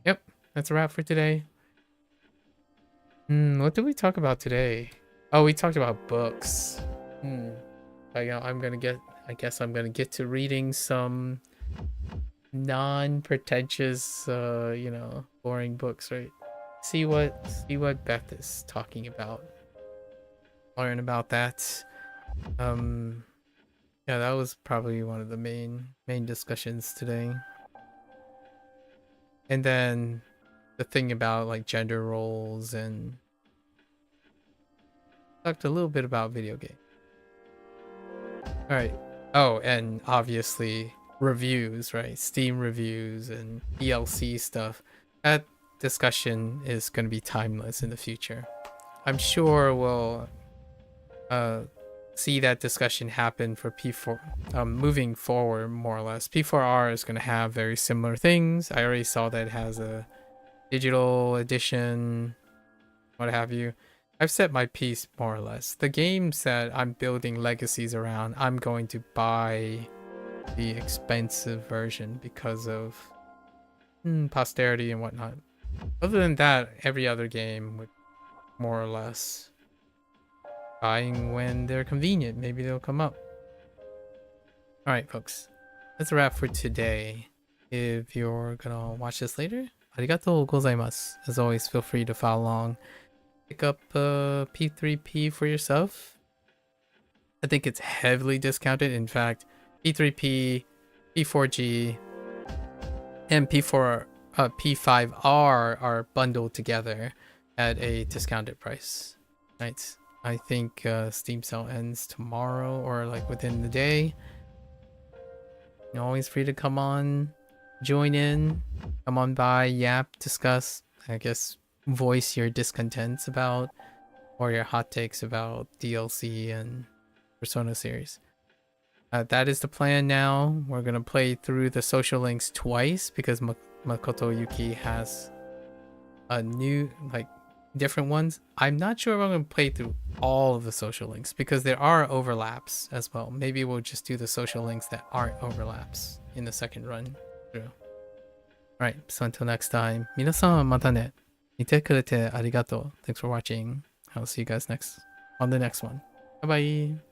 Yep, that's a wrap for today. What did we talk about today? Oh, we talked about books. I guess I'm gonna get to reading some non-pretentious, boring books, right? See what Beth is talking about. Learn about that. Yeah, that was probably one of the main discussions today. And then the thing about like gender roles, and talked a little bit about video game. All right. Oh, and obviously reviews, right? Steam reviews and DLC stuff. That discussion is going to be timeless in the future. I'm sure we'll see that discussion happen for P4 moving forward, more or less. P4R is going to have very similar things. I already saw that it has a digital edition, what have you. I've set my piece more or less. The games that I'm building legacies around, I'm going to buy the expensive version because of posterity and whatnot. Other than that, every other game would more or less buying when they're convenient. Maybe they'll come up. Alright folks, that's a wrap for today. if you're gonna watch this later. Arigatou gozaimasu. As always, feel free to follow along. Pick up P3P for yourself. I think it's heavily discounted. In fact, P3P, P4G, and P5R are bundled together at a discounted price. Right? I think Steam sale ends tomorrow or like within the day. You're always free to come on, join in, come on by, yap, discuss, I guess voice your discontents about or your hot takes about DLC and Persona series. That is the plan now. We're gonna play through the social links twice because Makoto Yuki has a new, like, different ones. I'm not sure if I'm gonna play through all of the social links because there are overlaps as well. Maybe we'll just do the social links that aren't overlaps in the second run through. Alright, so until next time, 皆さんまたね。見てくれてありがとう. Thanks for watching. I'll see you guys on the next one. Bye bye.